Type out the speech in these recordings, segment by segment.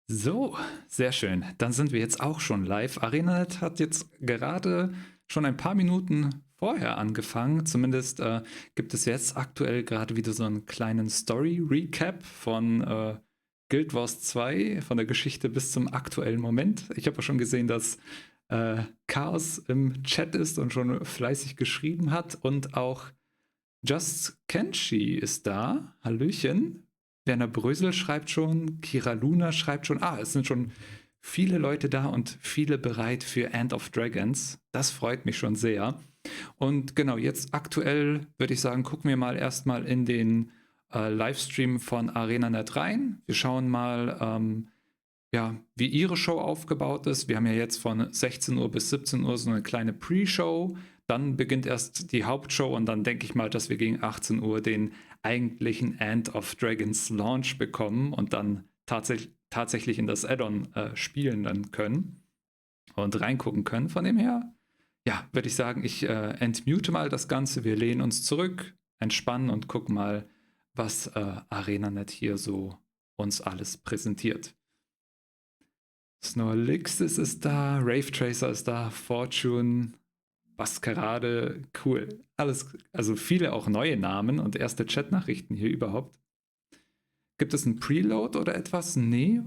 So, sehr schön. Dann sind wir jetzt auch schon live. ArenaNet hat jetzt gerade schon ein paar Minuten vorher angefangen. Zumindest gibt es jetzt aktuell gerade wieder so einen kleinen Story-Recap von Guild Wars 2, von der Geschichte bis zum aktuellen Moment. Ich habe auch schon gesehen, dass Chaos im Chat ist und schon fleißig geschrieben hat. Und auch Just Kenshi ist da. Hallöchen. Werner Brösel schreibt schon, Kira Luna schreibt schon. Es sind schon viele Leute da und viele bereit für End of Dragons. Das freut mich schon sehr. Und genau, jetzt aktuell würde ich sagen, gucken wir mal erstmal in den Livestream von ArenaNet rein. Wir schauen mal, ja, wie ihre Show aufgebaut ist. Wir haben ja jetzt von 16 Uhr bis 17 Uhr so eine kleine Pre-Show. Dann beginnt erst die Hauptshow und dann denke ich mal, dass wir gegen 18 Uhr den eigentlichen End of Dragons Launch bekommen und dann tatsächlich in das Addon spielen dann können und reingucken können. Von dem her, ja, würde ich sagen, ich entmute mal das Ganze. Wir lehnen uns zurück, entspannen und gucken mal, was ArenaNet hier so uns alles präsentiert. Snorlixis ist da, Rave Tracer ist da, Fortune, Maskerade, cool. Alles, also viele auch neue Namen und erste Chatnachrichten hier überhaupt. Gibt es einen Preload oder etwas? Nee,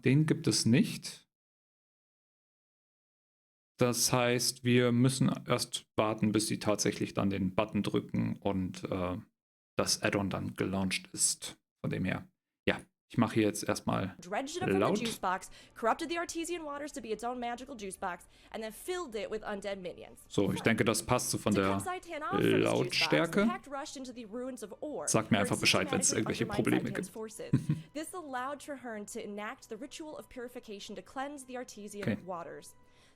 den gibt es nicht. Das heißt, wir müssen erst warten, bis sie tatsächlich dann den Button drücken und das Addon dann gelauncht ist. Von dem her, ja. Ich mache hier jetzt erstmal laut. So, ich denke, das passt so von der Lautstärke. Sag mir einfach Bescheid, wenn es irgendwelche Probleme gibt. Okay.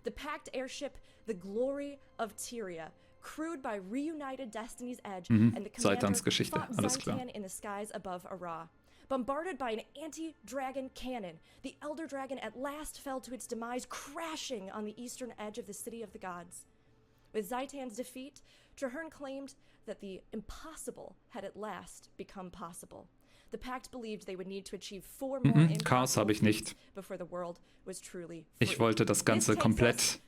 The packed airship, the glory of Tyria, crewed by reunited Destiny's Edge and the commander fought Zaitan in the skies above Ara. Bombarded by an anti-dragon cannon, the Elder Dragon at last fell to its demise, crashing on the eastern edge of the City of the Gods. With Zaitan's defeat, Traherne claimed that the impossible had at last become possible. The Pact believed they would need to achieve 4 more Chaos habe ich nicht. before the world was truly free. Ich wollte das Ganze komplett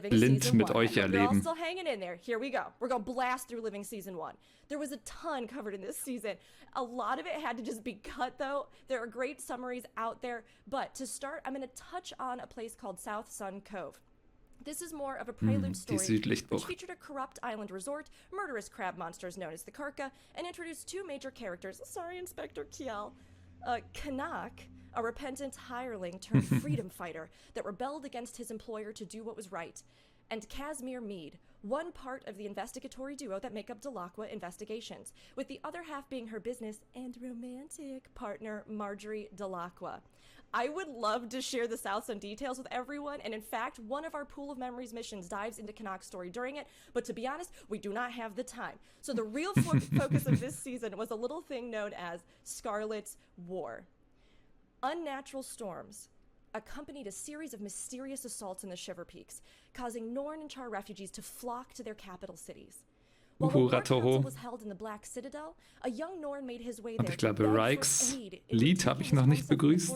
blind mit euch erleben. Still hanging in there. Here we go. We're going to blast through Living Season 1. There was a ton covered in this season. A lot of it had to just be cut, though. There are great summaries out there. But to start, I'm going to touch on a place called South Sun Cove. This is more of a prelude story, which featured a corrupt island resort, murderous crab monsters known as the Karka, and introduced 2 major characters. Sorry, Inspector Kiel. Kanak, a repentant hireling turned freedom fighter that rebelled against his employer to do what was right, and Casimir Mead, one part of the investigatory duo that make up Delacqua Investigations, with the other half being her business and romantic partner, Marjorie Delacqua. I would love to share the South Sun details with everyone, and in fact, one of our Pool of Memories missions dives into Kanak's story during it, but to be honest, we do not have the time. So the real focus of this season was a little thing known as Scarlet's War. Unnatural storms accompanied a series of mysterious assaults in the Shiver Peaks, causing Norn and Char refugees to flock to their capital cities. While the War Council was held in the Black Citadel, a young Norn made his way there. Und ich glaube, Rikes Lied habe ich noch nicht begrüßt.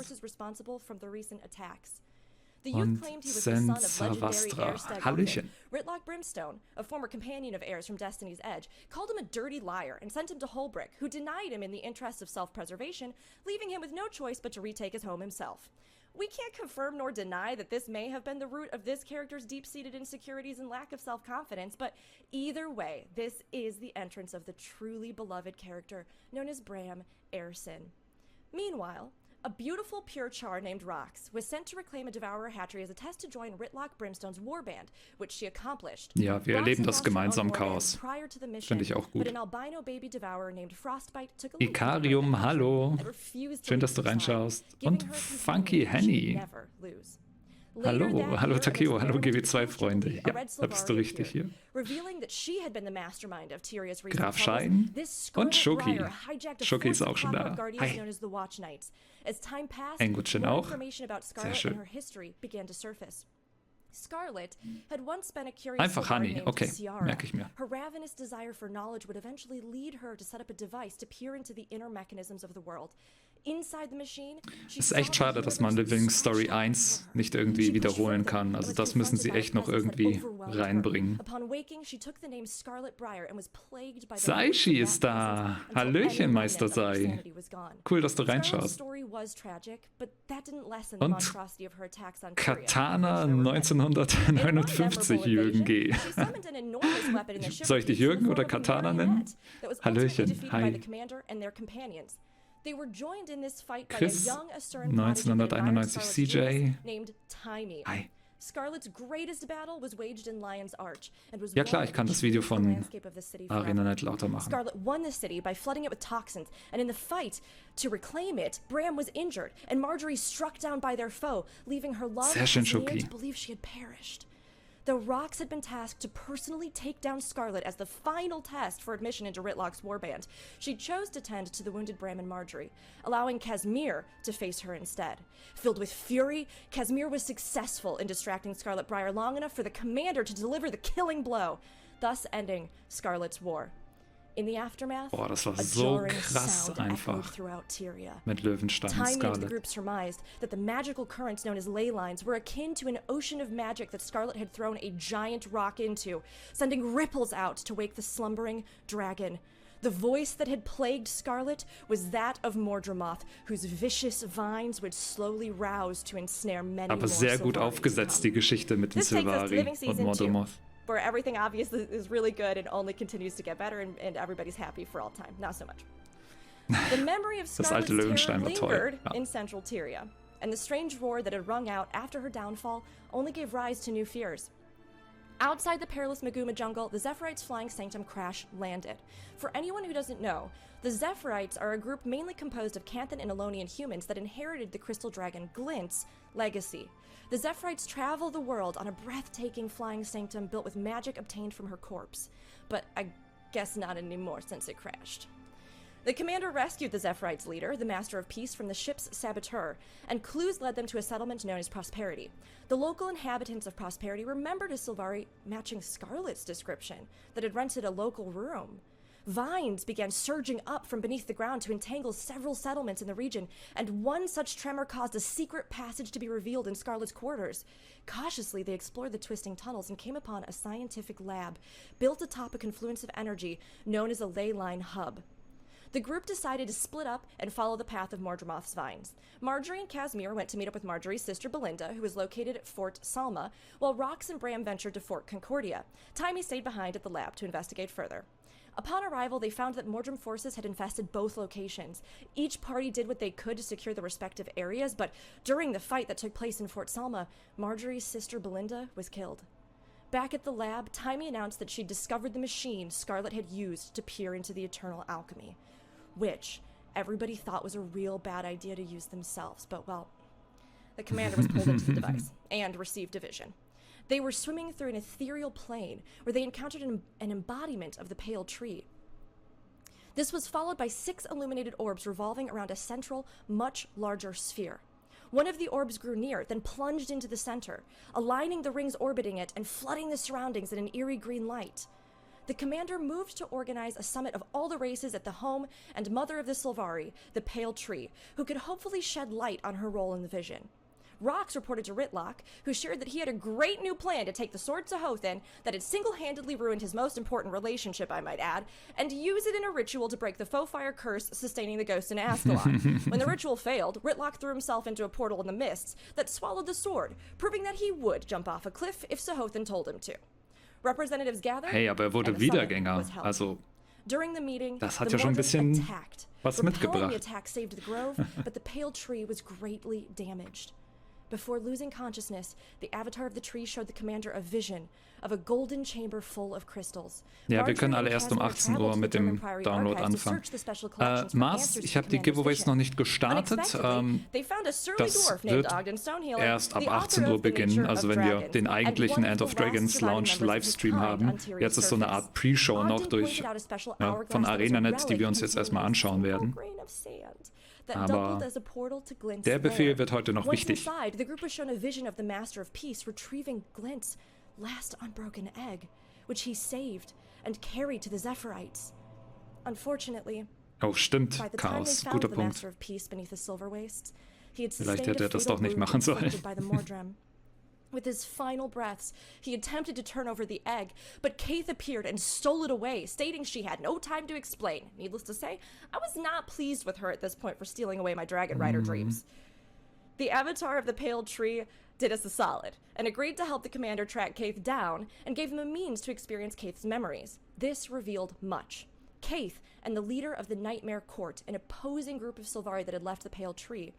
Und Sensavastra. Hallöchen. Ritlock Brimstone, a former companion of Air's from Destiny's Edge, called him a dirty liar and sent him to Holbrick, who denied him in the interests of self-preservation, leaving him with no choice but to retake his home himself. We can't confirm nor deny that this may have been the root of this character's deep-seated insecurities and lack of self-confidence, but either way, this is the entrance of the truly beloved character known as Bram Airson. Meanwhile, a beautiful pure char named Rox was sent to reclaim a Devourer hatchery as a test to join Ritlock Brimstone's warband, which she accomplished. Ja, wir erleben das gemeinsam, Chaos. Finde ich auch gut. Ikarium, hallo. Schön, dass du reinschaust. Und Funky Henny. Hallo, hallo Takeo, hallo GW2 Freunde. Ja, da bist du richtig hier. Graf Schein und Shoki. Shoki ist auch schon da. Hi. Engutchen auch. Sehr schön. Scarlet had once been a curious Einfach Honey, okay, merke ich mir. Her ravenous desire for knowledge would eventually lead her to set up a device to peer into the inner mechanisms of the world. inside the machine, she Es ist saw echt the schade, dass man universe Living Story scratch out 1 over her. nicht She irgendwie pushed wiederholen further kann. and Also was das müssen sie confronted by a echt noch presence that irgendwie overwhelmed her. reinbringen. Upon waking, she took the name Scarlet Briar and was plagued by the Saishi voice of ist that da. presence until Hallöchen, any Meister remnant of her Sai. sanity was gone. Cool, dass du Scarlet's reinschaust. story was tragic, but that didn't lessen the Und monstrosity of her attacks on Kyria, Katana which there were many. In one 1959, memorable Jürgen G. invasion, she summoned an enormous weapon in the ship Soll ich dich in the Jürgen form oder of a Katana nennen? marionette that was ultimately Hallöchen, defeated by hi. the commander and their companions. They were joined in this fight by a Chris, young Astern prodigy that admired 1991 Scarlet's CJ. genius named Timey. Hi. Scarlet's greatest battle was waged in Lion's Arch and was Ja one klar, that ich kann would das Video change the von landscape of the city forever. ArenaNet lauter machen. Scarlet won the city by flooding it with toxins, and in the fight to reclaim it, Bram was injured, and Marjorie struck down by their foe, leaving her love Sehr schön, Casimir Schoki. to believe she had perished. The Rocks had been tasked to personally take down Scarlet as the final test for admission into Ritlock's warband. She chose to tend to the wounded Bram and Marjorie, allowing Casimir to face her instead. Filled with fury, Casimir was successful in distracting Scarlet Briar long enough for the commander to deliver the killing blow, thus ending Scarlet's war. In the aftermath, Boah, das war a so jarring krass sound einfach echoed throughout Tyria. mit Löwenstein und Timey and the Scarlet. group surmised that the magical currents known as ley lines were akin to an ocean of magic that Scarlet had thrown a giant rock into, sending ripples out to wake the slumbering dragon. The voice that had plagued Scarlet was that of Mordramoth, whose vicious vines would slowly rouse to ensnare many Aber more sehr gut Silvari to aufgesetzt, come. die Geschichte mit den This takes us to Silvari Living und Season 2, Mordramoth. where everything obviously is really good and only continues to get better, and everybody's happy for all time. Not so much. The memory of Das alte Scarlet's terror Löwenstein war toll. lingered Ja. in central Tyria, and the strange roar that had rung out after her downfall only gave rise to new fears. Outside the perilous Maguma jungle, the Zephyrites' flying sanctum crash landed. For anyone who doesn't know, the Zephyrites are a group mainly composed of Canthan and Elonian humans that inherited the crystal dragon Glint's legacy. The Zephyrites travel the world on a breathtaking flying sanctum built with magic obtained from her corpse. But I guess not anymore since it crashed. The commander rescued the Zephyrites' leader, the Master of Peace, from the ship's saboteur, and clues led them to a settlement known as Prosperity. The local inhabitants of Prosperity remembered a Silvari matching Scarlet's description that had rented a local room. Vines began surging up from beneath the ground to entangle several settlements in the region, and one such tremor caused a secret passage to be revealed in Scarlet's quarters. Cautiously, they explored the twisting tunnels and came upon a scientific lab built atop a confluence of energy known as a ley line hub. The group decided to split up and follow the path of Mordramoth's vines. Marjorie and Casimir went to meet up with Marjorie's sister Belinda, who was located at Fort Salma, while Rox and Bram ventured to Fort Concordia. Timey stayed behind at the lab to investigate further. Upon arrival, they found that Mordrum forces had infested both locations. Each party did what they could to secure the respective areas, but during the fight that took place in Fort Salma, Marjorie's sister Belinda was killed. Back at the lab, Timey announced that she'd discovered the machine Scarlet had used to peer into the eternal alchemy, which everybody thought was a real bad idea to use themselves, but well, the commander was pulled into the device and received a vision. They were swimming through an ethereal plane where they encountered an embodiment of the pale tree. This was followed by 6 illuminated orbs revolving around a central, much larger sphere. One of the orbs grew near, then plunged into the center, aligning the rings orbiting it and flooding the surroundings in an eerie green light. The commander moved to organize a summit of all the races at the home and mother of the Silvari, the Pale Tree, who could hopefully shed light on her role in the vision. Rox reported to Ritlock, who shared that he had a great new plan to take the sword to Hothin that had single-handedly ruined his most important relationship, I might add, and use it in a ritual to break the faux fire curse sustaining the ghost in Ascalon. When the ritual failed, Ritlock threw himself into a portal in the mists that swallowed the sword, proving that he would jump off a cliff if Sahothin told him to. Representatives gathered, Hey, aber wurde and the summit Wiedergänger. was held. Also, During the meeting, das hat the ja schon ein Mordrum bisschen attacked. was Repelling the mitgebracht. attack saved the grove, but the pale tree was greatly damaged. Before losing consciousness, the avatar of the tree showed the commander a vision of a golden chamber full of crystals. Ja, wir können alle erst um 18 Uhr mit dem Download anfangen. Mars, ich habe die Giveaways noch nicht gestartet. Das wird erst ab 18 Uhr beginnen, also wenn wir den eigentlichen End of Dragons Launch Livestream haben. Jetzt ist so eine Art Pre-Show noch durch von ArenaNet, die wir uns jetzt erstmal anschauen werden. Aber der Befehl wird heute noch wichtig. The group was shown a vision of the Master of Peace retrieving Glint's last unbroken egg, which he saved and carried to the Zephyrites. Unfortunately, Oh, stimmt. By the time they Chaos. found Guter the Punkt. Master of Peace beneath the silver wastes, he had Vielleicht sustained hätte a er das fatal doch nicht wound machen sollen. inflicted by the Mordrem. With his final breaths, he attempted to turn over the egg, but Kaith appeared and stole it away, stating she had no time to explain. Needless to say, I was not pleased with her at this point for stealing away my Dragon Rider dreams. The avatar of the Pale Tree did us a solid, and agreed to help the commander track Kaith down, and gave him a means to experience Kaith's memories. This revealed much. Kaith and the leader of the Nightmare Court, an opposing group of Sylvari that had left the Pale Tree,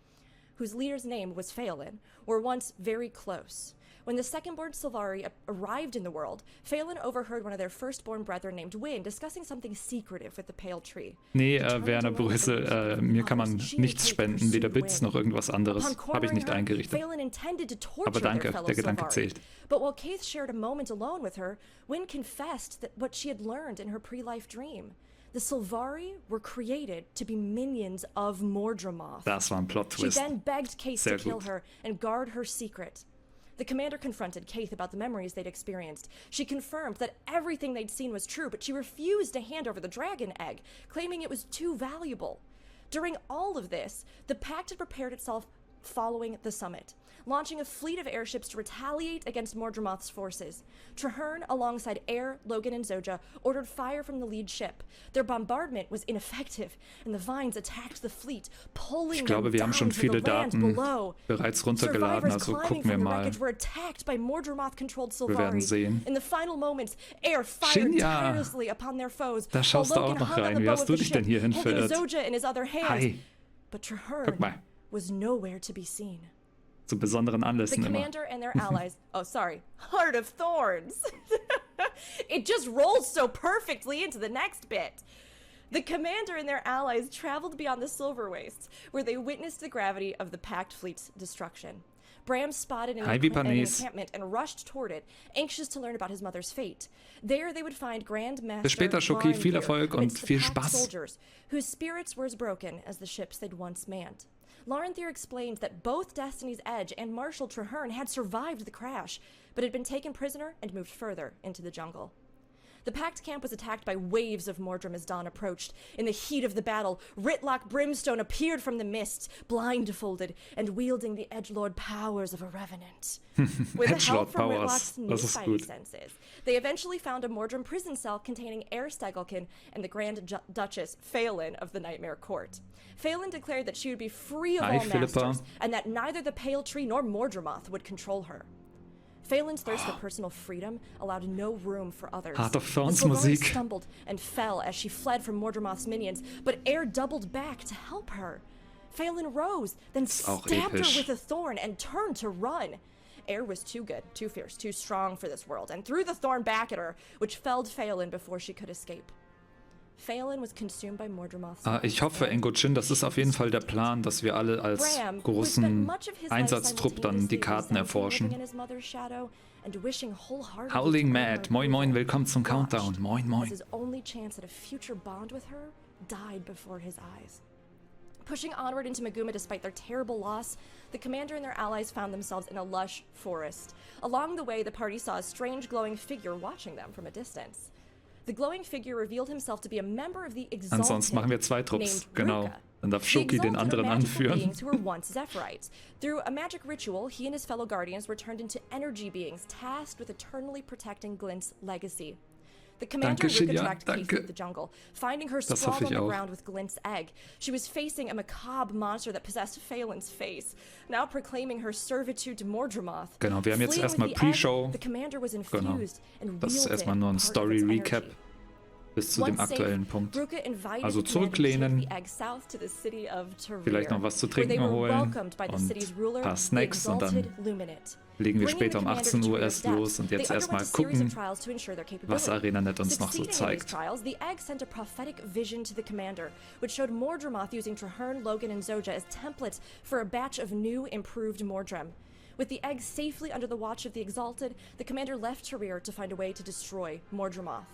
whose leader's name was Phelan, were once very close. When the second-born Sylvari arrived in the world, Phelan overheard one of their firstborn brethren named Wynn discussing something secretive with the Pale Tree. Nee, Werner Brüssel, mir kann man nichts spenden, weder Bits noch irgendwas anderes. Habe ich nicht eingerichtet. Phelan intended to torture Aber danke, their fellow der Gedanke Sylvari. zählt. But while Kaith shared a moment alone with her, Wynn confessed that what she had learned in her pre-life dream. The Sylvari were created to be minions of Mordramoth. Das war ein She Plot-Twist. then begged Kaith Sehr to kill gut. her and guard her secret. The commander confronted Kaith about the memories they'd experienced. She confirmed that everything they'd seen was true, but she refused to hand over the dragon egg, claiming it was too valuable. During all of this, the Pact had prepared itself following the summit, launching a fleet of airships to retaliate against Mordramoth's forces. Traherne, alongside Air, Logan, and Zoja, ordered fire from the lead ship. Their bombardment was ineffective, and the Vines attacked the fleet, pulling Ich glaube, wir them haben schon down to viele the land Daten below. bereits runtergeladen, Survivors also climbing gucken wir from the mal. wreckage were attacked by Mordramoth-controlled Wir werden Sylvari. sehen. In the final moments, Air fired Shing Jea. tirelessly upon their foes, Da while schaust du auch Logan noch hung on rein. the Wie bow hast of du the dich denn ship, hierhin holding verirrt? Zoja in his other hand. Hi, But guck Traherne mal. was nowhere to be seen. Zu besonderen The Anlässen immer. commander and their allies. Oh, sorry. Heart of Thorns. It just rolls so perfectly into the next bit. The commander and their allies traveled beyond the Silver Wastes, where they witnessed the gravity of the Pact fleet's destruction. Bram spotted an Hi, Vipanis. encampment and rushed toward it, anxious to learn about his mother's fate. There they would find Grand Master Bis später, Schoki. Viel Launch Erfolg und amidst the viel Pact Spaß. soldiers, whose spirits were as broken as the ships they'd once manned. Laurenthier explained that both Destiny's Edge and Marshal Traherne had survived the crash, but had been taken prisoner and moved further into the jungle. The Pact camp was attacked by waves of Mordrim as dawn approached. In the heat of the battle, Ritlock Brimstone appeared from the mists, blindfolded and wielding the edgelord powers of a revenant. With the help Edgelord from Powers, Ritlock's new das ist spidey gut. senses, they eventually found a Mordrim prison cell containing Erstegen and the Grand Duchess Phelan of the Nightmare Court. Phelan declared that she would be free of Hi, all Philippa. masters, and that neither the Pale Tree nor Mordramoth would control her. Phelan's thirst for personal freedom allowed no room for others. Heart of Thorns The Sylvari Musik. stumbled and fell as she fled from Mordramoth's minions, but Air doubled back to help her. Phelan rose, then auch stabbed episch. her with a thorn and turned to run. Air was too good, too fierce, too strong for this world, and threw the thorn back at her, which felled Phelan before she could escape. Phelan was consumed by Mordramoth's Ich hoffe, Engochin, das ist auf jeden Fall der Plan, dass wir alle als Bram, who spent großen much of his life Einsatztrupp dann die Karten simultaneously erforschen. living in his mother's shadow and wishing wholeheartedly Howling to earn Mad, her moin moin, approval, willkommen zum Countdown, watched moin as moin. his only chance at a future bond with her died before his eyes. Pushing onward into Maguma despite their terrible loss, the commander and their allies found themselves in a lush forest. Along the way, the party saw a strange glowing figure watching them from a distance. The glowing figure revealed himself to be a member of the Exalted, Ansonsten machen wir zwei Trupps, named genau. Ruka. Dann darf The Shoki den Exalted are anderen magical anführen. beings who were once Zephyrites. Through a magic ritual, he and his fellow guardians were turned into energy beings tasked with eternally protecting Glint's legacy. The commander Danke, Shing Ruka Jea, tracked Kaith danke. through the jungle, finding her Das sprawled hoffe on ich the auch. ground with Glint's egg. She was facing a macabre monster that possessed Phelan's face, now proclaiming her servitude to Mordramoth. Genau, wir haben jetzt Fleeing erstmal with the egg, Pre-Show. the commander was Genau. infused and Das ist wielded erstmal nur ein part of its Story-Recap energy. bis zu dem Once safe, aktuellen Punkt. Ruka invited Also the commander to zurücklehnen, take the egg south to the city of Terir, vielleicht noch was zu where they trinken were holen welcomed by the und city's ruler, ein paar the Snacks und dann Exalted Luminate. legen wir Bringing später the um commander 18 to Uhr Terir's erst depths, los und they jetzt underwent erstmal a series of gucken, trials to ensure their was capability. ArenaNet uns noch so Succeeding in these zeigt. trials, the egg sent a prophetic vision to the commander, which showed Mordramoth using Traherne, Logan, and Zoja as templates for a batch of new, improved Mordrem. With the egg safely under the watch of the Exalted, the commander left Terir to find a way to destroy Mordramoth.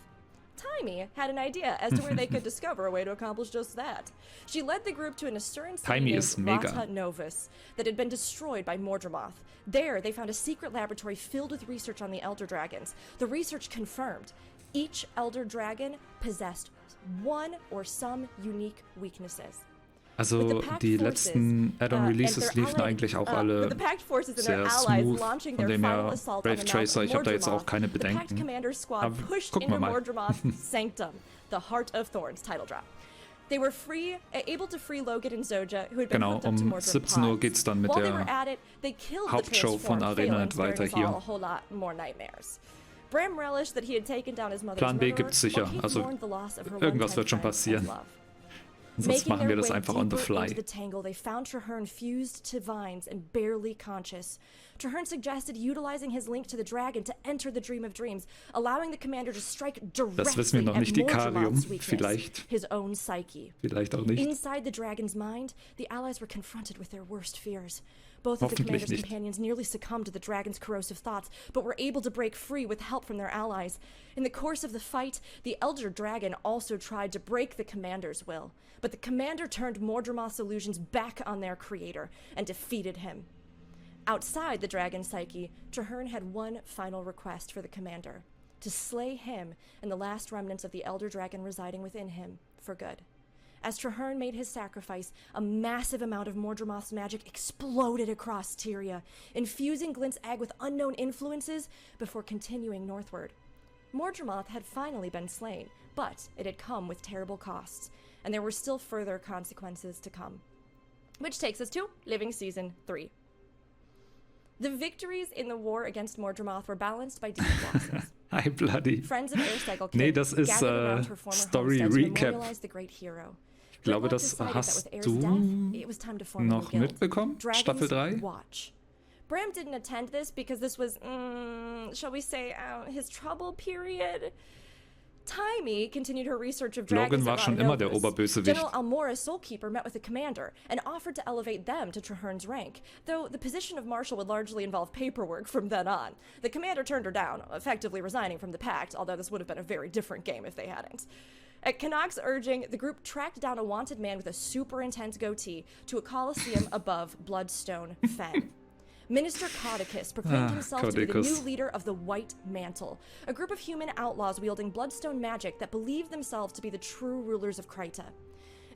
Taimi had an idea as to where they could discover a way to accomplish just that. She led the group to an Asuran city Taimi named ist mega. Rata Novus that had been destroyed by Mordramoth. There, they found a secret laboratory filled with research on the Elder Dragons. The research confirmed each Elder Dragon possessed one or some unique weaknesses. Also die letzten Addon-Releases liefen eigentlich auch alle sehr smooth, von dem her Brave Tracer, ich habe da jetzt auch keine Bedenken. Aber gucken wir mal. Sanctum, the Heart of Thorns title drop. They were able to free Logan and Zoja, who had been Genau, hooked up to um Mordred 17 Uhr geht's dann mit der Hauptshow von ArenaNet weiter hier. Bram relished that he had taken down his mother's Plan B murderer, gibt's sicher, while Keith also mourned the loss of her irgendwas longtime wird schon friend passieren. and love. Sonst machen wir das einfach on the Making their way fly. deeper into the tangle, they found Traherne fused to vines and barely conscious. Traherne suggested utilizing his link to the dragon to enter the Dream of Dreams, allowing the commander to strike Das wissen wir directly noch at nicht, Ikarium. Mordremoth's weakness, Vielleicht. his own psyche. Vielleicht auch nicht. Inside the dragon's mind, the allies were confronted with their worst fears. Both of the Hoffentlich commander's nicht. companions nearly succumbed to the dragon's corrosive thoughts, but were able to break free with help from their allies. In the course of the fight, the elder dragon also tried to break the commander's will, but the commander turned Mordremoth's illusions back on their creator and defeated him. Outside the dragon's psyche, Traherne had one final request for the commander: to slay him and the last remnants of the elder dragon residing within him for good. As Traherne made his sacrifice, a massive amount of Mordremoth's magic exploded across Tyria, infusing Glint's egg with unknown influences before continuing northward. Mordremoth had finally been slain, but it had come with terrible costs, and there were still further consequences to come. Which takes us to Living Season 3. The victories in the war against Mordremoth were balanced by deep losses. Hi, bloody. Friends of Aircycle Nee, das ist Story Recap. The great hero. Ich glaube, das hast du noch mitbekommen? Staffel 3? Watch. Bram didn't attend this because this was, shall we say, his trouble period. Taimi continued her research of dragons. Logan war schon immer der Oberbösewicht. General Almora Soulkeeper met with the commander and offered to elevate them to Traherne's rank, though the position of marshal would largely involve paperwork from then on. The commander turned her down, effectively resigning from the pact, although this would have been a very different game if they hadn't. At Connacht's urging, the group tracked down a wanted man with a super intense goatee to a coliseum above Bloodstone Fen. Minister Caudicus proclaimed himself to be the new leader of the White Mantle, a group of human outlaws wielding bloodstone magic that believed themselves to be the true rulers of Kryta.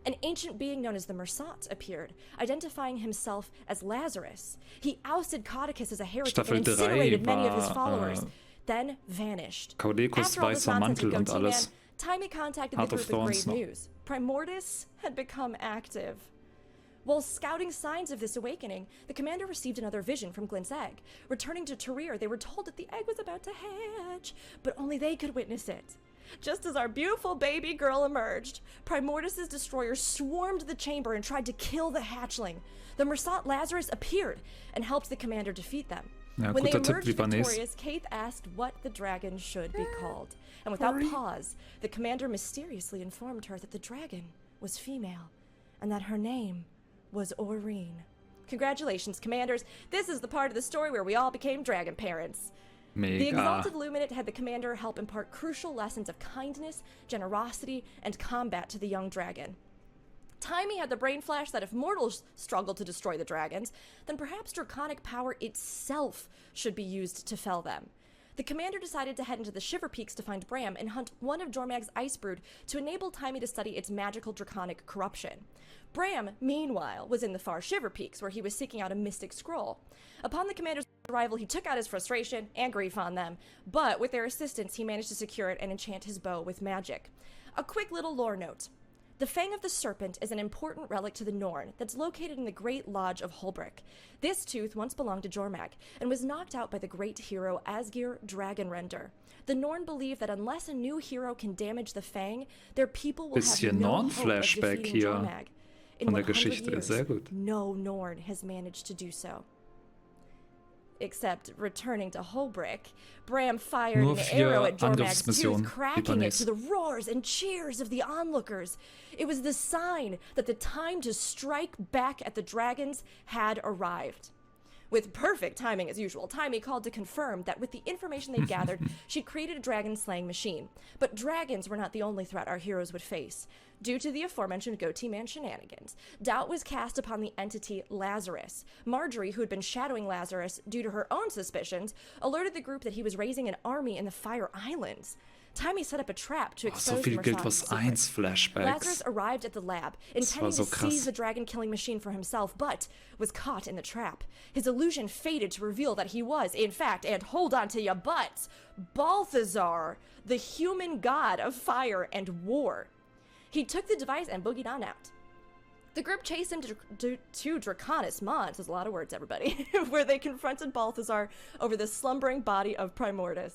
An ancient being known as the Mersat appeared, identifying himself as Lazarus. He ousted Caudicus as a heretic and incinerated many of his followers, then vanished. Caudicus weißer Mantel und alles. Taimi contacted the group with grave news. Primordus had become active. While scouting signs of this awakening, the commander received another vision from Glint's egg. Returning to Tyria, they were told that the egg was about to hatch, but only they could witness it. Just as our beautiful baby girl emerged, Primordus's destroyer swarmed the chamber and tried to kill the hatchling. The Mersat Lazarus appeared and helped the commander defeat them. Ja, when they guter Tipp, emerged victorious, Keith asked what the dragon should be called. And without pause, the commander mysteriously informed her that the dragon was female and that her name was Aurene. Congratulations, commanders. This is the part of the story where we all became dragon parents. Mega. The Exalted Luminate had the commander help impart crucial lessons of kindness, generosity, and combat to the young dragon. Taimi had the brain flash that if mortals struggled to destroy the dragons, then perhaps draconic power itself should be used to fell them. The commander decided to head into the Shiver Peaks to find Bram and hunt one of Dormag's ice brood to enable Taimi to study its magical draconic corruption. Bram, meanwhile, was in the far Shiver Peaks, where he was seeking out a mystic scroll. Upon the commander's arrival, he took out his frustration and grief on them, but with their assistance, he managed to secure it and enchant his bow with magic. A quick little lore note. The Fang of the Serpent is an important relic to the Norn that's located in the Great Lodge of Holbrick. This tooth once belonged to Jormag and was knocked out by the great hero Asgir Dragonrender. The Norn believe that unless a new hero can damage the Fang, their people will have no hope of defeating Jormag. In 100 years, no Norn has managed to do so. Except returning to Holbrick, Bram fired an arrow at Jormag's tooth, cracking it to the roars and cheers of the onlookers. It was the sign that the time to strike back at the dragons had arrived. With perfect timing as usual, Taimi called to confirm that with the information they'd gathered, she'd created a dragon-slaying machine. But dragons were not the only threat our heroes would face. Due to the aforementioned Goatee Man shenanigans, doubt was cast upon the entity Lazarus. Marjorie, who had been shadowing Lazarus due to her own suspicions, alerted the group that he was raising an army in the Fire Islands. Timmy set up a trap to Oh, so expose viel the Guild Mercedes Wars 1 secrets. Flashbacks. Lazarus arrived at the lab, intending so to krass. seize the dragon-killing machine for himself, but was caught in the trap. His illusion faded to reveal that he was, in fact, and hold on to your butts, Balthazar, the human god of fire and war. He took the device and boogied on out. The group chased him to Draconis Mons, there's a lot of words, everybody, where they confronted Balthazar over the slumbering body of Primordus.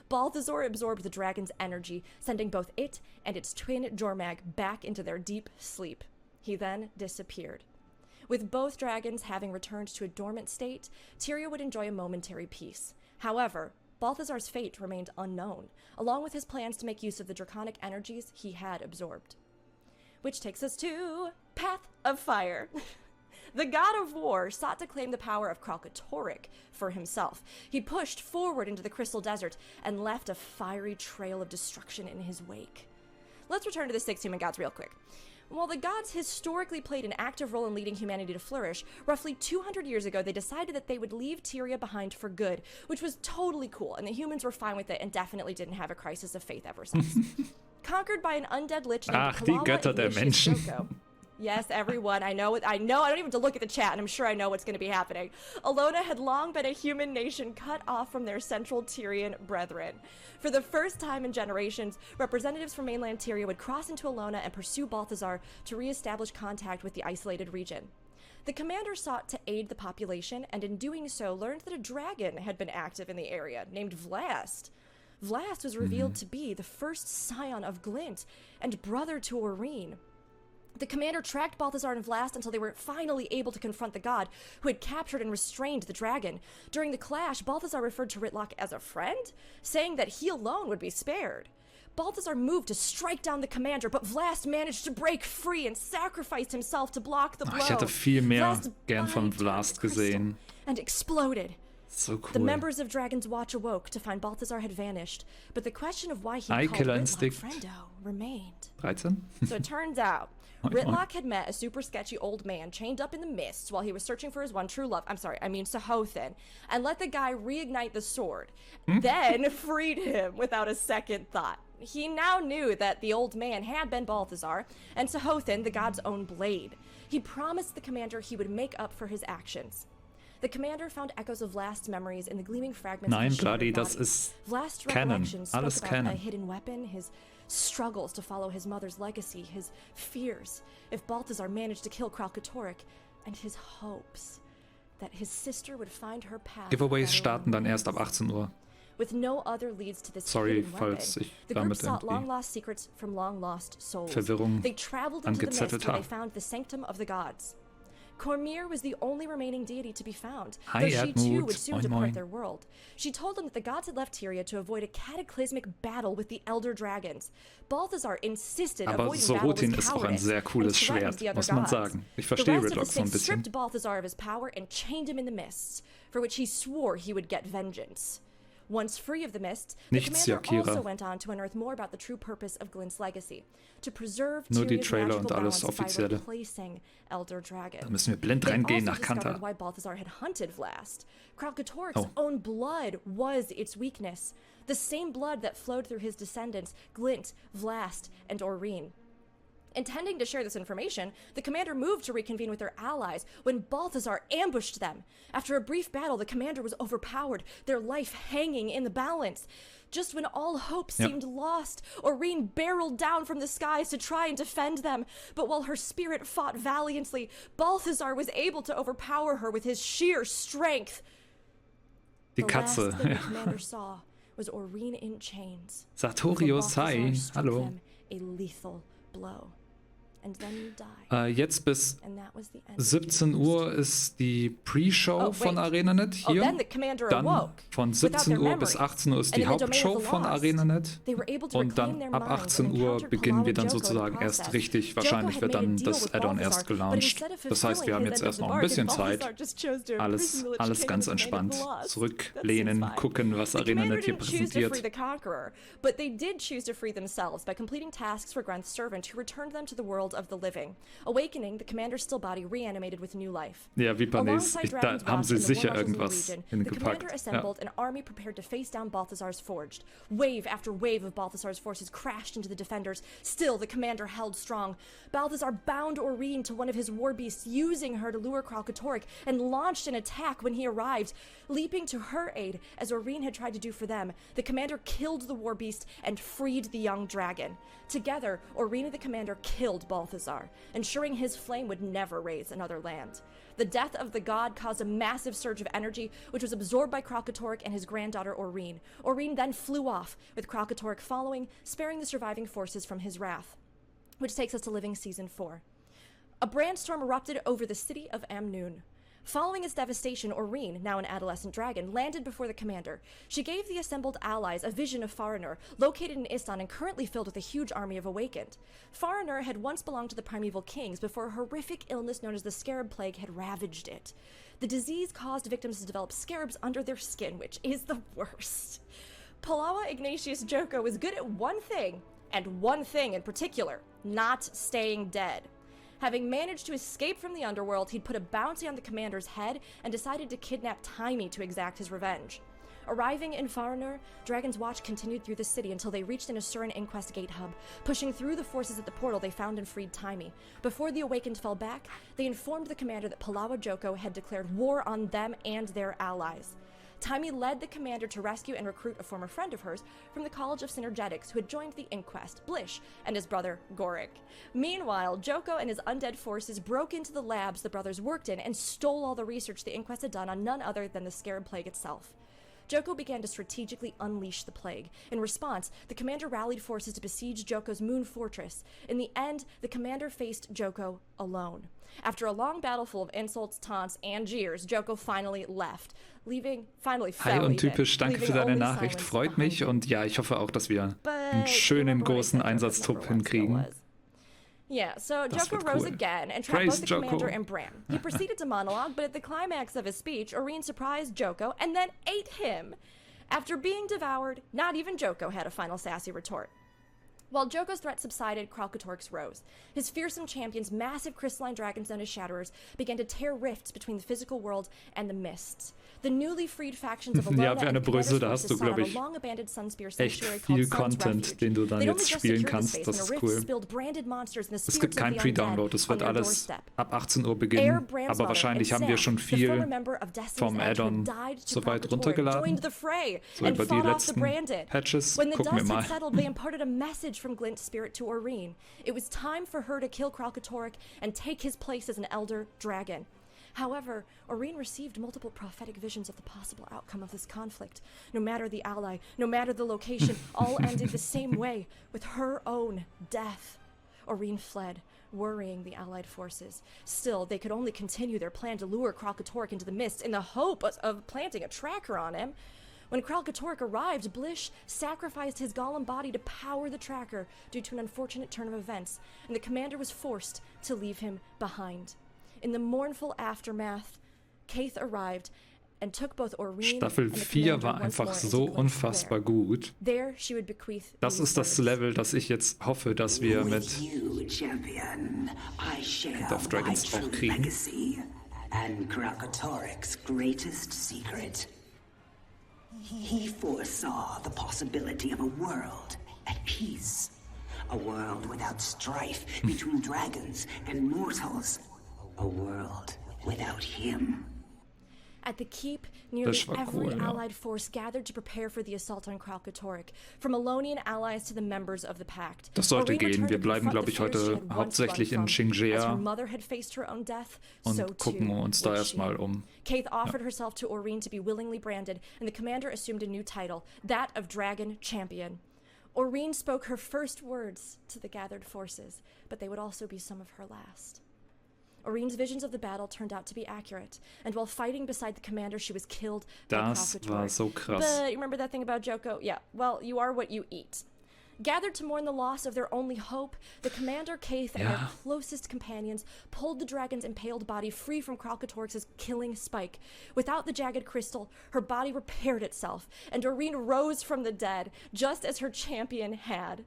Balthazar absorbed the dragon's energy, sending both it and its twin Jormag back into their deep sleep. He then disappeared. With both dragons having returned to a dormant state, Tyria would enjoy a momentary peace. However, Balthazar's fate remained unknown, along with his plans to make use of the draconic energies he had absorbed. Which takes us to Path of Fire. The god of war sought to claim the power of Kralkatorrik for himself. He pushed forward into the Crystal Desert and left a fiery trail of destruction in his wake. Let's return to the 6 human gods real quick. While the gods historically played an active role in leading humanity to flourish, roughly 200 years ago they decided that they would leave Tyria behind for good, which was totally cool, and the humans were fine with it and definitely didn't have a crisis of faith ever since. Conquered by an undead lich named Ach, die Kalala Götter der Ignatius Menschen. Joko. Yes, everyone, I know, I don't even have to look at the chat, and I'm sure I know what's going to be happening. Alona had long been a human nation cut off from their central Tyrian brethren. For the first time in generations, representatives from mainland Tyria would cross into Alona and pursue Balthazar to re-establish contact with the isolated region. The commander sought to aid the population, and in doing so learned that a dragon had been active in the area, named Vlast. Vlast was revealed to be the first scion of Glint and brother to Aurene. The commander tracked Balthazar and Vlast until they were finally able to confront the god, who had captured and restrained the dragon. During the clash, Balthazar referred to Ritlock as a friend, saying that he alone would be spared. Balthazar moved to strike down the commander, but Vlast managed to break free and sacrificed himself to block the blow. Ich hätte viel mehr Vlast's gern von body Vlast turned to crystal gesehen. and exploded. So cool. The members of Dragon's Watch awoke to find Balthazar had vanished, but the question of why he Eye called Killer Ritlock Instinct. friendo remained. 13? So it turns out, Oink, Ritlock had met a super sketchy old man chained up in the mists while he was searching for his one true love, Sahothin, and let the guy reignite the sword, then freed him without a second thought. He now knew that the old man had been Balthazar, and Sahothin, the god's own blade. He promised the commander he would make up for his actions. The commander found echoes of Vlast's memories in the gleaming fragments Nein, of his Bloody, shattered das body. ist Vlast's Canon. recollections spoke Alles about Canon. a hidden weapon, his struggles to follow his mother's legacy, his fears if Balthazar managed to kill Kralkatorrik, and his hopes that his sister would find her path. Giveaways better starten dann on erst ab his. 18 Uhr. With no other leads to this Sorry, hidden weapon, falls ich the group damit sought irgendwie long-lost secrets from long-lost souls. Verwirrung They traveled into the mist angezettelt where they habe. found the Sanctum of the Gods. Cormyr was the only remaining deity to be found, Hi, though she too Erdmut. would soon Moin, depart moin. their world. She told them that the gods had left Tyria to avoid a cataclysmic battle with the Elder Dragons. Balthazar insisted Aber avoiding battle was Sorotin ist auch ein cowardice sehr and cooles threatened Schwert, the other muss man gods. sagen. Ich The verstehe rest of the Ritlock so ein six bisschen. stripped Balthazar of his power and chained him in the mists, for which he swore he would get vengeance. Once free of the mist, the Nichts, commander Jakira. also went on to unearth more about the true purpose of Glint's legacy, to preserve Nur die Tyria's Trailer magical und alles balance by Offizielle. replacing Elder Dragons. Da müssen wir blind They reingehen also nach discovered Kanta. why Balthazar had hunted Vlast. Kralkatorrik's Oh. own blood was its weakness, the same blood that flowed through his descendants, Glint, Vlast, and Aurene. Intending to share this information, the commander moved to reconvene with their allies when Balthazar ambushed them. After a brief battle, the commander was overpowered, their life hanging in the balance. Just when all hope Yep. seemed lost, Aurene barreled down from the skies to try and defend them. But while her spirit fought valiantly, Balthazar was able to overpower her with his sheer strength. Die The last Katze. thing the commander saw was Aurene in chains. Satorio Sai, Balthazar struck hallo. them a lethal blow. And then you die. Jetzt bis And that was the end of 17 Uhr ist die Pre-Show Oh, von wait. ArenaNet Oh, hier. then the commander Dann awoke. von Without 17 their Uhr bis memory. 18 Uhr ist And die in the domain Hauptshow of the von lost, ArenaNet. they were able to Und reclaim dann their ab minds 18 and Uhr encountered beginnen wir Kalala dann Joko in the sozusagen erst process. richtig. Joko Wahrscheinlich had wird made a dann deal das with Addon Balthazar, erst but gelauncht. instead of Das heißt, wir fulfilling haben his jetzt end of erst the noch ein bisschen bargain, Zeit. Balthazar just chose to Alles, imprison the Lich alles King ganz in the domain of entspannt. the lost. That Zurücklehnen, seems fine. gucken, was The commander ArenaNet hier didn't choose to free präsentiert. the conqueror, but they did choose to free themselves by completing tasks for Grenth's servant, who returned them to the world world of the living. Awakening, the commander's still body reanimated with new life. Ja, wie Bernays. Alongside Da Dragon's haben Wrath sie in the sicher War Marshal's irgendwas region, the commander hingepackt. assembled an army prepared to face down Balthasar's Forged. Wave after wave of Balthasar's forces crashed into the defenders. Still, the commander held strong. Balthasar bound Aurene to one of his war beasts, using her to lure Kralkatorrik, and launched an attack when he arrived. Leaping to her aid, as Aurene had tried to do for them, the commander killed the war beast and freed the young dragon. Together, Aurene and the commander killed Balthasar, ensuring his flame would never raise another land. The death of the god caused a massive surge of energy, which was absorbed by Kralkatorrik and his granddaughter Aurene. Aurene then flew off, with Kralkatorrik following, sparing the surviving forces from his wrath. Which takes us to Living Season 4. A brandstorm erupted over the city of Amnoon. Following its devastation, Aurene, now an adolescent dragon, landed before the commander. She gave the assembled allies a vision of Farinur, located in Istan and currently filled with a huge army of Awakened. Farinur had once belonged to the primeval kings before a horrific illness known as the Scarab Plague had ravaged it. The disease caused victims to develop scarabs under their skin, which is the worst. Palawa Ignatius Joko was good at one thing, and one thing in particular, not staying dead. Having managed to escape from the underworld, he'd put a bounty on the commander's head and decided to kidnap Taimi to exact his revenge. Arriving in Farinur, Dragon's Watch continued through the city until they reached an Asuran Inquest gate hub. Pushing through the forces at the portal, they found and freed Taimi. Before the Awakened fell back, they informed the commander that Palawa Joko had declared war on them and their allies. Taimi led the commander to rescue and recruit a former friend of hers from the College of Synergetics who had joined the Inquest, Blish, and his brother, Gorik. Meanwhile, Joko and his undead forces broke into the labs the brothers worked in and stole all the research the Inquest had done on none other than the Scarab Plague itself. Joko began to strategically unleash the plague. In response, the commander rallied forces to besiege Joko's moon fortress. In the end, the commander faced Joko alone. After a long battle full of insults, taunts, and jeers, Joko finally left, Hi und typisch, danke für deine Nachricht, freut mich und ja, ich hoffe auch, dass wir einen schönen großen Einsatztrupp hinkriegen. Yeah, so Das Joko wird rose cool. again and trapped Praise both the Joko. commander and Bran. He proceeded to monologue, but at the climax of his speech, Aurene surprised Joko and then ate him. After being devoured, not even Joko had a final sassy retort. While Joko's threat subsided, Kralkatorrik's rose. His fearsome champions, massive crystalline dragons known as Shatterers, began to tear rifts between the physical world and the mists. The newly freed factions of Ja, Alona für eine and Brösel, da Commander's hast du, forces sought out glaube a ich, long-abandoned Sunspear echt sanctuary viel called Sun's Content, Refuge. den du dann They'd only jetzt just spielen secured the kannst. space Das when a ist rift cool. spilled branded monsters and the Es gibt spirits of kein the Pre-Download, es undead on wird their alles doorstep. ab 18 Uhr Air beginnen, Brand's aber mother wahrscheinlich and haben wir Sam, schon the former viel member of Destiny's vom Edge who Addon died to soweit Kralkatorrik, runtergeladen. joined the fray So and über die fought off the letzten branded. Patches When the gucken wir dust mal. had settled, they imparted a message from Glint's spirit to Aurene. It was time for her to kill Kralkatorrik and take his place as an elder dragon. However, Aurene received multiple prophetic visions of the possible outcome of this conflict. No matter the ally, no matter the location, all ended the same way, with her own death. Aurene fled, worrying the allied forces. Still, they could only continue their plan to lure Kralkatorrik into the mist in the hope of planting a tracker on him. When Kralkatorrik arrived, Blish sacrificed his golem body to power the tracker due to an unfortunate turn of events, and the commander was forced to leave him behind. In the mournful aftermath, Kaith arrived and took both Aurene Staffel and the 4 commander war once einfach more into so Glint's unfassbar lair. gut. There she would bequeath Das these ist das words. Level, das ich jetzt hoffe, dass wir mit With you, champion, I share of Dragons my auch true kriegen. legacy and Kralkatorrik's greatest secret. He foresaw the possibility of a world at peace. A world without strife between dragons and mortals. A world without him. At the keep, nearly Das war every cool, ja. allied force gathered to prepare for the assault on Kralkatorrik, from Alonian allies to the members of the Pact. Das sollte Aurene gehen. returned Wir to bleiben, confront glaube the ich, fears she heute had once hauptsächlich run in from. Shing Jea As her mother had faced her own death, und so gucken too uns da would she. erstmal um. Kaith offered herself to Aurene to be willingly branded, and the commander assumed a new title, that of Dragon Champion. Aurene spoke her first words to the gathered forces, but they would also be some of her last. Aurene's visions of the battle turned out to be accurate, and while fighting beside the commander, she was killed by Das war Kralkatorrik. so krass. But you remember that thing about Joko? Yeah, well, you are what you eat. Gathered to mourn the loss of their only hope, the commander, Kaith, and their Ja. closest companions pulled the dragon's impaled body free from Kralkatorrik's killing spike. Without the jagged crystal, her body repaired itself, and Aurene rose from the dead, just as her champion had.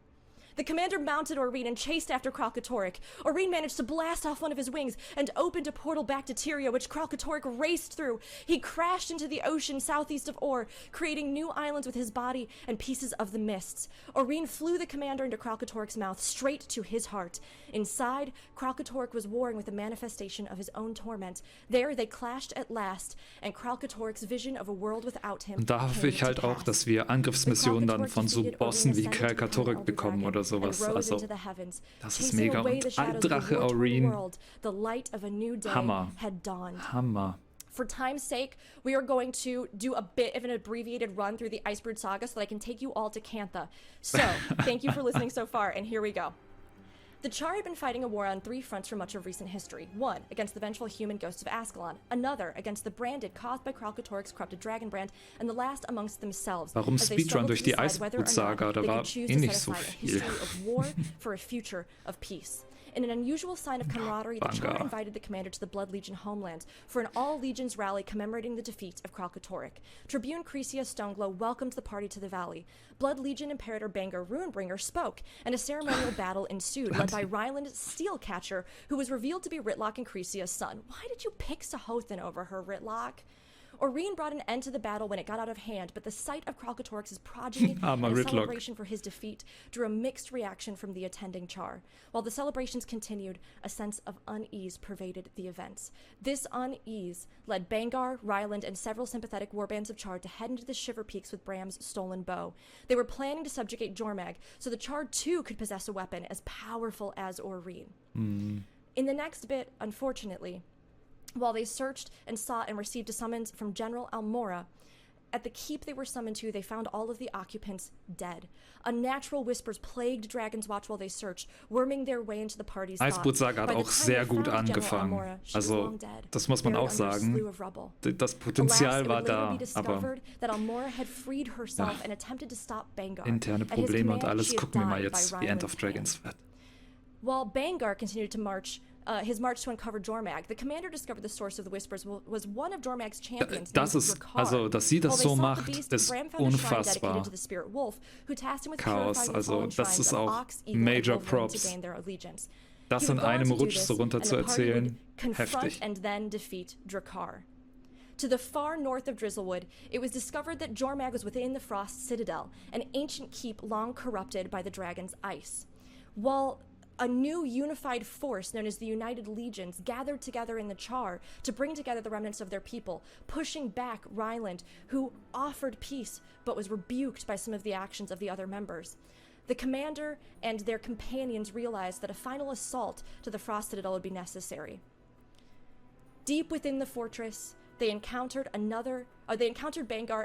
The commander mounted Aurene and chased after Kralkatorrik. Aurene managed to blast off one of his wings and opened a portal back to Tyria, which Kralkatorrik raced through. He crashed into the ocean southeast of Or, creating new islands with his body and pieces of the mists. Aurene flew the commander into Kralkatorrik's mouth, straight to his heart. Inside, Kralkatorrik was warring with a manifestation of his own torment. There they clashed at last, and Kralkatorrik's vision of a world without him. Und da hoffe ich halt auch, dass wir Angriffsmissionen dann von so Bossen wie Kralkatorrik bekommen oder sowas. Also, das ist mega. Und Altdrache Aurene. Hammer. Hammer. For time's sake, we are going to do a bit of an abbreviated run through the Icebrood Saga so that I can take you all to Cantha. So, thank you for listening so far, and here we go. The Char had been fighting a war on 3 fronts for much of recent history. One, against the vengeful human ghosts of Ascalon. Another, against the branded caused by Kralkatorrik's corrupted dragon brand. And the last amongst themselves. Warum Speedrun durch die Icebrood Saga? Da war nicht so viel. Of war for a future of peace. In an unusual sign of camaraderie, the Char invited the commander to the Blood Legion homeland for an all-legions rally commemorating the defeat of Kralkatorrik. Tribune Crecia Stoneglow welcomed the party to the valley. Blood Legion Imperator Bangar Runebringer spoke, and a ceremonial battle ensued, led by Ryland Steelcatcher, who was revealed to be Ritlock and Crecia's son. Why did you pick Sahothin over her, Ritlock? Aurene brought an end to the battle when it got out of hand, but the sight of Kralkatorrik's progeny and a celebration for his defeat drew a mixed reaction from the attending Char. While the celebrations continued, a sense of unease pervaded the events. This unease led Bangar, Ryland, and several sympathetic warbands of Char to head into the Shiver Peaks with Bram's stolen bow. They were planning to subjugate Jormag, so the Char too could possess a weapon as powerful as Aurene. In the next bit, unfortunately, while they searched and sought and received a summons from General Almora, at the keep they were summoned to, they found all of the occupants dead. Unnatural whispers plagued Dragon's Watch while they searched, worming their way into the party's thoughts. Icebrood Saga hat auch sehr gut angefangen. Also, das muss man auch sagen. Das Potenzial war da, aber interne Probleme und alles. Gucken wir mal jetzt, wie End of Dragons wird. While Bangar continued to march, his march to uncover Jormag, the commander discovered the source of the whispers was one of Jormag's champions. Das ist, also, dass sie das so macht, ist unfassbar. Chaos, also, das ist auch Major Props. Das in einem Rutsch so runter zu erzählen, heftig. And then defeat Drakkar. To the far north of Drizzlewood, it was discovered that Jormag was within the Frost Citadel, an ancient keep long corrupted by the dragon's ice. While a new unified force known as the United Legions gathered together in the Char to bring together the remnants of their people, pushing back Ryland, who offered peace but was rebuked by some of the actions of the other members. The commander and their companions realized that a final assault to the Frost Citadel would be necessary. Deep within the fortress, they encountered Bangar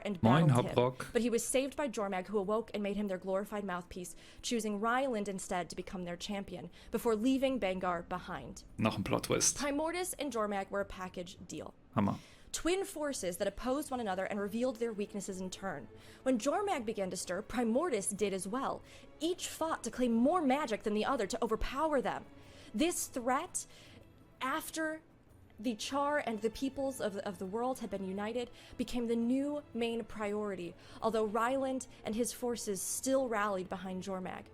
and battled him, but he was saved by Jormag, who awoke and made him their glorified mouthpiece, choosing Ryland instead to become their champion, before leaving Bangar behind. Noch ein Plot Twist. Primordus and Jormag were a package deal. Hammer. Twin forces that opposed one another and revealed their weaknesses in turn. When Jormag began to stir, Primordus did as well. Each fought to claim more magic than the other to overpower them. This threat, after the Char and the peoples of the world had been united, became the new main priority, although Ryland and his forces still rallied behind Jormag.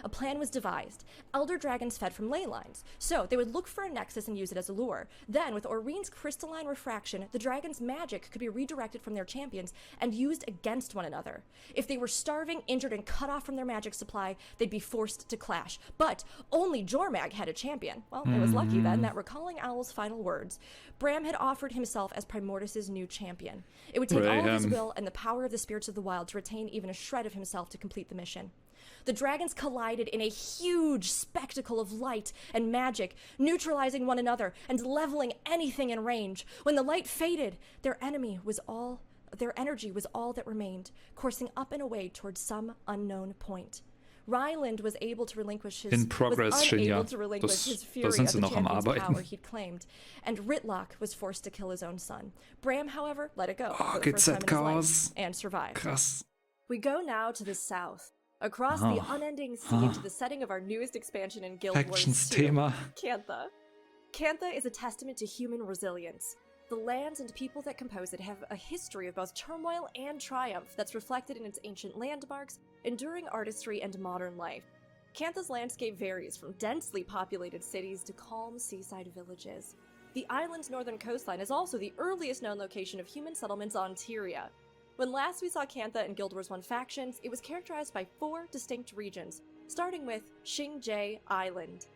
A plan was devised. Elder dragons fed from ley lines, so they would look for a nexus and use it as a lure. Then, with Aurene's crystalline refraction, the dragon's magic could be redirected from their champions and used against one another. If they were starving, injured, and cut off from their magic supply, they'd be forced to clash. But only Jormag had a champion. Well, it was lucky then that, recalling Owl's final words, Bram had offered himself as Primordus's new champion. It would take all of his will and the power of the spirits of the wild to retain even a shred of himself to complete the mission. The dragons collided in a huge spectacle of light and magic, neutralizing one another and leveling anything in range. When the light faded, their energy was all that remained, coursing up and away towards some unknown point. Ryland was able to relinquish his fury at the champion's power he'd claimed, and Ritlock was forced to kill his own son. Bram, however, let it go for the first time in his life and survived. Krass. We go now to the south. Across the unending sea into the setting of our newest expansion in Guild Wars 2, Cantha. Cantha is a testament to human resilience. The lands and people that compose it have a history of both turmoil and triumph that's reflected in its ancient landmarks, enduring artistry, and modern life. Kantha's landscape varies from densely populated cities to calm seaside villages. The island's northern coastline is also the earliest known location of human settlements on Tyria. When last we saw Kantha and Guild Wars 1 factions, it was characterized by 4 distinct regions, starting with Shing Jea Island.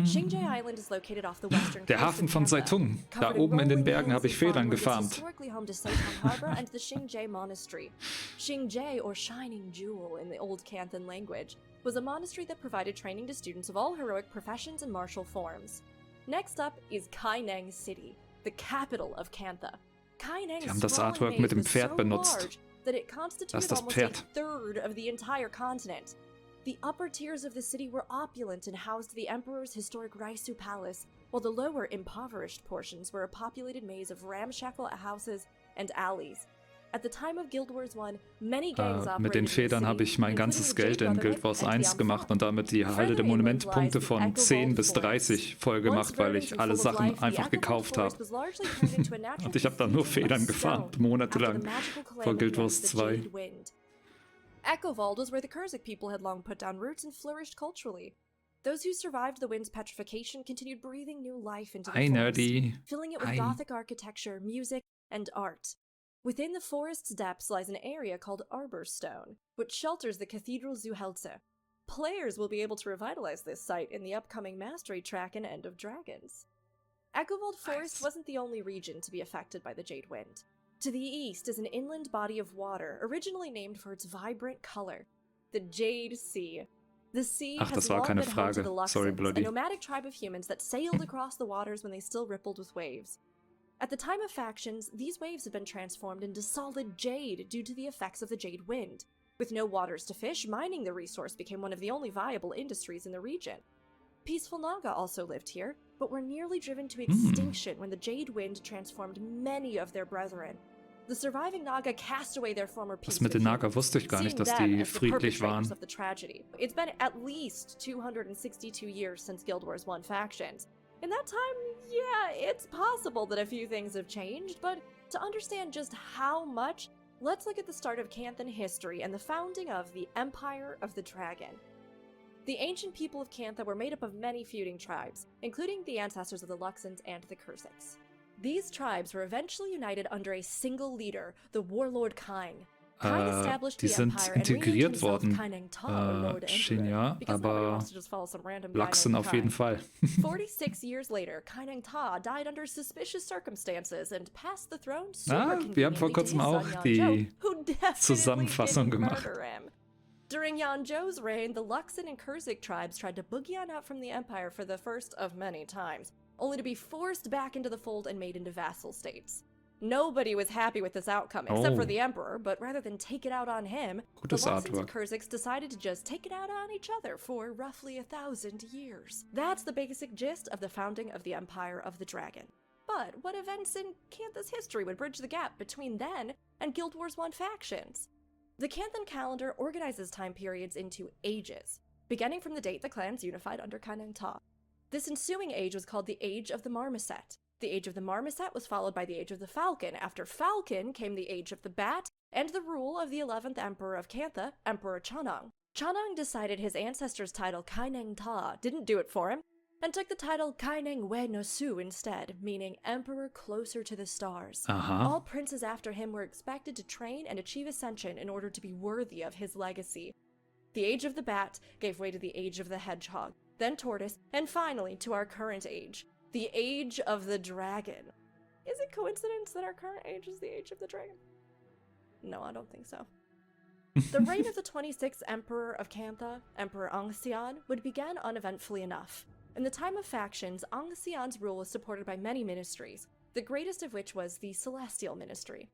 Shing Jea Island is located off the western Der coast Hafen of von Kantha. Seitung. Da Covered in oben in den rolling Bergen hills habe ich and Federn farmland, it's gefarmt. historically home to Seitung Harbor and the Shing Jea Monastery. Shing Jea, or Shining Jewel in the Old Kanthan language, was a monastery that provided training to students of all heroic professions and martial forms. Next up is Kaineng City, the capital of Kantha. Kaineng's Die haben das sprawling Artwork maze mit dem was Pferd so benutzt. large that it Das constituted ist das almost Pferd. a third of the entire continent. The upper tiers of the city were opulent and housed the Emperor's historic Raisu Palace, while the lower, impoverished portions were a populated maze of ramshackle houses and alleys. At the time of Guild Wars 1, many gangs operated Mit den in the Federn city, habe ich mein including ganzes the Geld Jade in Guild Brotherhood Wars and the 1 gemacht Amphon. und damit die Halle der Monumentpunkte von 10 bis 30 voll gemacht, weil ich alle Sachen einfach gekauft habe. Und ich habe da nur Federn gefarmt, monatelang, vor Guild Wars 2. Echovald was where the Kurzic people had long put down roots and flourished culturally. Those who survived the wind's petrification continued breathing new life into the Hi, forest, nerdy. filling it with Hi. Gothic architecture, music, and art. Within the forest's depths lies an area called Arborstone, which shelters the Cathedral Zuhelze. Players will be able to revitalize this site in the upcoming Mastery track in End of Dragons. Echovald Forest wasn't the only region to be affected by the Jade Wind. To the east is an inland body of water, originally named for its vibrant color, the Jade Sea. The sea Ach, has das war long keine been home to Frage. the Sorry, Luxons, Bloody. a nomadic tribe of humans that sailed across the waters when they still rippled with waves. At the time of factions, these waves had been transformed into solid jade due to the effects of the Jade Wind. With no waters to fish, mining the resource became one of the only viable industries in the region. Peaceful Naga also lived here, but were nearly driven to extinction when the Jade Wind transformed many of their brethren. The surviving Naga cast away their former peace Das mit den Naga wusste ich gar nicht, dass die friedlich waren. of the tragedy. It's been at least 262 years since Guild Wars 1 factions. In that time, yeah, it's possible that a few things have changed, but to understand just how much, let's look at the start of Kanthan history and the founding of the Empire of the Dragon. The ancient people of Kantha were made up of many feuding tribes, including the ancestors of the Luxons and the Kurzics. These tribes were eventually united under a single leader, the warlord Kain. Kain established Die the sind empire and renamed integriert himself worden, Kaineng-Ta, or Lord Shing Emperor, Jea, because nobody aber wants to just follow some random guy Luxon named auf jeden Kain. Fall. 46 years later, Kaineng-Ta died under suspicious circumstances and passed the throne super Wir haben vor conveniently to kurzem his auch son die Yanzhou, who definitely Zusammenfassung didn't gemacht. murder him. During Yanzhou's reign, the Luxon and Kurzic tribes tried to boogie on out from the empire for the first of many times, only to be forced back into the fold and made into vassal states. Nobody was happy with this outcome, except for the Emperor, but rather than take it out on him, Gutes the Luxons and Artwork. Kurzics decided to just take it out on each other for roughly 1,000 years. That's the basic gist of the founding of the Empire of the Dragon. But what events in Kantha's history would bridge the gap between then and Guild Wars 1 factions? The Kanthan calendar organizes time periods into ages, beginning from the date the clans unified under Kaineng-Ta. This ensuing age was called the Age of the Marmoset. The Age of the Marmoset was followed by the Age of the Falcon. After Falcon came the Age of the Bat, and the rule of the 11th Emperor of Kantha, Emperor Chanang. Chanang decided his ancestor's title Kaineng-Ta didn't do it for him, and took the title Kaineng-We no Su instead, meaning Emperor Closer to the Stars. All princes after him were expected to train and achieve ascension in order to be worthy of his legacy. The Age of the Bat gave way to the Age of the Hedgehog, then Tortoise, and finally to our current age, the Age of the Dragon. Is it coincidence that our current age is the Age of the Dragon? No, I don't think so. The reign of the 26th Emperor of Kantha, Emperor Angxian, would begin uneventfully enough. In the time of factions, Angxian's rule was supported by many ministries, the greatest of which was the Celestial Ministry.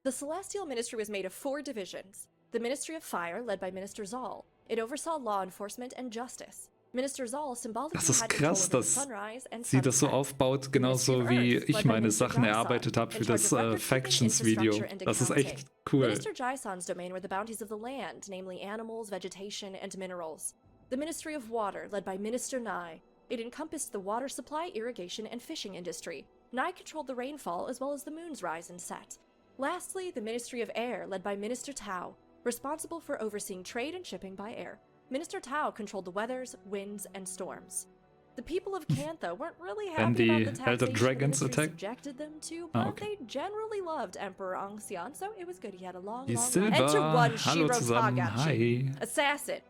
The Celestial Ministry was made of 4 divisions. The Ministry of Fire, led by Minister Zal. It oversaw law enforcement and justice. Minister Zal symbolically Das ist had control krass, over the dass sunrise and sie das so sunset. aufbaut, genauso wie ich meine Sachen erarbeitet habe für das Factions-Video. Das ist echt cool. Minister Jaisan's domain were the bounties of the land, namely animals, vegetation, and minerals. The Ministry of Water, led by Minister Nai. It encompassed the water supply, irrigation, and fishing industry. Nai controlled the rainfall as well as the moon's rise and set. Lastly, the Ministry of Air, led by Minister Tao, responsible for overseeing trade and shipping by air. Minister Tao controlled the weathers, winds, and storms. The people of Cantha weren't really Then happy about the the Elder taxation the Dragons ministry attack? subjected them to, Ah, but okay. they generally loved Emperor Angshan, so it was good. He had a long, Die long life. Silber. Enter one Hallo Shiro zusammen. Tagachi, Hi. assassin,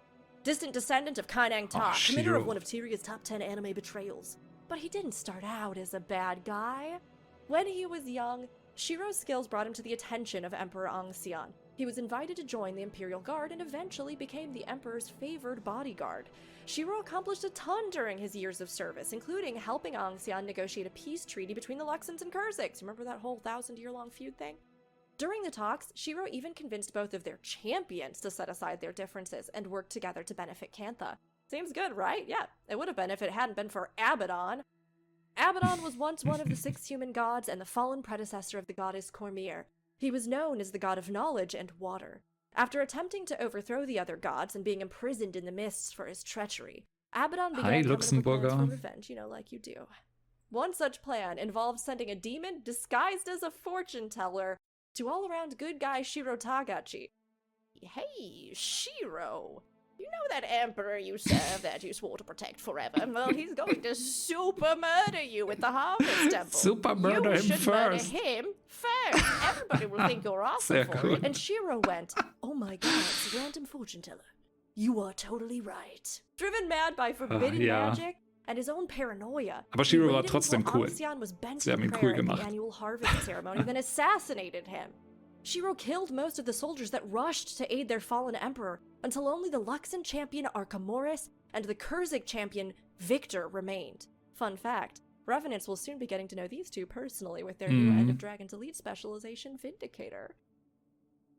distant descendant of Kainang Ta, Oh, committer Shiro. of one of Tyria's top 10 anime betrayals. But he didn't start out as a bad guy. When he was young, Shiro's skills brought him to the attention of Emperor Angshan. He was invited to join the Imperial Guard and eventually became the Emperor's favored bodyguard. Shiro accomplished a ton during his years of service, including helping Angshan negotiate a peace treaty between the Luxons and Kurziks. Remember that whole 1,000-year-long feud thing? During the talks, Shiro even convinced both of their champions to set aside their differences and work together to benefit Cantha. Seems good, right? Yeah, it would have been if it hadn't been for Abaddon. Abaddon was once one of the 6 human gods and the fallen predecessor of the goddess Cormyr. He was known as the god of knowledge and water. After attempting to overthrow the other gods and being imprisoned in the mists for his treachery, Abaddon began coming up with plans for Luxemburger. revenge, like you do. One such plan involved sending a demon disguised as a fortune teller to all-around good guy Shiro Tagachi. Hey, Shiro, you know that emperor you serve that you swore to protect forever? Well, he's going to super murder you at the Harvest Temple. Super murder you him should first. murder him first. Everybody will think you're awesome Sehr for cool. it. And Shiro went, oh my god, it's a random fortune teller. You are totally right. Driven mad by forbidden ja. magic and his own paranoia, Aber Shiro he war waited trotzdem until cool. Angshan was bent Sie haben in ihn cool prayer at gemacht. the annual harvest ceremony, then assassinated him. Shiro killed most of the soldiers that rushed to aid their fallen emperor, until only the Luxon champion Arkamoris and the Kurzik champion Victor remained. Fun fact, Revenants will soon be getting to know these two personally with their new End of Dragons Elite specialization, Vindicator.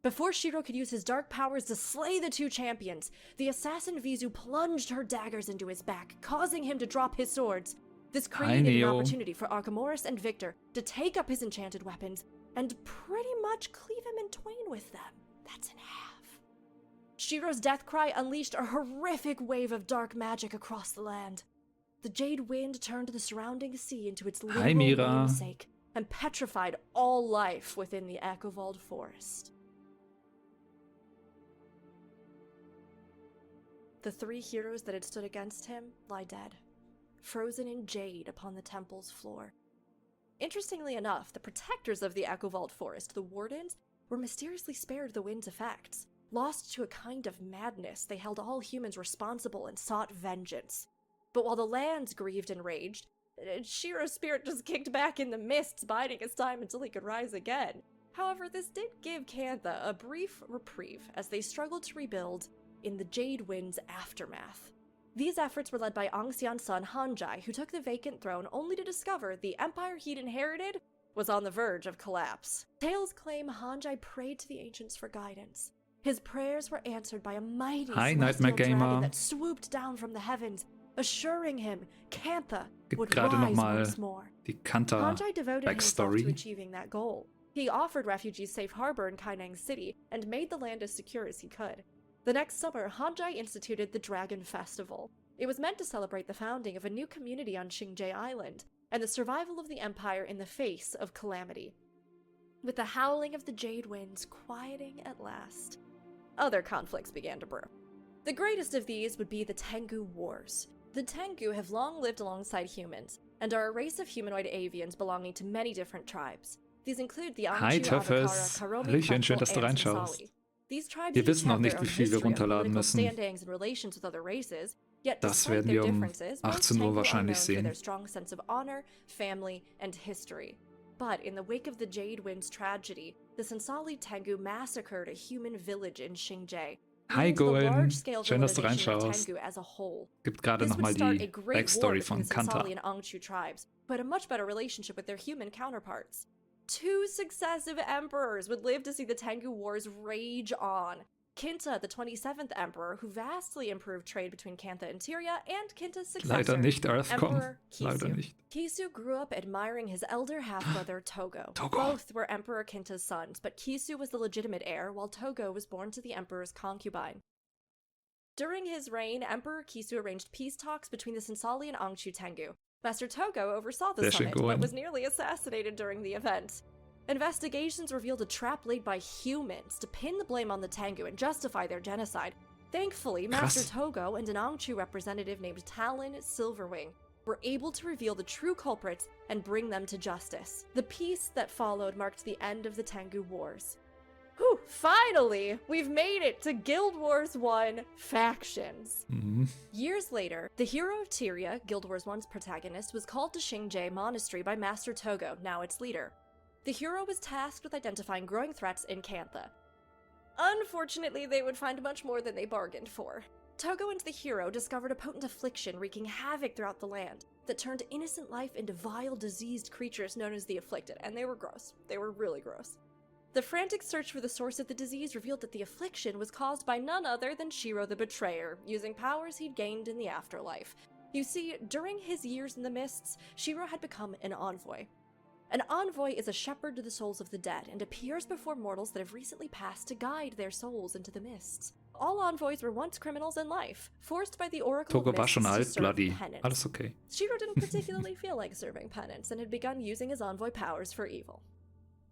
Before Shiro could use his dark powers to slay the two champions, the assassin Vizu plunged her daggers into his back, causing him to drop his swords. This created an Neo. opportunity for Arkamoris and Victor to take up his enchanted weapons and pretty much cleave him in twain with them. That's in half. Shiro's death cry unleashed a horrific wave of dark magic across the land. The Jade Wind turned the surrounding sea into its literal Mira. namesake and petrified all life within the Akuvald forest. The 3 heroes that had stood against him lie dead, frozen in jade upon the temple's floor. Interestingly enough, the protectors of the Akuvald forest, the Wardens, were mysteriously spared the wind's effects. Lost to a kind of madness, they held all humans responsible and sought vengeance. But while the lands grieved and raged, Shiro's spirit just kicked back in the mists, biding his time until he could rise again. However, this did give Cantha a brief reprieve as they struggled to rebuild in the Jade Wind's aftermath. These efforts were led by Angshan's son Hanjai, who took the vacant throne only to discover the empire he'd inherited was on the verge of collapse. Tales claim Hanjai prayed to the ancients for guidance. His prayers were answered by a mighty Hi, celestial Nightmare Gamer. dragon that swooped down from the heavens, assuring him Cantha Gibt would gerade rise nochmal once more. die Kanta Hanjai devoted himself to Backstory. achieving that goal. He offered refugees safe harbor in Kainang City and made the land as secure as he could. The next summer, Hanjai instituted the Dragon Festival. It was meant to celebrate the founding of a new community on Shing Jea Island, and the survival of the Empire in the face of calamity. With the howling of the Jade Winds quieting at last, other conflicts began to brew. The greatest of these would be the Tengu Wars. The Tengu have long lived alongside humans, and are a race of humanoid avians belonging to many different tribes. These include the Hi, Anchu, Töffes. Avakara, Karomi, Hallöchen, schön, Quetzal, dass du and reinschaust. Sansali. These tribes Wir each wissen noch have nicht, their wie own viel wir history of runterladen political müssen. standings and relations with other races, yet Das despite werden their wir um differences, most 18 Uhr Tengu are wahrscheinlich known for sehen. their strong sense of honor, family, and history. But in the wake of the Jade Wind's tragedy, the Sansali Tengu massacred a human village in Shing Jea. Hi, leading to the Goen. large-scale Schön, dass du villainization of reinschaust. Tengu as a whole. Gibt gerade This nochmal would start die a great war Backstory between von the Kanta. Sansali and Angshu tribes, who had a much better relationship with their human counterparts. 2 successive emperors would live to see the Tengu Wars rage on. Kinta, the 27th emperor, who vastly improved trade between Cantha and Tyria, and Kinta's successor, Leider nicht Earthcom. Emperor Leider Kisu. nicht. Kisu grew up admiring his elder half-brother Togo. Togo. Both were Emperor Kinta's sons, but Kisu was the legitimate heir, while Togo was born to the emperor's concubine. During his reign, Emperor Kisu arranged peace talks between the Sansali and Angshu Tengu. Master Togo oversaw the Sehr schön, summit, but Goen. was nearly assassinated during the event. Investigations revealed a trap laid by humans to pin the blame on the Tengu and justify their genocide, Thankfully, Krass. Master Togo and an Ongchu representative named Talon Silverwing were able to reveal the true culprits and bring them to justice. The peace that followed marked the end of the Tengu Wars. Whew, finally, we've made it to Guild Wars 1 Factions. Years later, the hero of Tyria, Guild Wars 1's protagonist, was called to Shing Jea Monastery by Master Togo, now its leader. The hero was tasked with identifying growing threats in Kantha. Unfortunately, they would find much more than they bargained for. Togo and the hero discovered a potent affliction wreaking havoc throughout the land that turned innocent life into vile, diseased creatures known as the Afflicted, and they were gross. They were really gross. The frantic search for the source of the disease revealed that the affliction was caused by none other than Shiro the Betrayer, using powers he'd gained in the afterlife. You see, during his years in the mists, Shiro had become an envoy. An envoy is a shepherd to the souls of the dead, and appears before mortals that have recently passed to guide their souls into the mists. All envoys were once criminals in life, forced by the Oracle Togo of war Mists schon to alt, serve bloody. penance. Alles okay. Shiro didn't particularly feel like serving penance, and had begun using his envoy powers for evil.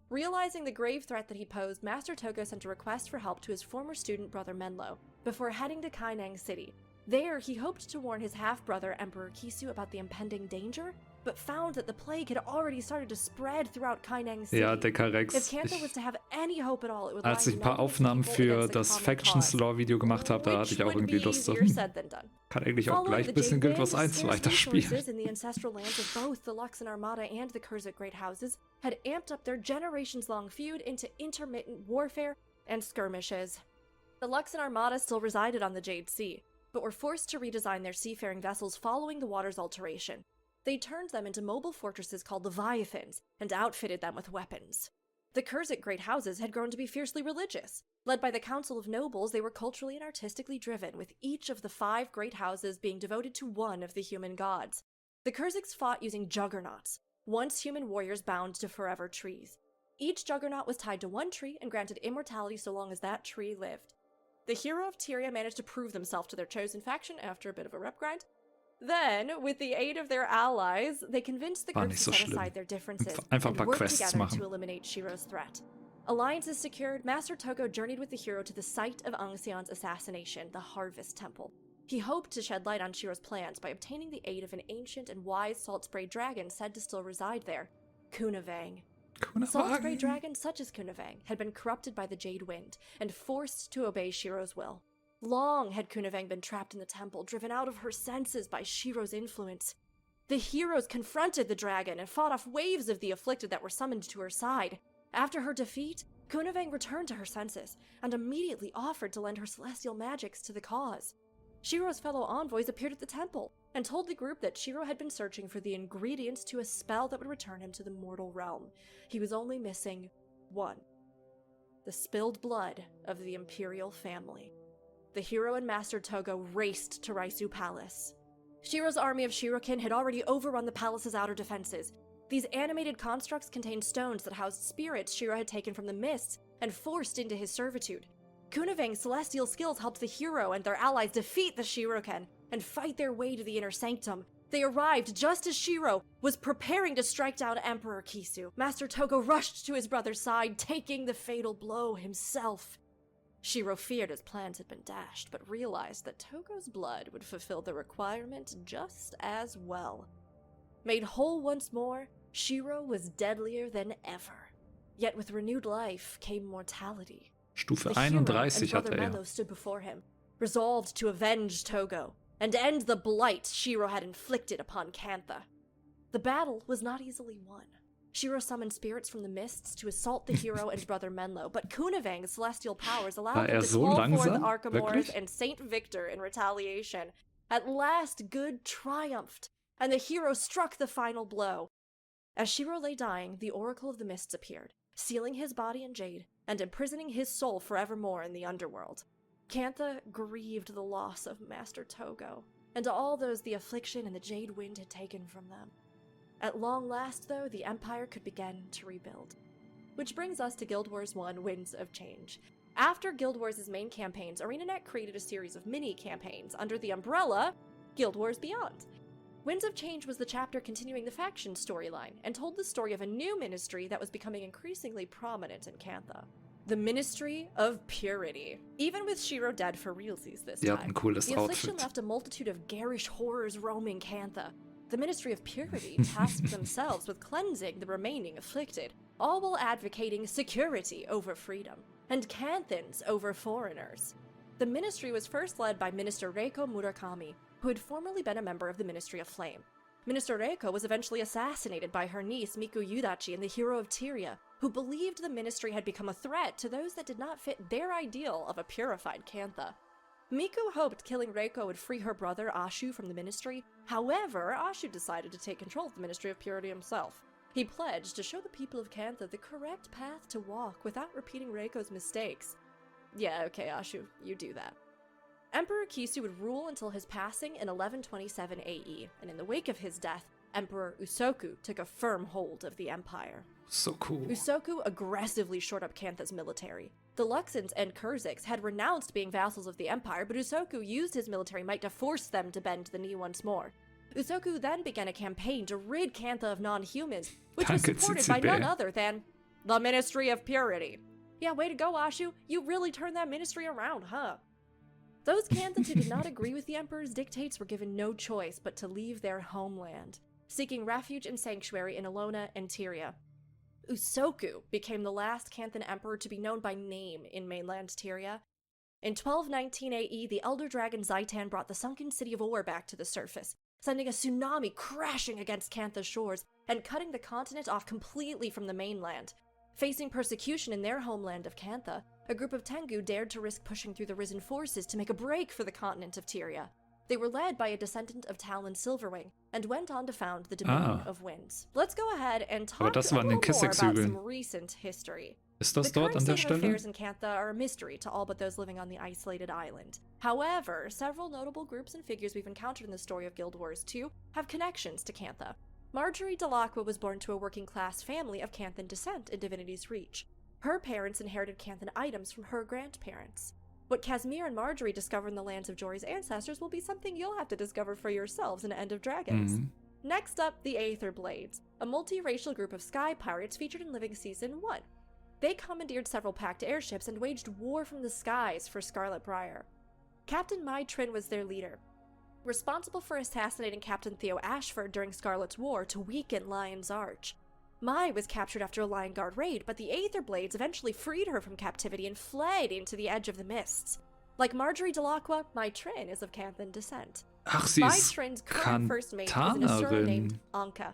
Realizing the grave threat that he posed, Master Togo sent a request for help to his former student brother Menlo, before heading to Kaineng City. There, he hoped to warn his half-brother Emperor Kisu about the impending danger, but found that the plague had already started to spread throughout Kaineng City. Ja, Decker Rex. If Kantha was to have any hope at all, it would Als lie ich ein paar uniting its Aufnahmen people für against the das common Factions cause, Lore Video gemacht habe, da hatte ich which auch would irgendwie be Lust, so, easier said than done. kann eigentlich auch Following gleich the ein bisschen Jade Guild Wars Wind, 1 scarce weiterspielen. resources in the ancestral lands of both the Luxon Armada and the Kurze Great Houses had amped up their generations-long feud into intermittent warfare and skirmishes. The Luxon Armada still resided on the Jade Sea, but were forced to redesign their seafaring vessels following the water's alteration. They turned them into mobile fortresses called Leviathans, and outfitted them with weapons. The Kurzik Great Houses had grown to be fiercely religious. Led by the Council of Nobles, they were culturally and artistically driven, with each of the 5 great houses being devoted to one of the human gods. The Kurziks fought using juggernauts, once human warriors bound to forever trees. Each juggernaut was tied to one tree and granted immortality so long as that tree lived. The hero of Tyria managed to prove themselves to their chosen faction after a bit of a rep grind. Then, with the aid of their allies, they convinced the War group nicht to so set schlimm. aside their differences Einfach ein and paar work Quests together machen. to eliminate Shiro's threat. Alliances secured, Master Togo journeyed with the hero to the site of Angxian's assassination, the Harvest Temple. He hoped to shed light on Shiro's plans by obtaining the aid of an ancient and wise salt-spray dragon said to still reside there, Kunavang. Salt-spray dragons such as Kunavang had been corrupted by the Jade Wind and forced to obey Shiro's will. Long had Kunavang been trapped in the temple, driven out of her senses by Shiro's influence. The heroes confronted the dragon and fought off waves of the afflicted that were summoned to her side. After her defeat, Kunavang returned to her senses and immediately offered to lend her celestial magics to the cause. Shiro's fellow envoys appeared at the temple and told the group that Shiro had been searching for the ingredients to a spell that would return him to the mortal realm. He was only missing one: the spilled blood of the imperial family. The hero and Master Togo raced to Raisu Palace. Shiro's army of Shirokin had already overrun the palace's outer defenses. These animated constructs contained stones that housed spirits Shiro had taken from the mists and forced into his servitude. Kunavang's celestial skills helped the hero and their allies defeat the Shiroken and fight their way to the inner sanctum. They arrived just as Shiro was preparing to strike down Emperor Kisu. Master Togo rushed to his brother's side, taking the fatal blow himself. Shiro feared his plans had been dashed, but realized that Togo's blood would fulfill the requirement just as well. Made whole once more, Shiro was deadlier than ever. Yet with renewed life came mortality. Stufe The hero 31 and brother hatte Menlo stood before him, resolved to avenge Togo and end the blight Shiro had inflicted upon Kantha. The battle was not easily won. Shiro summoned spirits from the mists to assault the hero and brother Menlo, but Kunavang's celestial powers allowed him to so call forth langsam? Archimors Wirklich? and Saint Victor in retaliation. At last, good triumphed, and the hero struck the final blow. As Shiro lay dying, the Oracle of the Mists appeared, sealing his body in jade and imprisoning his soul forevermore in the underworld. Kantha grieved the loss of Master Togo, and all those the affliction and the Jade Wind had taken from them. At long last, though, the Empire could begin to rebuild. Which brings us to Guild Wars 1 Winds of Change. After Guild Wars' main campaigns, ArenaNet created a series of mini-campaigns under the umbrella Guild Wars Beyond. Winds of Change was the chapter continuing the faction storyline, and told the story of a new ministry that was becoming increasingly prominent in Kantha. The Ministry of Purity. Even with Shiro dead for realsies this Die hat time, ein cooles the affliction Outfit. left a multitude of garish horrors roaming Cantha. The Ministry of Purity tasked themselves with cleansing the remaining afflicted, all while advocating security over freedom, and Canthans over foreigners. The ministry was first led by Minister Reiko Murakami, who had formerly been a member of the Ministry of Flame. Minister Reiko was eventually assassinated by her niece Miku Yudachi and the hero of Tyria, who believed the ministry had become a threat to those that did not fit their ideal of a purified Cantha. Miku hoped killing Reiko would free her brother Ashu from the ministry. However, Ashu decided to take control of the Ministry of Purity himself. He pledged to show the people of Cantha the correct path to walk without repeating Reiko's mistakes. Yeah, okay, Ashu, you do that. Emperor Kisu would rule until his passing in 1127 AE, and in the wake of his death, Emperor Usoku took a firm hold of the empire. So cool. Usoku aggressively shored up Cantha's military. The Luxans and Kurziks had renounced being vassals of the empire, but Usoku used his military might to force them to bend the knee once more. Usoku then began a campaign to rid Cantha of non-humans, which was supported by none other than the Ministry of Purity. Yeah, way to go, Ashu. You really turned that ministry around, huh? Those Canthans who did not agree with the Emperor's dictates were given no choice but to leave their homeland, seeking refuge and sanctuary in Alona and Tyria. Usoku became the last Canthan emperor to be known by name in mainland Tyria. In 1219 AE, the elder dragon Zaitan brought the sunken city of Or back to the surface, sending a tsunami crashing against Cantha's shores and cutting the continent off completely from the mainland. Facing persecution in their homeland of Cantha, a group of Tengu dared to risk pushing through the risen forces to make a break for the continent of Tyria. They were led by a descendant of Talon Silverwing, and went on to found the Dominion of Winds. Let's go ahead and talk a little more about some recent history. Ist das The dort current an der state of Stelle? affairs in Cantha are a mystery to all but those living on the isolated island. However, several notable groups and figures we've encountered in the story of Guild Wars 2 have connections to Cantha. Marjorie Delacqua was born to a working-class family of Canthan descent in Divinity's Reach. Her parents inherited Canthan items from her grandparents. What Casimir and Marjorie discover in the lands of Jory's ancestors will be something you'll have to discover for yourselves in End of Dragons. Next up, the Aether Blades, a multiracial group of sky pirates featured in Living Season 1. They commandeered several packed airships and waged war from the skies for Scarlet Briar. Captain Mai Trin was their leader, responsible for assassinating Captain Theo Ashford during Scarlet's War to weaken Lion's Arch. Mai was captured after a Lion Guard raid, but the Aether Blades eventually freed her from captivity and fled into the edge of the mists. Like Marjorie Delacqua, Mai Trin is of Canthan descent. Ach, sie Mai ist Trin's current first mate was an Asura named Kantanerin. Anka.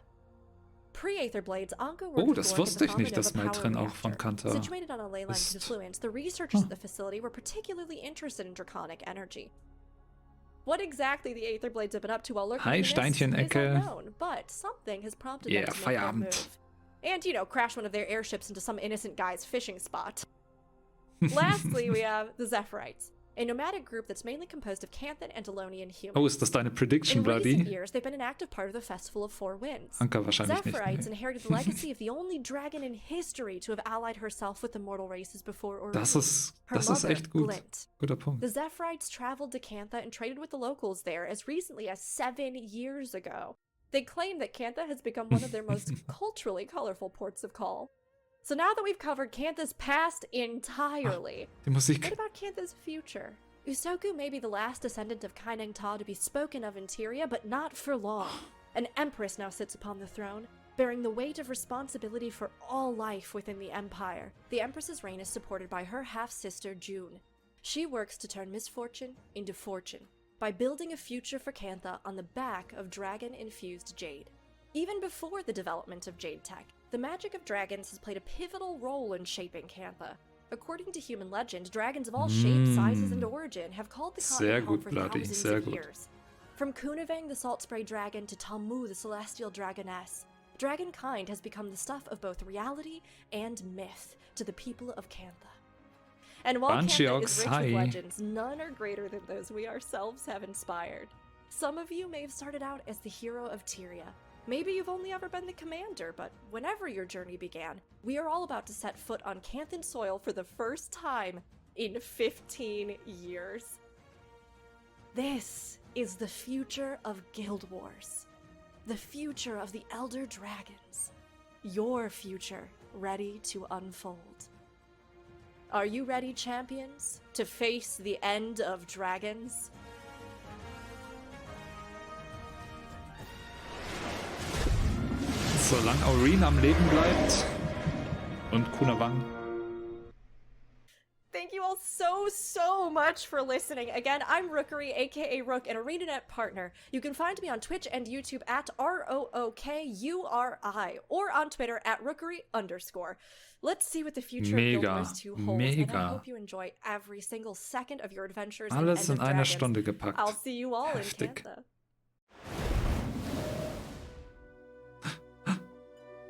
Pre-Aether Blades, Anka worked Oh, with das Gork wusste at ich the nicht, dass Common Mai Nova Trin Power auch von Reactor. Kanta Situated on a ley line ist. confluence, the researchers at the facility were particularly interested in draconic energy. What exactly the Aether Blades have been up to while lurking Hi, in the mists is Steinchenecke. unknown, but something has prompted them to make that Feierabend. move. And, crash one of their airships into some innocent guy's fishing spot. Lastly, we have the Zephyrites, a nomadic group that's mainly composed of Canthan and Elonian humans. Oh, ist das deine Prediction, In recent Bloody? years, they've been an active part of the Festival of Four Winds. Anka wahrscheinlich nicht. Zephyrites Nee. inherited the legacy of the only dragon in history to have allied herself with the mortal races before Orlando. Das ist Her echt gut. Glint. Guter Punkt. The Zephyrites traveled to Cantha and traded with the locals there as recently as 7 years ago. They claim that Cantha has become one of their most culturally colorful ports of call. So now that we've covered Cantha's past entirely, Die Musik. what about Cantha's future? Usoku may be the last descendant of Kaineng Ta to be spoken of in Tyria, but not for long. An empress now sits upon the throne, bearing the weight of responsibility for all life within the empire. The empress's reign is supported by her half-sister June. She works to turn misfortune into fortune by building a future for Cantha on the back of dragon-infused jade. Even before the development of jade tech, the magic of dragons has played a pivotal role in shaping Cantha. According to human legend, dragons of all shapes, sizes, and origin have called the Sehr continent home gut, for Bloody, thousands sehr of gut. years. From Kunavang the Salt Spray Dragon to Talmu the Celestial Dragoness, dragonkind has become the stuff of both reality and myth to the people of Cantha. And while Banshee Cantha is rich Ox, with hi. legends, none are greater than those we ourselves have inspired. Some of you may have started out as the hero of Tyria. Maybe you've only ever been the commander, but whenever your journey began, we are all about to set foot on Canthan soil for the first time in 15 years. This is the future of Guild Wars. The future of the Elder Dragons. Your future ready to unfold. Are you ready, champions, to face the end of dragons? Solange Aureen am Leben bleibt und Kunawang. Thank you all so much for listening. Again, I'm Rookuri, aka Rook, an ArenaNet partner. You can find me on Twitch and YouTube at ROOKURI or on Twitter at Rookuri_. Let's see what the future of Guild Wars 2 holds, and I hope you enjoy every single second of your adventures. Alles in einer Stunde gepackt. I'll see you all Heftig. in Kantha.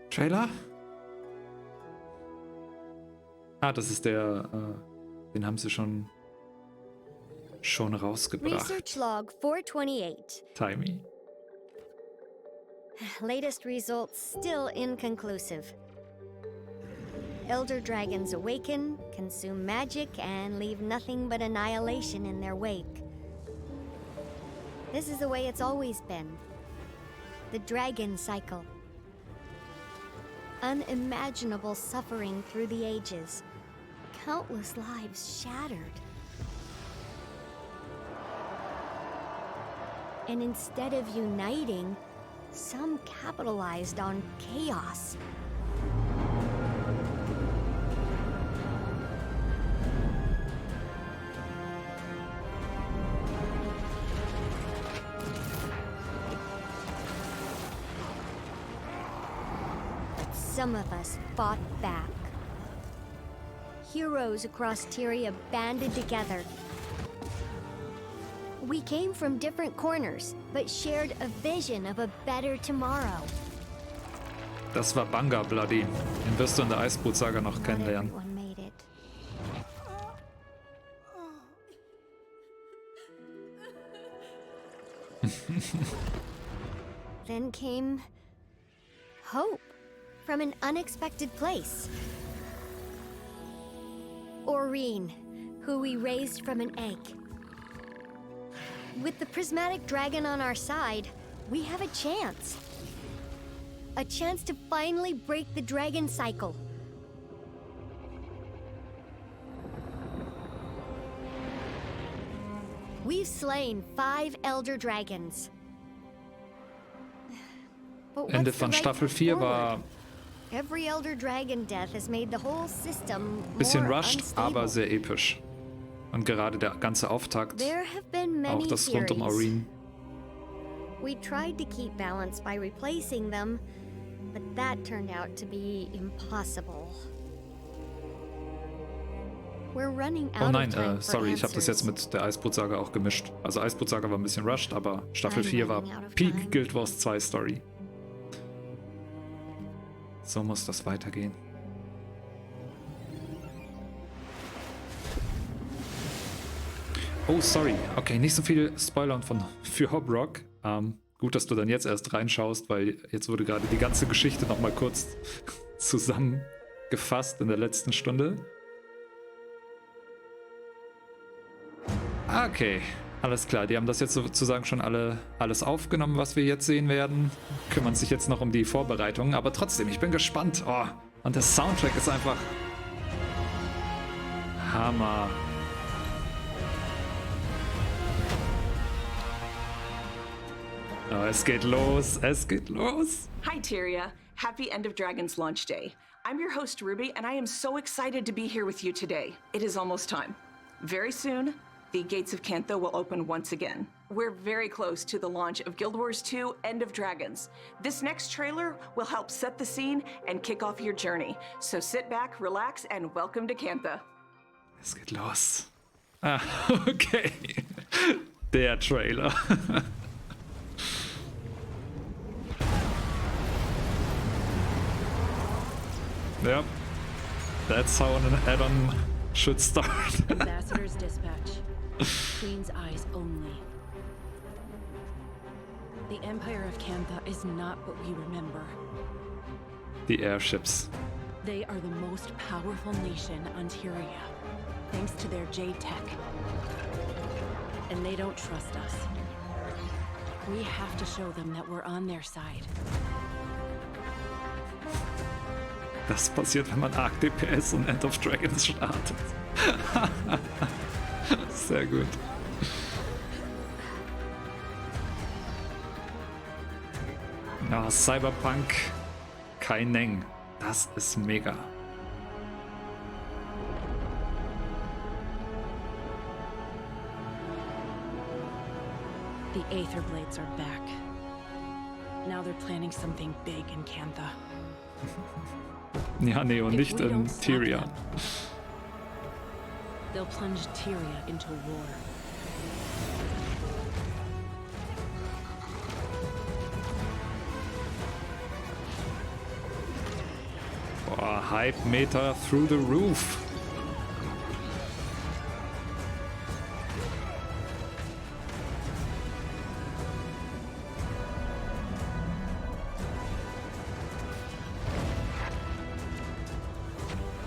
Trailer? Ah, das ist der, den haben sie schon rausgebracht. Research log 428. Timey. Latest results still inconclusive. Elder dragons awaken, consume magic, and leave nothing but annihilation in their wake. This is the way it's always been. The dragon cycle. Unimaginable suffering through the ages. Countless lives shattered. And instead of uniting, some capitalized on chaos. Some of us fought back. Heroes across Tyria banded together. We came from different corners, but shared a vision of a better tomorrow. Das war Banga Bloody. Den wirst du in der Eisbootsaga noch kennenlernen. Everyone made it. Then came hope from an unexpected place. Aureen, who we raised from an egg. With the prismatic dragon on our side, we have a chance. A chance to finally break the dragon cycle. We've slain 5 elder dragons. But what's Ende the von right Staffel path 4 forward? war Every elder dragon death has made the whole system bisschen more rushed, unstable. aber sehr episch. Und gerade der ganze Auftakt, There have been many auch das rund um theories. Aureen. We tried to keep balance by replacing them, but that turned out to be impossible. We're running out Oh of nein, time for sorry, ich habe das jetzt answers. mit der Eisbootsaga auch gemischt. Also Eisbootsaga war ein bisschen rushed, aber Staffel I'm 4 war running out of Peak time. Guild Wars 2 Story. So muss das weitergehen. Oh, sorry. Okay, nicht so viel Spoilern für Hobrock. Gut, dass du dann jetzt erst reinschaust, weil jetzt wurde gerade die ganze Geschichte nochmal kurz zusammengefasst in der letzten Stunde. Okay, alles klar. Die haben das jetzt sozusagen schon alles aufgenommen, was wir jetzt sehen werden. Kümmern sich jetzt noch um die Vorbereitungen, aber trotzdem, ich bin gespannt. Oh, und der Soundtrack ist einfach Hammer. Oh, es geht los, es geht los. Hi, Tyria. Happy End of Dragons launch day. I'm your host, Ruby, and I am so excited to be here with you today. It is almost time. Very soon, the gates of Kantha will open once again. We're very close to the launch of Guild Wars 2 End of Dragons. This next trailer will help set the scene and kick off your journey. So sit back, relax, and welcome to Kantha. Es geht los. Ah, okay. Der Trailer. Yep. That's how an add-on should start. Ambassador's dispatch. Queen's eyes only. The Empire of Kantha is not what we remember. The airships. They are the most powerful nation on Tyria, thanks to their Jade tech. And they don't trust us. We have to show them that we're on their side. Das passiert, wenn man Arc DPS und End of Dragons startet. Sehr gut. Ja, Cyberpunk Kaineng. Das ist mega. The Aether Blades are back. Now they're planning something big in Cantha. Ja, nee, und nicht in Tyria. They'll plunge Tyria into war. Boah, Hype Meter through the roof.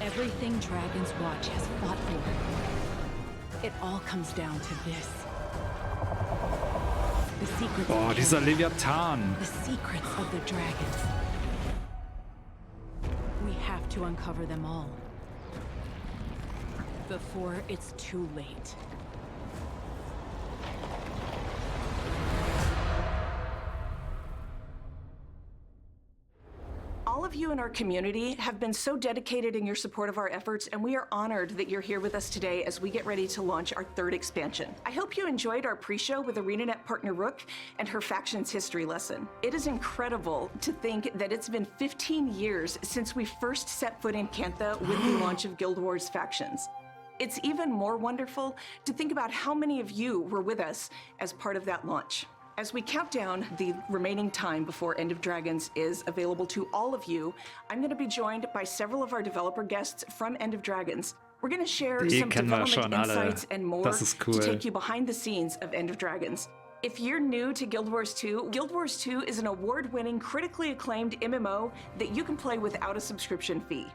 Everything Dragon's Watch has fought for. It all comes down to this. The secrets Boah, of dieser Cantha. Leviathan. The secrets of the dragons. We have to uncover them all. Before it's too late. All of you in our community have been so dedicated in your support of our efforts, and we are honored that you're here with us today as we get ready to launch our third expansion. I hope you enjoyed our pre-show with ArenaNet partner Rook and her faction's history lesson. It is incredible to think that it's been 15 years since we first set foot in Cantha with the launch of Guild Wars factions. It's even more wonderful to think about how many of you were with us as part of that launch. As we count down the remaining time before End of Dragons is available to all of you, I'm going to be joined by several of our developer guests from End of Dragons. We're going to share Die some kennen wir development schon alle. insights and more Das ist cool. to take you behind the scenes of End of Dragons. If you're new to Guild Wars 2, Guild Wars 2 is an award-winning, critically acclaimed MMO that you can play without a subscription fee.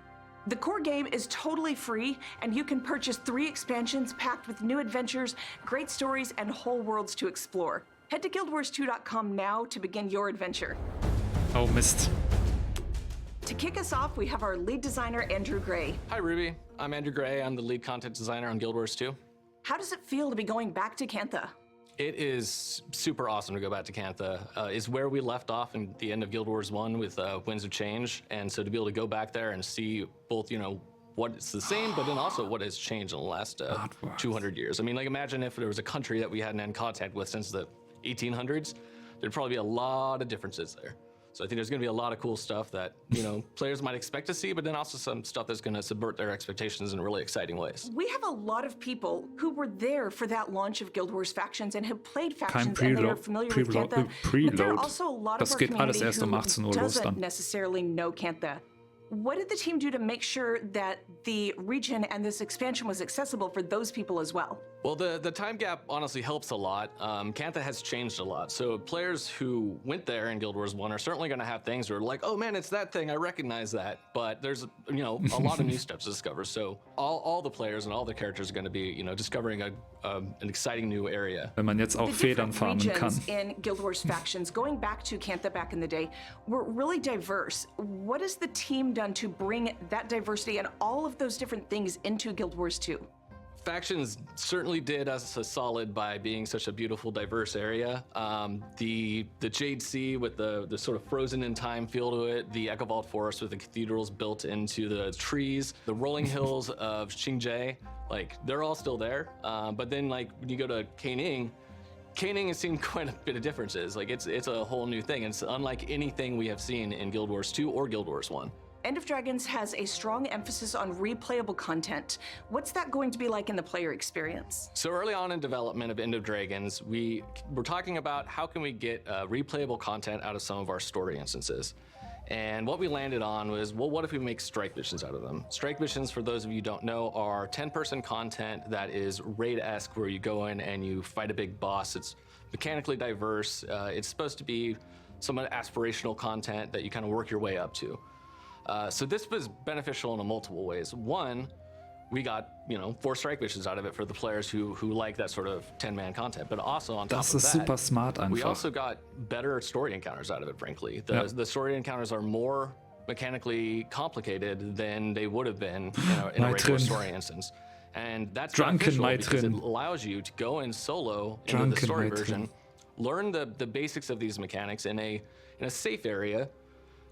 The core game is totally free, and you can purchase 3 expansions packed with new adventures, great stories, and whole worlds to explore. Head to guildwars2.com now to begin your adventure. Oh, Mist. To kick us off, we have our lead designer, Andrew Gray. Hi, Ruby. I'm Andrew Gray. I'm the lead content designer on Guild Wars 2. How does it feel to be going back to Cantha? It is super awesome to go back to Cantha. It's where we left off in the end of Guild Wars 1 with Winds of Change. And so to be able to go back there and see both, what's the same, but then also what has changed in the last 200 years. I mean, like, imagine if there was a country that we hadn't had contact with since the 1800s, there'd probably be a lot of differences there. So I think there's going to be a lot of cool stuff that, players might expect to see, but then also some stuff that's going to subvert their expectations in really exciting ways. We have a lot of people who were there for that launch of Guild Wars factions and have played Kein factions and they are familiar with Cantha, but there are also a lot of Das our geht alles community erst um 18 Uhr who los doesn't dann. necessarily know Cantha. What did the team do to make sure that the region and this expansion was accessible for those people as well? Well, the time gap honestly helps a lot. Cantha has changed a lot. So players who went there in Guild Wars 1 are certainly going to have things where are like, oh man, it's that thing, I recognize that. But there's, a lot of new steps to discover. So all the players and all the characters are going to be, discovering an exciting new area. Wenn man jetzt auch The Federn different farmen kann. regions in Guild Wars factions, going back to Cantha back in the day, were really diverse. What has the team done to bring that diversity and all of those different things into Guild Wars 2? Factions certainly did us a solid by being such a beautiful, diverse area. The Jade Sea with the sort of frozen in time feel to it, the Echo Vault Forest with the cathedrals built into the trees, the rolling hills of Shing Jea, they're all still there. But then when you go to Kaineng has seen quite a bit of differences. It's a whole new thing. It's unlike anything we have seen in Guild Wars 2 or Guild Wars 1. End of Dragons has a strong emphasis on replayable content. What's that going to be like in the player experience? So early on in development of End of Dragons, we were talking about how can we get replayable content out of some of our story instances. And what we landed on was, well, what if we make strike missions out of them? Strike missions, for those of you who don't know, are 10-person content that is raid-esque, where you go in and you fight a big boss. It's mechanically diverse. It's supposed to be somewhat aspirational content that you kind of work your way up to. So this was beneficial in multiple ways. One, we got 4 strike missions out of it for the players who like that sort of 10-man content. But also on top Das of ist that, super smart we einfach. also got better story encounters out of it. Frankly, the story encounters are more mechanically complicated than they would have been in a regular story instance. And that's beneficial because it allows you to go in solo into the story version, learn the basics of these mechanics in a safe area.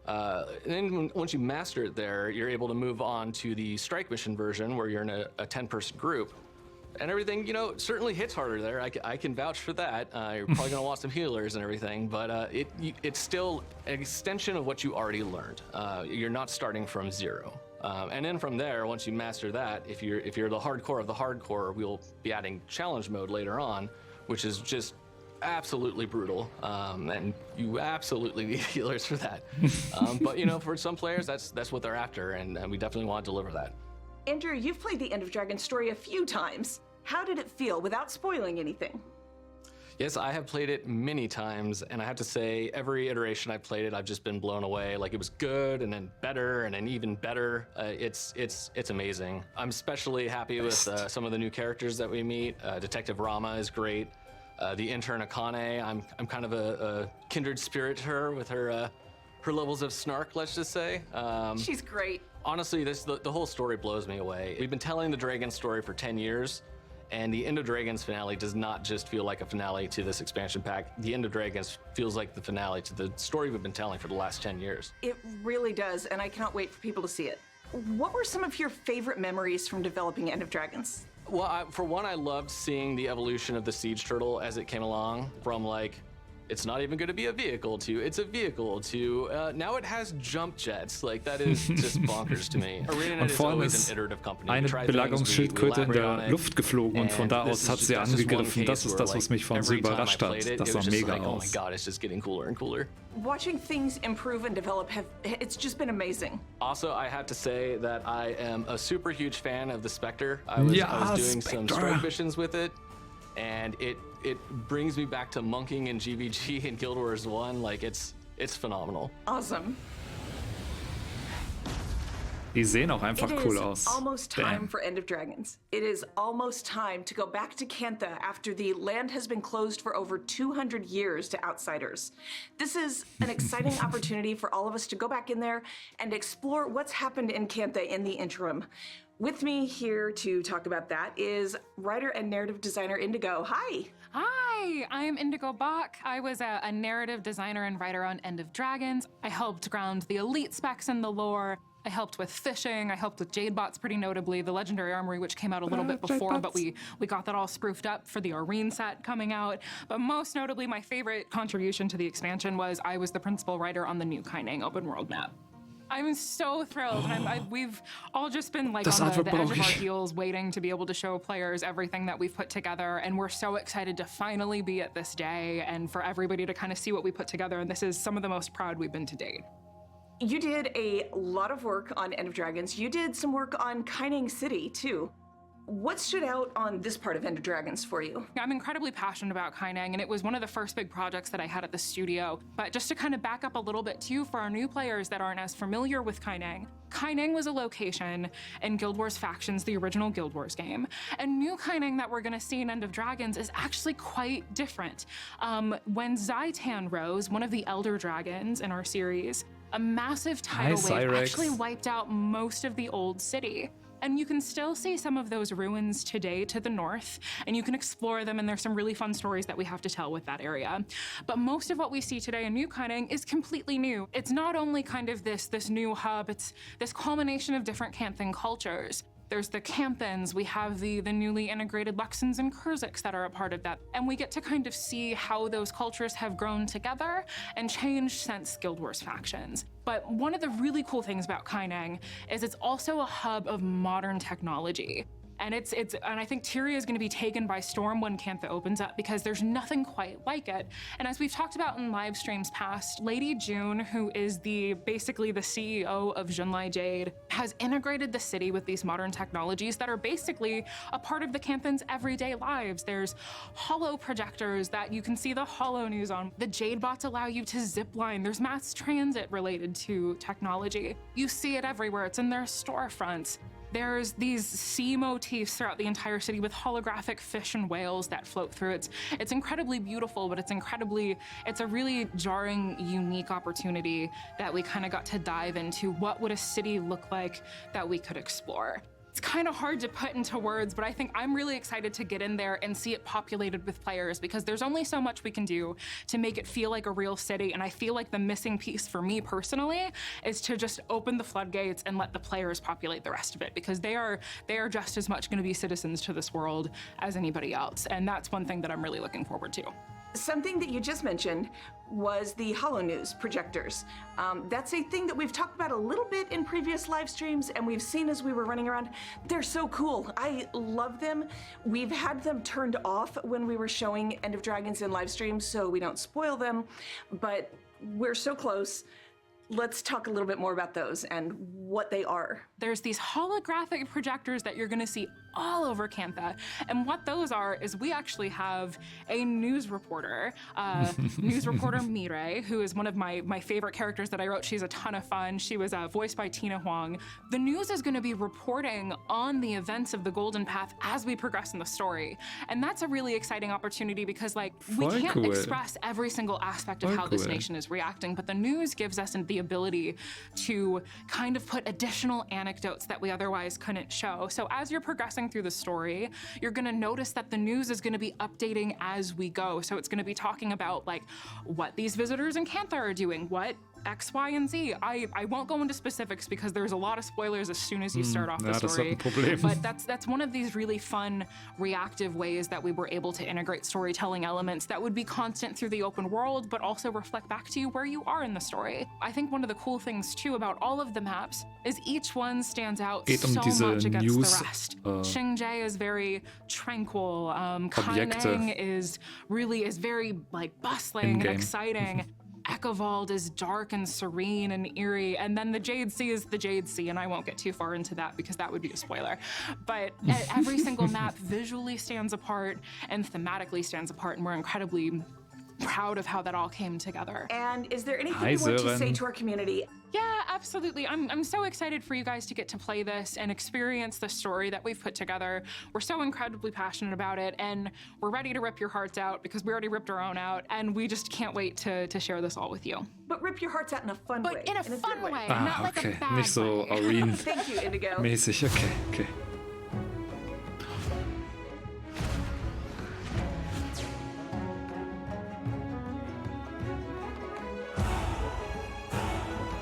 And then once you master it there, you're able to move on to the strike mission version where you're in a 10-person group. And everything, certainly hits harder there. I can vouch for that. You're probably going to want some healers and everything, but it's still an extension of what you already learned. You're not starting from zero. And then from there, once you master that, if you're the hardcore of the hardcore, we'll be adding challenge mode later on, which is just absolutely brutal. And you absolutely need healers for that. But for some players, that's what they're after, and we definitely want to deliver that. Andrew, you've played the End of Dragon story a few times. How did it feel without spoiling anything? Yes, I have played it many times, and I have to say, every iteration I've played it, I've just been blown away. Like, it was good, and then better, and then even better. It's amazing. I'm especially happy with some of the new characters that we meet. Detective Rama is great. The intern Akane, I'm kind of a kindred spirit to her with her levels of snark, let's just say. She's great. Honestly, the whole story blows me away. We've been telling the Dragon story for 10 years. And the End of Dragons finale does not just feel like a finale to this expansion pack. The End of Dragons feels like the finale to the story we've been telling for the last 10 years. It really does, and I cannot wait for people to see it. What were some of your favorite memories from developing End of Dragons? Well, for one, I loved seeing the evolution of the siege turtle as it came along from it's not even going to be a vehicle to it's a vehicle to now it has jump jets. Like, that is just bonkers to me. ArenaNet is always an iterative company. Eine Belagerungsschildkröte in der Luft geflogen und von da aus hat sie angegriffen. Das ist das, was mich von so überrascht hat. Das sah mega aus. Oh my god, it's just getting cooler and cooler. Watching things improve and develop, it's just been amazing. Also, I have to say that I am a super huge fan of the Spectre. I was doing some strike missions with it, and it brings me back to monking in GVG and Guild Wars 1. Like, it's phenomenal. Awesome. Die sehen auch einfach cool aus. It is almost time for End of Dragons. It is almost time to go back to Cantha after the land has been closed for over 200 years to outsiders. This is an exciting opportunity for all of us to go back in there and explore what's happened in Cantha in the interim. With me here to talk about that is writer and narrative designer Indigo. Hi. Hi, I'm Indigo Bach. I was a narrative designer and writer on End of Dragons. I helped ground the elite specs and the lore. I helped with fishing. I helped with Jade Bots pretty notably, the Legendary Armory, which came out a little bit before, but we got that all spruced up for the Arena set coming out. But most notably, my favorite contribution to the expansion was I was the principal writer on the new Kaineng open world map. I'm so thrilled. We've all just been on the edge of our heels waiting to be able to show players everything that we've put together. And we're so excited to finally be at this day and for everybody to kind of see what we put together. And this is some of the most proud we've been to date. You did a lot of work on End of Dragons. You did some work on Kaineng City, too. What stood out on this part of End of Dragons for you? I'm incredibly passionate about Kaineng, and it was one of the first big projects that I had at the studio. But just to kind of back up a little bit too, for our new players that aren't as familiar with Kaineng, Kaineng was a location in Guild Wars Factions, the original Guild Wars game. And new Kaineng that we're gonna see in End of Dragons is actually quite different. When Zaitan rose, one of the Elder Dragons in our series, a massive tidal wave actually wiped out most of the old city. And you can still see some of those ruins today to the north, and you can explore them, and there's some really fun stories that we have to tell with that area. But most of what we see today in New Kaineng is completely new. It's not only kind of this new hub, it's this culmination of different Canthan cultures. There's the Campins, we have the newly integrated Luxons and Kurziks that are a part of that. And we get to kind of see how those cultures have grown together and changed since Guild Wars Factions. But one of the really cool things about Kaineng is it's also a hub of modern technology. And and I think Tyria is going to be taken by storm when Cantha opens up because there's nothing quite like it. And as we've talked about in live streams past, Lady June, who is basically the CEO of Junlai Jade, has integrated the city with these modern technologies that are basically a part of the Canthans' everyday lives. There's holo projectors that you can see the holo news on. The Jade Bots allow you to zip line. There's mass transit related to technology. You see it everywhere. It's in their storefronts. There's these sea motifs throughout the entire city with holographic fish and whales that float through. It's incredibly beautiful, but it's a really jarring, unique opportunity that we kind of got to dive into. What would a city look like that we could explore? It's kind of hard to put into words, but I think I'm really excited to get in there and see it populated with players, because there's only so much we can do to make it feel like a real city. And I feel like the missing piece for me personally is to just open the floodgates and let the players populate the rest of it, because they are just as much going to be citizens to this world as anybody else. And that's one thing that I'm really looking forward to. Something that you just mentioned was the HoloNews projectors. That's a thing that we've talked about a little bit in previous live streams, and we've seen as we were running around. They're so cool. I love them. We've had them turned off when we were showing End of Dragons in live streams, so we don't spoil them, but we're so close. Let's talk a little bit more about those and what they are. There's these holographic projectors that you're gonna see all over Cantha. And what those are is we actually have a news reporter Mirai, who is one of my favorite characters that I wrote. She's a ton of fun. She was voiced by Tina Huang. The news is gonna be reporting on the events of the Golden Path as we progress in the story. And that's a really exciting opportunity because we can't express every single aspect of how this nation is reacting, but the news gives us the ability to kind of put additional anecdotes that we otherwise couldn't show. So as you're progressing through the story, you're gonna notice that the news is gonna be updating as we go. So it's gonna be talking about like what these visitors in Cantha are doing, what X, Y, and Z. I won't go into specifics because there's a lot of spoilers as soon as you start off the story. But that's one of these really fun reactive ways that we were able to integrate storytelling elements that would be constant through the open world, but also reflect back to you where you are in the story. I think one of the cool things too about all of the maps is each one stands out so much against the rest. Shing Jea is very tranquil. Kaineng is very like bustling and exciting. Ekavald is dark and serene and eerie, and then the Jade Sea is the Jade Sea, and I won't get too far into that because that would be a spoiler. But every single map visually stands apart and thematically stands apart, and we're incredibly proud of how that all came together. And is there anything you want to say to our community? Yeah, absolutely. I'm so excited for you guys to get to play this and experience the story that we've put together. We're so incredibly passionate about it, and we're ready to rip your hearts out because we already ripped our own out, and we just can't wait to share this all with you. But rip your hearts out in a fun way. But in a fun way, not like a bad Nicht so way. Arena Thank you, Indigo. mäßig, okay.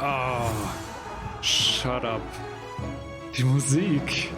Oh, shut up. Die Musik.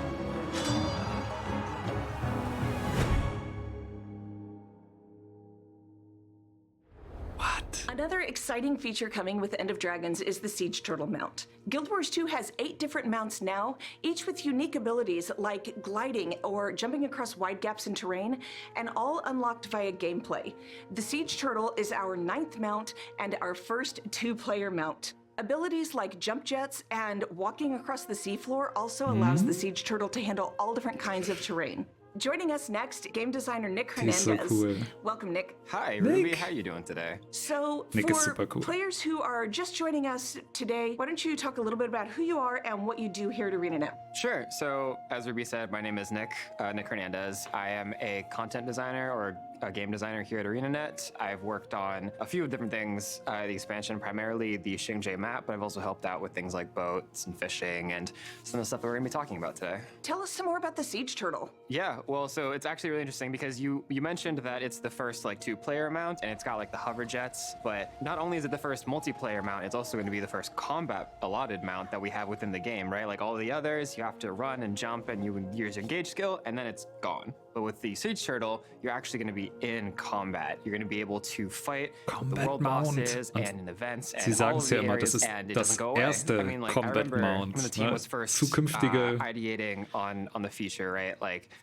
What? Another exciting feature coming with End of Dragons is the Siege Turtle mount. Guild Wars 2 has 8 different mounts now, each with unique abilities like gliding or jumping across wide gaps in terrain, and all unlocked via gameplay. The Siege Turtle is our 9th mount and our first 2-player mount. Abilities like jump jets and walking across the seafloor also allows the Siege Turtle to handle all different kinds of terrain. Joining us next, game designer Nick Hernandez. So cool. Welcome, Nick. Hi, Ruby. How are you doing today? So, Nick is for super cool. players who are just joining us today, why don't you talk a little bit about who you are and what you do here at ArenaNet? Sure. So, as Ruby said, my name is Nick Hernandez. I am a content designer or a game designer here at ArenaNet. I've worked on a few different things, the expansion, primarily the Shing Jea map, but I've also helped out with things like boats and fishing and some of the stuff that we're going to be talking about today. Tell us some more about the Siege Turtle. Yeah, well, so it's actually really interesting because you mentioned that it's the first 2-player mount and it's got the hover jets, but not only is it the first multiplayer mount, it's also going to be the first combat allotted mount that we have within the game, right? Like all the others, you have to run and jump and you use your engage skill and then it's gone. But with the Siege Turtle, you're actually going to be in combat. You're going to be able to fight the world bosses and in events and all of the areas, and it doesn't go away. I mean, I remember when the team was first ideating on the feature, right?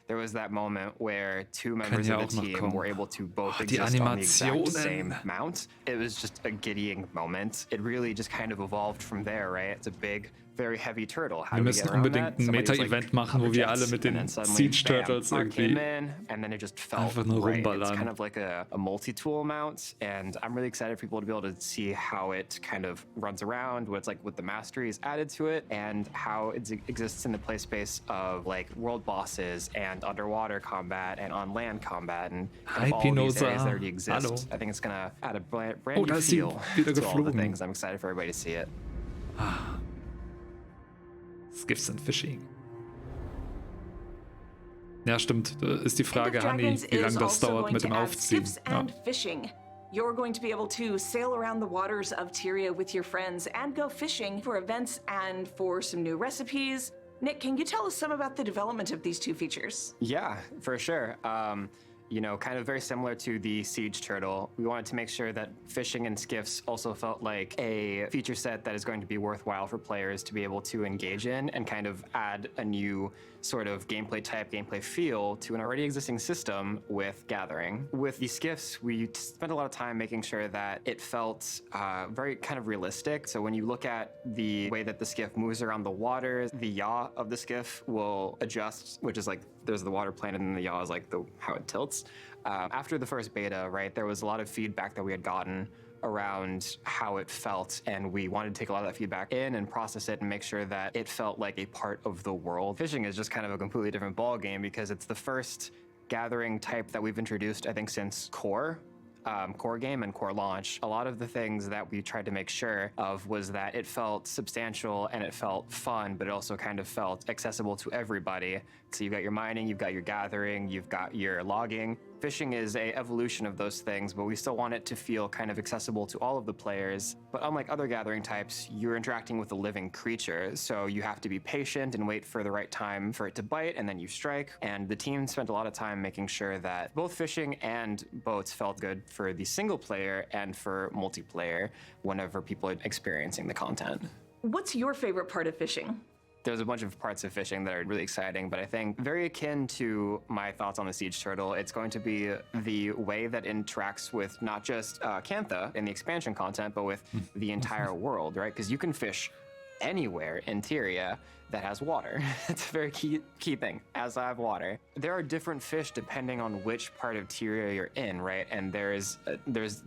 There was that moment where 2 members of the team were able to both exist on the exact same mount. It was just a giddying moment. It really just kind of evolved from there, right? It's a big very heavy turtle. How Wir do we müssen get around unbedingt that? ein Somebody's Meta-Event machen, wo wir alle mit den Siege Turtles irgendwie and then it just felt einfach nur right. It's rumballern. kind of like a multi-tool mount, and I'm really excited for people to be able to see how it kind of runs around, what it's like with the mastery is added to it, and how it exists in the play space of like world bosses and underwater combat and on land combat and kind of all of these areas that already exist. Hallo. I think it's gonna add a brand Oh, new da ist sie feel wieder to all the geflogen. things. I'm excited for everybody to see it. Skiffs and Fishing. Ja, stimmt. Da ist die Frage, Hanni, wie lange das dauert mit dem Aufziehen. Skiffs Ja. and fishing. You're going to be able to sail around the waters of Tyria with your friends and go fishing for events and for some new recipes. Nick, can you tell us some about the development of these two features? Yeah, for sure. You know, kind of very similar to the Siege Turtle, we wanted to make sure that fishing and skiffs also felt like a feature set that is going to be worthwhile for players to be able to engage in and kind of add a new sort of gameplay type, gameplay feel to an already existing system with gathering. With the skiffs, we spent a lot of time making sure that it felt very kind of realistic. So when you look at the way that the skiff moves around the water, the yaw of the skiff will adjust, which is like there's the water plane and then the yaw is like how it tilts. After the first beta, right, there was a lot of feedback that we had gotten around how it felt, and we wanted to take a lot of that feedback in and process it and make sure that it felt like a part of the world. Fishing is just kind of a completely different ball game because it's the first gathering type that we've introduced, I think, since core game and core launch. A lot of the things that we tried to make sure of was that it felt substantial and it felt fun, but it also kind of felt accessible to everybody. So you've got your mining, you've got your gathering, you've got your logging. Fishing is a evolution of those things, but we still want it to feel kind of accessible to all of the players. But unlike other gathering types, you're interacting with a living creature, so you have to be patient and wait for the right time for it to bite, and then you strike. And the team spent a lot of time making sure that both fishing and boats felt good for the single player and for multiplayer whenever people are experiencing the content. What's your favorite part of fishing? There's a bunch of parts of fishing that are really exciting, but I think very akin to my thoughts on the Siege Turtle, it's going to be the way that interacts with not just Cantha in the expansion content, but with the entire world, right? Because you can fish anywhere in Tyria that has water. It's a very key thing, as I have water. There are different fish depending on which part of Tyria you're in, right? And there's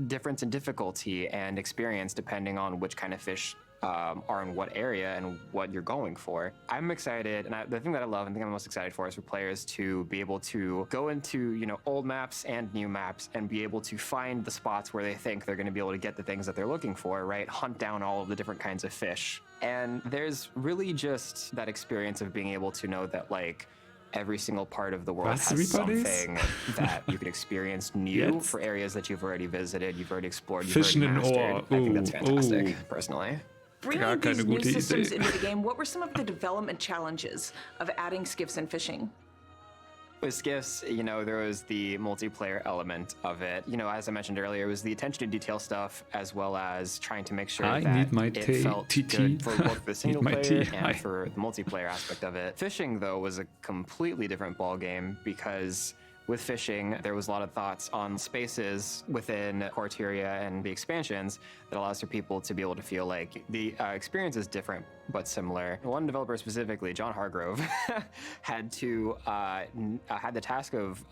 difference in difficulty and experience depending on which kind of fish are in what area and what you're going for. I'm excited, and the thing that I love and the thing I'm most excited for is for players to be able to go into, you know, old maps and new maps and be able to find the spots where they think they're going to be able to get the things that they're looking for, right? Hunt down all of the different kinds of fish. And there's really just that experience of being able to know that, like, every single part of the world has something that you can experience new for areas that you've already visited, you've already explored, you've already mastered. I think that's fantastic, personally. Bringing these new systems into the game, what were some of the development challenges of adding skiffs and fishing? With Skiffs, you know, there was the multiplayer element of it. You know, as I mentioned earlier, it was the attention to detail stuff, as well as trying to make sure that it felt good for both the single player and for the multiplayer aspect of it. Fishing, though, was a completely different ballgame because with fishing, there was a lot of thoughts on spaces within core Tyria and the expansions that allows for people to be able to feel like the experience is different but similar. One developer specifically, John Hargrove, had the task of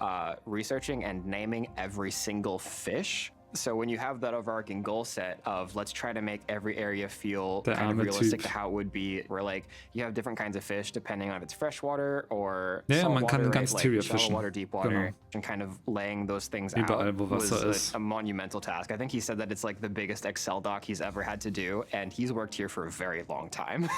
researching and naming every single fish. So when you have that overarching goal set of let's try to make every area feel kind of realistic to how it would be, where like you have different kinds of fish depending on if it's freshwater or saltwater, right? Like shallow water, deep water, and kind of laying those things out was a monumental task. I think he said that it's like the biggest Excel doc he's ever had to do, and he's worked here for a very long time.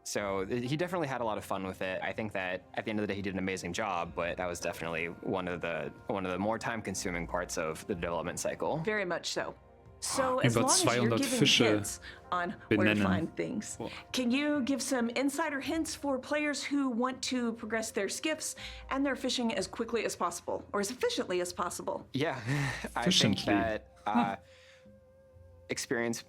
So he definitely had a lot of fun with it. I think that at the end of the day, he did an amazing job, but that was definitely one of the more time-consuming parts of the development cycle. Very much so. So as long as you're giving hints on where to find things, can you give some insider hints for players who want to progress their skiffs and their fishing as quickly as possible, or as efficiently as possible? Yeah, I think that experience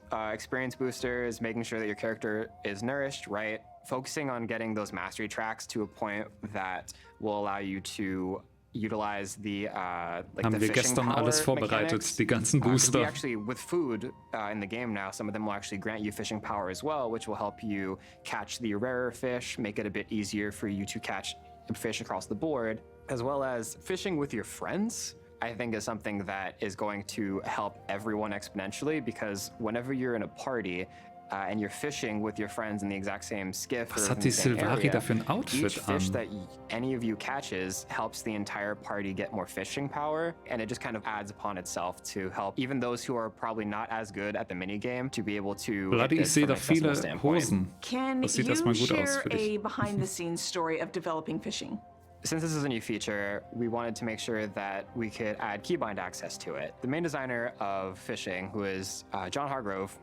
boosters, making sure that your character is nourished, right? Focusing on getting those mastery tracks to a point that will allow you to utilize the like Haben the wir fishing gestern power alles vorbereitet, mechanics. die ganzen 'Cause we Booster. actually, with food in the game now, some of them will actually grant you fishing power as well, which will help you catch the rarer fish, make it a bit easier for you to catch fish across the board, as well as fishing with your friends. I think is something that is going to help everyone exponentially, because whenever you're in a party and you're fishing with your friends in the exact same skiff Was or hat in die the same Silvari area, da für ein Outfit each fish an? that any of you catches helps the entire party get more fishing power, and it just kind of adds upon itself to help even those who are probably not as good at the minigame to be able to Bloody, hit ich this sehe from da an accessible viele standpoint. Hosen. Can Das sieht you erstmal gut aus share für dich. a behind-the-scenes story of developing fishing? Since this is a new feature, we wanted to make sure that we could add keybind access to it. The main designer of fishing, who is John Hargrove,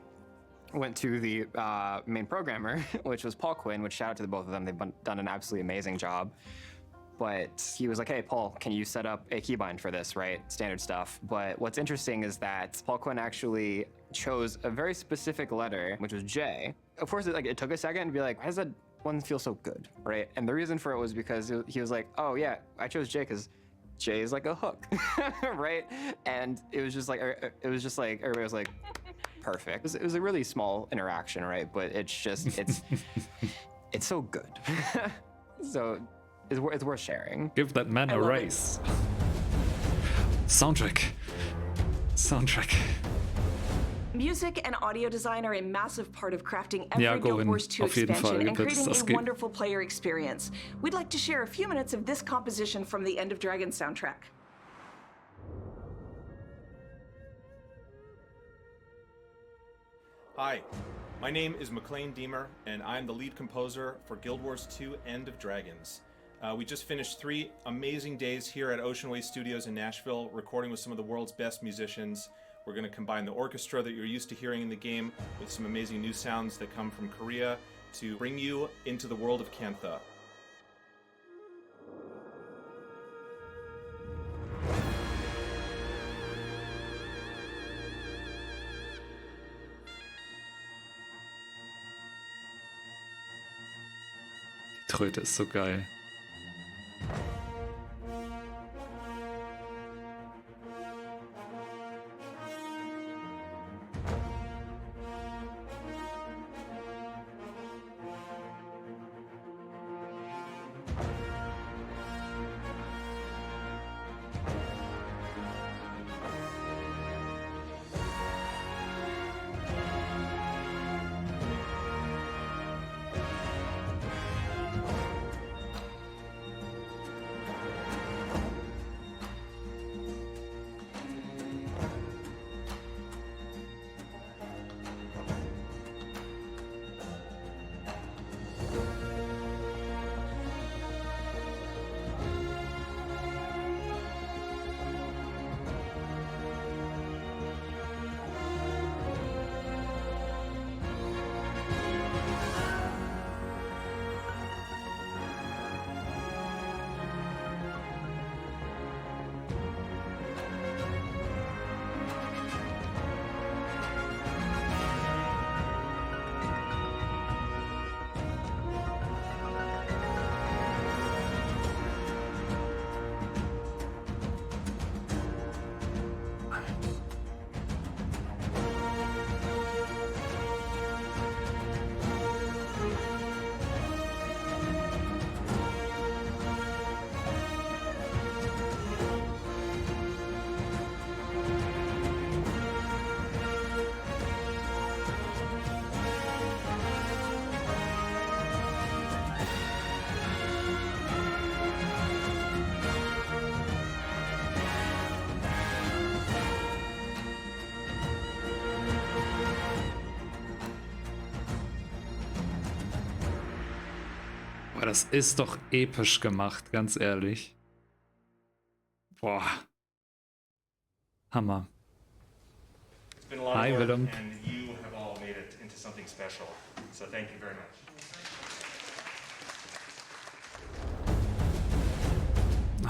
went to the main programmer, which was Paul Quinn, which shout out to the both of them. They've done an absolutely amazing job. But he was like, hey, Paul, can you set up a keybind for this, right? Standard stuff. But what's interesting is that Paul Quinn actually chose a very specific letter, which was J. Of course, it took a second to be like, why does that one feel so good, right? And the reason for it was because he was like, oh yeah, I chose J because J is like a hook, right? And it was just like everybody was like, perfect. It was a really small interaction, right? But it's it's so good. So it's worth sharing. Give that man a raise. Soundtrack. Music and audio design are a massive part of crafting every Ja, Guild Gorin, Wars 2 auf jeden Fall expansion and gibt es creating das. a wonderful player experience. We'd like to share a few minutes of this composition from the End of Dragons soundtrack. Hi, my name is McLean Deemer, and I'm the lead composer for Guild Wars 2 End of Dragons. We just finished 3 amazing days here at Ocean Way Studios in Nashville, recording with some of the world's best musicians. We're going to combine the orchestra that you're used to hearing in the game with some amazing new sounds that come from Korea to bring you into the world of Kantha. Die Tröte ist so geil. Aber das ist doch episch gemacht, ganz ehrlich. Boah. Hammer. It's been a lot Hi, of work, Willem. and you have all made it into something special. So thank you very much.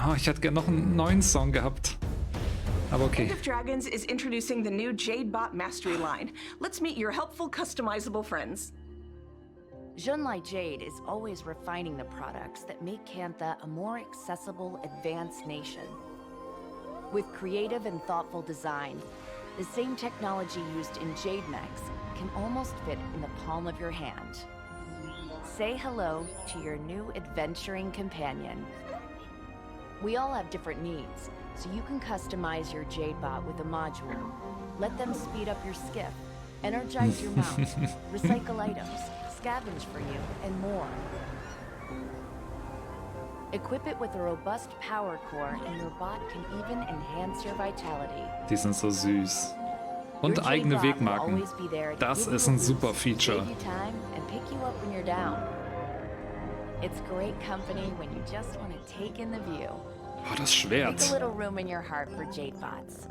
Oh, ich hätte gerne noch einen neuen Song gehabt. Aber okay. End of Dragons is introducing the new Jadebot Mastery line. Let's meet your helpful, customizable friends. Zhonlai Jade is always refining the products that make Kantha a more accessible, advanced nation. With creative and thoughtful design, the same technology used in Jade mechs can almost fit in the palm of your hand. Say hello to your new adventuring companion. We all have different needs, so you can customize your Jadebot with a module. Let them speed up your skiff, energize your mount, recycle items, scavenge for you, and more. Equip it with a robust power core and your bot can even enhance your vitality. Die sind so süß. Und Your eigene Jadebot will Wegmarken. always be there to Das give ist you a ein super boost, Feature. save you time, and pick you up when you're down. It's great company when you just want to take in the view. Oh, das Make Schwert. a little room in your heart for Jadebots.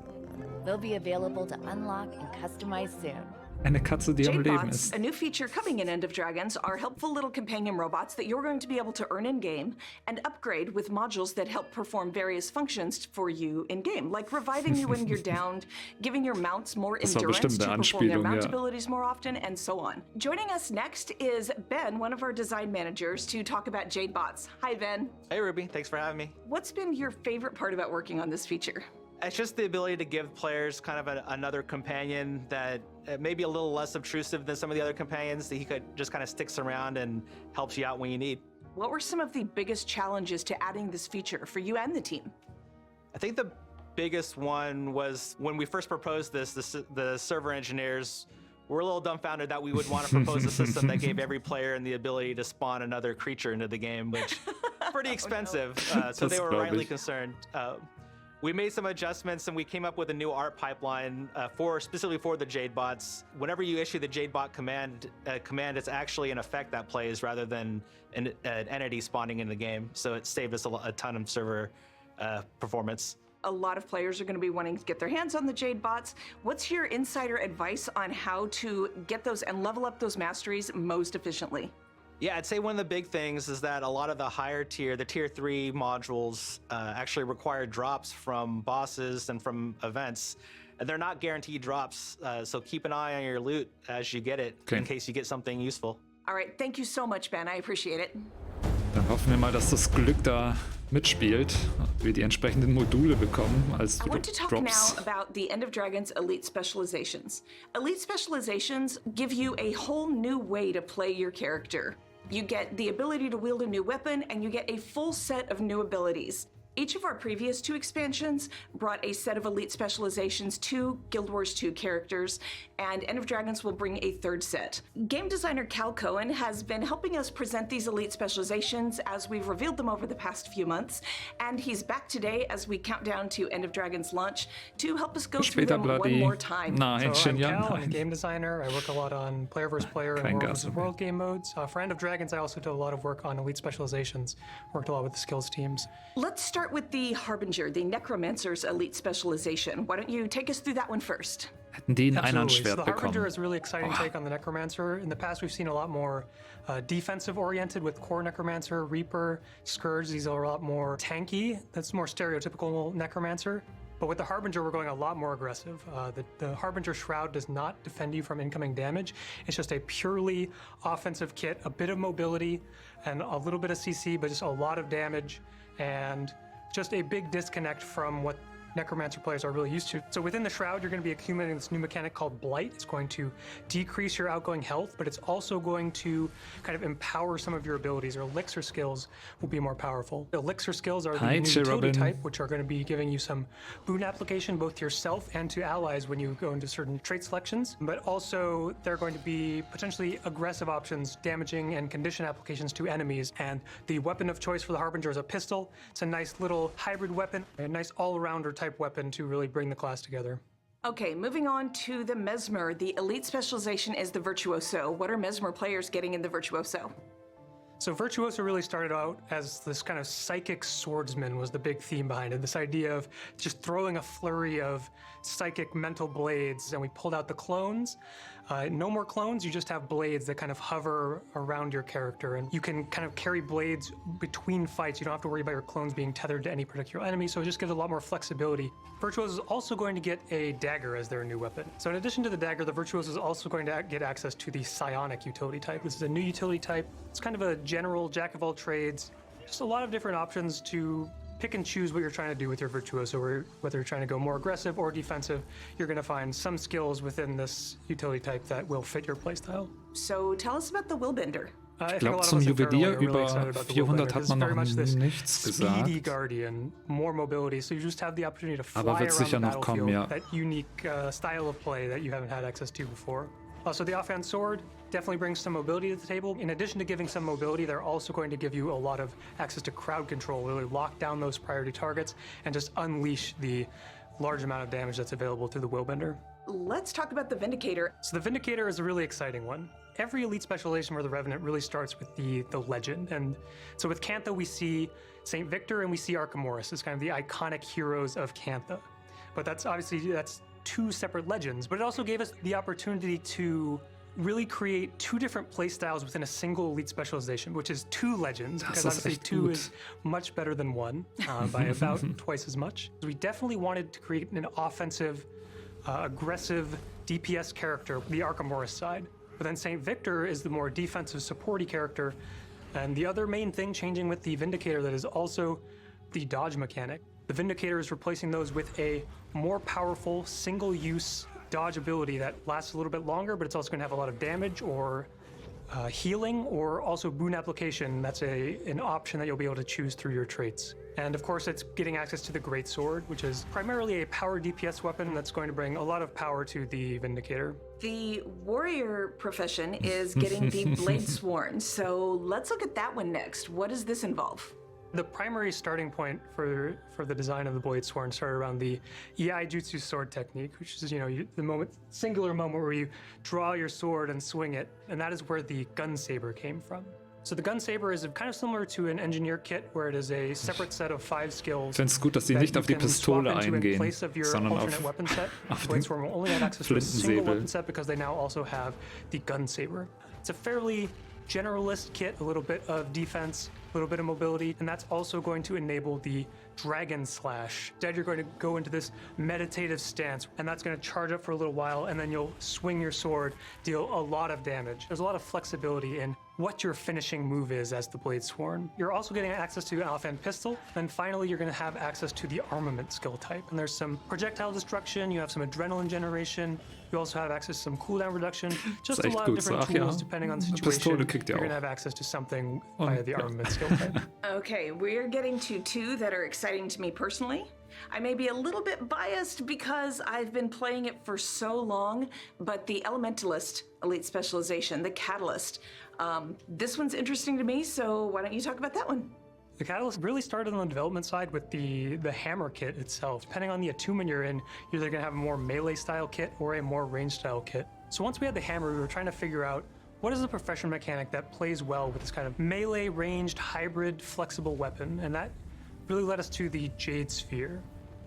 They'll be available to unlock and customize soon. Eine Katze, die am Leben Jadebots, ist. a new feature coming in End of Dragons, are helpful little companion robots that you're going to be able to earn in-game and upgrade with modules that help perform various functions for you in-game, like reviving you when you're downed, giving your mounts more Das war endurance bestimmt to eine perform their Anspielung, mount ja. abilities more often, and so on. Joining us next is Ben, one of our design managers, to talk about Jadebots. Hi, Ben. Hey, Ruby. Thanks for having me. What's been your favorite part about working on this feature? It's just the ability to give players kind of another companion that may be a little less obtrusive than some of the other companions, that he could just kind of sticks around and helps you out when you need. What were some of the biggest challenges to adding this feature for you and the team? I think the biggest one was when we first proposed this, the server engineers were a little dumbfounded that we would want to propose a system that gave every player the ability to spawn another creature into the game, which is pretty expensive. So they were rightly concerned. We made some adjustments and we came up with a new art pipeline specifically for the Jadebots. Whenever you issue the Jadebot command, it's actually an effect that plays rather than an entity spawning in the game. So it saved us a ton of server performance. A lot of players are going to be wanting to get their hands on the Jadebots. What's your insider advice on how to get those and level up those masteries most efficiently? Yeah, I'd say one of the big things is that a lot of the higher tier, the tier 3 modules actually require drops from bosses and from events. And they're not guaranteed drops, so keep an eye on your loot as you get it in case you get something useful. All right, thank you so much, Ben. I appreciate it. Dann hoffen wir mal, dass das Glück da mitspielt, wir die entsprechenden Module bekommen als I want to talk Drops. now about the End of Dragons Elite Specializations. Elite Specializations give you a whole new way to play your character. You get the ability to wield a new weapon, and you get a full set of new abilities. Each of our previous 2 expansions brought a set of elite specializations to Guild Wars 2 characters, and End of Dragons will bring a 3rd set. Game designer Cal Cohen has been helping us present these elite specializations as we've revealed them over the past few months, and he's back today as we count down to End of Dragons launch to help us go through them one more time. Nein, So I'm Shing Jea, Cal, I'm a nein. game designer. I work a lot on player versus player and Kein world Gas, versus okay. world game modes. For End of Dragons, I also do a lot of work on elite specializations. Worked a lot with the skills teams. Let's start with the Harbinger, the Necromancer's elite specialization. Why don't you take us through that one first? Hätten die ein Absolutely. So Einhandschwert the Harbinger bekommen. is a really exciting take on the Necromancer. In the past, we've seen a lot more defensive oriented with Core Necromancer, Reaper, Scourge. These are a lot more tanky. That's more stereotypical Necromancer. But with the Harbinger, we're going a lot more aggressive. The Harbinger Shroud does not defend you from incoming damage. It's just a purely offensive kit, a bit of mobility and a little bit of CC, but just a lot of damage and just a big disconnect from what Necromancer players are really used to. So within the Shroud, you're going to be accumulating this new mechanic called Blight. It's going to decrease your outgoing health, but it's also going to kind of empower some of your abilities. Or elixir skills will be more powerful. The elixir skills are the Hi, new utility Robin. type, which are going to be giving you some boon application both to yourself and to allies when you go into certain trait selections. But also, they're going to be potentially aggressive options, damaging and condition applications to enemies. And the weapon of choice for the Harbinger is a pistol. It's a nice little hybrid weapon, a nice all-rounder type weapon to really bring the class together. Okay, moving on to the Mesmer. The elite specialization is the Virtuoso. What are Mesmer players getting in the Virtuoso? So Virtuoso really started out as this kind of psychic swordsman was the big theme behind it. This idea of just throwing a flurry of psychic mental blades, and we pulled out the clones. No more clones, you just have blades that kind of hover around your character, and you can kind of carry blades between fights. You don't have to worry about your clones being tethered to any particular enemy, so it just gives a lot more flexibility. Virtuoso is also going to get a dagger as their new weapon. So in addition to the dagger, the Virtuoso is also going to get access to the psionic utility type. This is a new utility type. It's kind of a general jack of all trades. Just a lot of different options to pick and choose what you're trying to do with your Virtuoso, or whether you're trying to go more aggressive or defensive. You're going to find some skills within this utility type that will fit your playstyle. So tell us about the Willbender. Ich glaube, zum Juwelier über 400 hat man noch nichts gesagt. Speedy Guardian, more mobility, so you just have the opportunity to fly Aber wird sicher around the noch kommen, ja. that unique style of play that you haven't had access to before. Also, the offhand sword definitely brings some mobility to the table. In addition to giving some mobility, they're also going to give you a lot of access to crowd control, really lock down those priority targets and just unleash the large amount of damage that's available through the Willbender. Let's talk about the Vindicator. So the Vindicator is a really exciting one. Every elite specialization for the Revenant really starts with the legend. And so with Cantha, we see St. Victor and we see Archimorus as kind of the iconic heroes of Cantha. But that's two separate legends. But it also gave us the opportunity to really create two different playstyles within a single elite specialization, which is two legends, because obviously two is much better than one by about twice as much. We definitely wanted to create an offensive, aggressive DPS character, the Archimorus side. But then St. Victor is the more defensive, supporty character. And the other main thing changing with the Vindicator that is also the dodge mechanic. The Vindicator is replacing those with a more powerful single-use dodge ability that lasts a little bit longer, but it's also going to have a lot of damage or healing, or also boon application. That's an option that you'll be able to choose through your traits. And of course, it's getting access to the Great Sword, which is primarily a power DPS weapon that's going to bring a lot of power to the Vindicator. The warrior profession is getting the Blade Sworn, so let's look at that one next. What does this involve? The primary starting point for the design of the Blade Sworn started around the Iai Jutsu sword technique, which is, the singular moment where you draw your sword and swing it, and that is where the gun saber came from. So the gun saber is kind of similar to an engineer kit, where it is a separate set of 5 skills. Ich finde es gut, dass sie nicht auf die Pistole eingehen, sondern auf Blade Sworn will only have access to a single weapon set because they now also have the gun saber. It's a fairly generalist kit, a little bit of defense, a little bit of mobility, and that's also going to enable the Dragon Slash. Instead, you're going to go into this meditative stance, and that's going to charge up for a little while, and then you'll swing your sword, deal a lot of damage. There's a lot of flexibility in what your finishing move is as the Blade Sworn. You're also getting access to an offhand pistol, and finally you're going to have access to the armament skill type. And there's some projectile destruction, you have some adrenaline generation, you also have access to some cooldown reduction, just a lot of different tools depending on the situation. You're going to have access to something via the armament skill type. Okay, we're getting to two that are exciting to me personally. I may be a little bit biased because I've been playing it for so long, but the Elementalist Elite Specialization, the Catalyst, this one's interesting to me, so why don't you talk about that one? The Catalyst really started on the development side with the hammer kit itself. Depending on the attunement you're in, you're either going to have a more melee style kit or a more range style kit. So once we had the hammer, we were trying to figure out what is the profession mechanic that plays well with this kind of melee ranged hybrid flexible weapon, and that really led us to the Jade Sphere.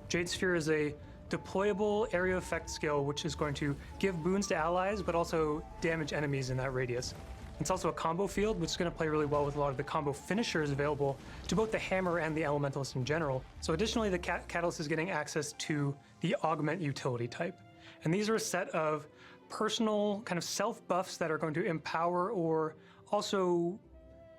Jade Sphere is a deployable area effect skill which is going to give boons to allies but also damage enemies in that radius. It's also a combo field, which is going to play really well with a lot of the combo finishers available to both the Hammer and the Elementalist in general. So additionally, the Catalyst is getting access to the Augment utility type. And these are a set of personal kind of self-buffs that are going to empower or also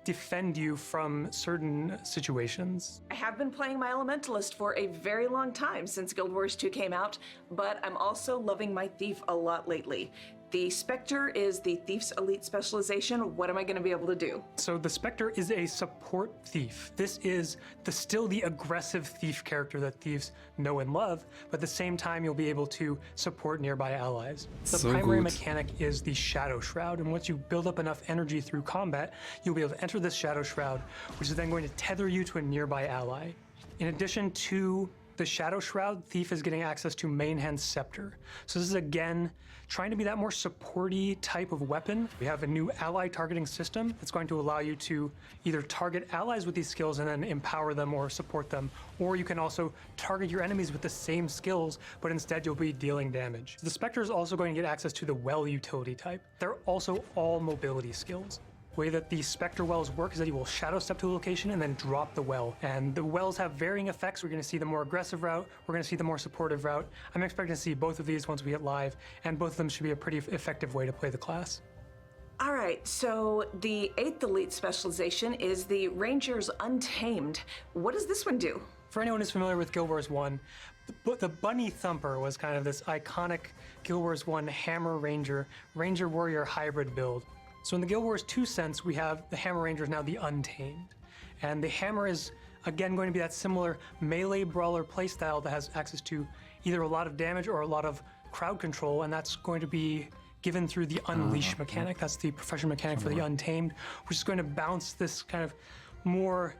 defend you from certain situations. I have been playing my Elementalist for a very long time since Guild Wars 2 came out, but I'm also loving my Thief a lot lately. The Spectre is the Thief's elite specialization. What am I going to be able to do? So the Spectre is a support thief. This is still the aggressive thief character that thieves know and love, but at the same time you'll be able to support nearby allies. The primary mechanic is the Shadow Shroud, and once you build up enough energy through combat, you'll be able to enter this Shadow Shroud, which is then going to tether you to a nearby ally. In addition to The Shadow Shroud, Thief is getting access to Mainhand's Scepter. So this is again trying to be that more supporty type of weapon. We have a new ally targeting system that's going to allow you to either target allies with these skills and then empower them or support them, or you can also target your enemies with the same skills, but instead you'll be dealing damage. The Spectre is also going to get access to the Well utility type. They're also all mobility skills. The way that the Spectre Wells work is that you will shadow step to a location and then drop the well. And the wells have varying effects. We're going to see the more aggressive route. We're going to see the more supportive route. I'm expecting to see both of these once we get live, and both of them should be a pretty effective way to play the class. All right, so the 8th elite specialization is the Ranger's Untamed. What does this one do? For anyone who's familiar with Guild Wars 1, the Bunny Thumper was kind of this iconic Guild Wars 1 Hammer Ranger Warrior hybrid build. So in the Guild Wars 2 sense, we have the Hammer Ranger is now the Untamed. And the Hammer is, again, going to be that similar melee brawler playstyle that has access to either a lot of damage or a lot of crowd control, and that's going to be given through the Unleash mechanic. That's the professional mechanic for the Untamed, which is going to bounce this kind of more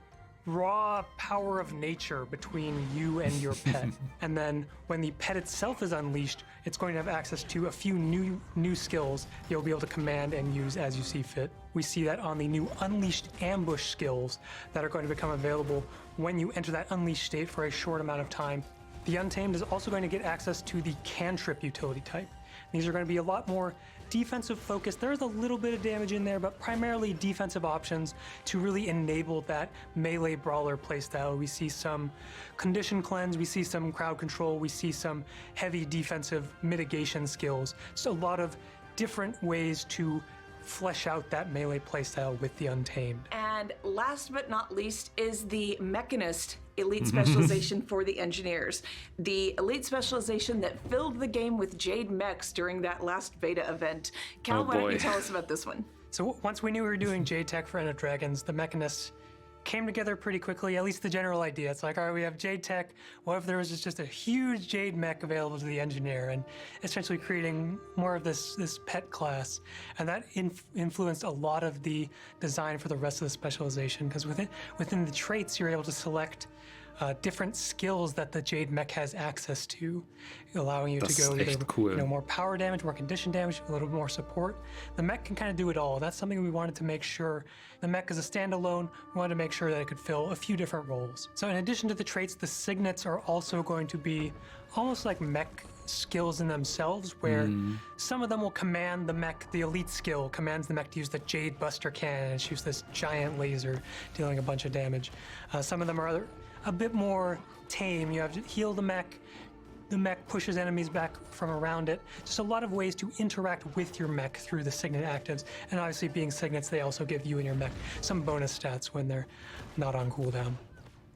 raw power of nature between you and your pet. And then when the pet itself is unleashed, it's going to have access to a few new skills you'll be able to command and use as you see fit. We see that on the new Unleashed Ambush skills that are going to become available when you enter that Unleashed state for a short amount of time. The Untamed is also going to get access to the Cantrip utility type. These are going to be a lot more defensive focused. There's a little bit of damage in there, but primarily defensive options to really enable that melee brawler playstyle. We see some condition cleanse, we see some crowd control, we see some heavy defensive mitigation skills. So a lot of different ways to flesh out that melee playstyle with the Untamed. And last but not least is the Mechanist elite specialization for the engineers. The elite specialization that filled the game with Jade mechs during that last beta event. Cal, why don't you tell us about this one? So once we knew we were doing Jade Tech for End of Dragons, the Mechanists came together pretty quickly, at least the general idea. It's like, all right, we have Jade Tech. What if there was just a huge Jade mech available to the engineer, and essentially creating more of this pet class. And that influenced a lot of the design for the rest of the specialization, because within the traits, you're able to select different skills that the Jade mech has access to, allowing you to go either cool. More power damage, more condition damage, a little more support. The mech can kind of do it all. That's something we wanted to make sure. The mech is a standalone. We wanted to make sure that it could fill a few different roles. So in addition to the traits, the signets are also going to be almost like mech skills in themselves, where some of them will command the mech. The elite skill commands the mech to use the Jade Buster Cannon and shoots this giant laser, dealing a bunch of damage. Some of them are a bit more tame. You have to heal the mech. The mech pushes enemies back from around it. Just a lot of ways to interact with your mech through the signet actives. And obviously being signets, they also give you and your mech some bonus stats when they're not on cooldown.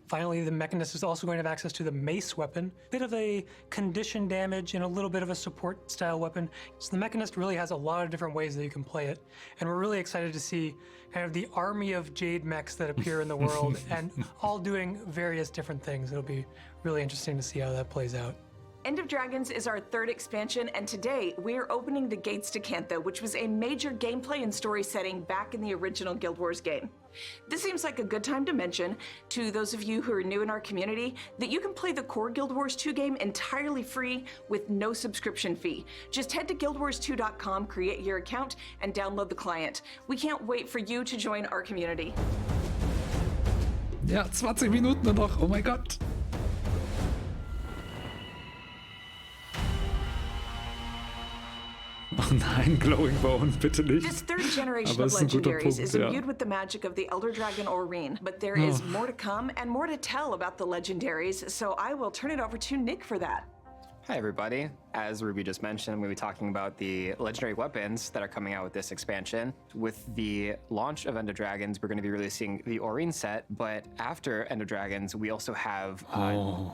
Finally, the Mechanist is also going to have access to the Mace weapon, bit of a condition damage and a little bit of a support style weapon. So the Mechanist really has a lot of different ways that you can play it. And we're really excited to see kind of the army of Jade mechs that appear in the world and all doing various different things. It'll be really interesting to see how that plays out. End of Dragons is our 3rd expansion, and today we're opening the gates to Cantha, which was a major gameplay and story setting back in the original Guild Wars game. This seems like a good time to mention to those of you who are new in our community that you can play the core Guild Wars 2 game entirely free with no subscription fee. Just head to guildwars2.com, create your account, and download the client. We can't wait for you to join our community. Ja, 20 Minuten nur noch, oh mein Gott. Oh nein, Glowing Bone, bitte nicht. This 3rd generation of legendaries is imbued with the magic of the Elder Dragon Aurene, but there is more to come and more to tell about the legendaries, so I will turn it over to Nick for that. Hi everybody. As Ruby just mentioned, I'm going to be talking about the legendary weapons that are coming out with this expansion. With the launch of End of Dragons, we're going to be releasing the Aurene set, but after End of Dragons, we also have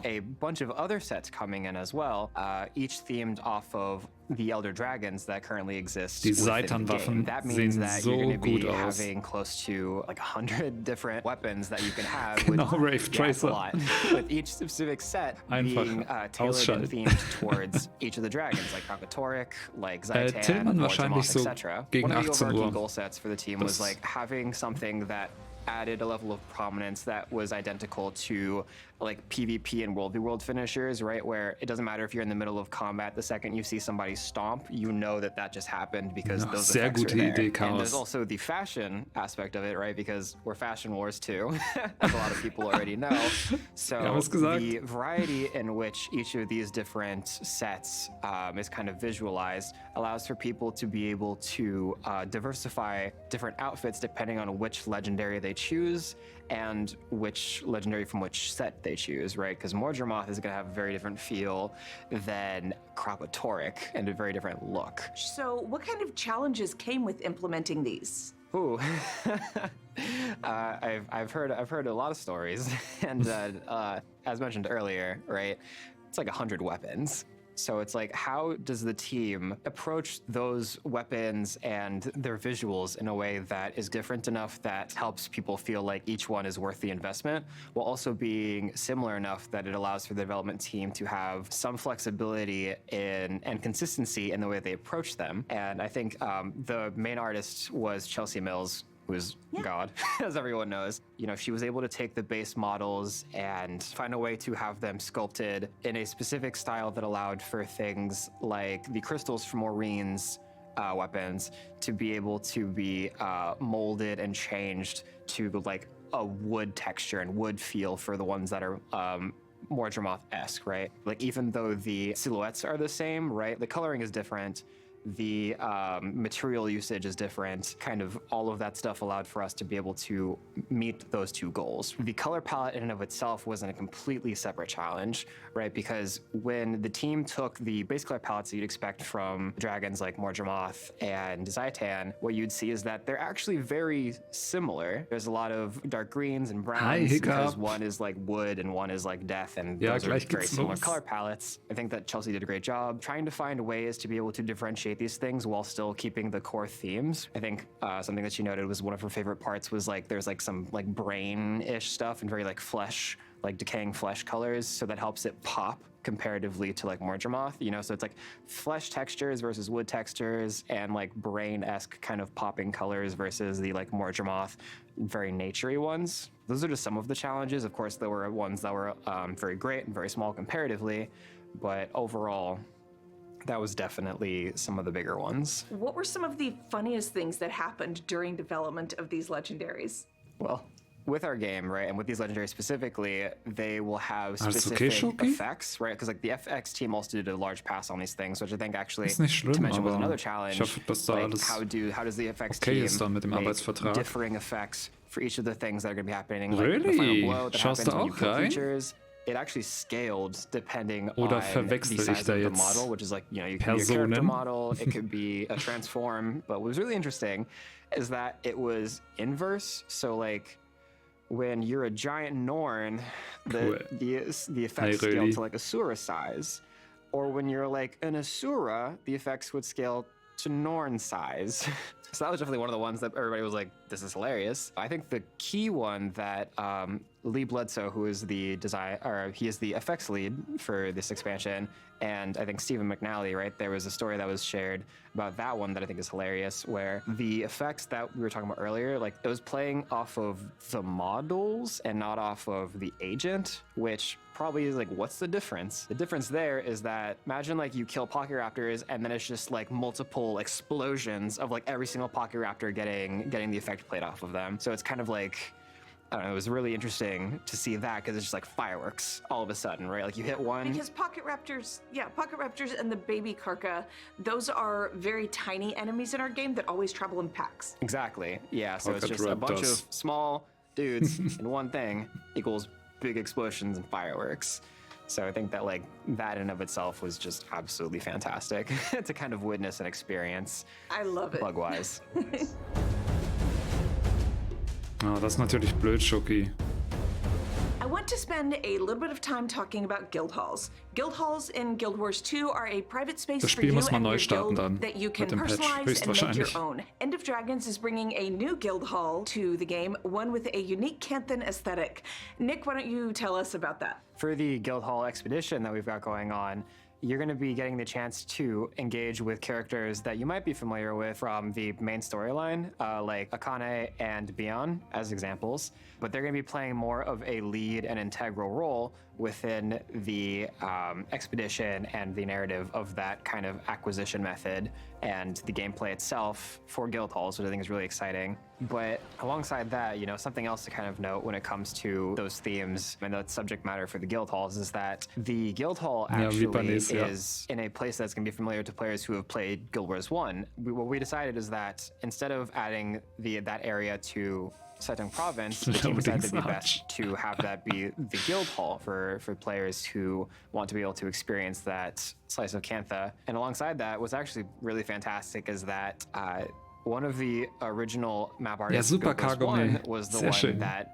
a bunch of other sets coming in as well, each themed off of the Elder Dragons that currently exist. Die Seitan-Waffen that means that so you're going to be gut aus. having close to like 100 different weapons that you can have. Genau, Rave Tracer. A lot. With each specific set Einfach being tailored and themed towards each of the dragons, like Krakatoric, like Zaitan, Tillmann wahrscheinlich so etc. gegen One of the 18 overarching Uhr. goal sets for the team was like having something that added a level of prominence that was identical to like PvP and World v World finishers, right? Where it doesn't matter if you're in the middle of combat, the second you see somebody stomp, you know that that just happened because those sehr effects gute are there. Idee, And Chaos. there's also the fashion aspect of it, right? Because we're fashion wars too, as a lot of people already know. So the variety in which each of these different sets is kind of visualized allows for people to be able to diversify different outfits depending on which legendary they choose and which legendary from which set they choose, right? Because Mordremoth is going to have a very different feel than Krakatorik and a very different look. So what kind of challenges came with implementing these? Ooh, I've heard a lot of stories, and as mentioned earlier, right? It's like 100 weapons. So it's like, how does the team approach those weapons and their visuals in a way that is different enough that helps people feel like each one is worth the investment, while also being similar enough that it allows for the development team to have some flexibility and consistency in the way they approach them. And I think the main artist was Chelsea Mills, who's God, as everyone knows. You know, she was able to take the base models and find a way to have them sculpted in a specific style that allowed for things like the crystals from Maureen's weapons to be able to be molded and changed to like a wood texture and wood feel for the ones that are Mordremoth-esque, right? Like, even though the silhouettes are the same, right? The coloring is different. The material usage is different. Kind of all of that stuff allowed for us to be able to meet those two goals. The color palette in and of itself wasn't a completely separate challenge, right? Because when the team took the base color palettes that you'd expect from dragons like Mordremoth and Zaitan, what you'd see is that they're actually very similar. There's a lot of dark greens and browns because one is like wood and one is like death, and those are very similar color palettes. I think that Chelsea did a great job trying to find ways to be able to differentiate these things while still keeping the core themes. I think something that she noted was one of her favorite parts was like there's like some like brain-ish stuff and very like flesh, like decaying flesh colors, so that helps it pop comparatively to like Mordremoth, you know? So it's like flesh textures versus wood textures and like brain-esque kind of popping colors versus the like Mordremoth very naturey ones. Those are just some of the challenges. Of course, there were ones that were very great and very small comparatively, but overall, that was definitely some of the bigger ones. What were some of the funniest things that happened during development of these legendaries? Well, with our game, right, and with these legendaries specifically, they will have specific effects, right? Because like the FX team also did a large pass on these things, which I think actually to mention was another challenge. Like how does the FX team make differing effects for each of the things that are going to be happening? Like the final blow that happens when you kill creatures. It actually scaled depending on the size of the model, which is like, you know, you can be a character model, it could be a transform. But what was really interesting is that it was inverse. So like when you're a giant Norn, the effects scale to like Asura size. Or when you're like an Asura, the effects would scale to Norn size. So that was definitely one of the ones that everybody was like, this is hilarious. I think the key one that Lee Bledsoe, who is the he is the effects lead for this expansion, and I think Stephen McNally, right? There was a story that was shared about that one that I think is hilarious, where the effects that we were talking about earlier, like it was playing off of the models and not off of the agent, which probably is like, what's the difference? The difference there is that imagine like you kill Pocket Raptors and then it's just like multiple explosions of like every single Pocket Raptor getting the effect played off of them. So it's kind of like, I don't know, it was really interesting to see that because it's just like fireworks all of a sudden, right? Like you hit one. Because Pocket Raptors and the baby Karka, those are very tiny enemies in our game that always travel in packs. Exactly. Yeah, so it's just a bunch of small dudes and one thing equals big explosions and fireworks. So I think that like that in and of itself was just absolutely fantastic to kind of witness and experience. I love it. Bug-wise. Oh, das ist natürlich blöd, Schoki. I want to spend a little bit of time talking about guild halls. Guild halls in Guild Wars 2 are a private space for you and your guild that you can personalize and make your own. End of Dragons is bringing a new guild hall to the game, one with a unique Canthan aesthetic. Nick, why don't you tell us about that? For the guild hall expedition that we've got going on, you're going to be getting the chance to engage with characters that you might be familiar with from the main storyline, like Akane and Beyond as examples, but they're going to be playing more of a lead and integral role within the expedition and the narrative of that kind of acquisition method and the gameplay itself for guild halls, which I think is really exciting. But alongside that, you know, something else to kind of note when it comes to those themes and the subject matter for the guild halls is that the guild hall actually is in a place that's going to be familiar to players who have played Guild Wars 1. What we decided is that instead of adding that area to Seitung Province, the team decided it'd be best to have that be the guild hall for players who want to be able to experience that slice of Cantha. And alongside that, what's actually really fantastic is that one of the original map artists of Guild Wars 1 was the one that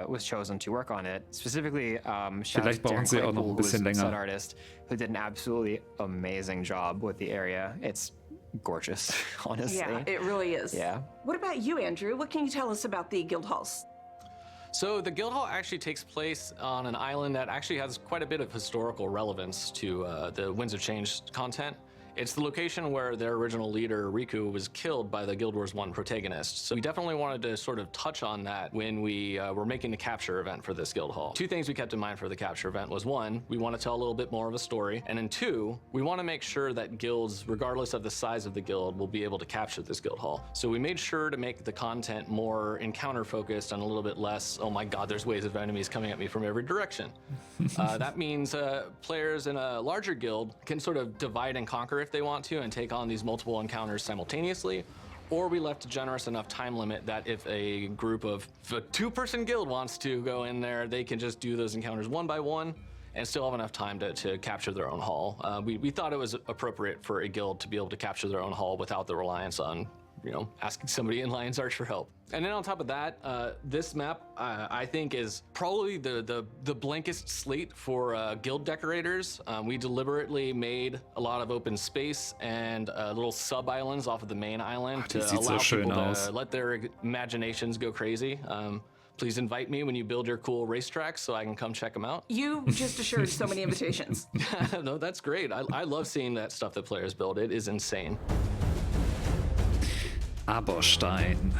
was chosen to work on it. Specifically, shout out to Darren Claypool, who was the set artist, who did an absolutely amazing job with the area. It's gorgeous, honestly. Yeah, it really is. Yeah. What about you, Andrew? What can you tell us about the guild halls? So the guild hall actually takes place on an island that actually has quite a bit of historical relevance to the Winds of Change content. It's the location where their original leader, Riku, was killed by the Guild Wars 1 protagonist. So we definitely wanted to sort of touch on that when we were making the capture event for this guild hall. Two things we kept in mind for the capture event was, one, we want to tell a little bit more of a story, and then two, we want to make sure that guilds, regardless of the size of the guild, will be able to capture this guild hall. So we made sure to make the content more encounter focused and a little bit less, oh my god, there's waves of enemies coming at me from every direction. That means players in a larger guild can sort of divide and conquer if they want to and take on these multiple encounters simultaneously, or we left a generous enough time limit that if a two-person guild wants to go in there, they can just do those encounters one by one and still have enough time to capture their own hall. We thought it was appropriate for a guild to be able to capture their own hall without the reliance on, you know, asking somebody in Lion's Arch for help. And then on top of that, this map, I think, is probably the blankest slate for guild decorators. We deliberately made a lot of open space and little sub-islands off of the main island to allow people to let their imaginations go crazy. Please invite me when you build your cool racetracks so I can come check them out. You just assured so many invitations. No, that's great. I love seeing that stuff that players build. It is insane. Aberstein.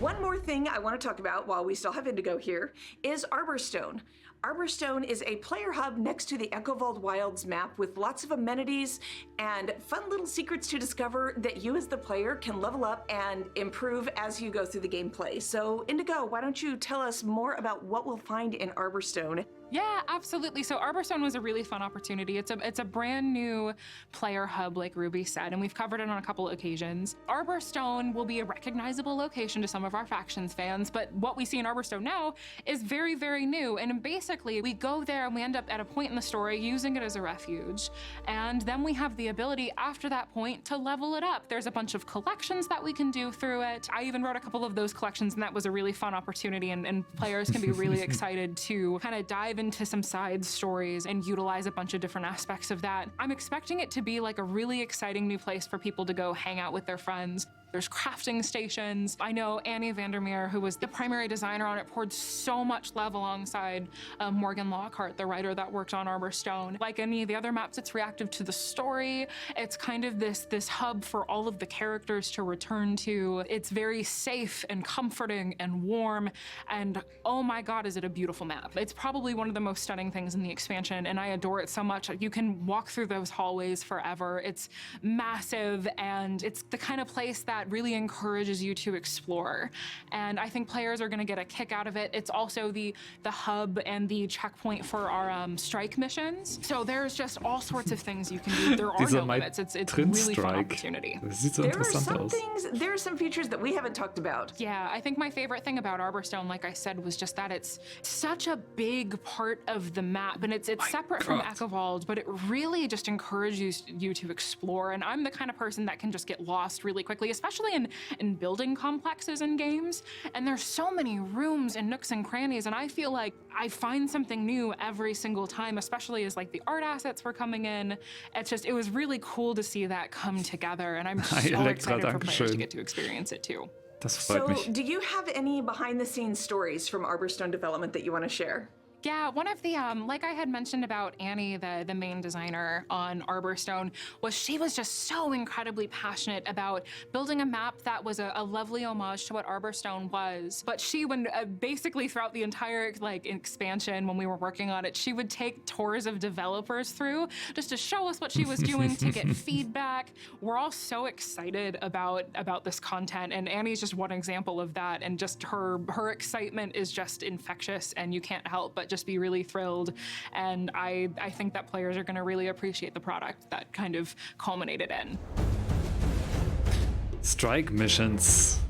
One more thing I want to talk about while we still have Indigo here is Arborstone. Arborstone is a player hub next to the Echovald Wilds map with lots of amenities and fun little secrets to discover that you as the player can level up and improve as you go through the gameplay. So Indigo, why don't you tell us more about what we'll find in Arborstone? Yeah, absolutely. So Arborstone was a really fun opportunity. It's a brand new player hub, like Ruby said, and we've covered it on a couple occasions. Arborstone will be a recognizable location to some of our Factions fans, but what we see in Arborstone now is very, very new. And basically, we go there and we end up at a point in the story using it as a refuge. And then we have the ability after that point to level it up. There's a bunch of collections that we can do through it. I even wrote a couple of those collections, and that was a really fun opportunity, and players can be really excited to kind of dive into some side stories and utilize a bunch of different aspects of that. I'm expecting it to be like a really exciting new place for people to go hang out with their friends. There's crafting stations. I know Annie Vandermeer, who was the primary designer on it, poured so much love alongside Morgan Lockhart, the writer that worked on Arborstone. Like any of the other maps, it's reactive to the story. It's kind of this hub for all of the characters to return to. It's very safe and comforting and warm, and oh my god, is it a beautiful map. It's probably one of the most stunning things in the expansion, and I adore it so much. You can walk through those hallways forever. It's massive, and it's the kind of place that really encourages you to explore. And I think players are going to get a kick out of it. It's also the hub and the checkpoint for our strike missions. So there's just all sorts of things you can do. There are no limits. It's a really fun opportunity. There are some features that we haven't talked about. Yeah, I think my favorite thing about Arborstone, like I said, was just that it's such a big part of the map, and it's separate from Echovald, but it really just encourages you to explore. And I'm the kind of person that can just get lost really quickly, especially in building complexes in games. And there's so many rooms and nooks and crannies, and I feel like I find something new every single time, especially as like the art assets were coming in. It was really cool to see that come together, and I'm so excited for players to get to experience it too. So, do you have any behind-the-scenes stories from Arborstone development that you want to share? Yeah, one of the, like I had mentioned about Annie, the main designer on Arborstone, she was just so incredibly passionate about building a map that was a lovely homage to what Arborstone was. But she, when basically throughout the entire expansion, when we were working on it, she would take tours of developers through just to show us what she was doing, to get feedback. We're all so excited about this content, and Annie's just one example of that. And just her excitement is just infectious, and you can't help but just be really thrilled. And I think that players are going to really appreciate the product that kind of culminated in. Strike Missions.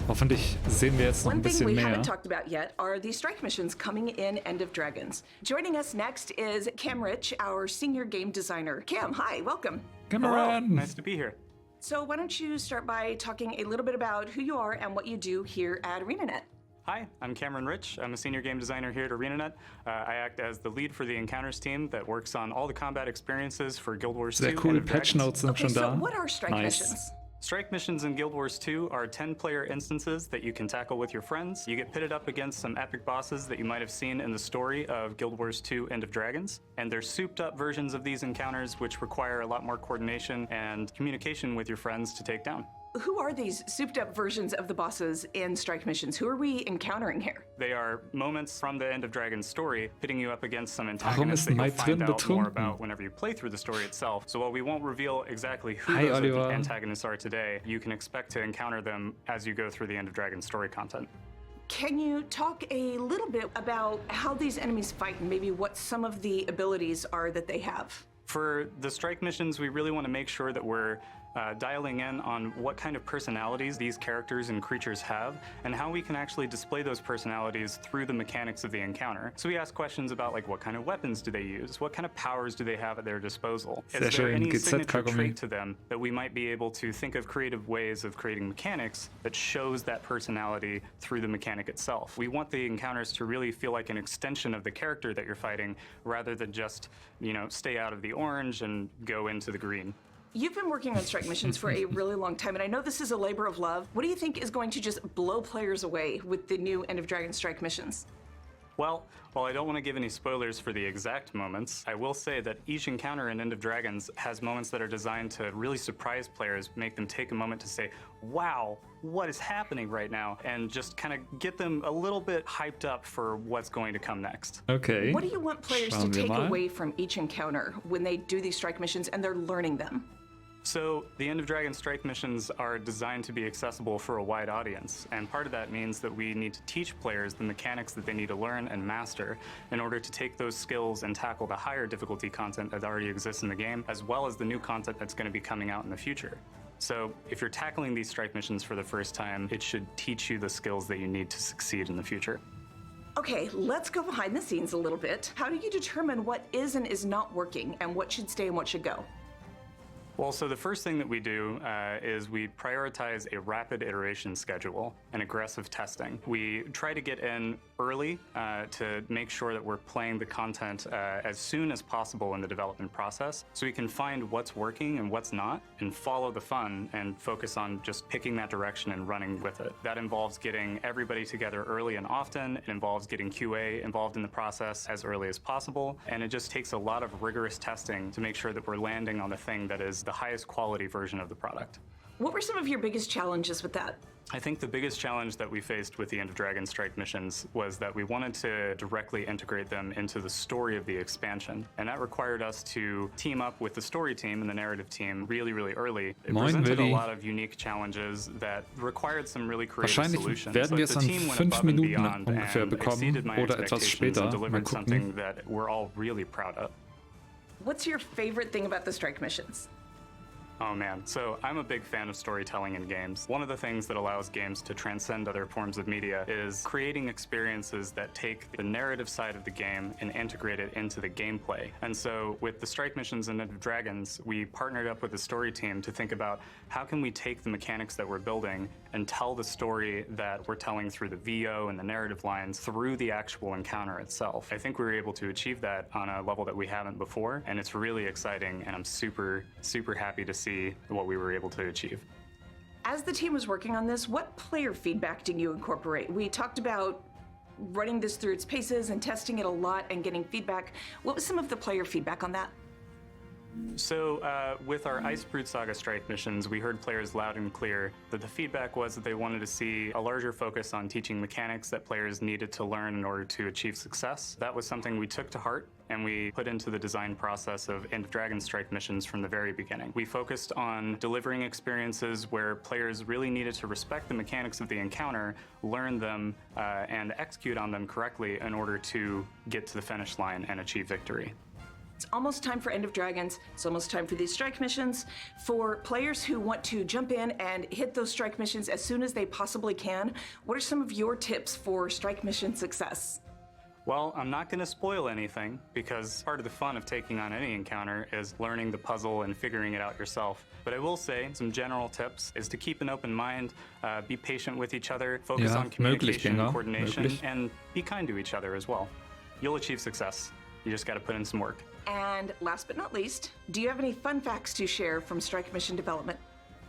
Hoffentlich sehen wir jetzt noch ein bisschen One thing we mehr. haven't talked about yet are the strike missions coming in End of Dragons. Joining us next is Cam Rich, our senior game designer. Cam, hi, welcome. Cameron. Nice to be here. So why don't you start by talking a little bit about who you are and what you do here at ArenaNet. Hi, I'm Cameron Rich. I'm a senior game designer here at ArenaNet. I act as the lead for the Encounters team that works on all the combat experiences for Guild Wars 2. Sehr cool, Patch Notes sind schon da. So what are strike missions? Strike missions in Guild Wars 2 are 10-player instances that you can tackle with your friends. You get pitted up against some epic bosses that you might have seen in the story of Guild Wars 2 End of Dragons. And they're souped-up versions of these encounters which require a lot more coordination and communication with your friends to take down. Who are these souped-up versions of the bosses in strike missions? Who are we encountering here? They are moments from the End of Dragon's story, pitting you up against some antagonists that you'll find out more about whenever you play through the story itself. So while we won't reveal exactly who those antagonists are today, you can expect to encounter them as you go through the End of Dragon story content. Can you talk a little bit about how these enemies fight and maybe what some of the abilities are that they have? For the strike missions, we really want to make sure that we're dialing in on what kind of personalities these characters and creatures have and how we can actually display those personalities through the mechanics of the encounter. So we ask questions about what kind of weapons do they use? What kind of powers do they have at their disposal? Is there any signature trait to them that we might be able to think of creative ways of creating mechanics that shows that personality through the mechanic itself? We want the encounters to really feel like an extension of the character that you're fighting rather than just, stay out of the orange and go into the green. You've been working on strike missions for a really long time, and I know this is a labor of love. What do you think is going to just blow players away with the new End of Dragon strike missions? Well, while I don't want to give any spoilers for the exact moments, I will say that each encounter in End of Dragons has moments that are designed to really surprise players, make them take a moment to say, wow, what is happening right now? And just kind of get them a little bit hyped up for what's going to come next. Okay. What do you want players to take away from each encounter when they do these strike missions and they're learning them? So the End of Dragon strike missions are designed to be accessible for a wide audience, and part of that means that we need to teach players the mechanics that they need to learn and master in order to take those skills and tackle the higher difficulty content that already exists in the game, as well as the new content that's going to be coming out in the future. So if you're tackling these strike missions for the first time, it should teach you the skills that you need to succeed in the future. Okay, let's go behind the scenes a little bit. How do you determine what is and is not working and what should stay and what should go? Well, so the first thing that we do is we prioritize a rapid iteration schedule and aggressive testing. We try to get in early to make sure that we're playing the content as soon as possible in the development process so we can find what's working and what's not and follow the fun and focus on just picking that direction and running with it. That involves getting everybody together early and often. It involves getting QA involved in the process as early as possible. And it just takes a lot of rigorous testing to make sure that we're landing on the thing that is the highest quality version of the product. What were some of your biggest challenges with that? I think the biggest challenge that we faced with the End of Dragon strike missions was that we wanted to directly integrate them into the story of the expansion. And that required us to team up with the story team and the narrative team really, really early. It presented a lot of unique challenges that required some really creative solutions. Werden wir es an 5 Minuten ungefähr bekommen oder etwas später. Delivered something that we're all really proud of. What's your favorite thing about the strike missions? Oh man, so I'm a big fan of storytelling in games. One of the things that allows games to transcend other forms of media is creating experiences that take the narrative side of the game and integrate it into the gameplay. And so with the strike missions in End of Dragons, we partnered up with the story team to think about how can we take the mechanics that we're building and tell the story that we're telling through the VO and the narrative lines through the actual encounter itself. I think we were able to achieve that on a level that we haven't before, and it's really exciting, and I'm super, super happy to see what we were able to achieve. As the team was working on this, what player feedback did you incorporate? We talked about running this through its paces and testing it a lot and getting feedback. What was some of the player feedback on that? So with our Ice Brute Saga Strike missions, we heard players loud and clear that the feedback was that they wanted to see a larger focus on teaching mechanics that players needed to learn in order to achieve success. That was something we took to heart and we put into the design process of End of Dragon Strike missions from the very beginning. We focused on delivering experiences where players really needed to respect the mechanics of the encounter, learn them, and execute on them correctly in order to get to the finish line and achieve victory. It's almost time for End of Dragons. It's almost time for these strike missions. For players who want to jump in and hit those strike missions as soon as they possibly can, what are some of your tips for strike mission success? Well, I'm not going to spoil anything because part of the fun of taking on any encounter is learning the puzzle and figuring it out yourself. But I will say some general tips is to keep an open mind, be patient with each other, focus on communication and coordination, and be kind to each other as well. You'll achieve success. You just got to put in some work. And last but not least, do you have any fun facts to share from strike mission development?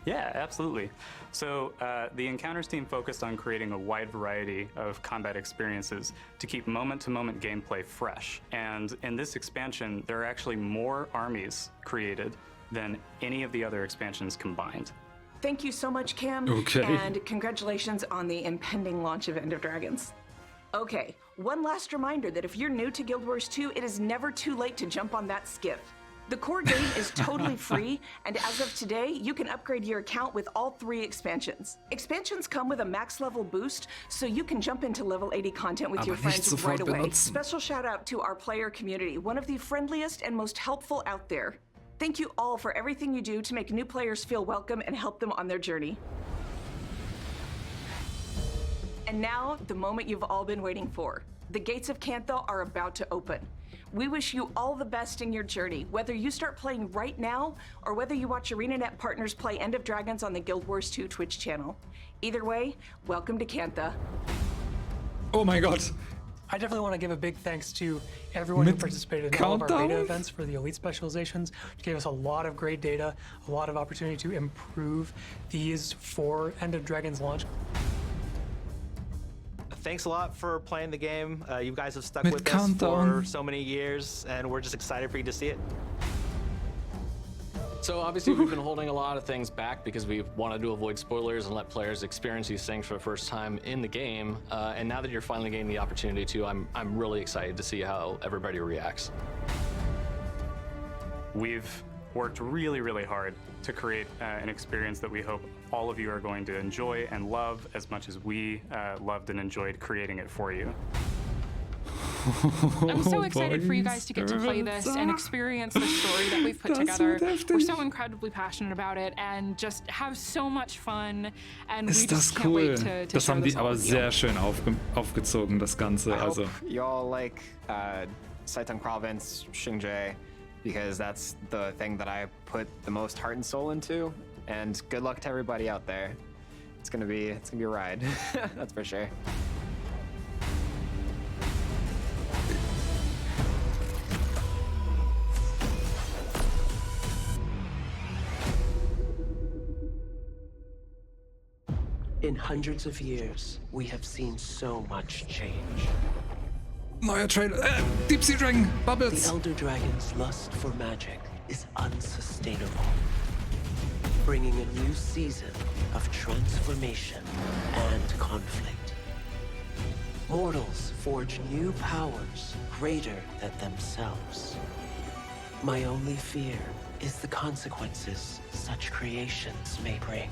Yeah, absolutely. So the Encounters team focused on creating a wide variety of combat experiences to keep moment-to-moment gameplay fresh. And in this expansion, there are actually more armies created than any of the other expansions combined. Thank you so much, Cam. And congratulations on the impending launch of End of Dragons. Okay, one last reminder that if you're new to Guild Wars 2, it is never too late to jump on that Skiff. The core game is totally free, and as of today, you can upgrade your account with all 3 expansions. Expansions come with a max level boost, so you can jump into level 80 content with your friends right away. Special shout out to our player community, one of the friendliest and most helpful out there. Thank you all for everything you do to make new players feel welcome and help them on their journey. And now, the moment you've all been waiting for. The gates of Cantha are about to open. We wish you all the best in your journey, whether you start playing right now or whether you watch ArenaNet partners play End of Dragons on the Guild Wars 2 Twitch channel. Either way, welcome to Cantha. Oh my God. I definitely want to give a big thanks to everyone who participated in all of our beta events for the elite specializations, which gave us a lot of great data, a lot of opportunity to improve these for End of Dragons launch. Thanks a lot for playing the game. You guys have stuck with us for so many years, and we're just excited for you to see it. So obviously we've been holding a lot of things back because we wanted to avoid spoilers and let players experience these things for the first time in the game. And now that you're finally getting the opportunity to, I'm really excited to see how everybody reacts. We've worked really, really hard to create an experience that we hope all of you are going to enjoy and love as much as we loved and enjoyed creating it for you. I'm so excited for you guys to get to play this and experience the story that we've put together. We're so incredibly passionate about it and just have so much fun. And we just can't wait to Das haben die aber sehr schön aufgezogen, das Ganze. Also. Y'all like Seitung Provinz, Shing Jea, because that's the thing that I put the most heart and soul into. And good luck to everybody out there. It's gonna be a ride. That's for sure. In hundreds of years, we have seen so much change. Neuer Trailer. Deep Sea Dragon. Bubbles. The Elder Dragon's lust for magic is unsustainable, bringing a new season of transformation and conflict. Mortals forge new powers greater than themselves. My only fear is the consequences such creations may bring.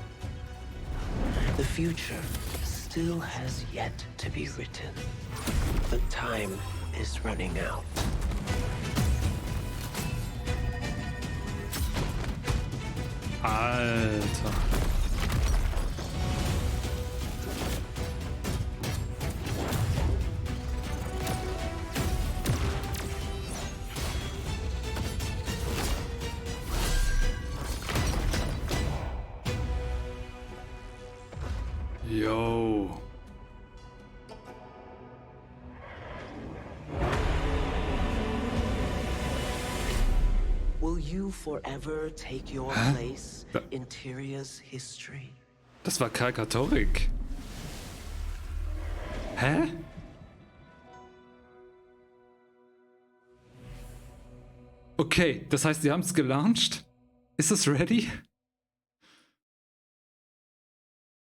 The future still has yet to be written, but time is running out. Alter. Yo. Will you forever take your place in Tyria's history? Das war Kalkatorik. Hä? Okay, das heißt, die haben es gelauncht. Ist es ready?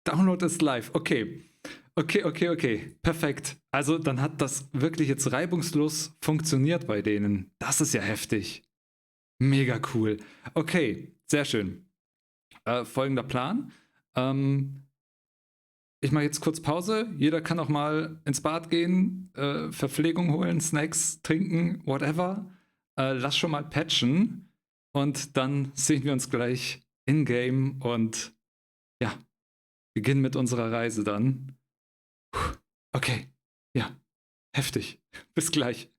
Download ist live. Okay. Okay. Perfekt. Also dann hat das wirklich jetzt reibungslos funktioniert bei denen. Das ist ja heftig. Mega cool. Okay, sehr schön. Folgender Plan. Ich mache jetzt kurz Pause. Jeder kann auch mal ins Bad gehen, Verpflegung holen, Snacks, trinken, whatever. Lass schon mal patchen und dann sehen wir uns gleich in-game und ja, beginnen mit unserer Reise dann. Okay, ja, heftig. Bis gleich.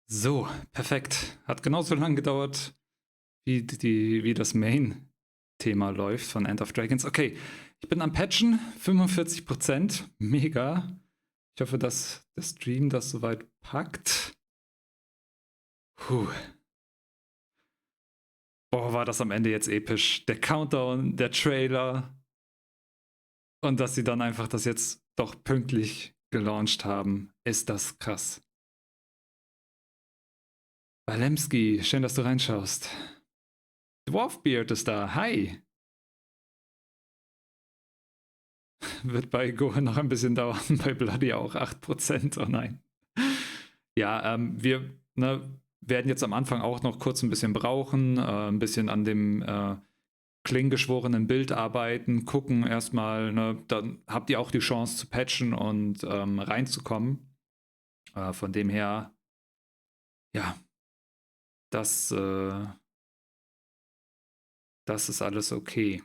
So, perfekt. Hat genauso lang gedauert, wie das Main-Thema läuft von End of Dragons. Okay, ich bin am Patchen, 45%. Mega. Ich hoffe, dass der Stream das soweit packt. Puh. Boah, war das am Ende jetzt episch. Der Countdown, der Trailer. Und dass sie dann einfach das jetzt doch pünktlich gelauncht haben. Ist das krass. Balemski, schön, dass du reinschaust. Dwarfbeard ist da. Hi. Wird bei Go noch ein bisschen dauern, bei Bloody auch 8%. Oh nein. Ja, wir werden jetzt am Anfang auch noch kurz ein bisschen brauchen, ein bisschen an dem Klingengeschworenen Bild arbeiten, gucken erstmal, dann habt ihr auch die Chance zu patchen und reinzukommen. Von dem her, ja, das ist alles okay.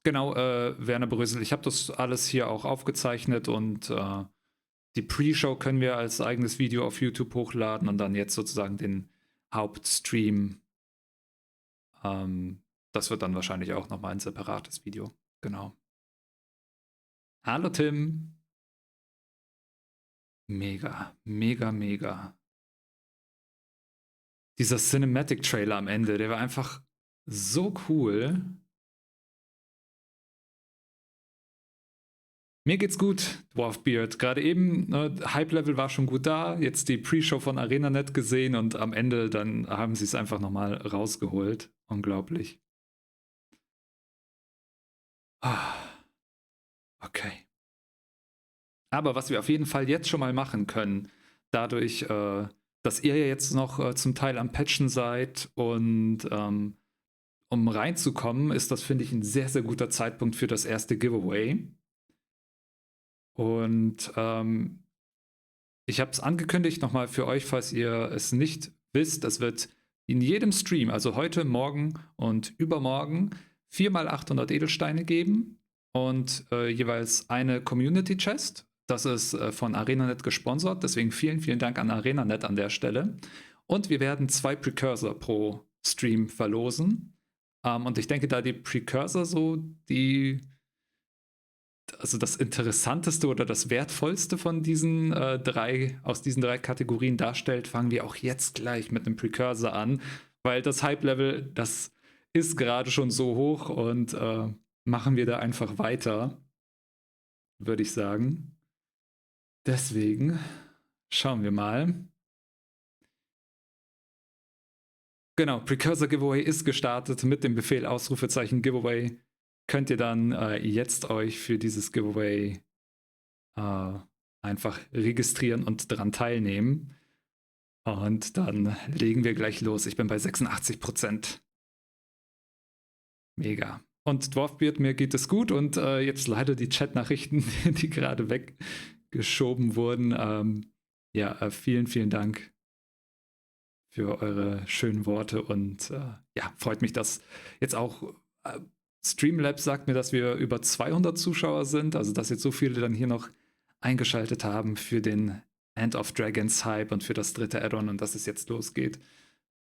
Genau, Werner Brösel, ich habe das alles hier auch aufgezeichnet und die Pre-Show können wir als eigenes Video auf YouTube hochladen und dann jetzt sozusagen den Hauptstream. Das wird dann wahrscheinlich auch nochmal ein separates Video. Genau. Hallo Tim. Mega, mega, mega. Dieser Cinematic-Trailer am Ende, der war einfach so cool. Mir geht's gut, Dwarfbeard. Gerade eben, Hype-Level war schon gut da. Jetzt die Pre-Show von ArenaNet gesehen und am Ende dann haben sie es einfach nochmal rausgeholt. Unglaublich. Okay. Aber was wir auf jeden Fall jetzt schon mal machen können, dadurch, dass ihr ja jetzt noch zum Teil am Patchen seid und um reinzukommen, ist das, finde ich, ein sehr, sehr guter Zeitpunkt für das erste Giveaway. Und ich habe es angekündigt nochmal für euch, falls ihr es nicht wisst. Es wird in jedem Stream, also heute, morgen und übermorgen, 4x800 Edelsteine geben und jeweils eine Community Chest. Das ist von ArenaNet gesponsert, deswegen vielen, vielen Dank an ArenaNet an der Stelle. Und wir werden 2 Precursor pro Stream verlosen. Und ich denke, da die Precursor so also das Interessanteste oder das Wertvollste von diesen aus diesen 3 Kategorien darstellt, fangen wir auch jetzt gleich mit einem Precursor an, weil das Hype-Level, das ist gerade schon so hoch und machen wir da einfach weiter, würde ich sagen. Deswegen schauen wir mal. Genau, Precursor Giveaway ist gestartet mit dem Befehl Ausrufezeichen Giveaway. Könnt ihr dann jetzt euch für dieses Giveaway einfach registrieren und daran teilnehmen. Und dann legen wir gleich los. Ich bin bei 86%. Mega. Und Dwarfbeard, mir geht es gut. Und jetzt leider die Chat-Nachrichten, die gerade weggeschoben wurden. Vielen, vielen Dank für eure schönen Worte. Und freut mich, dass jetzt auch Streamlabs sagt mir, dass wir über 200 Zuschauer sind, also dass jetzt so viele dann hier noch eingeschaltet haben für den End of Dragons Hype und für das 3. Addon und dass es jetzt losgeht.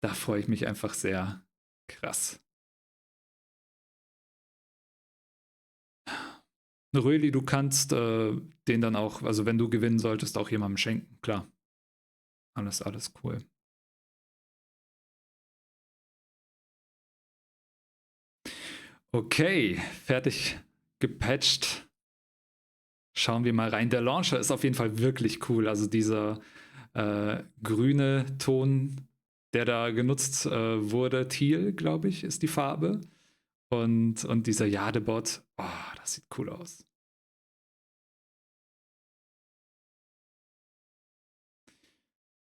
Da freue ich mich einfach sehr. Krass. Röli, du kannst den dann auch, also wenn du gewinnen solltest, auch jemandem schenken, klar. Alles cool. Okay, fertig gepatcht. Schauen wir mal rein. Der Launcher ist auf jeden Fall wirklich cool. Also dieser grüne Ton, der da genutzt wurde, Teal, glaube ich, ist die Farbe. Und dieser Jadebot, das sieht cool aus.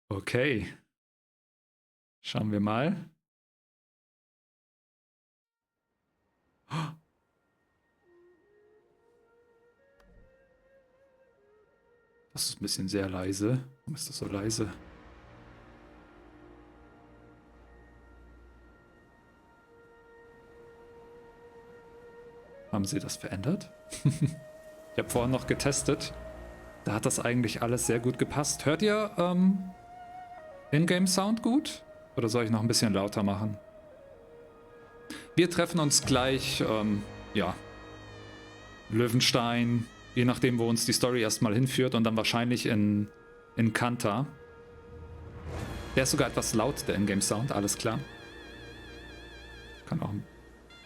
Okay. Schauen wir mal. Das ist ein bisschen sehr leise. Warum ist das so leise? Haben sie das verändert? Ich habe vorhin noch getestet. Da hat das eigentlich alles sehr gut gepasst. Hört ihr Ingame-Sound gut? Oder soll ich noch ein bisschen lauter machen? Wir treffen uns gleich, Löwenstein, je nachdem, wo uns die Story erstmal hinführt und dann wahrscheinlich in Kanta. Der ist sogar etwas laut, der Ingame-Sound, alles klar. Kann auch,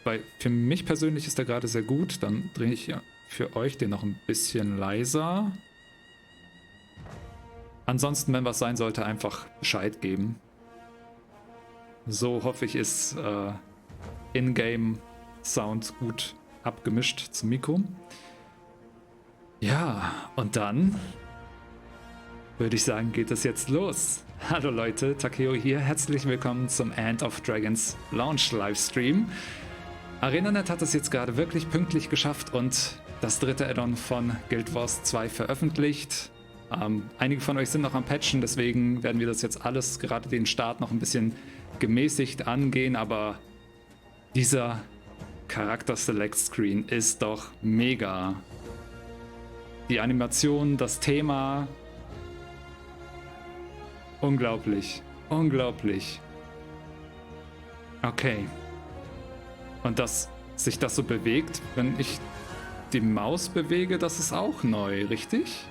weil für mich persönlich ist der gerade sehr gut, dann drehe ich ja für euch den noch ein bisschen leiser. Ansonsten, wenn was sein sollte, einfach Bescheid geben. So hoffe ich, ist In-Game-Sound gut abgemischt zum Mikro. Ja, und dann würde ich sagen, geht es jetzt los. Hallo Leute, Takeo hier. Herzlich willkommen zum End of Dragons Launch Livestream. ArenaNet hat es jetzt gerade wirklich pünktlich geschafft und das 3. Addon von Guild Wars 2 veröffentlicht. Einige von euch sind noch am Patchen, deswegen werden wir das jetzt alles, gerade den Start, noch ein bisschen gemäßigt angehen, aber dieser Charakter-Select-Screen ist doch mega. Die Animation, das Thema, unglaublich, unglaublich. Okay. Und dass sich das so bewegt, wenn ich die Maus bewege, das ist auch neu, richtig?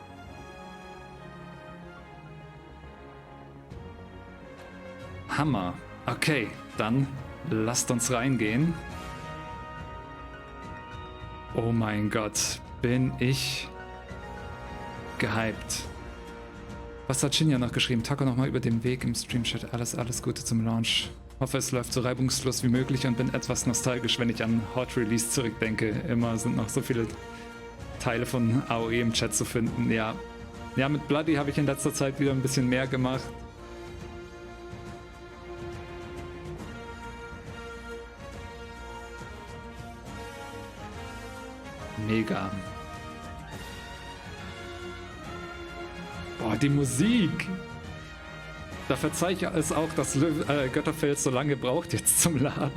Hammer. Okay, dann lasst uns reingehen. Oh mein Gott, bin ich gehypt. Was hat Shin Jea noch geschrieben? Taco nochmal über den Weg im Streamchat. Alles Gute zum Launch. Hoffe, es läuft so reibungslos wie möglich und bin etwas nostalgisch, wenn ich an Hot Release zurückdenke. Immer sind noch so viele Teile von AOE im Chat zu finden. Ja, mit Bloody habe ich in letzter Zeit wieder ein bisschen mehr gemacht. Mega. Boah, die Musik. Da verzeihe ich es auch, dass Götterfeld so lange braucht jetzt zum Laden.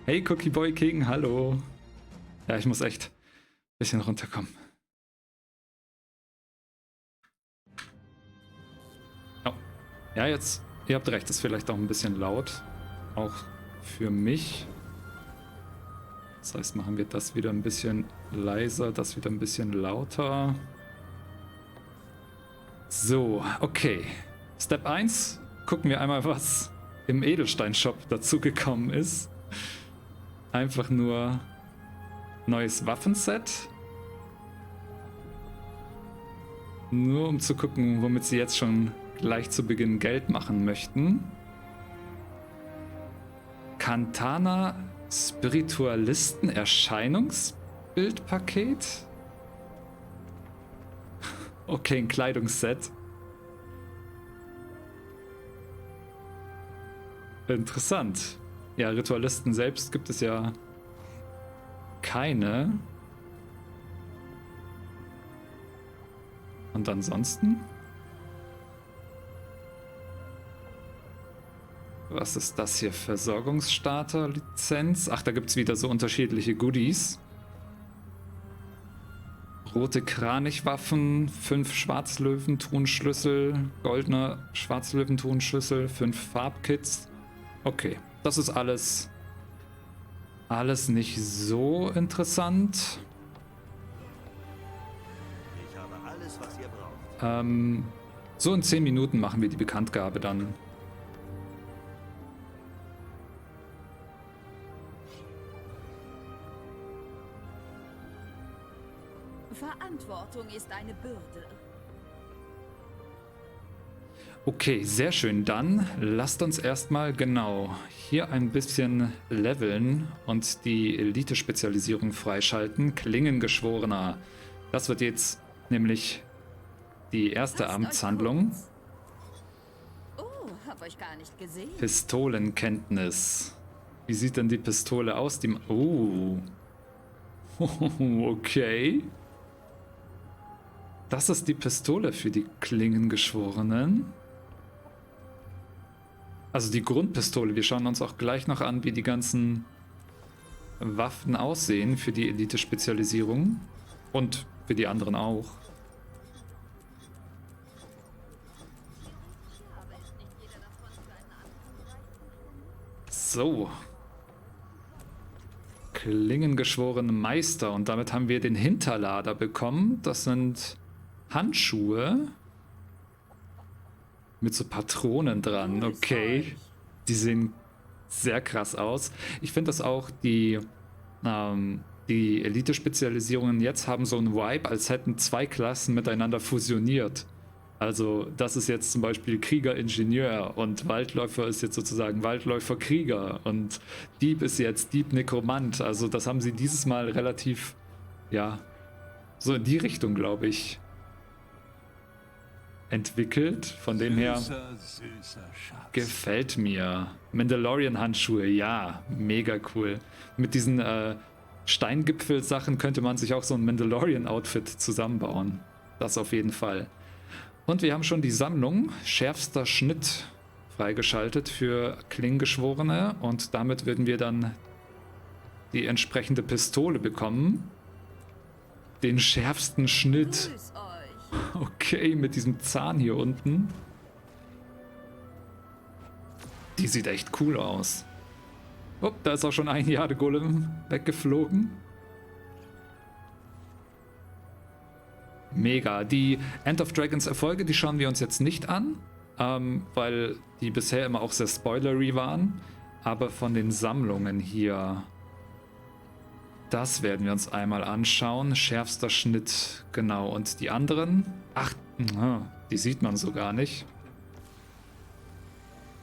Hey Cookie Boy King, hallo. Ja, ich muss echt ein bisschen runterkommen. Oh. Ja, jetzt, ihr habt recht, ist vielleicht auch ein bisschen laut. Auch für mich. Das heißt, machen wir das wieder ein bisschen leiser, das wieder ein bisschen lauter. So, okay. Step 1, gucken wir einmal, was im Edelsteinshop dazugekommen ist. Einfach nur neues Waffenset. Nur um zu gucken, womit sie jetzt schon gleich zu Beginn Geld machen möchten. Kantana Spiritualisten Erscheinungsbildpaket. Okay, ein Kleidungsset. Interessant. Ja, Ritualisten selbst gibt es ja keine. Und ansonsten? Was ist das hier? Versorgungsstarter-Lizenz? Ach, da gibt es wieder so unterschiedliche Goodies. Rote Kranichwaffen, 5 Schwarzlöwentonschlüssel, goldener Schwarzlöwentonschlüssel, 5 Farbkits. Okay, das ist alles nicht so interessant. Ich habe alles, was ihr braucht. So in 10 Minuten machen wir die Bekanntgabe dann. Verantwortung ist eine Bürde. Okay, sehr schön. Dann lasst uns erstmal genau hier ein bisschen leveln und die Elite-Spezialisierung freischalten. Klingengeschworener. Das wird jetzt nämlich die erste Amtshandlung. Oh, hab euch gar nicht gesehen. Pistolenkenntnis. Wie sieht denn die Pistole aus? Oh. Okay. Das ist die Pistole für die Klingengeschworenen. Also die Grundpistole. Wir schauen uns auch gleich noch an, wie die ganzen Waffen aussehen für die Elite-Spezialisierung. Und für die anderen auch. So. Klingengeschworene Meister. Und damit haben wir den Hinterlader bekommen. Das sind Handschuhe mit so Patronen dran. Okay. Die sehen sehr krass aus. Ich finde das auch, die Elite-Spezialisierungen jetzt haben so einen Vibe, als hätten 2 Klassen miteinander fusioniert. Also das ist jetzt zum Beispiel Krieger-Ingenieur und Waldläufer ist jetzt sozusagen Waldläufer-Krieger und Dieb ist jetzt Dieb-Nekromant. Also das haben sie dieses Mal relativ, ja, so in die Richtung, glaube ich, entwickelt. Von dem her gefällt mir. Mandalorian-Handschuhe, ja, mega cool. Mit diesen Steingipfel-Sachen könnte man sich auch so ein Mandalorian-Outfit zusammenbauen. Das auf jeden Fall. Und wir haben schon die Sammlung schärfster Schnitt freigeschaltet für Klingengeschworene und damit würden wir dann die entsprechende Pistole bekommen. Den schärfsten Schnitt. Okay, mit diesem Zahn hier unten. Die sieht echt cool aus. Oh, da ist auch schon ein Jade-Golem weggeflogen. Mega. Die End of Dragons Erfolge, die schauen wir uns jetzt nicht an, weil die bisher immer auch sehr spoilery waren. Aber von den Sammlungen hier, das werden wir uns einmal anschauen. Schärfster Schnitt, genau. Und die anderen, ach, die sieht man so gar nicht.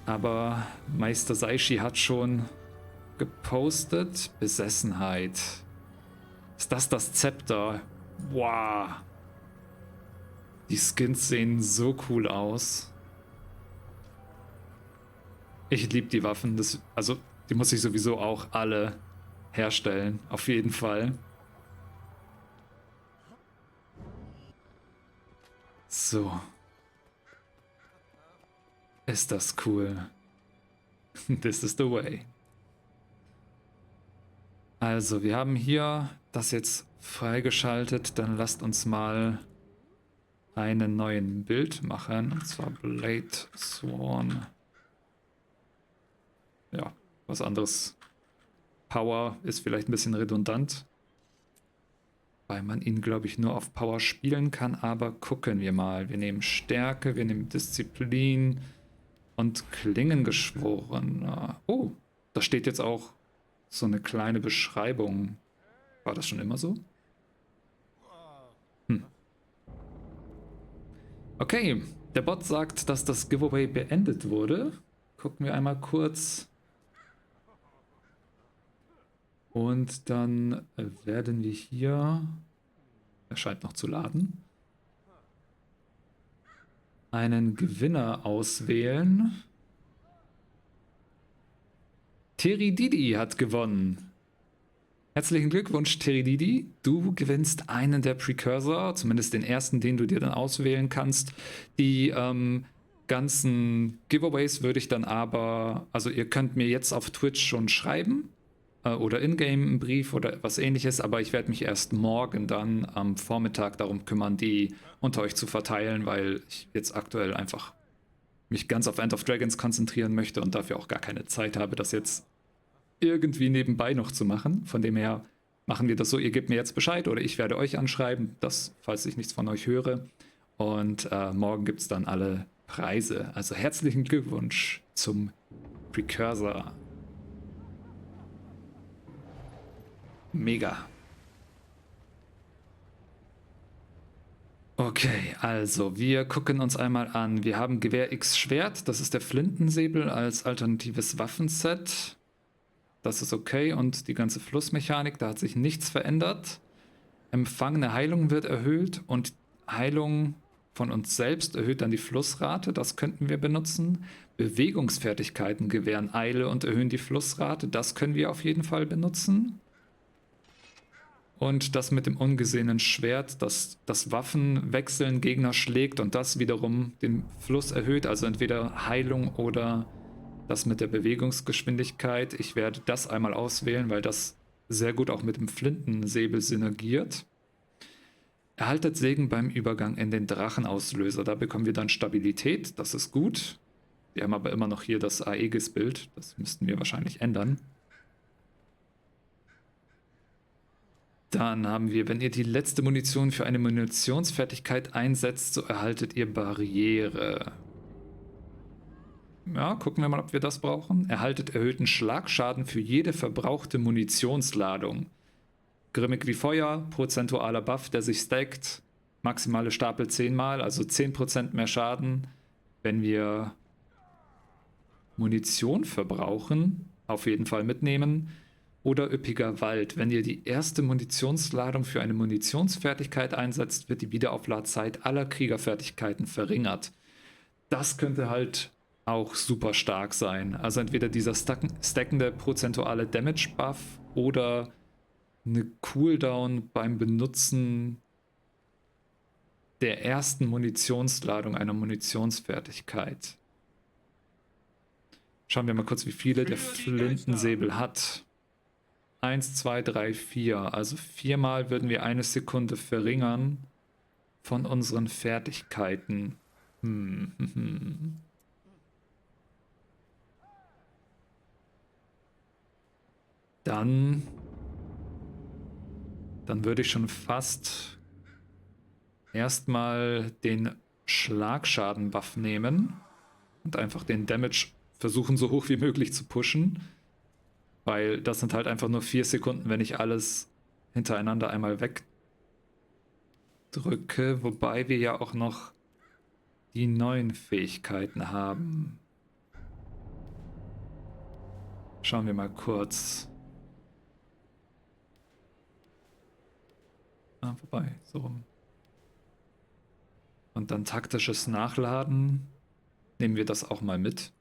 Aber Meister Seishi hat schon gepostet. Besessenheit. Ist das Zepter? Wow. Die Skins sehen so cool aus. Ich liebe die Waffen. Also, die muss ich sowieso auch alle herstellen. Auf jeden Fall. So. Ist das cool. This is the way. Also, wir haben hier das jetzt freigeschaltet. Dann lasst uns mal einen neuen Bild machen. Und zwar Blade Sworn. Ja, was anderes. Power ist vielleicht ein bisschen redundant. Weil man ihn, glaube ich, nur auf Power spielen kann. Aber gucken wir mal. Wir nehmen Stärke, wir nehmen Disziplin und Klingengeschworen. Oh, da steht jetzt auch so eine kleine Beschreibung. War das schon immer so? Okay, der Bot sagt, dass das Giveaway beendet wurde. Gucken wir einmal kurz. Und dann werden wir hier, er scheint noch zu laden, einen Gewinner auswählen. Terididi hat gewonnen. Herzlichen Glückwunsch, Terididi. Du gewinnst einen der Precursor, zumindest den ersten, den du dir dann auswählen kannst. Die ganzen Giveaways würde ich dann aber, also ihr könnt mir jetzt auf Twitch schon schreiben oder in-game einen Brief oder was ähnliches, aber ich werde mich erst morgen dann am Vormittag darum kümmern, die unter euch zu verteilen, weil ich jetzt aktuell einfach mich ganz auf End of Dragons konzentrieren möchte und dafür auch gar keine Zeit habe, das jetzt irgendwie nebenbei noch zu machen. Von dem her machen wir das so, ihr gebt mir jetzt Bescheid oder ich werde euch anschreiben, das, falls ich nichts von euch höre. Und morgen gibt es dann alle Preise. Also herzlichen Glückwunsch zum Precursor. Mega. Okay, also wir gucken uns einmal an. Wir haben Gewehr X Schwert, das ist der Flintensäbel als alternatives Waffenset. Das ist okay und die ganze Flussmechanik, da hat sich nichts verändert. Empfangene Heilung wird erhöht und Heilung von uns selbst erhöht dann die Flussrate, das könnten wir benutzen. Bewegungsfertigkeiten gewähren Eile und erhöhen die Flussrate, das können wir auf jeden Fall benutzen. Und das mit dem ungesehenen Schwert, das Waffen wechseln, Gegner schlägt und das wiederum den Fluss erhöht, also entweder Heilung oder das mit der Bewegungsgeschwindigkeit. Ich werde das einmal auswählen, weil das sehr gut auch mit dem Flintensäbel synergiert. Erhaltet Segen beim Übergang in den Drachenauslöser. Da bekommen wir dann Stabilität, das ist gut. Wir haben aber immer noch hier das Aegis-Bild, das müssten wir wahrscheinlich ändern. Dann haben wir, wenn ihr die letzte Munition für eine Munitionsfertigkeit einsetzt, so erhaltet ihr Barriere. Ja, gucken wir mal, ob wir das brauchen. Erhaltet erhöhten Schlagschaden für jede verbrauchte Munitionsladung. Grimmig wie Feuer, prozentualer Buff, der sich stackt. Maximale Stapel 10 mal, also 10% mehr Schaden. Wenn wir Munition verbrauchen, auf jeden Fall mitnehmen. Oder üppiger Wald. Wenn ihr die erste Munitionsladung für eine Munitionsfertigkeit einsetzt, wird die Wiederaufladzeit aller Kriegerfertigkeiten verringert. Das könnte halt auch super stark sein. Also entweder dieser stackende prozentuale Damage Buff oder eine Cooldown beim Benutzen der ersten Munitionsladung einer Munitionsfertigkeit. Schauen wir mal kurz, wie viele der Flintensäbel hat. 1, 2, 3, 4. Also 4-mal würden wir 1 Sekunde verringern von unseren Fertigkeiten. Dann würde ich schon fast erstmal den Schlagschaden-Buff nehmen und einfach den Damage versuchen, so hoch wie möglich zu pushen. Weil das sind halt einfach nur 4 Sekunden, wenn ich alles hintereinander einmal wegdrücke. Wobei wir ja auch noch die neuen Fähigkeiten haben. Schauen wir mal kurz. Vorbei, so rum. Und dann taktisches Nachladen. Nehmen wir das auch mal mit.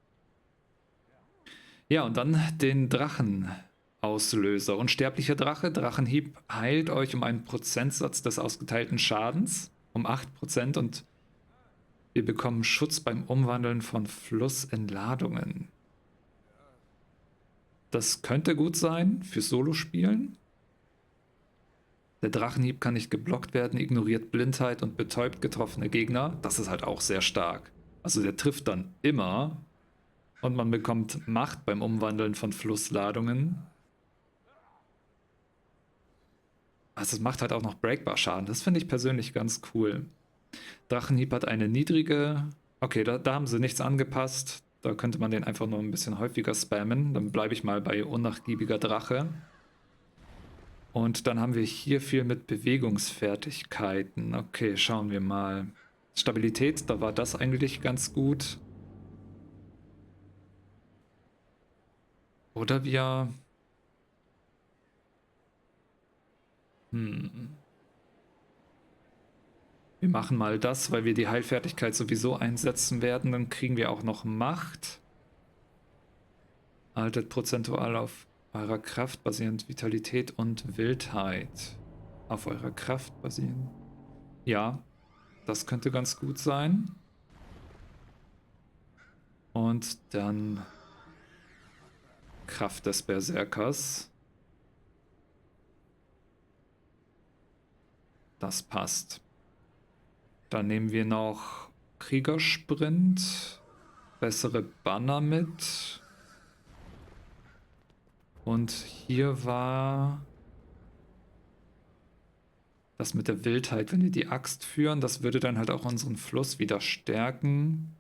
Ja, und dann den Drachenauslöser. Unsterblicher Drache. Drachenhieb heilt euch um einen Prozentsatz des ausgeteilten Schadens. Um 8%. Und wir bekommen Schutz beim Umwandeln von Fluss in Ladungen. Das könnte gut sein für Solospielen. Der Drachenhieb kann nicht geblockt werden, ignoriert Blindheit und betäubt getroffene Gegner. Das ist halt auch sehr stark. Also der trifft dann immer. Und man bekommt Macht beim Umwandeln von Flussladungen. Also es macht halt auch noch Breakbar-Schaden. Das finde ich persönlich ganz cool. Drachenhieb hat eine niedrige... Okay, da haben sie nichts angepasst. Da könnte man den einfach nur ein bisschen häufiger spammen. Dann bleibe ich mal bei unnachgiebiger Drache. Und dann haben wir hier viel mit Bewegungsfertigkeiten. Okay, schauen wir mal. Stabilität, da war das eigentlich ganz gut. Oder wir... Wir machen mal das, weil wir die Heilfertigkeit sowieso einsetzen werden. Dann kriegen wir auch noch Macht. Haltet prozentual auf eurer Kraft basierend Vitalität und Wildheit. Auf eurer Kraft basierend. Ja, das könnte ganz gut sein. Und dann Kraft des Berserkers. Das passt. Dann nehmen wir noch Kriegersprint. Bessere Banner mit. Und hier war das mit der Wildheit, wenn wir die Axt führen, das würde dann halt auch unseren Fluss wieder stärken.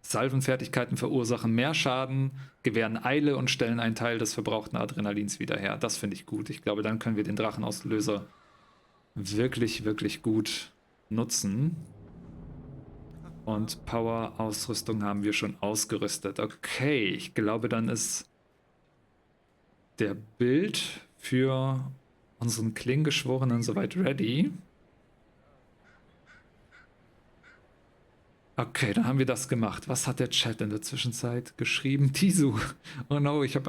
Salvenfertigkeiten verursachen mehr Schaden, gewähren Eile und stellen einen Teil des verbrauchten Adrenalins wieder her. Das finde ich gut. Ich glaube, dann können wir den Drachenauslöser wirklich, wirklich gut nutzen. Und Power-Ausrüstung haben wir schon ausgerüstet. Okay, ich glaube, dann ist der Bild für unseren Klingengeschworenen soweit ready. Okay, dann haben wir das gemacht. Was hat der Chat in der Zwischenzeit geschrieben? Tisu. Oh no, ich habe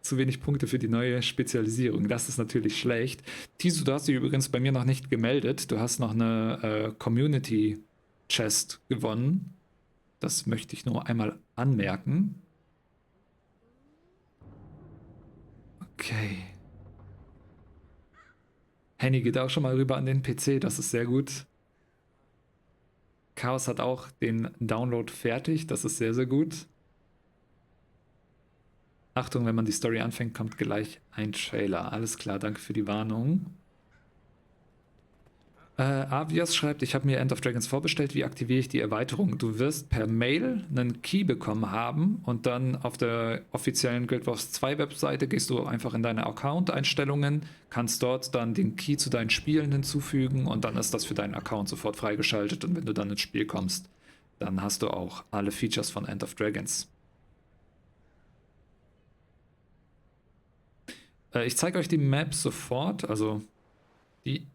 zu wenig Punkte für die neue Spezialisierung. Das ist natürlich schlecht. Tisu, du hast dich übrigens bei mir noch nicht gemeldet. Du hast noch eine Community Chest gewonnen. Das möchte ich nur einmal anmerken. Okay. Henny geht auch schon mal rüber an den PC, das ist sehr gut. Chaos hat auch den Download fertig, das ist sehr, sehr gut. Achtung, wenn man die Story anfängt, kommt gleich ein Trailer. Alles klar, danke für die Warnung. Avias schreibt, ich habe mir End of Dragons vorbestellt, wie aktiviere ich die Erweiterung? Du wirst per Mail einen Key bekommen haben und dann auf der offiziellen Guild Wars 2 Webseite gehst du einfach in deine Account-Einstellungen, kannst dort dann den Key zu deinen Spielen hinzufügen und dann ist das für deinen Account sofort freigeschaltet und wenn du dann ins Spiel kommst, dann hast du auch alle Features von End of Dragons. Ich zeige euch die Map sofort, also die...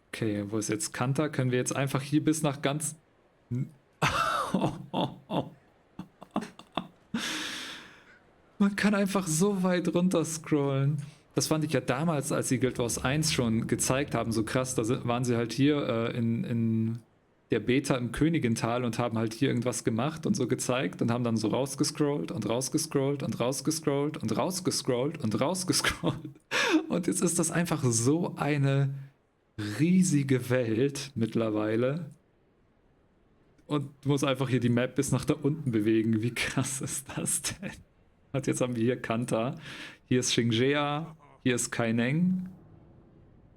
Okay, wo ist jetzt Kanta? Können wir jetzt einfach hier bis nach ganz... Man kann einfach so weit runter scrollen. Das fand ich ja damals, als sie Guild Wars 1 schon gezeigt haben, so krass. Waren sie halt hier in der Beta im Königental und haben halt hier irgendwas gemacht und so gezeigt und haben dann so rausgescrollt und rausgescrollt und rausgescrollt und rausgescrollt und rausgescrollt. Und jetzt ist das einfach so eine riesige Welt mittlerweile. Und du musst einfach hier die Map bis nach da unten bewegen. Wie krass ist das denn? Und jetzt haben wir hier Kanta. Hier ist Shing Jea. Hier ist Kaineng.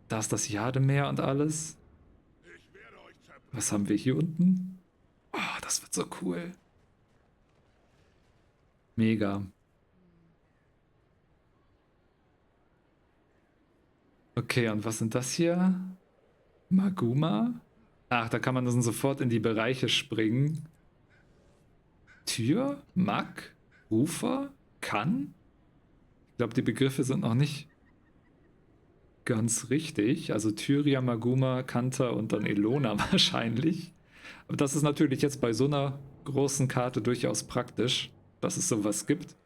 Da ist das Jademeer und alles. Was haben wir hier unten? Oh, das wird so cool. Mega. Okay, und was sind das hier? Maguma? Ach, da kann man dann sofort in die Bereiche springen. Tür? Mag? Ufer? Kann? Ich glaube, die Begriffe sind noch nicht ganz richtig. Also Tyria, Maguma, Kanta und dann Elona wahrscheinlich. Aber das ist natürlich jetzt bei so einer großen Karte durchaus praktisch, dass es sowas gibt.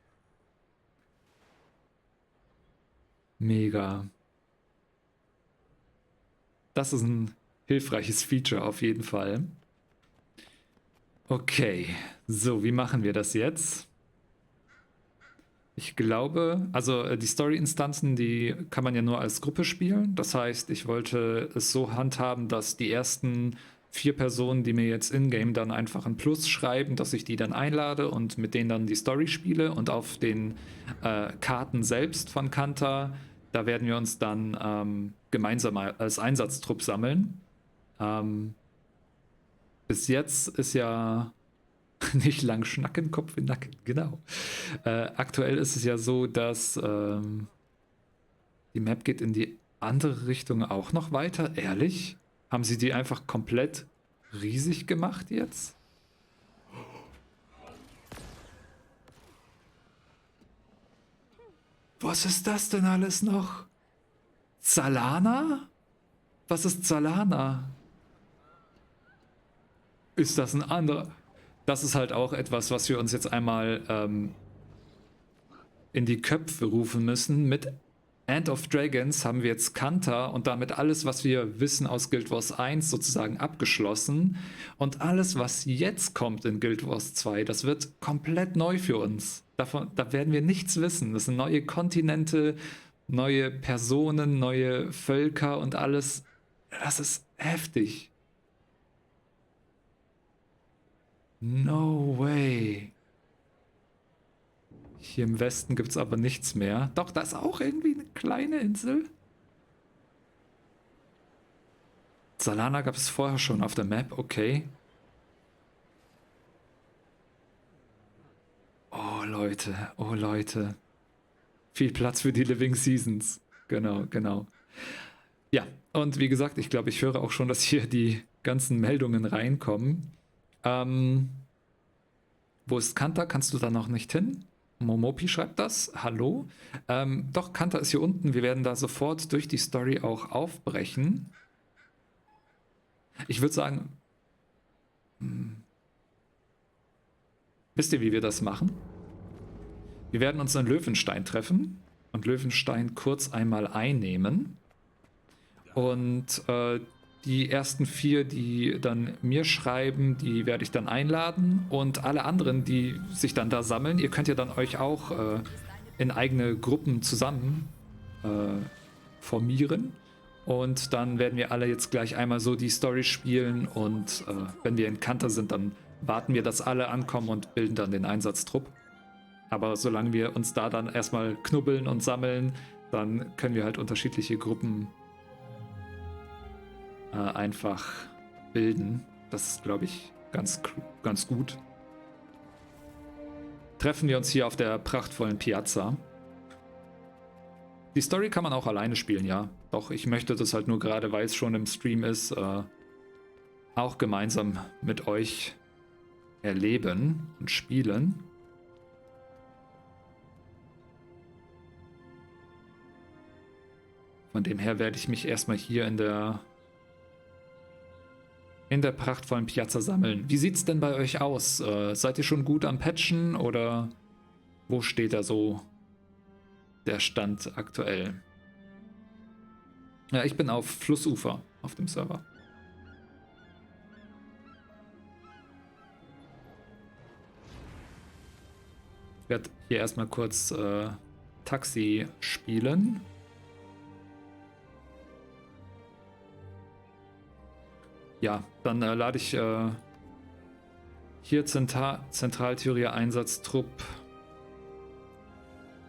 Mega. Das ist ein hilfreiches Feature auf jeden Fall. Okay, so, wie machen wir das jetzt? Ich glaube, also die Story-Instanzen, die kann man ja nur als Gruppe spielen. Das heißt, ich wollte es so handhaben, dass die ersten 4 Personen, die mir jetzt in-game dann einfach ein Plus schreiben, dass ich die dann einlade und mit denen dann die Story spiele. Und auf den Karten selbst von Kanta, da werden wir uns dann gemeinsam als Einsatztrupp sammeln. Bis jetzt ist ja nicht lang schnacken, Kopf in Nacken, genau. Aktuell ist es ja so, dass die Map geht in die andere Richtung auch noch weiter. Ehrlich? Haben sie die einfach komplett riesig gemacht jetzt? Was ist das denn alles noch? Zalana? Was ist Zalana? Ist das ein anderer? Das ist halt auch etwas, was wir uns jetzt einmal in die Köpfe rufen müssen. Mit End of Dragons haben wir jetzt Kanta und damit alles, was wir wissen aus Guild Wars 1 sozusagen abgeschlossen. Und alles, was jetzt kommt in Guild Wars 2, das wird komplett neu für uns. Da werden wir nichts wissen. Das sind neue Kontinente, neue Personen, neue Völker und alles. Das ist heftig. No way. Hier im Westen gibt es aber nichts mehr. Doch, da ist auch irgendwie eine kleine Insel. Zalana gab es vorher schon auf der Map, okay. Oh Leute, oh Leute. Viel Platz für die Living Seasons. Genau, genau. Ja, und wie gesagt, ich glaube, ich höre auch schon, dass hier die ganzen Meldungen reinkommen. Wo ist Kanta? Kannst du da noch nicht hin? Momopi schreibt das. Hallo. Doch, Kanta ist hier unten. Wir werden da sofort durch die Story auch aufbrechen. Ich würde sagen, wisst ihr, wie wir das machen? Wir werden uns in Löwenstein treffen und Löwenstein kurz einmal einnehmen. Und die ersten 4, die dann mir schreiben, die werde ich dann einladen. Und alle anderen, die sich dann da sammeln, ihr könnt ja dann euch auch in eigene Gruppen zusammen formieren. Und dann werden wir alle jetzt gleich einmal so die Story spielen. Und wenn wir in Kanta sind, dann warten wir, dass alle ankommen und bilden dann den Einsatztrupp. Aber solange wir uns da dann erstmal knubbeln und sammeln, dann können wir halt unterschiedliche Gruppen einfach bilden. Das ist, glaube ich, ganz gut. Treffen wir uns hier auf der prachtvollen Piazza. Die Story kann man auch alleine spielen, ja. Doch, ich möchte das halt nur gerade, weil es schon im Stream ist, auch gemeinsam mit euch erleben und spielen. Von dem her werde ich mich erstmal hier in der prachtvollen Piazza sammeln. Wie sieht's denn bei euch aus? Seid ihr schon gut am Patchen oder wo steht er so der Stand aktuell? Ja, ich bin auf Flussufer auf dem Server. Ich werde hier erstmal kurz Taxi spielen. Ja, dann lade ich hier Zentraltheorie Einsatztrupp.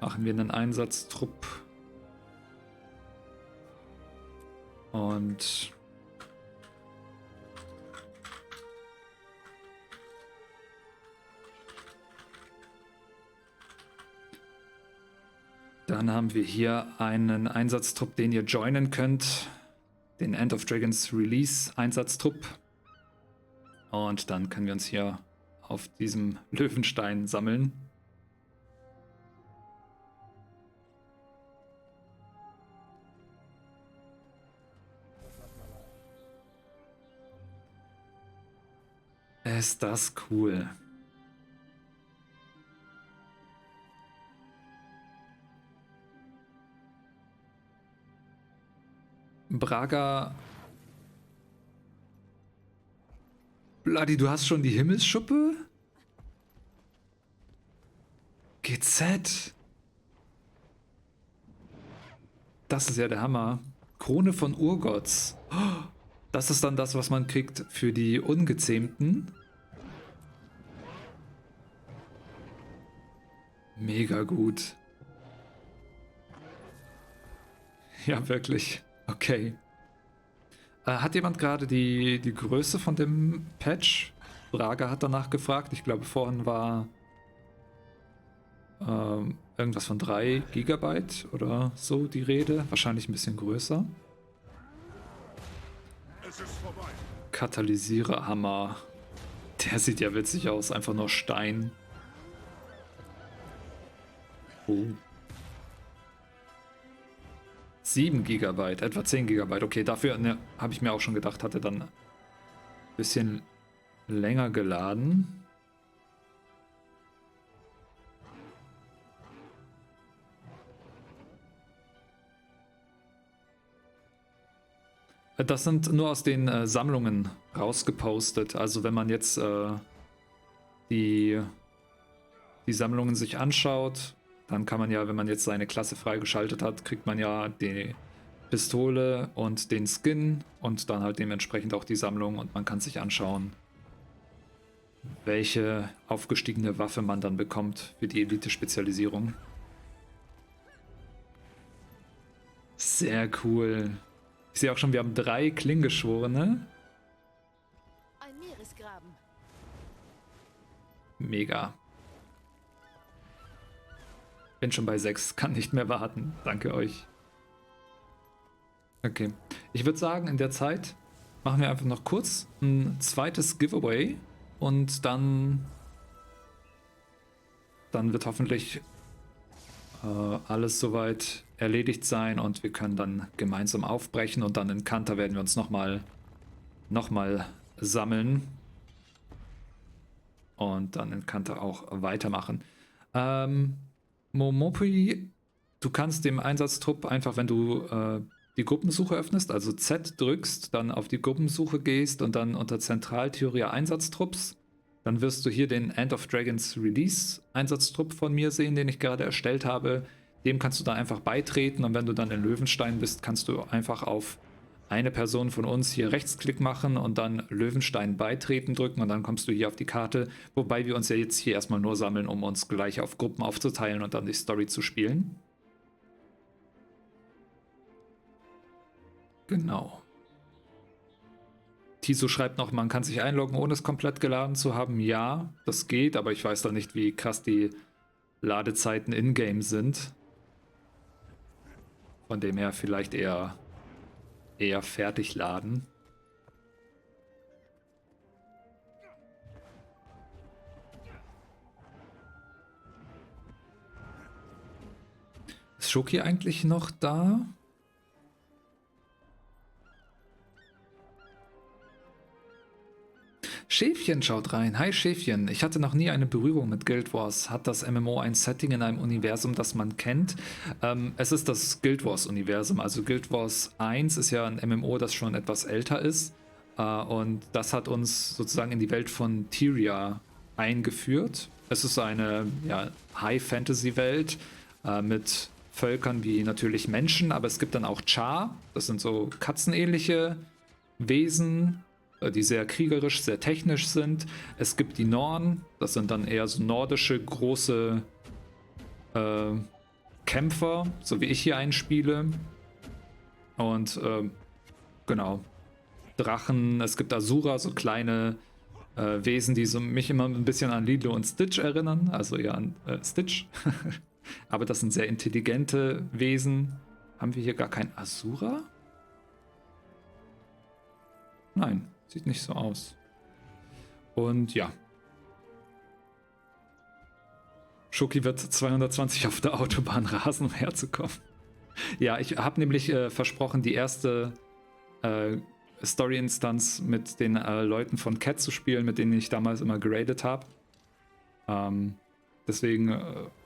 Machen wir einen Einsatztrupp. Und dann haben wir hier einen Einsatztrupp, den ihr joinen könnt. Den End of Dragons Release Einsatztrupp. Und dann können wir uns hier auf diesem Löwenstein sammeln. Ist das cool. Braga. Bloody, du hast schon die Himmelsschuppe? GZ. Das ist ja der Hammer. Krone von Urgotts. Das ist dann das, was man kriegt für die Ungezähmten. Mega gut. Ja, wirklich. Okay. Hat jemand gerade die Größe von dem Patch? Braga hat danach gefragt. Ich glaube, vorhin war irgendwas von 3 GB oder so die Rede. Wahrscheinlich ein bisschen größer. Katalysiererhammer. Der sieht ja witzig aus. Einfach nur Stein. Oh. 7 GB, etwa 10 GB. Okay, dafür habe ich mir auch schon gedacht, hatte dann ein bisschen länger geladen. Das sind nur aus den Sammlungen rausgepostet. Also wenn man jetzt die Sammlungen sich anschaut, dann kann man ja, wenn man jetzt seine Klasse freigeschaltet hat, kriegt man ja die Pistole und den Skin und dann halt dementsprechend auch die Sammlung und man kann sich anschauen, welche aufgestiegene Waffe man dann bekommt für die Elite-Spezialisierung. Sehr cool. Ich sehe auch schon, wir haben 3 Klingengeschworene. Ein Meeresgraben. Mega. Bin schon bei 6, kann nicht mehr warten. Danke euch. Okay. Ich würde sagen, in der Zeit machen wir einfach noch kurz ein zweites Giveaway und dann wird hoffentlich alles soweit erledigt sein und wir können dann gemeinsam aufbrechen und dann in Kanter werden wir uns nochmal sammeln und dann in Kanter auch weitermachen. Momopi, du kannst dem Einsatztrupp einfach, wenn du die Gruppensuche öffnest, also Z drückst, dann auf die Gruppensuche gehst und dann unter Zentraltheorie Einsatztrupps, dann wirst du hier den End of Dragons Release Einsatztrupp von mir sehen, den ich gerade erstellt habe. Dem kannst du dann einfach beitreten und wenn du dann in Löwenstein bist, kannst du einfach auf eine Person von uns hier Rechtsklick machen und dann Löwenstein beitreten drücken und dann kommst du hier auf die Karte, wobei wir uns ja jetzt hier erstmal nur sammeln, um uns gleich auf Gruppen aufzuteilen und dann die Story zu spielen. Genau. Tiso schreibt noch, man kann sich einloggen, ohne es komplett geladen zu haben. Ja, das geht, aber ich weiß da nicht, wie krass die Ladezeiten in-game sind. Von dem her vielleicht eher fertig laden. Ist Shoki eigentlich noch da? Schäfchen schaut rein. Hi Schäfchen. Ich hatte noch nie eine Berührung mit Guild Wars. Hat das MMO ein Setting in einem Universum, das man kennt? Es ist das Guild Wars Universum. Also Guild Wars 1 ist ja ein MMO, das schon etwas älter ist. Und das hat uns sozusagen in die Welt von Tyria eingeführt. Es ist eine High-Fantasy-Welt mit Völkern wie natürlich Menschen, aber es gibt dann auch Char. Das sind so katzenähnliche Wesen, die sehr kriegerisch, sehr technisch sind. Es gibt die Norn, das sind dann eher so nordische, große Kämpfer, so wie ich hier einspiele. Und genau, Drachen, es gibt Asura, so kleine Wesen, die so mich immer ein bisschen an Lilo und Stitch erinnern, also eher an Stitch. Aber das sind sehr intelligente Wesen. Haben wir hier gar kein Asura? Nein, sieht nicht so aus. Und ja. Schoki wird 220 auf der Autobahn rasen, um herzukommen. Ja, ich habe nämlich versprochen, die erste Story-Instanz mit den Leuten von Cat zu spielen, mit denen ich damals immer geradet habe. Deswegen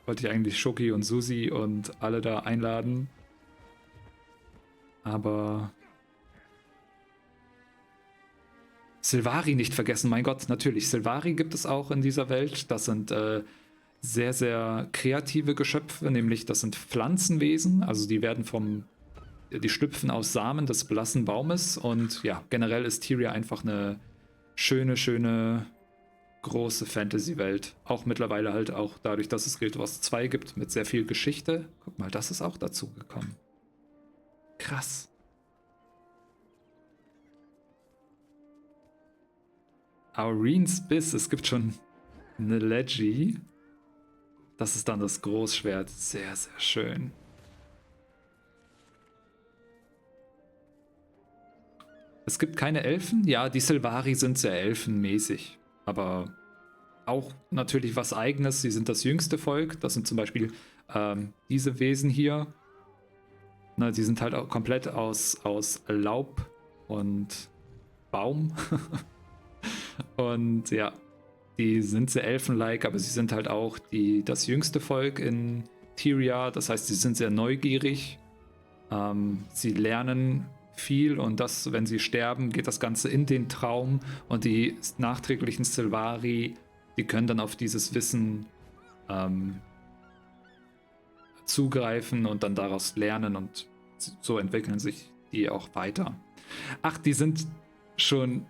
wollte ich eigentlich Schoki und Susi und alle da einladen. Aber Sylvari nicht vergessen, mein Gott, natürlich. Sylvari gibt es auch in dieser Welt. Das sind sehr, sehr kreative Geschöpfe, nämlich das sind Pflanzenwesen. Also die schlüpfen aus Samen des blassen Baumes. Und ja, generell ist Tyria einfach eine schöne, schöne, große Fantasy-Welt. Auch mittlerweile halt auch dadurch, dass es Guild Wars 2 gibt mit sehr viel Geschichte. Guck mal, das ist auch dazu gekommen. Krass. Aurene's Biss, es gibt schon eine Leggy. Das ist dann das Großschwert. Sehr, sehr schön. Es gibt keine Elfen? Ja, die Sylvari sind sehr elfenmäßig. Aber auch natürlich was Eigenes. Sie sind das jüngste Volk. Das sind zum Beispiel diese Wesen hier. Na, die sind halt auch komplett aus Laub und Baum. Und ja, die sind sehr elfenlike, aber sie sind halt auch das jüngste Volk in Tyria. Das heißt, sie sind sehr neugierig. Sie lernen viel und das, wenn sie sterben, geht das Ganze in den Traum. Und die nachträglichen Sylvari, die können dann auf dieses Wissen zugreifen und dann daraus lernen. Und so entwickeln sich die auch weiter. Ach, die sind schon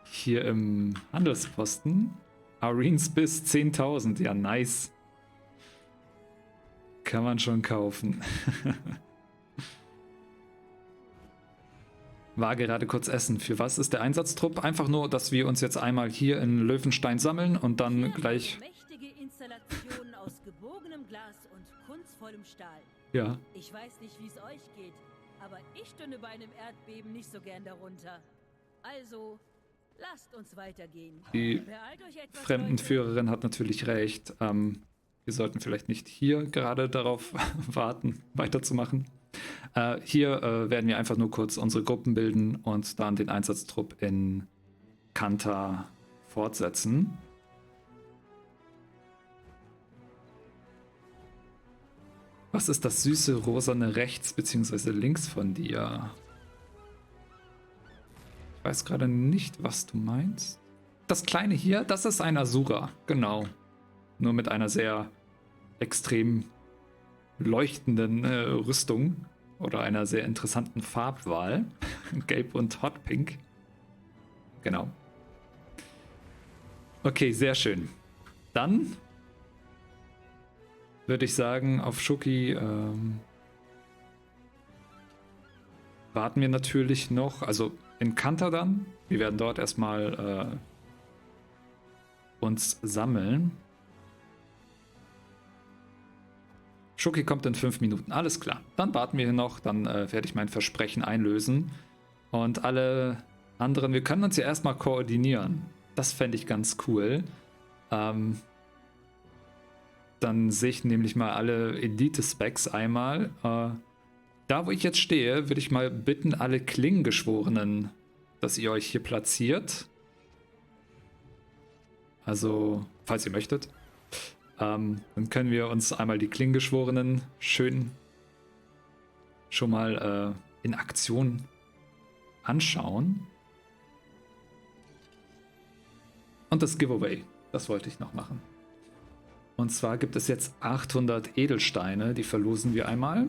hier im Handelsposten. Arene's bis 10.000. Ja, nice. Kann man schon kaufen. War gerade kurz essen. Für was ist der Einsatztrupp? Einfach nur, dass wir uns jetzt einmal hier in Löwenstein sammeln und dann gleich... Mächtige Installationen aus gebogenem Glas und kunstvollem Stahl. Ja. Ich weiß nicht, wie es euch geht, aber ich stünde bei einem Erdbeben nicht so gern darunter. Also... lasst uns weitergehen. Die Fremdenführerin hat natürlich recht. Wir sollten vielleicht nicht hier gerade darauf warten, weiterzumachen. Hier werden wir einfach nur kurz unsere Gruppen bilden und dann den Einsatztrupp in Kanta fortsetzen. Was ist das süße rosane rechts bzw. links von dir? Ich weiß gerade nicht, was du meinst. Das kleine hier, das ist ein Asura, genau. Nur mit einer sehr extrem leuchtenden Rüstung oder einer sehr interessanten Farbwahl. Gelb und Hot Pink. Genau. Okay, sehr schön. Dann würde ich sagen, auf Schoki warten wir natürlich noch, also in Kanta dann. Wir werden dort erstmal uns sammeln. Schoki kommt in 5 Minuten. Alles klar. Dann warten wir hier noch. Dann werde ich mein Versprechen einlösen. Und alle anderen, wir können uns ja erstmal koordinieren. Das fände ich ganz cool. Dann sehe ich nämlich mal alle Elite-Specs einmal. Da, wo ich jetzt stehe, würde ich mal bitten, alle Klingengeschworenen, dass ihr euch hier platziert. Also, falls ihr möchtet. Dann können wir uns einmal die Klingengeschworenen schön schon mal in Aktion anschauen. Und das Giveaway, das wollte ich noch machen. Und zwar gibt es jetzt 800 Edelsteine, die verlosen wir einmal.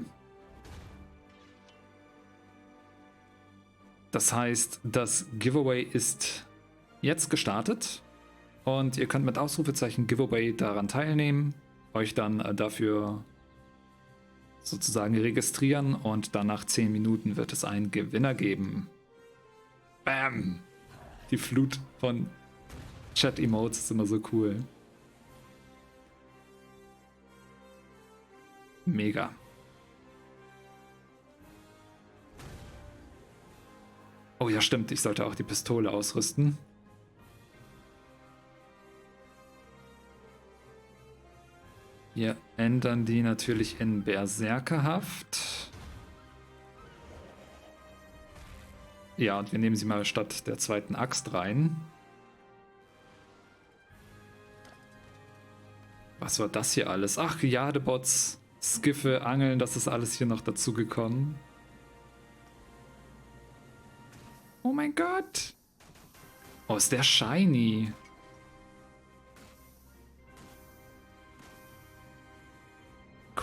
Das heißt, das Giveaway ist jetzt gestartet und ihr könnt mit Ausrufezeichen Giveaway daran teilnehmen, euch dann dafür sozusagen registrieren und dann nach 10 Minuten wird es einen Gewinner geben. Bam! Die Flut von Chat-Emotes ist immer so cool. Mega. Oh ja, stimmt, ich sollte auch die Pistole ausrüsten. Wir ändern die natürlich in Berserkerhaft. Ja, und wir nehmen sie mal statt der zweiten Axt rein. Was war das hier alles? Ach, Jadebots, Skiffe, Angeln, das ist alles hier noch dazu gekommen. Oh mein Gott. Oh, ist der shiny.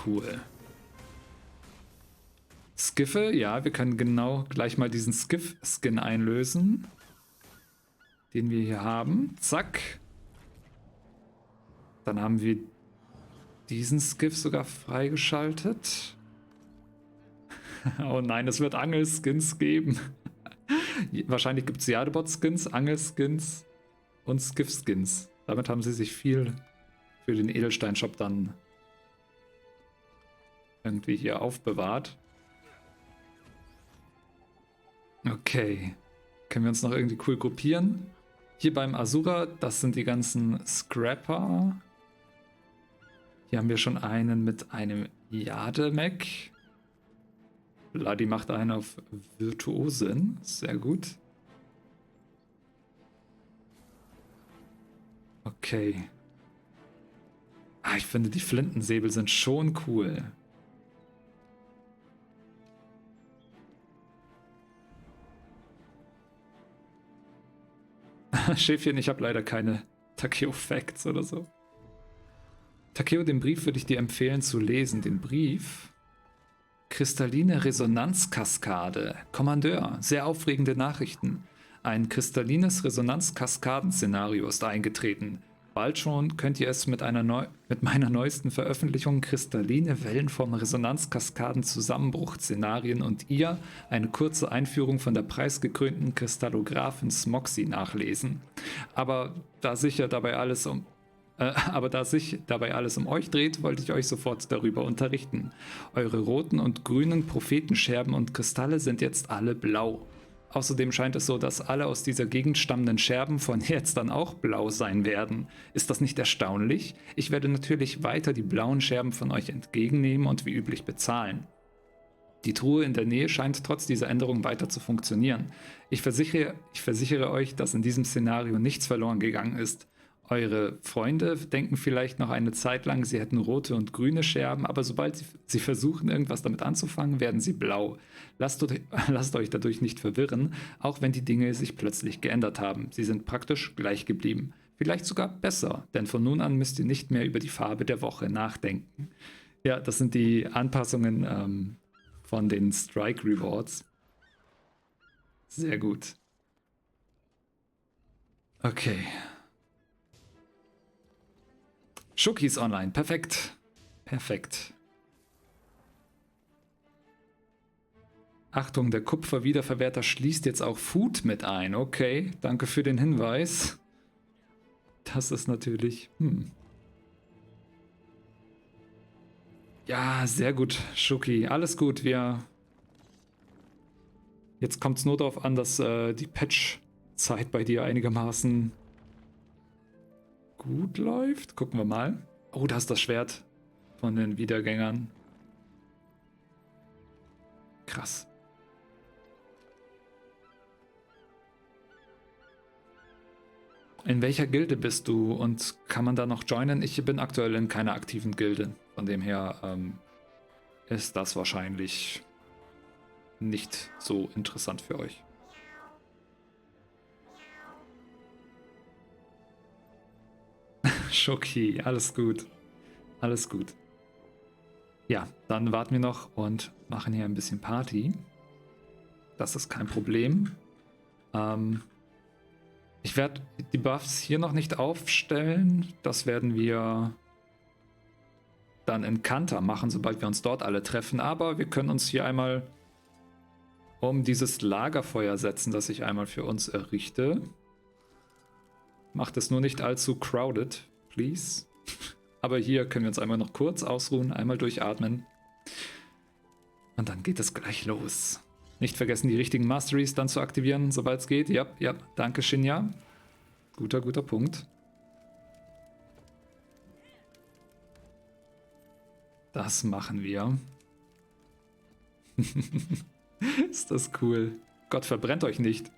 Cool. Skiffe, ja, wir können genau gleich mal diesen Skiff-Skin einlösen. Den wir hier haben. Zack. Dann haben wir diesen Skiff sogar freigeschaltet. Oh nein, es wird Angelskins geben. Wahrscheinlich gibt es Jadebot-Skins, Angelskins und Skiff-Skins. Damit haben sie sich viel für den Edelsteinshop dann irgendwie hier aufbewahrt. Okay. Können wir uns noch irgendwie cool gruppieren? Hier beim Asura, das sind die ganzen Scrapper. Hier haben wir schon einen mit einem Jademech. Bloody macht einen auf Virtuosen. Sehr gut. Okay. Ah, ich finde, die Flintensäbel sind schon cool. Schäfchen, ich habe leider keine Takeo-Facts oder so. Takeo, den Brief würde ich dir empfehlen zu lesen. Den Brief? Kristalline Resonanzkaskade. Kommandeur, sehr aufregende Nachrichten. Ein kristallines Resonanzkaskadenszenario ist eingetreten. Bald schon könnt ihr es mit meiner neuesten Veröffentlichung Kristalline Wellenform Resonanzkaskaden-Zusammenbruch-Szenarien und ihr eine kurze Einführung von der preisgekrönten Kristallographin Smoxy nachlesen. Aber da sich dabei alles um euch dreht, wollte ich euch sofort darüber unterrichten. Eure roten und grünen Prophetenscherben und Kristalle sind jetzt alle blau. Außerdem scheint es so, dass alle aus dieser Gegend stammenden Scherben von jetzt dann auch blau sein werden. Ist das nicht erstaunlich? Ich werde natürlich weiter die blauen Scherben von euch entgegennehmen und wie üblich bezahlen. Die Truhe in der Nähe scheint trotz dieser Änderung weiter zu funktionieren. Ich versichere euch, dass in diesem Szenario nichts verloren gegangen ist. Eure Freunde denken vielleicht noch eine Zeit lang, sie hätten rote und grüne Scherben, aber sobald sie versuchen, irgendwas damit anzufangen, werden sie blau. Lasst euch dadurch nicht verwirren, auch wenn die Dinge sich plötzlich geändert haben. Sie sind praktisch gleich geblieben. Vielleicht sogar besser, denn von nun an müsst ihr nicht mehr über die Farbe der Woche nachdenken. Ja, das sind die Anpassungen von den Strike Rewards. Sehr gut. Okay. Schokis online. Perfekt. Perfekt. Achtung, der Kupferwiederverwerter schließt jetzt auch Food mit ein. Okay, danke für den Hinweis. Das ist natürlich... Ja, sehr gut, Schoki. Alles gut, Jetzt kommt es nur darauf an, dass die Patch-Zeit bei dir einigermaßen gut läuft. Gucken wir mal. Oh, da ist das Schwert von den Wiedergängern. Krass. In welcher Gilde bist du und kann man da noch joinen? Ich bin aktuell in keiner aktiven Gilde. Von dem her ist das wahrscheinlich nicht so interessant für euch. Schoki, alles gut. Alles gut. Ja, dann warten wir noch und machen hier ein bisschen Party. Das ist kein Problem. Ich werde die Buffs hier noch nicht aufstellen. Das werden wir dann in Kanta machen, sobald wir uns dort alle treffen. Aber wir können uns hier einmal um dieses Lagerfeuer setzen, das ich einmal für uns errichte. Macht es nur nicht allzu crowded, please. Aber hier können wir uns einmal noch kurz ausruhen, einmal durchatmen. Und dann geht es gleich los. Nicht vergessen, die richtigen Masteries dann zu aktivieren, sobald es geht. Ja, ja, danke Shinja. Guter Punkt. Das machen wir. Ist das cool. Gott, verbrennt euch nicht.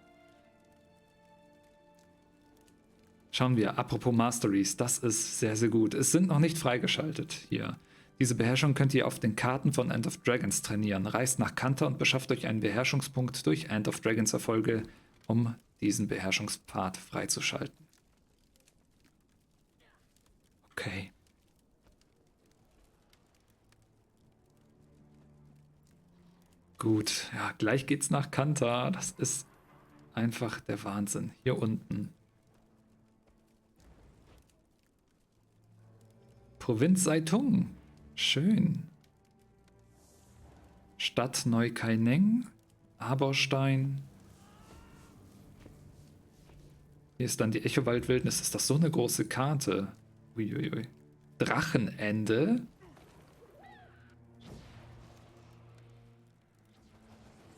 Schauen wir, apropos Masteries, das ist sehr, sehr gut. Es sind noch nicht freigeschaltet hier. Diese Beherrschung könnt ihr auf den Karten von End of Dragons trainieren. Reist nach Kanta und beschafft euch einen Beherrschungspunkt durch End of Dragons Erfolge, um diesen Beherrschungspfad freizuschalten. Okay. Gut, ja, gleich geht's nach Kanta. Das ist einfach der Wahnsinn. Hier unten. Provinz Seitung. Schön. Stadt Neukaineng. Aborstein. Hier ist dann die Echowaldwildnis. Ist das so eine große Karte? Uiuiui. Drachenende.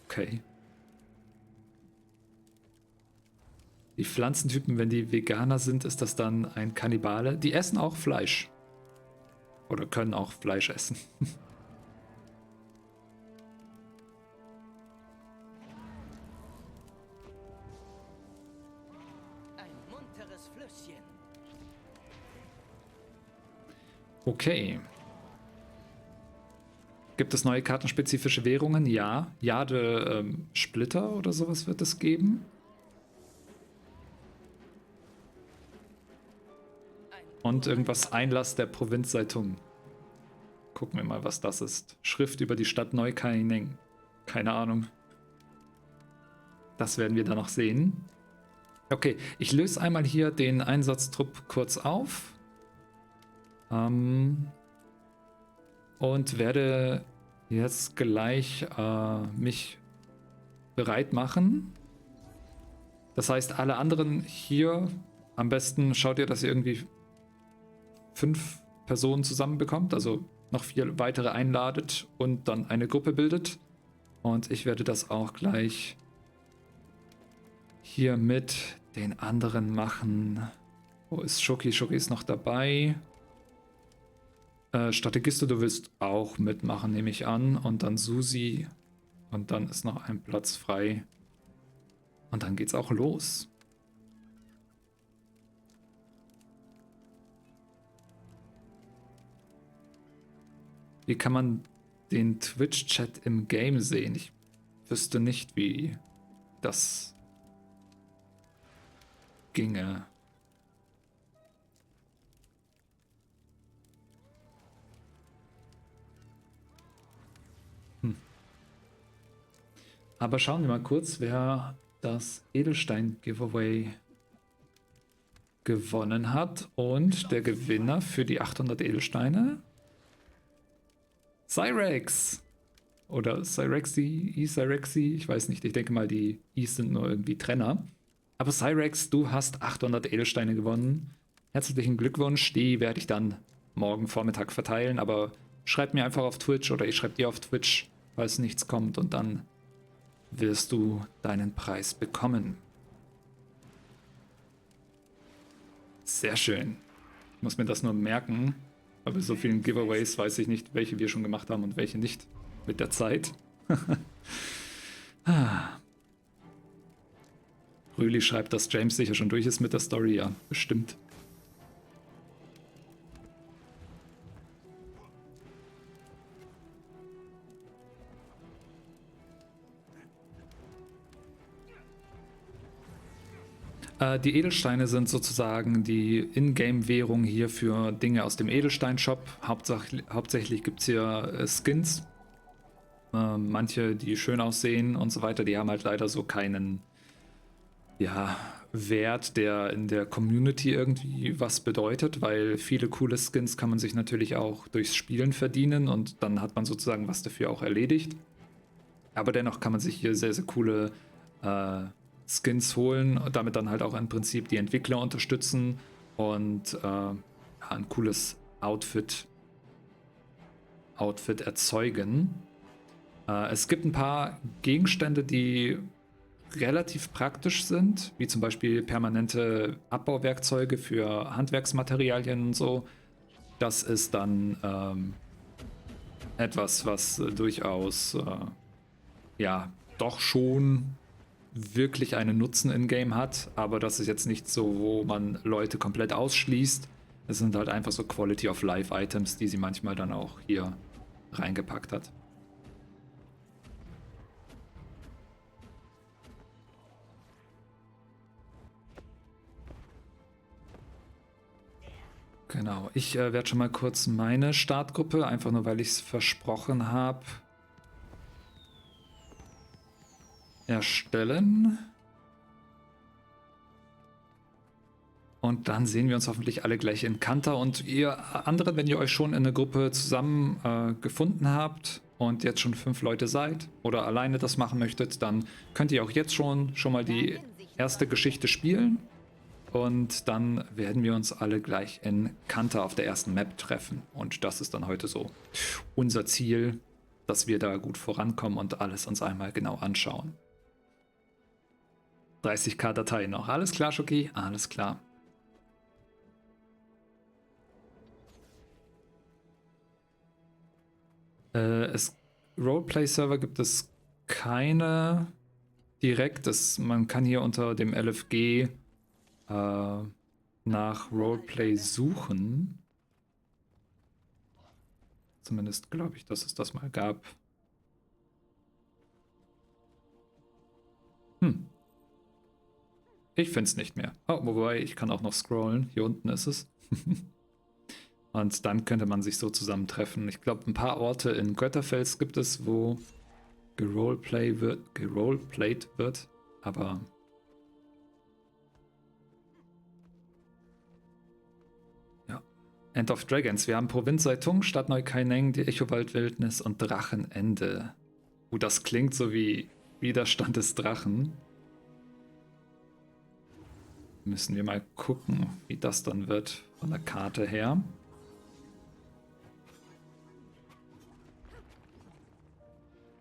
Okay. Die Pflanzentypen, wenn die Veganer sind, ist das dann ein Kannibale. Die essen auch Fleisch. Oder können auch Fleisch essen. Ein munteres Flüsschen. Okay. Gibt es neue kartenspezifische Währungen? Ja. Jade Splitter oder sowas wird es geben. Und irgendwas Einlass der Provinz Seitung. Gucken wir mal, was das ist. Schrift über die Stadt Neukaineng. Keine Ahnung. Das werden wir dann noch sehen. Okay, ich löse einmal hier den Einsatztrupp kurz auf. Und werde jetzt gleich mich bereit machen. Das heißt, alle anderen hier, am besten schaut ihr, dass ihr irgendwie 5 Personen zusammenbekommt, also noch 4 weitere einladet und dann eine Gruppe bildet. Und ich werde das auch gleich hier mit den anderen machen. Wo ist Schoki? Schoki ist noch dabei. Strategiste, du willst auch mitmachen, nehme ich an. Und dann Susi. Und dann ist noch ein Platz frei. Und dann geht's auch los. Wie kann man den Twitch-Chat im Game sehen? Ich wüsste nicht, wie das ginge. Aber schauen wir mal kurz, wer das Edelstein-Giveaway gewonnen hat. Und der Gewinner für die 800 Edelsteine... Cyrex! Oder Cyrexi, E-Cyrexi, ich weiß nicht, ich denke mal, die I's sind nur irgendwie Trenner. Aber Cyrex, du hast 800 Edelsteine gewonnen. Herzlichen Glückwunsch, die werde ich dann morgen Vormittag verteilen, aber schreib mir einfach auf Twitch oder ich schreibe dir auf Twitch, falls nichts kommt und dann wirst du deinen Preis bekommen. Sehr schön. Ich muss mir das nur merken. Aber bei so vielen Giveaways weiß ich nicht, welche wir schon gemacht haben und welche nicht mit der Zeit. Rüli schreibt, dass James sicher schon durch ist mit der Story. Ja, bestimmt. Die Edelsteine sind sozusagen die Ingame-Währung hier für Dinge aus dem Edelsteinshop. Hauptsächlich gibt es hier Skins. Manche, die schön aussehen und so weiter, die haben halt leider so keinen Wert, der in der Community irgendwie was bedeutet, weil viele coole Skins kann man sich natürlich auch durchs Spielen verdienen und dann hat man sozusagen was dafür auch erledigt. Aber dennoch kann man sich hier sehr, sehr coole Skins holen und damit dann halt auch im Prinzip die Entwickler unterstützen und ein cooles Outfit erzeugen. Es gibt ein paar Gegenstände, die relativ praktisch sind, wie zum Beispiel permanente Abbauwerkzeuge für Handwerksmaterialien und so. Das ist dann etwas, was durchaus doch schon wirklich einen Nutzen in Game hat, aber das ist jetzt nicht so, wo man Leute komplett ausschließt. Es sind halt einfach so Quality of Life Items, die sie manchmal dann auch hier reingepackt hat. Genau, ich werde schon mal kurz meine Startgruppe, einfach nur weil ich es versprochen habe, erstellen. Und dann sehen wir uns hoffentlich alle gleich in Kanter. Und ihr anderen, wenn ihr euch schon in eine Gruppe zusammen gefunden habt und jetzt schon 5 Leute seid oder alleine das machen möchtet, dann könnt ihr auch jetzt schon mal die erste Geschichte spielen. Und dann werden wir uns alle gleich in Kanter auf der ersten Map treffen. Und das ist dann heute so unser Ziel, dass wir da gut vorankommen und alles uns einmal genau anschauen. 30k Dateien noch. Alles klar, Schoki? Alles klar. Roleplay-Server gibt es keine direkt. Man kann hier unter dem LFG nach Roleplay suchen. Zumindest glaube ich, dass es das mal gab. Ich finde es nicht mehr. Oh, wobei, ich kann auch noch scrollen. Hier unten ist es. Und dann könnte man sich so zusammentreffen. Ich glaube, ein paar Orte in Götterfels gibt es, wo geroleplayed wird. Aber ja. End of Dragons. Wir haben Provinz, Seitung, Stadt Neukaineng, die Echowald-Wildnis und Drachenende. Das klingt so wie Widerstand des Drachen. Müssen wir mal gucken, wie das dann wird von der Karte her.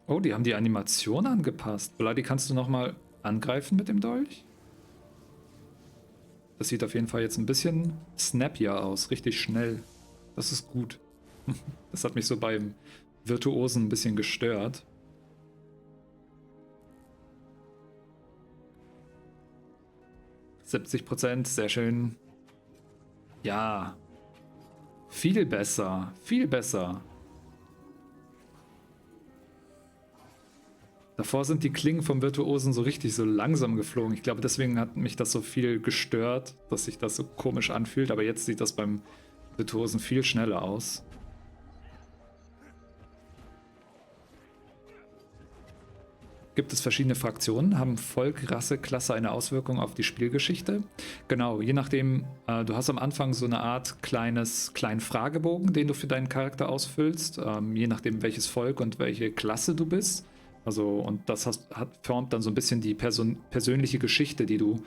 Oh, die haben die Animation angepasst. Bloody, kannst du nochmal angreifen mit dem Dolch? Das sieht auf jeden Fall jetzt ein bisschen snappier aus, richtig schnell. Das ist gut. Das hat mich so beim Virtuosen ein bisschen gestört. %, sehr schön. Ja. Viel besser, viel besser. Davor sind die Klingen vom Virtuosen so richtig so langsam geflogen. Ich glaube, deswegen hat mich das so viel gestört, dass sich das so komisch anfühlt. Aber jetzt sieht das beim Virtuosen viel schneller aus. Gibt es verschiedene Fraktionen? Haben Volk, Rasse, Klasse eine Auswirkung auf die Spielgeschichte? Genau, je nachdem, du hast am Anfang so eine Art kleinen Fragebogen, den du für deinen Charakter ausfüllst, je nachdem welches Volk und welche Klasse du bist. Also, und das formt dann so ein bisschen die persönliche Geschichte, die du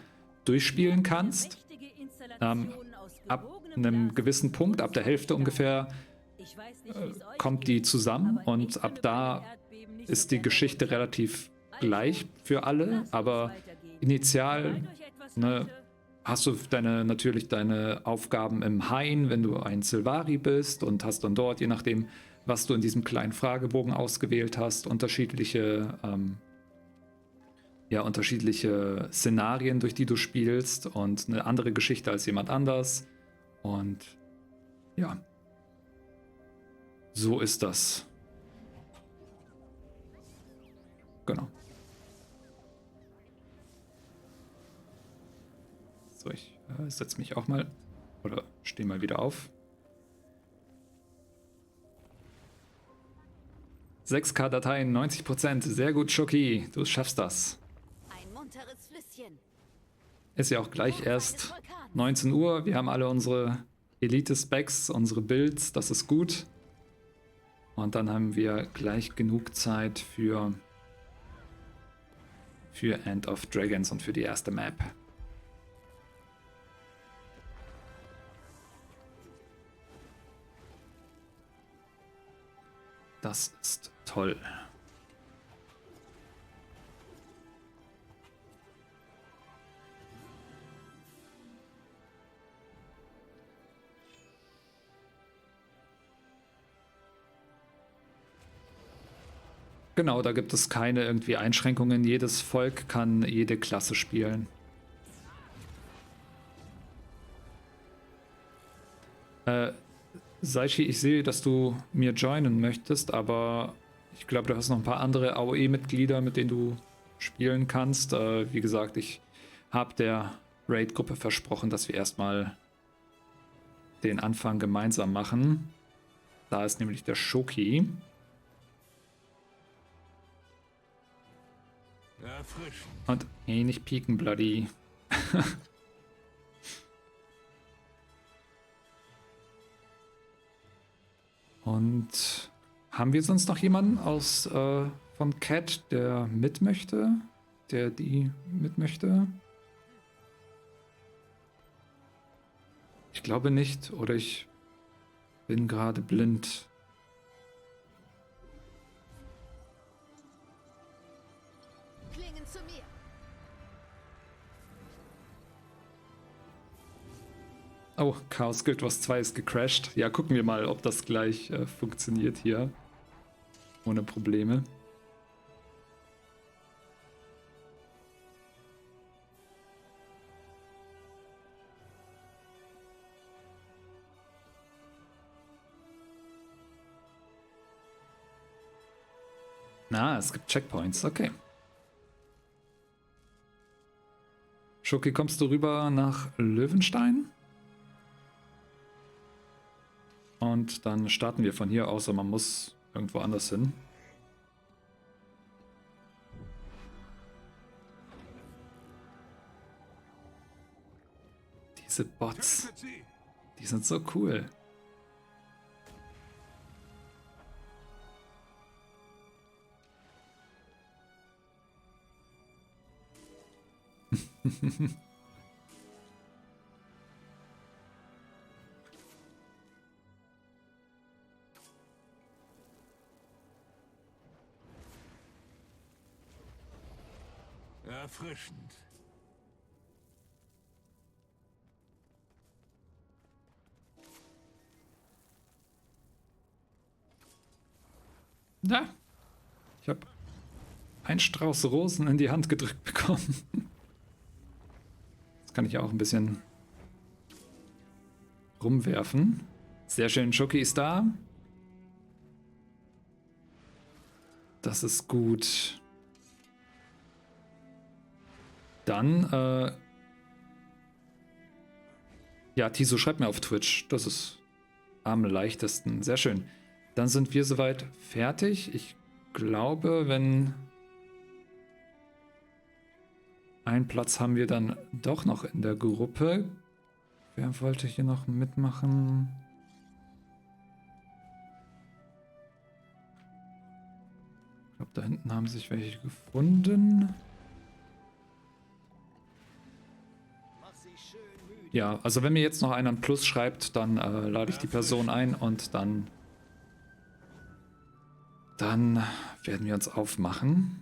durchspielen kannst. Ab einem gewissen Punkt, ab der Hälfte ungefähr, kommt die zusammen und ab da ist die Geschichte relativ gleich für alle, aber initial hast du natürlich deine Aufgaben im Hain, wenn du ein Sylvari bist und hast dann dort, je nachdem, was du in diesem kleinen Fragebogen ausgewählt hast, unterschiedliche ja unterschiedliche Szenarien, durch die du spielst und eine andere Geschichte als jemand anders. Und ja, so ist das. Genau. So, ich setze mich auch mal oder stehe mal wieder auf. 6K Dateien, 90%. Sehr gut, Schoki. Du schaffst das. Ein munteres Flüsschen. Ist ja auch gleich erst 19 Uhr. Wir haben alle unsere Elite-Specs, unsere Builds. Das ist gut. Und dann haben wir gleich genug Zeit für End of Dragons und für die erste Map. Das ist toll. Genau, da gibt es keine irgendwie Einschränkungen. Jedes Volk kann jede Klasse spielen. Saichi, ich sehe, dass du mir joinen möchtest, aber ich glaube, du hast noch ein paar andere AOE-Mitglieder, mit denen du spielen kannst. Wie gesagt, ich habe der Raid-Gruppe versprochen, dass wir erstmal den Anfang gemeinsam machen. Da ist nämlich der Shoki. Und hey, nicht pieken, Bloody. Und haben wir sonst noch jemanden aus von Cat, der mit möchte? Der die mit möchte? Ich glaube nicht, oder ich bin gerade blind. Oh, Chaos Guild Wars 2 ist gecrashed. Ja, gucken wir mal, ob das gleich funktioniert hier. Ohne Probleme. Na, es gibt Checkpoints, okay. Schoki, kommst du rüber nach Löwenstein? Und dann starten wir von hier aus, aber man muss irgendwo anders hin. Diese Bots, die sind so cool. Erfrischend. Ja, ich habe einen Strauß Rosen in die Hand gedrückt bekommen. Das kann ich auch ein bisschen rumwerfen. Sehr schön, Schoki ist da. Das ist gut. Dann, ja, Tiso, schreibt mir auf Twitch. Das ist am leichtesten. Sehr schön. Dann sind wir soweit fertig. Ich glaube, wenn einen Platz haben wir dann doch noch in der Gruppe. Wer wollte hier noch mitmachen? Ich glaube, da hinten haben sich welche gefunden. Ja, also wenn mir jetzt noch einer ein Plus schreibt, dann lade ich die Person ein und dann werden wir uns aufmachen.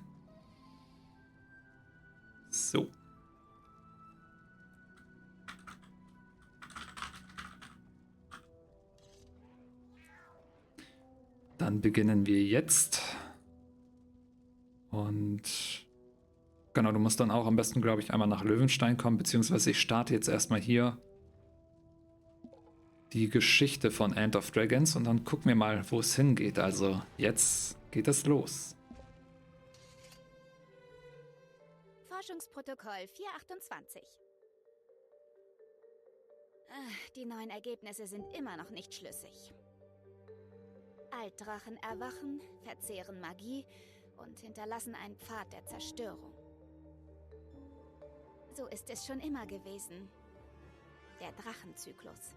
So. Dann beginnen wir jetzt. Und Genau, du musst dann auch am besten, glaube ich, einmal nach Löwenstein kommen, beziehungsweise ich starte jetzt erstmal hier die Geschichte von End of Dragons und dann gucken wir mal, wo es hingeht. Also jetzt geht es los. Forschungsprotokoll 428. Die neuen Ergebnisse sind immer noch nicht schlüssig. Altdrachen erwachen, verzehren Magie und hinterlassen einen Pfad der Zerstörung. So ist es schon immer gewesen. Der Drachenzyklus.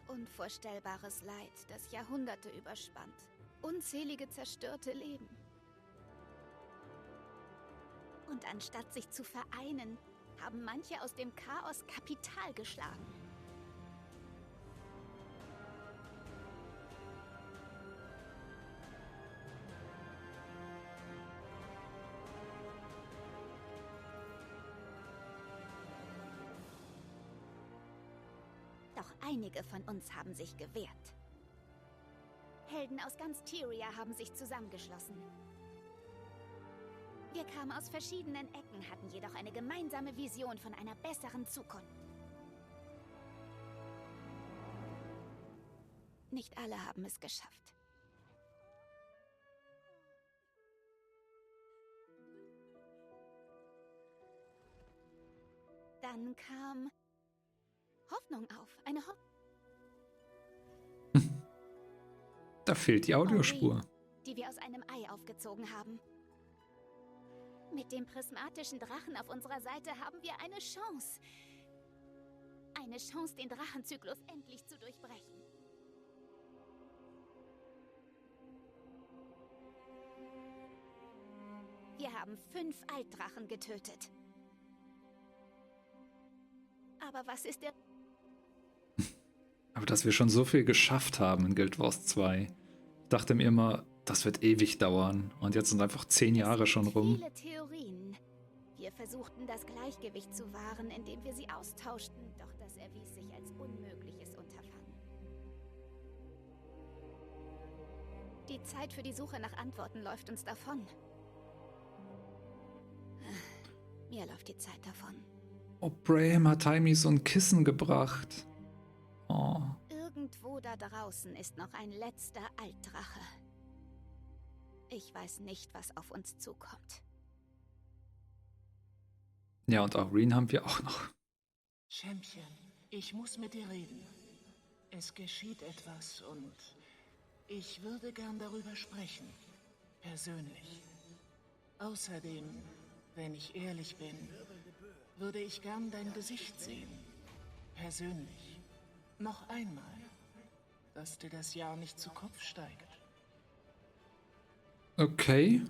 Unvorstellbares Leid, das Jahrhunderte überspannt. Unzählige zerstörte Leben. Und anstatt sich zu vereinen, haben manche aus dem Chaos Kapital geschlagen. Doch einige von uns haben sich gewehrt. Helden aus ganz Tyria haben sich zusammengeschlossen. Wir kamen aus verschiedenen Ecken, hatten jedoch eine gemeinsame Vision von einer besseren Zukunft. Nicht alle haben es geschafft. Dann kam Hoffnung auf. Eine Da fehlt die Audiospur. Die wir aus einem Ei aufgezogen haben. Mit dem prismatischen Drachen auf unserer Seite haben wir eine Chance. Eine Chance, den Drachenzyklus endlich zu durchbrechen. Wir haben 5 Altdrachen getötet. Aber was ist der... Aber dass wir schon so viel geschafft haben in Guild Wars 2. Ich dachte mir immer, das wird ewig dauern. Und jetzt sind einfach 10 Jahre schon rum. Viele Theorien. Wir versuchten, das Gleichgewicht zu wahren, indem wir sie austauschten. Doch das erwies sich als unmögliches Unterfangen. Die Zeit für die Suche nach Antworten läuft uns davon. Mir läuft die Zeit davon. Oh, Braham hat Taimi so ein Kissen gebracht. Oh. Irgendwo da draußen ist noch ein letzter Altdrache. Ich weiß nicht, was auf uns zukommt. Ja, und Aureen haben wir auch noch. Champion, ich muss mit dir reden. Es geschieht etwas und ich würde gern darüber sprechen. Persönlich. Außerdem, wenn ich ehrlich bin, würde ich gern dein Gesicht sehen. Persönlich. Noch einmal. Dass dir das Jahr nicht zu Kopf steigt. Okay.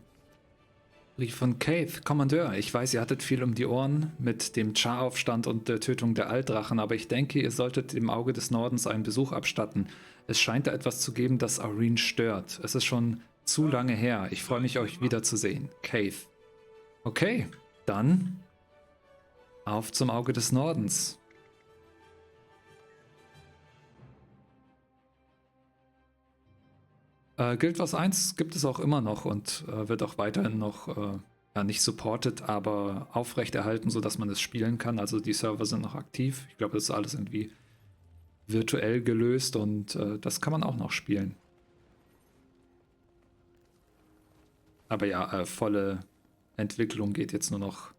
Brief von Keith, Kommandeur. Ich weiß, ihr hattet viel um die Ohren mit dem Char-Aufstand und der Tötung der Altdrachen, aber ich denke, ihr solltet dem Auge des Nordens einen Besuch abstatten. Es scheint da etwas zu geben, das Aureen stört. Es ist schon zu lange her. Ich freue mich, euch wiederzusehen. Keith. Okay, dann auf zum Auge des Nordens. Guild Wars 1 gibt es auch immer noch und wird auch weiterhin noch nicht supported, aber aufrechterhalten, sodass man es spielen kann. Also die Server sind noch aktiv. Ich glaube, das ist alles irgendwie virtuell gelöst und das kann man auch noch spielen. Aber ja, volle Entwicklung geht jetzt nur noch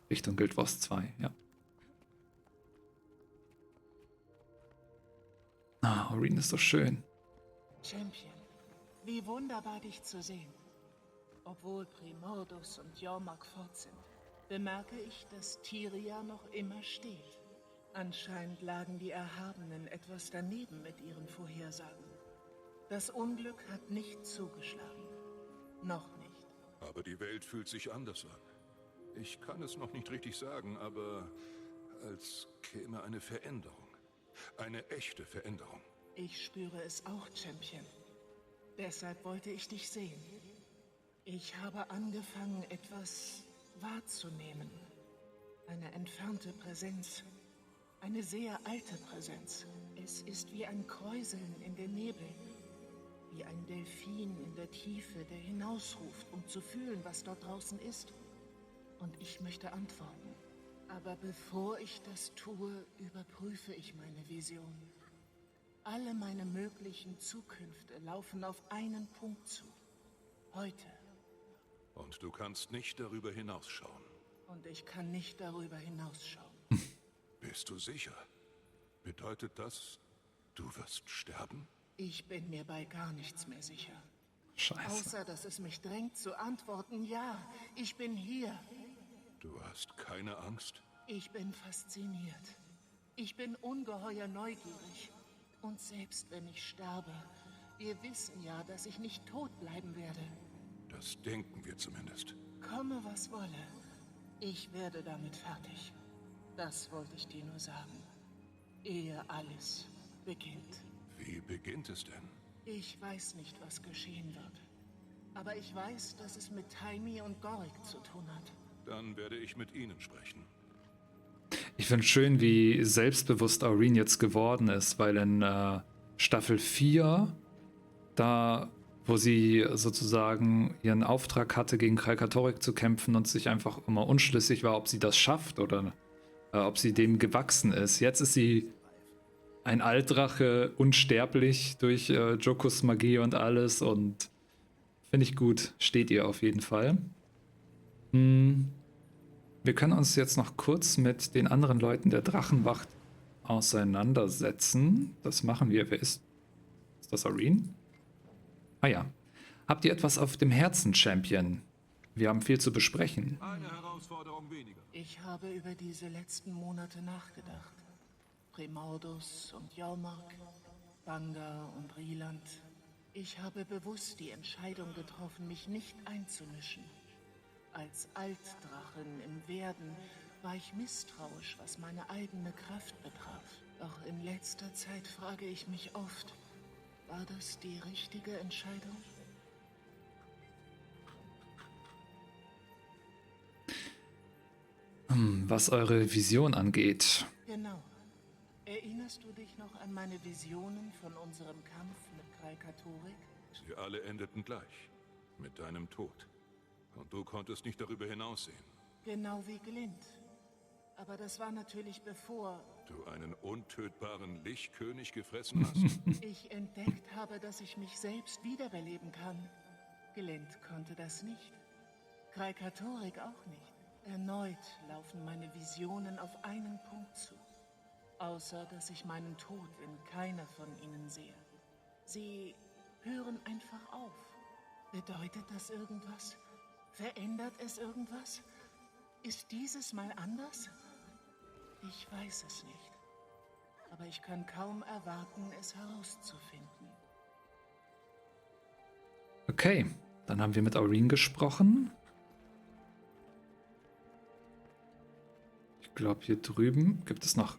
Richtung Guild Wars 2, ja. Ah, Aureen ist so schön. Champion. Wie wunderbar, dich zu sehen. Obwohl Primordus und Jormak fort sind, bemerke ich, dass Tyria noch immer steht. Anscheinend lagen die Erhabenen etwas daneben mit ihren Vorhersagen. Das Unglück hat nicht zugeschlagen. Noch nicht. Aber die Welt fühlt sich anders an. Ich kann es noch nicht richtig sagen, aber als käme eine Veränderung. Eine echte Veränderung. Ich spüre es auch, Champion. Deshalb wollte ich dich sehen. Ich habe angefangen, etwas wahrzunehmen. Eine entfernte Präsenz. Eine sehr alte Präsenz. Es ist wie ein Kräuseln in den Nebeln. wie ein Delfin in der Tiefe, der hinausruft, um zu fühlen, was dort draußen ist. Und ich möchte antworten. Aber bevor ich das tue, überprüfe ich meine Vision. Alle meine möglichen Zukünfte laufen auf einen Punkt zu. Heute. Und du kannst nicht darüber hinausschauen. Und ich kann nicht darüber hinausschauen. Bist du sicher? Bedeutet das, du wirst sterben? Ich bin mir bei gar nichts mehr sicher. Scheiße. Außer, dass es mich drängt zu antworten, ja, ich bin hier. Du hast keine Angst? Ich bin fasziniert. Ich bin ungeheuer neugierig. Und selbst wenn ich sterbe, wir wissen ja, dass ich nicht tot bleiben werde. Das denken wir zumindest. Komme, was wolle. Ich werde damit fertig. Das wollte ich dir nur sagen. Ehe alles beginnt. Wie beginnt es denn? Ich weiß nicht, was geschehen wird. Aber ich weiß, dass es mit Taimi und Gorik zu tun hat. Dann werde ich mit ihnen sprechen. Ich finde schön, wie selbstbewusst Aurene jetzt geworden ist, weil in Staffel 4, da, wo sie sozusagen ihren Auftrag hatte, gegen Krakatorik zu kämpfen und sich einfach immer unschlüssig war, ob sie das schafft oder ob sie dem gewachsen ist. Jetzt ist sie ein Altdrache, unsterblich durch Jokus Magie und alles und finde ich gut, steht ihr auf jeden Fall. Wir können uns jetzt noch kurz mit den anderen Leuten der Drachenwacht auseinandersetzen. Das machen wir. Wer ist das? Aurene? Ah ja. Habt ihr etwas auf dem Herzen, Champion? Wir haben viel zu besprechen. Eine Herausforderung weniger. Ich habe über diese letzten Monate nachgedacht. Primordus und Jormark, Banga und Rieland. Ich habe bewusst die Entscheidung getroffen, mich nicht einzumischen. Als Altdrachen im Werden war ich misstrauisch, was meine eigene Kraft betraf. Doch in letzter Zeit frage ich mich oft, war das die richtige Entscheidung? Was eure Vision angeht. Genau. Erinnerst du dich noch an meine Visionen von unserem Kampf mit Krakatorik? Sie alle endeten gleich. Mit deinem Tod. Und du konntest nicht darüber hinaussehen. Genau wie Glint. Aber das war natürlich bevor du einen untötbaren Lichtkönig gefressen hast. Ich entdeckt habe, dass ich mich selbst wiederbeleben kann. Glint konnte das nicht. Krakatorik auch nicht. Erneut laufen meine Visionen auf einen Punkt zu. Außer, dass ich meinen Tod in keiner von ihnen sehe. Sie hören einfach auf. Bedeutet das irgendwas? Verändert es irgendwas? Ist dieses Mal anders? Ich weiß es nicht. Aber ich kann kaum erwarten, es herauszufinden. Okay, dann haben wir mit Aurene gesprochen. Ich glaube, hier drüben gibt es noch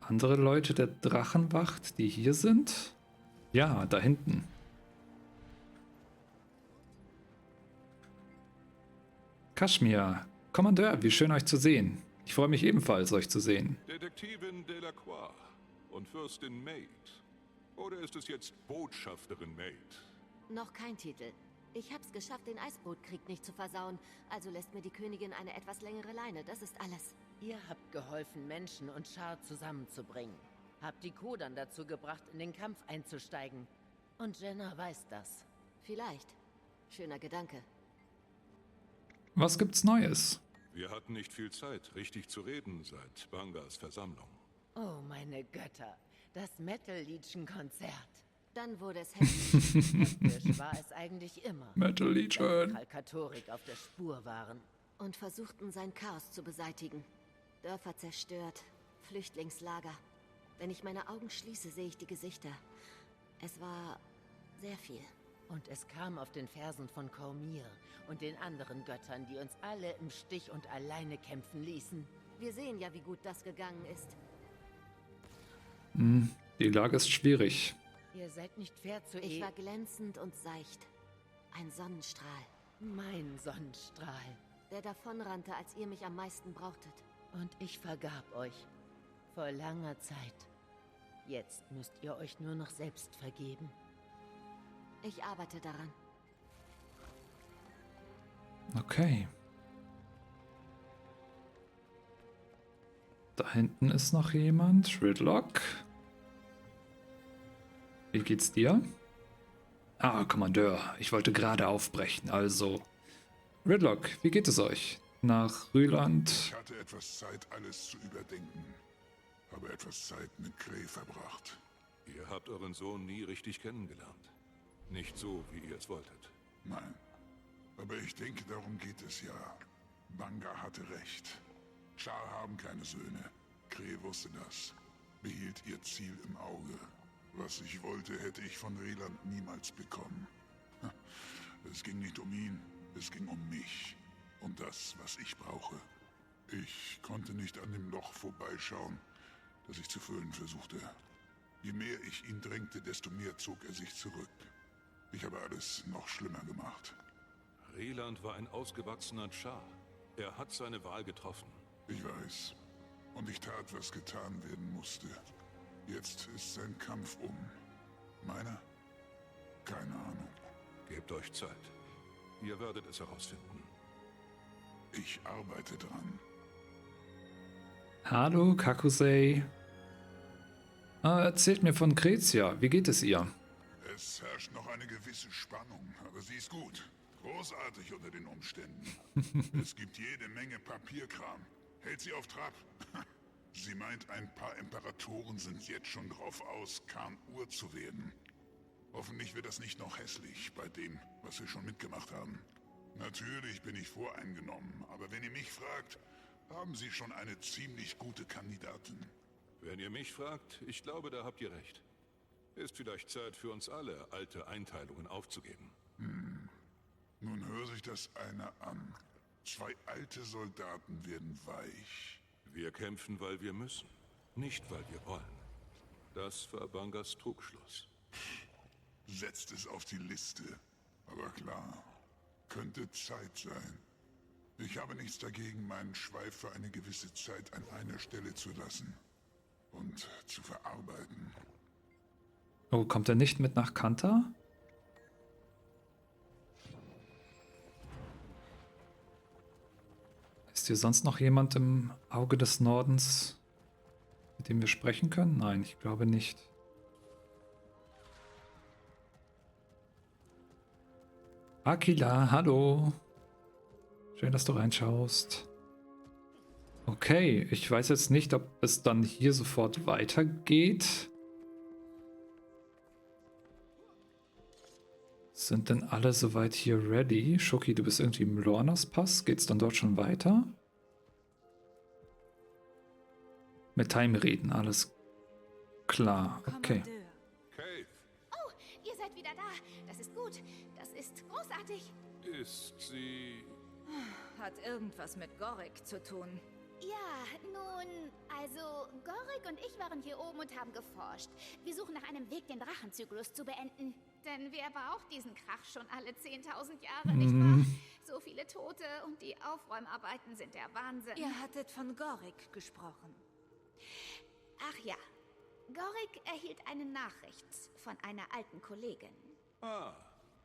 andere Leute der Drachenwacht, die hier sind. Ja, da hinten. Kaschmir, Kommandeur, wie schön euch zu sehen. Ich freue mich ebenfalls, euch zu sehen. Detektivin Delacroix und Fürstin Maid. Oder ist es jetzt Botschafterin Maid? Noch kein Titel. Ich hab's geschafft, den Eisbootkrieg nicht zu versauen, also lässt mir die Königin eine etwas längere Leine, das ist alles. Ihr habt geholfen, Menschen und Schar zusammenzubringen. Habt die Kodern dazu gebracht, in den Kampf einzusteigen. Und Jenna weiß das. Vielleicht. Schöner Gedanke. Was gibt's Neues? Wir hatten nicht viel Zeit, richtig zu reden, seit Bangas Versammlung. Oh, meine Götter. Das Metal-Legion-Konzert. Dann wurde es heftig. Hektisch war es eigentlich immer. Metal Legion. Wenn die Krakatorik auf der Spur waren. Und versuchten, sein Chaos zu beseitigen. Dörfer zerstört, Flüchtlingslager. Wenn ich meine Augen schließe, sehe ich die Gesichter. Es war sehr viel. Und es kam auf den Fersen von Cormir und den anderen Göttern, die uns alle im Stich und alleine kämpfen ließen. Wir sehen ja, wie gut das gegangen ist. Die Lage ist schwierig. Ihr seid nicht fair zu Ich war glänzend und seicht. Ein Sonnenstrahl. Mein Sonnenstrahl. Der davonrannte, als ihr mich am meisten brauchtet. Und ich vergab euch. Vor langer Zeit. Jetzt müsst ihr euch nur noch selbst vergeben. Ich arbeite daran. Okay. Da hinten ist noch jemand. Ridlock. Wie geht's dir? Ah, Kommandeur. Ich wollte gerade aufbrechen. Also, Ridlock, wie geht es euch? Nach Rüland? Ich hatte etwas Zeit, alles zu überdenken. Habe etwas Zeit mit Klee verbracht. Ihr habt euren Sohn nie richtig kennengelernt. Nicht so, wie ihr es wolltet. Nein. Aber ich denke, darum geht es ja. Banga hatte recht. Char haben keine Söhne. Klee wusste das. Behielt ihr Ziel im Auge. Was ich wollte, hätte ich von Rieland niemals bekommen. Es ging nicht um ihn, es ging um mich. Um das, was ich brauche. Ich konnte nicht an dem Loch vorbeischauen, das ich zu füllen versuchte. Je mehr ich ihn drängte, desto mehr zog er sich zurück. Ich habe alles noch schlimmer gemacht. Rieland war ein ausgewachsener Char. Er hat seine Wahl getroffen. Ich weiß. Und ich tat, was getan werden musste. Jetzt ist sein Kampf um. Meiner? Keine Ahnung. Gebt euch Zeit. Ihr werdet es herausfinden. Ich arbeite dran. Hallo, Kakusei. Erzählt mir von Krezia. Wie geht es ihr? Es herrscht noch eine gewisse Spannung, aber sie ist gut. Großartig unter den Umständen. Es gibt jede Menge Papierkram. Hält sie auf Trab. Sie meint, ein paar Imperatoren sind jetzt schon drauf aus, Khan-Ur zu werden. Hoffentlich wird das nicht noch hässlich bei dem, was wir schon mitgemacht haben. Natürlich bin ich voreingenommen, aber wenn ihr mich fragt, haben sie schon eine ziemlich gute Kandidatin. Wenn ihr mich fragt, ich glaube, da habt ihr recht. Ist vielleicht Zeit für uns alle, alte Einteilungen aufzugeben. Nun hört sich das einer an. 2 alte Soldaten werden weich. Wir kämpfen, weil wir müssen, nicht weil wir wollen. Das war Bangas Trugschluss. Setzt es auf die Liste. Aber klar, könnte Zeit sein. Ich habe nichts dagegen, meinen Schweif für eine gewisse Zeit an einer Stelle zu lassen. Und zu verarbeiten. Oh, kommt er nicht mit nach Kanta? Ist hier sonst noch jemand im Auge des Nordens, mit dem wir sprechen können? Nein, ich glaube nicht. Akila, hallo. Schön, dass du reinschaust. Okay, ich weiß jetzt nicht, ob es dann hier sofort weitergeht. Sind denn alle soweit hier ready? Schoki, du bist irgendwie im Lornas Pass. Geht's dann dort schon weiter? Mit Time reden, alles klar. Okay. Oh, ihr seid wieder da. Das ist gut. Das ist großartig. Ist sie... Hat irgendwas mit Gorik zu tun. Ja, nun, also Gorik und ich waren hier oben und haben geforscht. Wir suchen nach einem Weg, den Drachenzyklus zu beenden. Denn wer braucht diesen Krach schon alle 10.000 Jahre, nicht wahr? So viele Tote und die Aufräumarbeiten sind der Wahnsinn. Ihr hattet von Gorik gesprochen. Ach ja, Gorik erhielt eine Nachricht von einer alten Kollegin. Ah.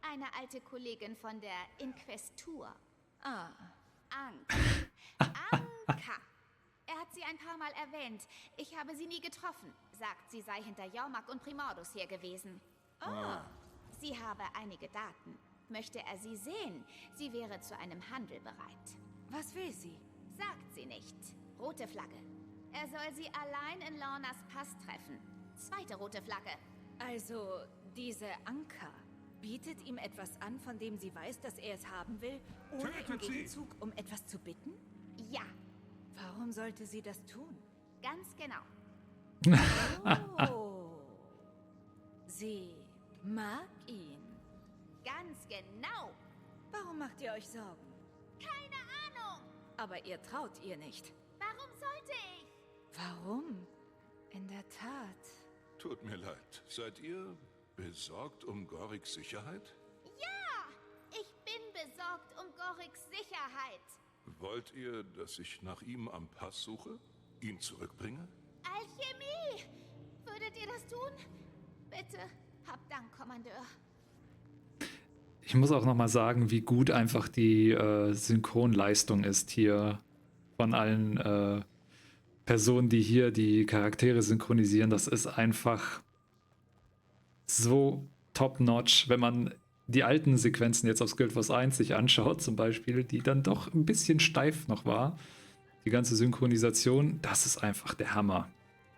Eine alte Kollegin von der Inquestur. Ah. Anka. Er hat sie ein paar Mal erwähnt. Ich habe sie nie getroffen. Sagt, sie sei hinter Jormak und Primordus her gewesen. Ah. Sie habe einige Daten. Möchte er sie sehen, sie wäre zu einem Handel bereit. Was will sie? Sagt sie nicht. Rote Flagge. Er soll sie allein in Lornas Pass treffen. 2. rote Flagge. Also, diese Anka bietet ihm etwas an, von dem sie weiß, dass er es haben will, ohne im Gegenzug um etwas zu bitten? Ja. Warum sollte sie das tun? Ganz genau. Oh. Sie mag ihn. Ganz genau. Warum macht ihr euch Sorgen? Keine Ahnung. Aber ihr traut ihr nicht. Warum sollte ich? Warum? In der Tat. Tut mir leid. Seid ihr besorgt um Goriks Sicherheit? Ja! Ich bin besorgt um Goriks Sicherheit. Wollt ihr, dass ich nach ihm am Pass suche? Ihn zurückbringe? Alchemie! Würdet ihr das tun? Bitte, habt Dank, Kommandeur. ich muss auch nochmal sagen, wie gut einfach die Synchronleistung ist hier von allen Personen, die hier die Charaktere synchronisieren. Das ist einfach so top-notch, wenn man die alten Sequenzen jetzt aus Guild Wars 1 sich anschaut, zum Beispiel, die dann doch ein bisschen steif noch war. Die ganze Synchronisation, das ist einfach der Hammer.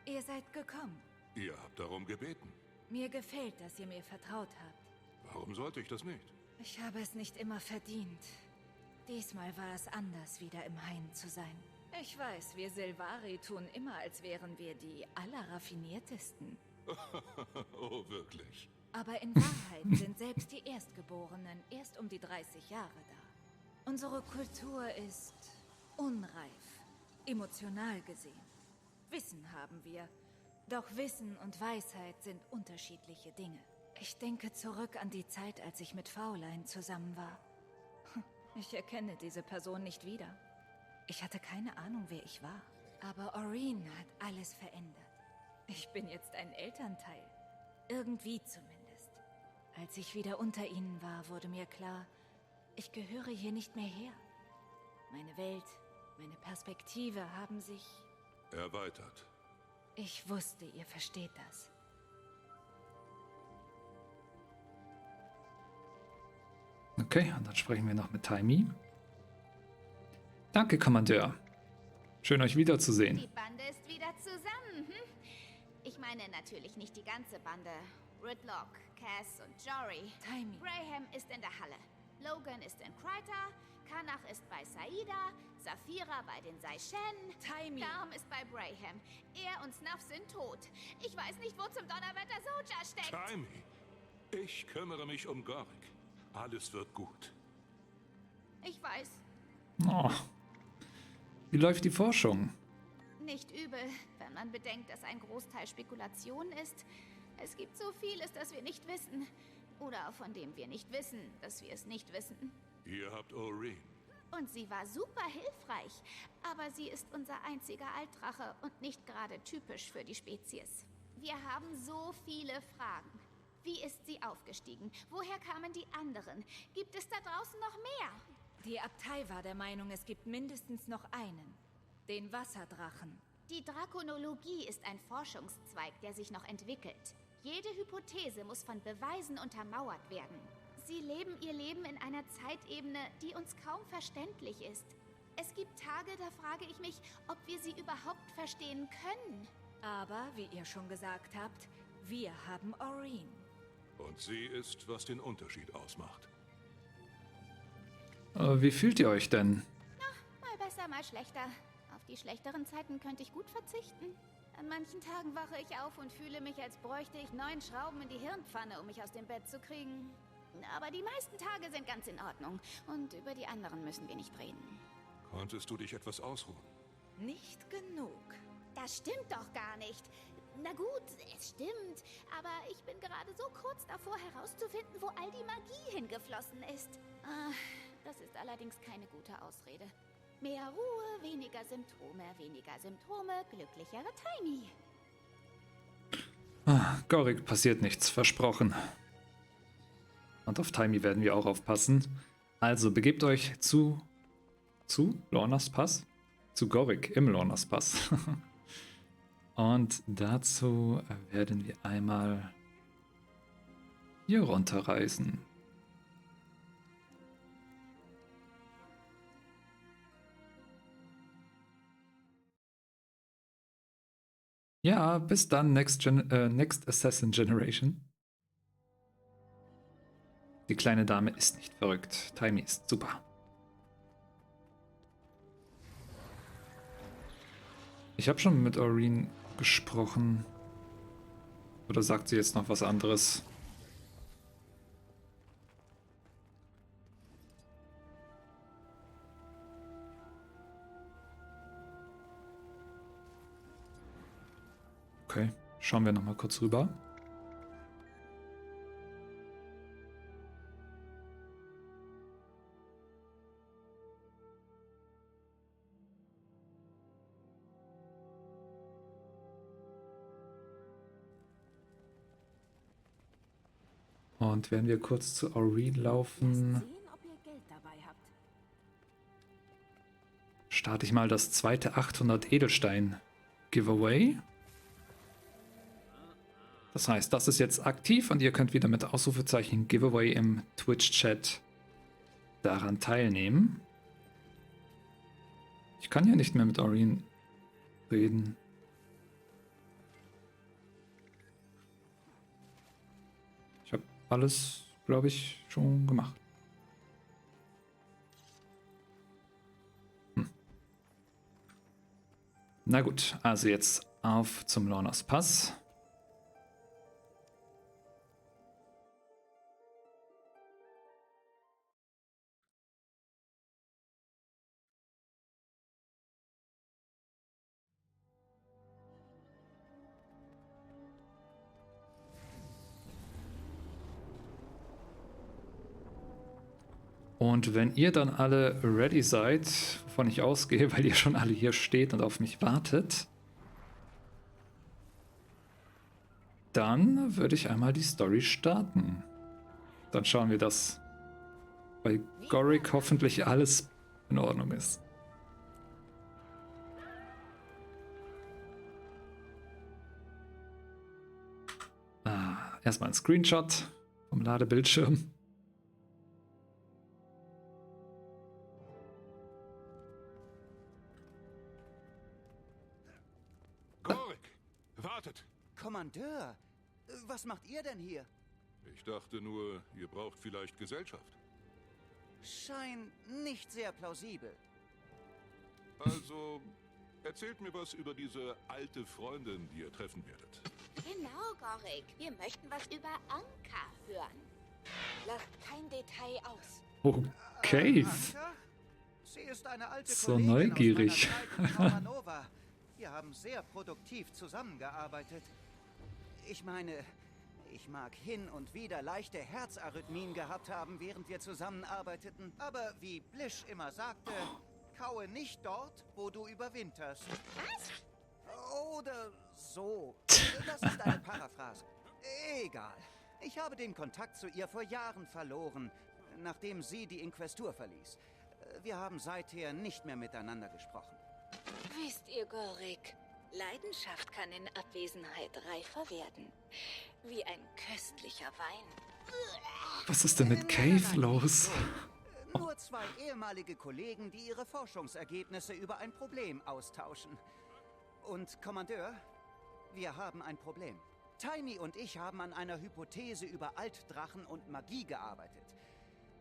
Ihr seid gekommen. Ihr habt darum gebeten. Mir gefällt, dass ihr mir vertraut habt. Warum sollte ich das nicht? Ich habe es nicht immer verdient. Diesmal war es anders, wieder im Hain zu sein. Ich weiß, wir Silvari tun immer, als wären wir die allerraffiniertesten. Oh, wirklich? Aber in Wahrheit sind selbst die Erstgeborenen erst um die 30 Jahre da. Unsere Kultur ist unreif, emotional gesehen. Wissen haben wir, doch Wissen und Weisheit sind unterschiedliche Dinge. Ich denke zurück an die Zeit, als ich mit Faulein zusammen war. Ich erkenne diese Person nicht wieder. Ich hatte keine Ahnung, wer ich war. Aber Aureen hat alles verändert. Ich bin jetzt ein Elternteil. Irgendwie zumindest. Als ich wieder unter ihnen war, wurde mir klar, ich gehöre hier nicht mehr her. Meine Welt, meine Perspektive haben sich erweitert. Ich wusste, ihr versteht das. Okay, und dann sprechen wir noch mit Taimi. Danke, Kommandeur. Schön, euch wiederzusehen. Die Bande ist wieder zusammen, hm? Ich meine natürlich nicht die ganze Bande. Ridlock, Cass und Jory. Taimi. Graham ist in der Halle. Logan ist in Kryta. Kanach ist bei Saida. Saphira bei den Seishen. Taimi. Darm ist bei Braham. Er und Snuff sind tot. Ich weiß nicht, wo zum Donnerwetter Soja steckt. Taimi, ich kümmere mich um Gorik. Alles wird gut. Ich weiß. Oh. Wie läuft die Forschung? Nicht übel, wenn man bedenkt, dass ein Großteil Spekulation ist. Es gibt so vieles, das wir nicht wissen. Oder von dem wir nicht wissen, dass wir es nicht wissen. Ihr habt Aureen. Und sie war super hilfreich. Aber sie ist unser einziger Altdrache und nicht gerade typisch für die Spezies. Wir haben so viele Fragen. Wie ist sie aufgestiegen? Woher kamen die anderen? Gibt es da draußen noch mehr? Die Abtei war der Meinung, es gibt mindestens noch einen. Den Wasserdrachen. Die Drakonologie ist ein Forschungszweig, der sich noch entwickelt. Jede Hypothese muss von Beweisen untermauert werden. Sie leben ihr Leben in einer Zeitebene, die uns kaum verständlich ist. Es gibt Tage, da frage ich mich, ob wir sie überhaupt verstehen können. Aber, wie ihr schon gesagt habt, wir haben Aureen. Und sie ist, was den Unterschied ausmacht. Wie fühlt ihr euch denn? Mal besser, mal schlechter. Auf die schlechteren Zeiten könnte ich gut verzichten. An manchen Tagen wache ich auf und fühle mich, als bräuchte ich 9 Schrauben in die Hirnpfanne, um mich aus dem Bett zu kriegen. Aber die meisten Tage sind ganz in Ordnung. Und über die anderen müssen wir nicht reden. Konntest du dich etwas ausruhen? Nicht genug. Das stimmt doch gar nicht. Na gut, es stimmt. Aber ich bin gerade so kurz davor herauszufinden, wo all die Magie hingeflossen ist. Das ist allerdings keine gute Ausrede. Mehr Ruhe, weniger Symptome, glücklichere Taimi. Gorik, passiert nichts, versprochen. Und auf Taimi werden wir auch aufpassen. Also begebt euch zu Lornas Pass? Zu Gorik im Lornas Pass. Und dazu werden wir einmal hier runterreisen. Ja, bis dann, Next Assassin Generation. Die kleine Dame ist nicht verrückt. Taimi ist super. Ich habe schon mit Aureen gesprochen. Oder sagt sie jetzt noch was anderes? Okay, schauen wir noch mal kurz rüber. Und werden wir kurz zu Aureen laufen, starte ich mal das zweite 800 Edelstein Giveaway. Das heißt, das ist jetzt aktiv und ihr könnt wieder mit Ausrufezeichen Giveaway im Twitch-Chat daran teilnehmen. Ich kann ja nicht mehr mit Aureen reden. Ich habe alles, glaube ich, schon gemacht. Na gut, also jetzt auf zum Lornas Pass. Und wenn ihr dann alle ready seid, wovon ich ausgehe, weil ihr schon alle hier steht und auf mich wartet, dann würde ich einmal die Story starten. Dann schauen wir, dass bei Gorik hoffentlich alles in Ordnung ist. Erstmal ein Screenshot vom Ladebildschirm. Wartet! Kommandeur, was macht ihr denn hier? Ich dachte nur, ihr braucht vielleicht Gesellschaft. Scheint nicht sehr plausibel. Also, erzählt mir was über diese alte Freundin, die ihr treffen werdet. Genau, Gorik. Wir möchten was über Anka hören. Lasst kein Detail aus. Okay. Sie ist eine alte So Kollegin neugierig. aus meiner Zeit in Hannover. Wir haben sehr produktiv zusammengearbeitet. Ich meine, ich mag hin und wieder leichte Herzarrhythmien gehabt haben, während wir zusammenarbeiteten. Aber wie Blish immer sagte, kaue nicht dort, wo du überwinterst. Was? Oder so. Das ist eine Paraphrase. Egal. Ich habe den Kontakt zu ihr vor Jahren verloren, nachdem sie die Inquestur verließ. Wir haben seither nicht mehr miteinander gesprochen. Wisst ihr, Gorik, Leidenschaft kann in Abwesenheit reifer werden. Wie ein köstlicher Wein. Was ist denn mit Cave los? Nur zwei ehemalige Kollegen, die ihre Forschungsergebnisse über ein Problem austauschen. Und, Kommandeur, wir haben ein Problem. Tiny und ich haben an einer Hypothese über Altdrachen und Magie gearbeitet.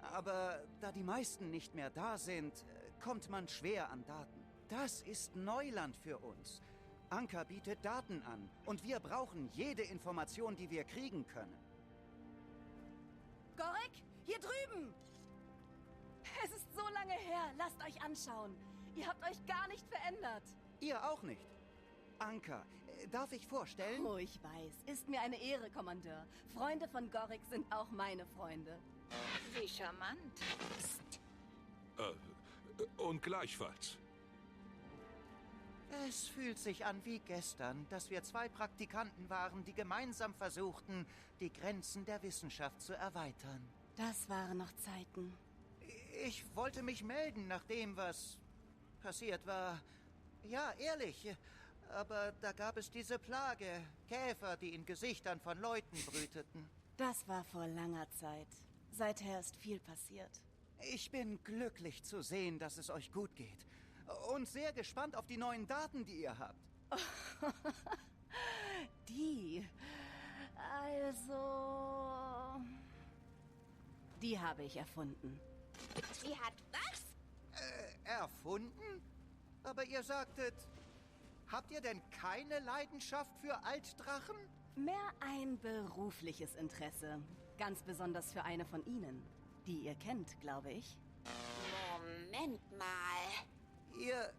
Aber da die meisten nicht mehr da sind, kommt man schwer an Daten. Das ist Neuland für uns. Anka bietet Daten an und wir brauchen jede Information, die wir kriegen können. Gorik, hier drüben! Es ist so lange her, lasst euch anschauen. Ihr habt euch gar nicht verändert. Ihr auch nicht. Anka, darf ich vorstellen? Oh, ich weiß. Ist mir eine Ehre, Kommandeur. Freunde von Gorik sind auch meine Freunde. Wie charmant. Und gleichfalls. Es fühlt sich an wie gestern, dass wir zwei Praktikanten waren, die gemeinsam versuchten, die Grenzen der Wissenschaft zu erweitern. Das waren noch Zeiten. Ich wollte mich melden, nachdem was passiert war. Ja, ehrlich. Aber da gab es diese Plage. Käfer, die in Gesichtern von Leuten brüteten. Das war vor langer Zeit. Seither ist viel passiert. Ich bin glücklich zu sehen, dass es euch gut geht. Und sehr gespannt auf die neuen Daten, die ihr habt. Die habe ich erfunden. Sie hat was? Erfunden? Aber ihr sagtet, habt ihr denn keine Leidenschaft für Altdrachen? Mehr ein berufliches Interesse. Ganz besonders für eine von Ihnen, die ihr kennt, glaube ich. Moment mal. Ihr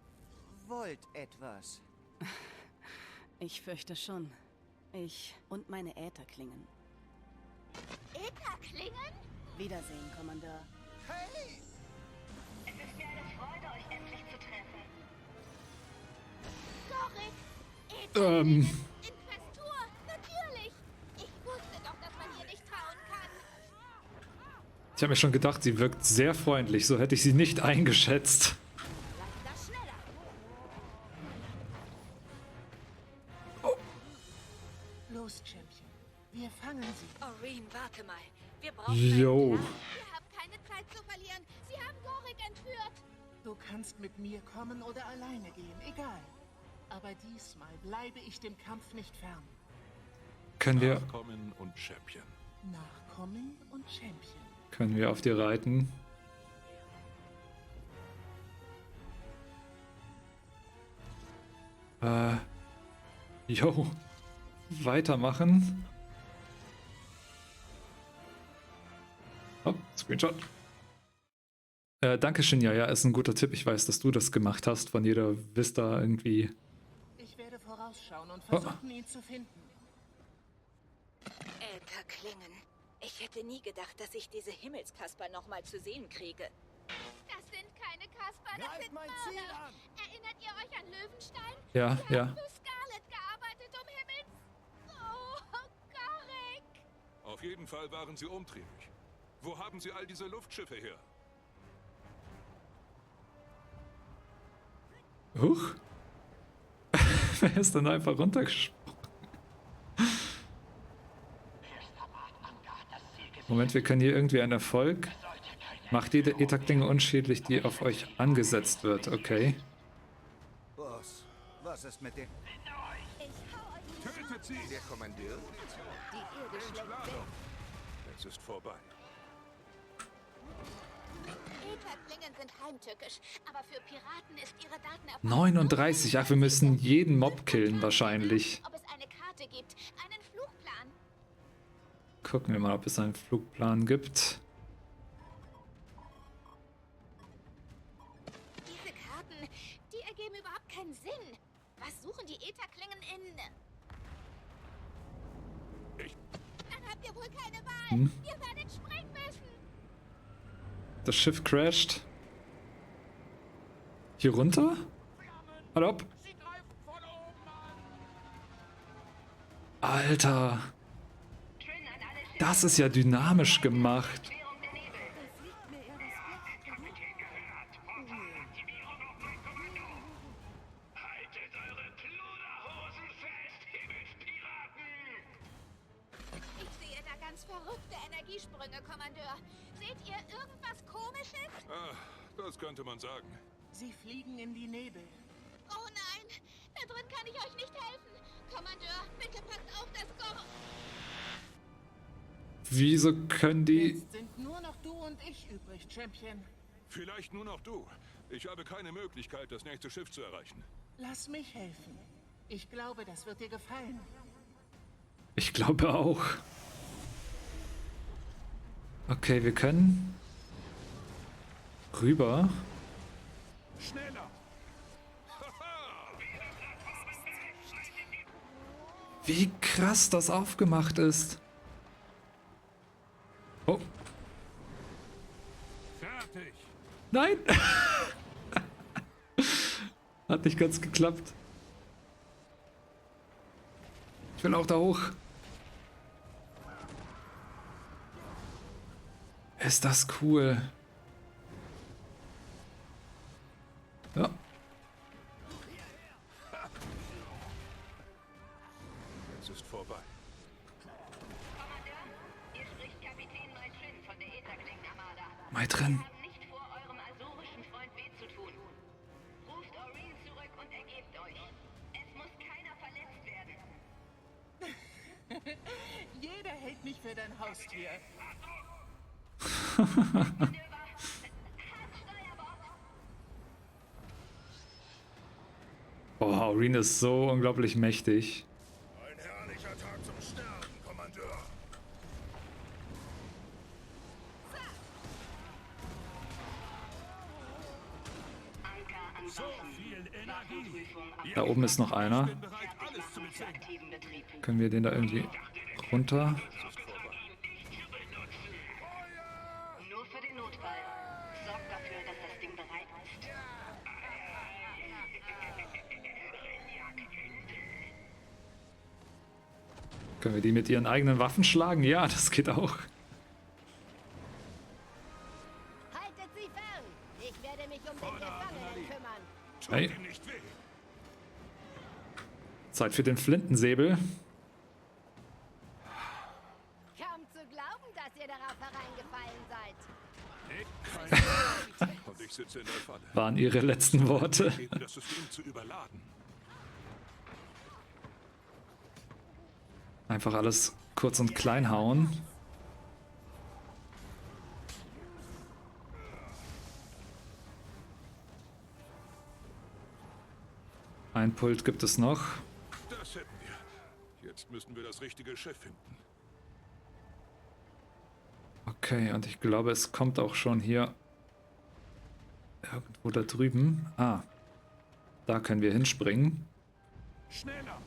wollt etwas. Ich fürchte schon. Ich und meine Ätherklingen. Ätherklingen? Wiedersehen, Kommandeur. Hey! Es ist mir eine Freude, euch endlich zu treffen. Gorik! Ätherklingen! Infestur! Natürlich! Ich wusste doch, dass man ihr nicht trauen kann. Ich habe mir schon gedacht, sie wirkt sehr freundlich. So hätte ich sie nicht eingeschätzt. Los, Champion. Wir fangen sie. Aureen, warte mal. Wir brauchen Jo. Wir haben keine Zeit zu verlieren. Sie haben Gorik entführt. Du kannst mit mir kommen oder alleine gehen, egal. Aber diesmal bleibe ich dem Kampf nicht fern. Können wir... Nachkommen und Champion. Nachkommen und Champion. Können wir auf dir reiten? Jo. Weitermachen. Oh, Screenshot. Danke, Shing Jea, ist ein guter Tipp. Ich weiß, dass du das gemacht hast. Von jeder Vista irgendwie. Ich werde vorausschauen und versuchen, ihn zu finden. Ätherklingen. Ich hätte nie gedacht, dass ich diese Himmelskasper nochmal zu sehen kriege. Das sind keine Kasper, das sind Mörder. Erinnert ihr euch an Löwenstein? Ja, Sie ja. haben für Scarlet gearbeitet, um Himmels... Oh, Gorik. Auf jeden Fall waren sie umtriebig. Wo haben sie all diese Luftschiffe her? Huch. Wer ist denn einfach runtergesprungen? Moment, wir können hier irgendwie einen Erfolg. Macht jede Ätherklinge unschädlich, die auf euch angesetzt wird. Okay. Boss, was ist mit dem... Tötet sie! Der Kommandeur? Die Erde schlägt weg. Es ist vorbei. Ätherklingen sind heimtückisch, aber für Piraten ist ihre Daten... 39. Ach, wir müssen jeden Mob killen wahrscheinlich. Ob es eine Karte gibt, einen Flugplan. Gucken wir mal, ob es einen Flugplan gibt. Diese Karten, die ergeben überhaupt keinen Sinn. Was suchen die Ätherklingen in... Dann habt ihr wohl keine Wahl. Ihr werdet springen müssen. Das Schiff crasht. Hier runter? Hallo? Alter. Das ist ja dynamisch gemacht. Ich sehe da ganz verrückte Energiesprünge, Kommandeur. Seht ihr irgendwas Komisches? Ah, das könnte man sagen. Sie fliegen in die Nebel. Oh nein, da drin kann ich euch nicht helfen. Kommandeur, bitte passt auf das Gorik. Wieso können die... Jetzt sind nur noch du und ich übrig, Champion. Vielleicht nur noch du. Ich habe keine Möglichkeit, das nächste Schiff zu erreichen. Lass mich helfen. Ich glaube, das wird dir gefallen. Ich glaube auch. Okay, wir können... rüber. Schneller! Wie krass das aufgemacht ist. Oh. Fertig! Nein! Hat nicht ganz geklappt. Ich will auch da hoch. Ist das cool. Ja. Es ist vorbei. Kommandeur, hier spricht Kapitän von der Ätherklingen Maitrin. Wir haben nicht vor, eurem asurischen Freund weh zu tun. Ruft Aureen zurück und ergebt euch. Es muss keiner verletzt werden. Jeder hält mich für dein Haustier. Oh, Aureen ist so unglaublich mächtig. Ein herrlicher Tag zum Sterben, Kommandeur. So viel Energie. Da oben ist noch einer. Können wir den da irgendwie runter? Nur für den Notfall. Sorgt dafür, dass das Ding bereit ist. Können wir die mit ihren eigenen Waffen schlagen? Ja, das geht auch. werde mich um den Gefangenen kümmern. Hey. Zeit für den Flintensäbel. Kaum zu glauben, dass ihr darauf hereingefallen seid. Und ich sitze in der Falle. Waren ihre letzten Worte. Das System zu überladen. Einfach alles kurz und klein hauen. Ein Pult gibt es noch. Das hätten wir. Jetzt müssen wir das richtige Schiff finden. Okay, und ich glaube, es kommt auch schon hier irgendwo da drüben. Ah, da können wir hinspringen. Schneller!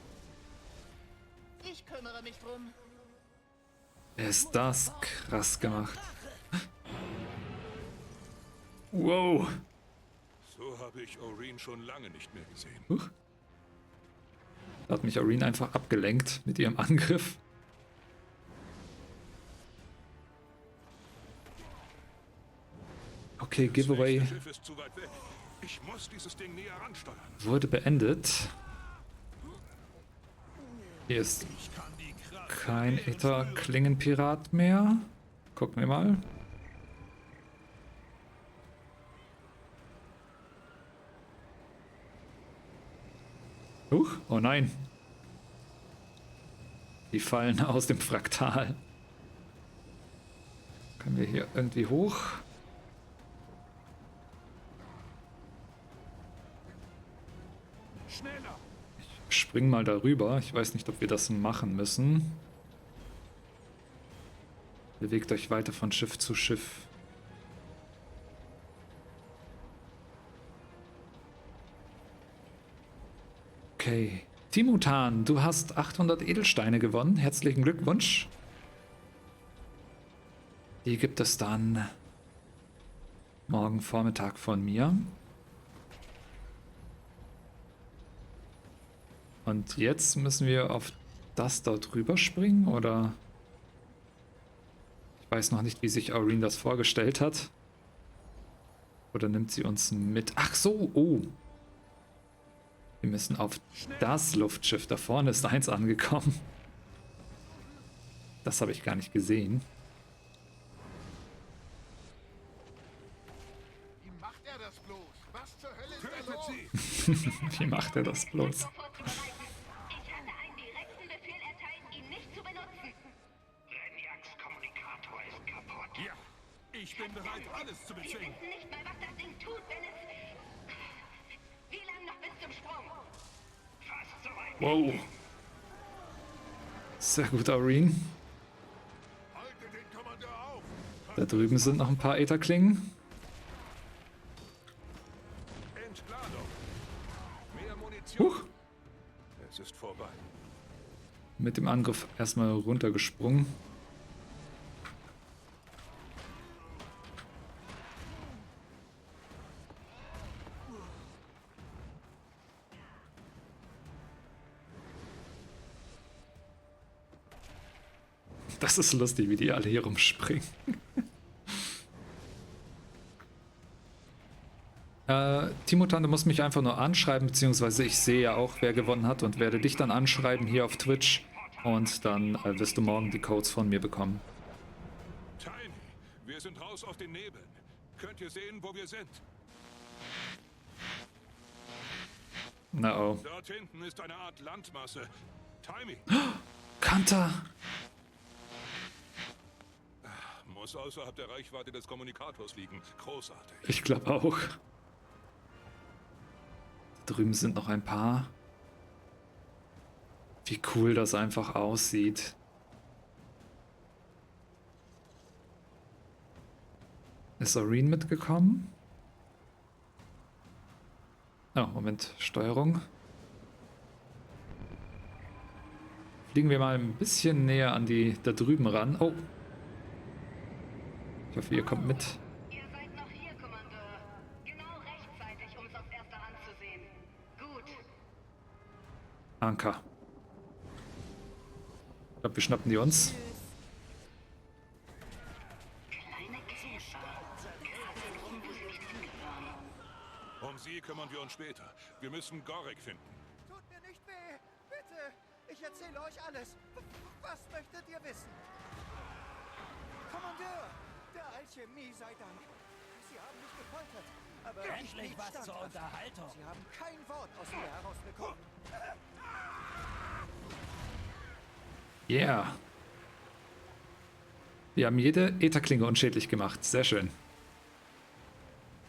Ich kümmere mich drum. Ist das krass gemacht. Wow. So habe ich Oreen schon lange nicht mehr gesehen. Huch. Da hat mich Oreen einfach abgelenkt mit ihrem Angriff. Okay, Giveaway Das Schiff ist zu weit weg. Ich muss dieses Ding näher ransteuern. wurde beendet. Hier ist kein Ätherklingen Pirat mehr. Gucken wir mal. Oh nein. Die fallen aus dem Fraktal. Können wir hier irgendwie hoch? Schneller! Ich spring mal darüber. Ich weiß nicht, ob wir das machen müssen. Bewegt euch weiter von Schiff zu Schiff. Okay. Timutan, du hast 800 Edelsteine gewonnen. Herzlichen Glückwunsch. Die gibt es dann morgen Vormittag von mir. Und jetzt müssen wir auf das dort drüber springen, oder? Ich weiß noch nicht, wie sich Oreen das vorgestellt hat. Oder nimmt sie uns mit? Ach so, oh. Wir müssen auf das Luftschiff. Da vorne ist eins angekommen. Das habe ich gar nicht gesehen. Wie macht er das bloß? Was zur Hölle ist da los? Wie macht er das bloß? Ich hatte einen direkten Befehl erteilt, ihn nicht zu benutzen. Renjaks Kommunikator ist kaputt. Ja, ich bin bereit, alles zu Wir bezwingen. wissen nicht mal, was das Ding tut, wenn es... Wie lang noch bis zum Sprung? Fast soweit. Wow. Sehr gut, Oreen. Halte den Kommandeur auf. Da drüben sind noch ein paar Ätherklingen. Entladung. Mehr Munition. Huch. Es ist vorbei. Mit dem Angriff erstmal runtergesprungen. Das ist lustig, wie die alle hier rumspringen. Timutan, du musst mich einfach nur anschreiben, beziehungsweise ich sehe ja auch, wer gewonnen hat und werde dich dann anschreiben hier auf Twitch. Und dann wirst du morgen die Codes von mir bekommen. Tiny, wir sind raus auf den Nebeln. Könnt ihr sehen, wo wir sind? Na oh. Dort hinten ist eine Art Landmasse. Timmy. Kanter! Muss außerhalb der Reichweite des Kommunikators liegen. Großartig. Ich glaube auch. Da drüben sind noch ein paar. Wie cool das einfach aussieht. Ist Oreen mitgekommen? Oh, Moment. Steuerung. Fliegen wir mal ein bisschen näher an die da drüben ran. Oh. Ich hoffe, ihr kommt mit. Ihr seid noch hier, Kommandeur. Genau rechtzeitig, um es aus erster Hand zu sehen. Gut. Anker. Ich glaube, wir schnappen die uns. Kleine Käfer. Gerade drum, wo sie nicht hingehören. Um sie kümmern wir uns später. Wir müssen Gorek finden. Tut mir nicht weh. Bitte. Ich erzähle euch alles. Was möchtet ihr wissen? Kommandeur, der Alchemie sei Dank. Sie haben mich gefoltert, aber ich Endlich blieb was zur standhaft. Unterhaltung. Sie haben kein Wort aus mir herausbekommen. Yeah. Wir haben jede Ätherklinge unschädlich gemacht. Sehr schön.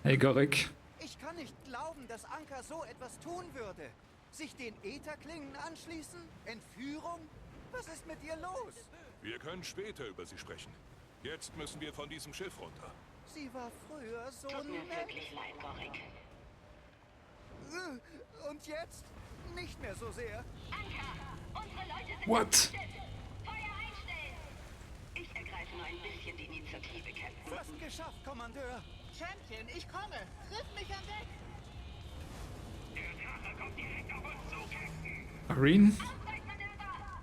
Hey, Gorek. Ich kann nicht glauben, dass Anka so etwas tun würde. Sich den Ätherklingen anschließen? Entführung? Was ist mit ihr los? Wir können später über sie sprechen. Jetzt müssen wir von diesem Schiff runter. Sie war früher so Tut mir nett. wirklich leid, Gorek. Und jetzt? Nicht mehr so sehr. Anka, unsere Leute sind What? auf dem Schiff. Feuer einstellen. Ich ergreife nur ein bisschen die Initiative, Captain. Fast geschafft, Kommandeur. Champion, ich komme. Triff mich an Deck. Der Drache kommt direkt auf uns zu, Captain. Arene? Ausweichmanöver.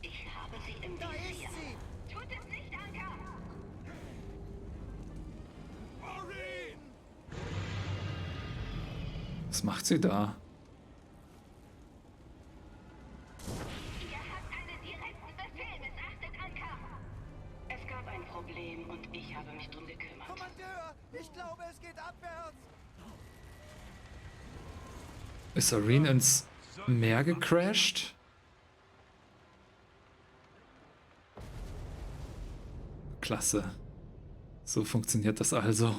Ich habe sie im Da ist Visier. sie. Tut es nicht, Anka. Was macht sie da? Ihr habt einen direkten Befehl missachtet, Anka. Es gab ein Problem und ich habe mich drum gekümmert. Kommandeur, ich glaube, es geht abwärts. Ist Arene ins Meer gecrashed? Klasse. So funktioniert das also.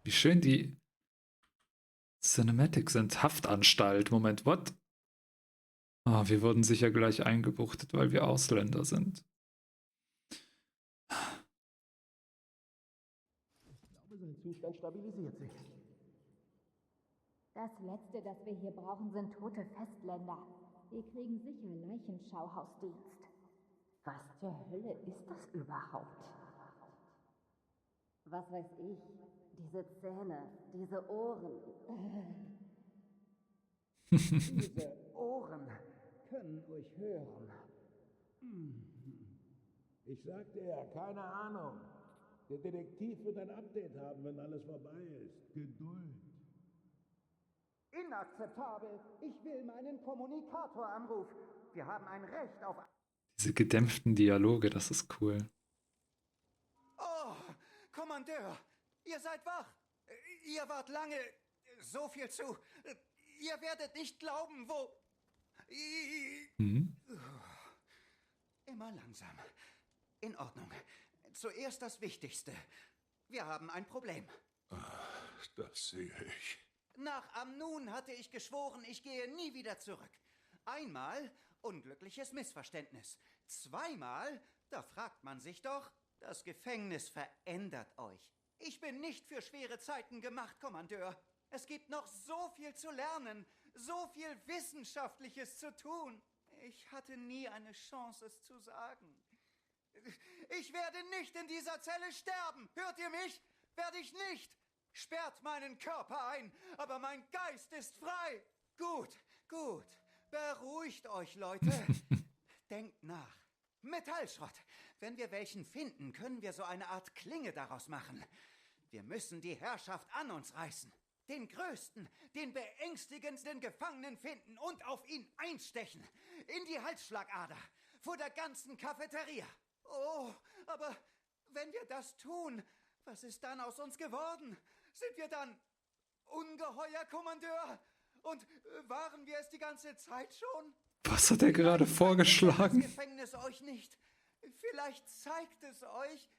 Wie schön die Cinematics sind. Haftanstalt. Moment, what? Ah, wir wurden sicher gleich eingebuchtet, weil wir Ausländer sind. Ich glaube, sein Zustand stabilisiert sich. Das Letzte, das wir hier brauchen, sind tote Festländer. Wir kriegen sicher Leichenschauhausdienst. Was zur Hölle ist das überhaupt? Was weiß ich? Diese Zähne, diese Ohren. Diese Ohren können euch hören. Ich sagte ja, keine Ahnung. Der Detektiv wird ein Update haben, wenn alles vorbei ist. Geduld. Inakzeptabel. Ich will meinen Kommunikatoranruf. Wir haben ein Recht auf... Diese gedämpften Dialoge, das ist cool. Oh, Kommandeur, ihr seid wach. Ihr wart lange... So viel zu... Ihr werdet nicht glauben, wo... Immer langsam. In Ordnung. Zuerst das Wichtigste. Wir haben ein Problem. Das sehe ich. Nach Amnun hatte ich geschworen, ich gehe nie wieder zurück. Einmal unglückliches Missverständnis. Zweimal, da fragt man sich doch, das Gefängnis verändert euch. Ich bin nicht für schwere Zeiten gemacht, Kommandeur. Es gibt noch so viel zu lernen, so viel Wissenschaftliches zu tun. Ich hatte nie eine Chance, es zu sagen. Ich werde nicht in dieser Zelle sterben. Hört ihr mich? Werde ich nicht. Sperrt meinen Körper ein, aber mein Geist ist frei. Gut, gut. Beruhigt euch, Leute. Denkt nach. Metallschrott. Wenn wir welchen finden, können wir so eine Art Klinge daraus machen. Wir müssen die Herrschaft an uns reißen. Den größten, den beängstigendsten Gefangenen finden und auf ihn einstechen. In die Halsschlagader. Vor der ganzen Cafeteria. Oh, aber wenn wir das tun, was ist dann aus uns geworden? Sind wir dann Ungeheuer, Kommandeur? Und waren wir es die ganze Zeit schon? Was hat er gerade vorgeschlagen? Das Gefängnis euch nicht. Vielleicht zeigt es euch.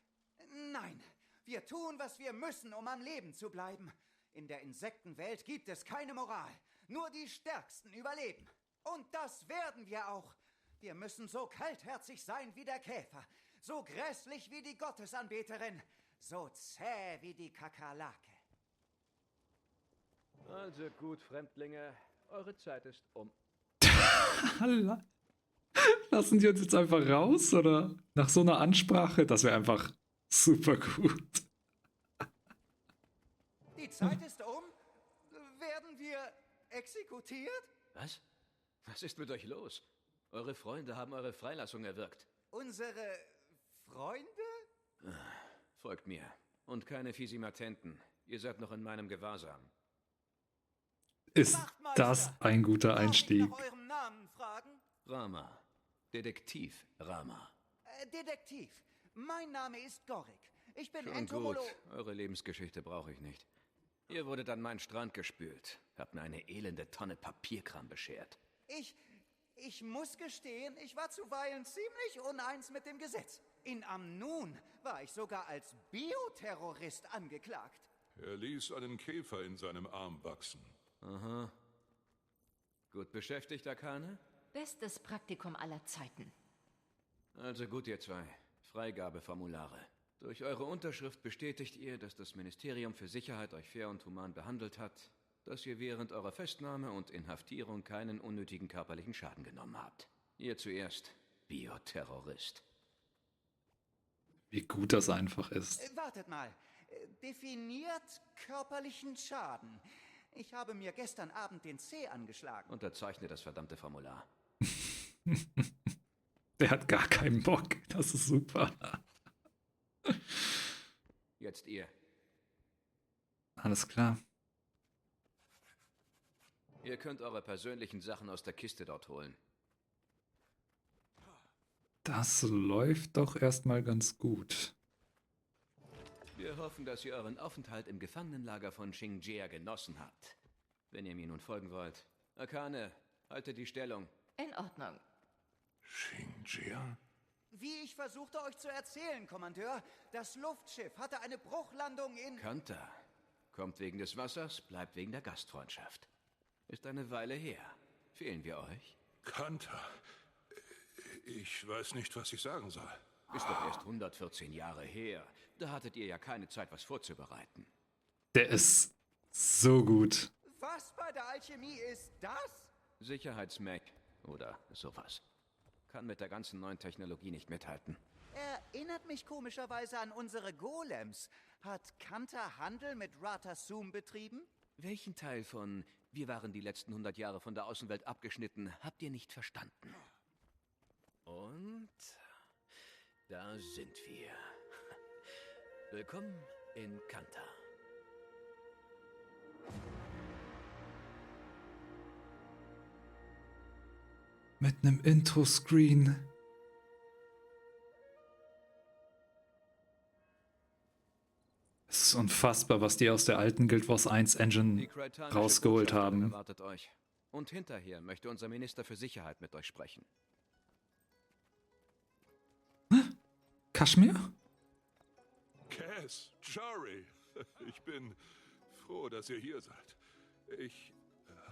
Nein, wir tun, was wir müssen, um am Leben zu bleiben. In der Insektenwelt gibt es keine Moral. Nur die Stärksten überleben. Und das werden wir auch. Wir müssen so kaltherzig sein wie der Käfer. so grässlich wie die Gottesanbeterin, so zäh wie die Kakerlake. Also gut, Fremdlinge, eure Zeit ist um. Lassen die uns jetzt einfach raus, oder? Nach so einer Ansprache, das wäre einfach super gut. Die Zeit ist um? Werden wir exekutiert? Was? Was ist mit euch los? Eure Freunde haben eure Freilassung erwirkt. Unsere Freunde? Folgt mir. Und keine Fisimatenten. Ihr seid noch in meinem Gewahrsam. Ist das ein guter Einstieg? Darf ich nach eurem Namen fragen? Rama. Detektiv Rama. Detektiv. Mein Name ist Gorik. Ich bin Schon Entomolo... gut. Eure Lebensgeschichte brauche ich nicht. Ihr wurdet an meinen Strand gespült. Habt mir eine elende Tonne Papierkram beschert. Ich muss gestehen, ich war zuweilen ziemlich uneins mit dem Gesetz. In Amnun war ich sogar als Bioterrorist angeklagt. Er ließ einen Käfer in seinem Arm wachsen. Aha. Gut beschäftigt, Akane? Bestes Praktikum aller Zeiten. Also gut, ihr zwei. Freigabeformulare. Durch eure Unterschrift bestätigt ihr, dass das Ministerium für Sicherheit euch fair und human behandelt hat, dass ihr während eurer Festnahme und Inhaftierung keinen unnötigen körperlichen Schaden genommen habt. Ihr zuerst, Bioterrorist. Wie gut das einfach ist. Wartet mal. Definiert körperlichen Schaden. Ich habe mir gestern Abend den Zeh angeschlagen. Unterzeichne das verdammte Formular. Der hat gar keinen Bock. Das ist super. Jetzt ihr. Alles klar. Ihr könnt eure persönlichen Sachen aus der Kiste dort holen. Das läuft doch erstmal ganz gut. Wir hoffen, dass ihr euren Aufenthalt im Gefangenenlager von Shing Jea genossen habt. Wenn ihr mir nun folgen wollt. Akane, halte die Stellung. In Ordnung. Shing Jea? Wie ich versuchte euch zu erzählen, Kommandeur, das Luftschiff hatte eine Bruchlandung in... Kanta. Kommt wegen des Wassers, bleibt wegen der Gastfreundschaft. Ist eine Weile her. Fehlen wir euch? Kanta. Ich weiß nicht, was ich sagen soll. Ist doch erst 114 Jahre her. Da hattet ihr ja keine Zeit, was vorzubereiten. Der ist so gut. Was bei der Alchemie ist das? Sicherheitsmech oder sowas. Kann mit der ganzen neuen Technologie nicht mithalten. Erinnert mich komischerweise an unsere Golems. Hat Kanta Handel mit Ratasum betrieben? Welchen Teil von "Wir waren die letzten 100 Jahre von der Außenwelt abgeschnitten" habt ihr nicht verstanden? Und da sind wir. Willkommen in Kanta. Mit einem Intro-Screen. Es ist unfassbar, was die aus der alten Guild Wars 1 Engine rausgeholt haben. Erwartet euch. Und hinterher möchte unser Minister für Sicherheit mit euch sprechen. Kaschmir? Cass, Jory, ich bin froh, dass ihr hier seid.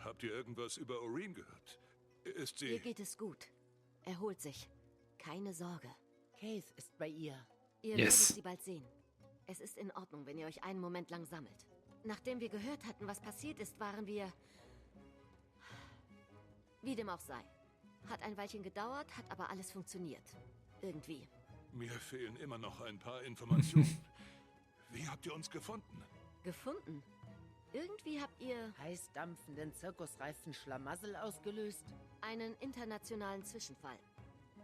Habt ihr irgendwas über Oreen gehört? Ist sie... Ihr geht es gut. Erholt sich. Keine Sorge. Case ist bei ihr. Ihr werdet sie bald sehen. Es ist in Ordnung, wenn ihr euch einen Moment lang sammelt. Nachdem wir gehört hatten, was passiert ist, waren wir... Wie dem auch sei. Hat ein Weilchen gedauert, hat aber alles funktioniert. Irgendwie. Mir fehlen immer noch ein paar Informationen. Wie habt ihr uns gefunden? Gefunden? Irgendwie habt ihr... Heißdampfenden, zirkusreifen Schlamassel ausgelöst? Einen internationalen Zwischenfall.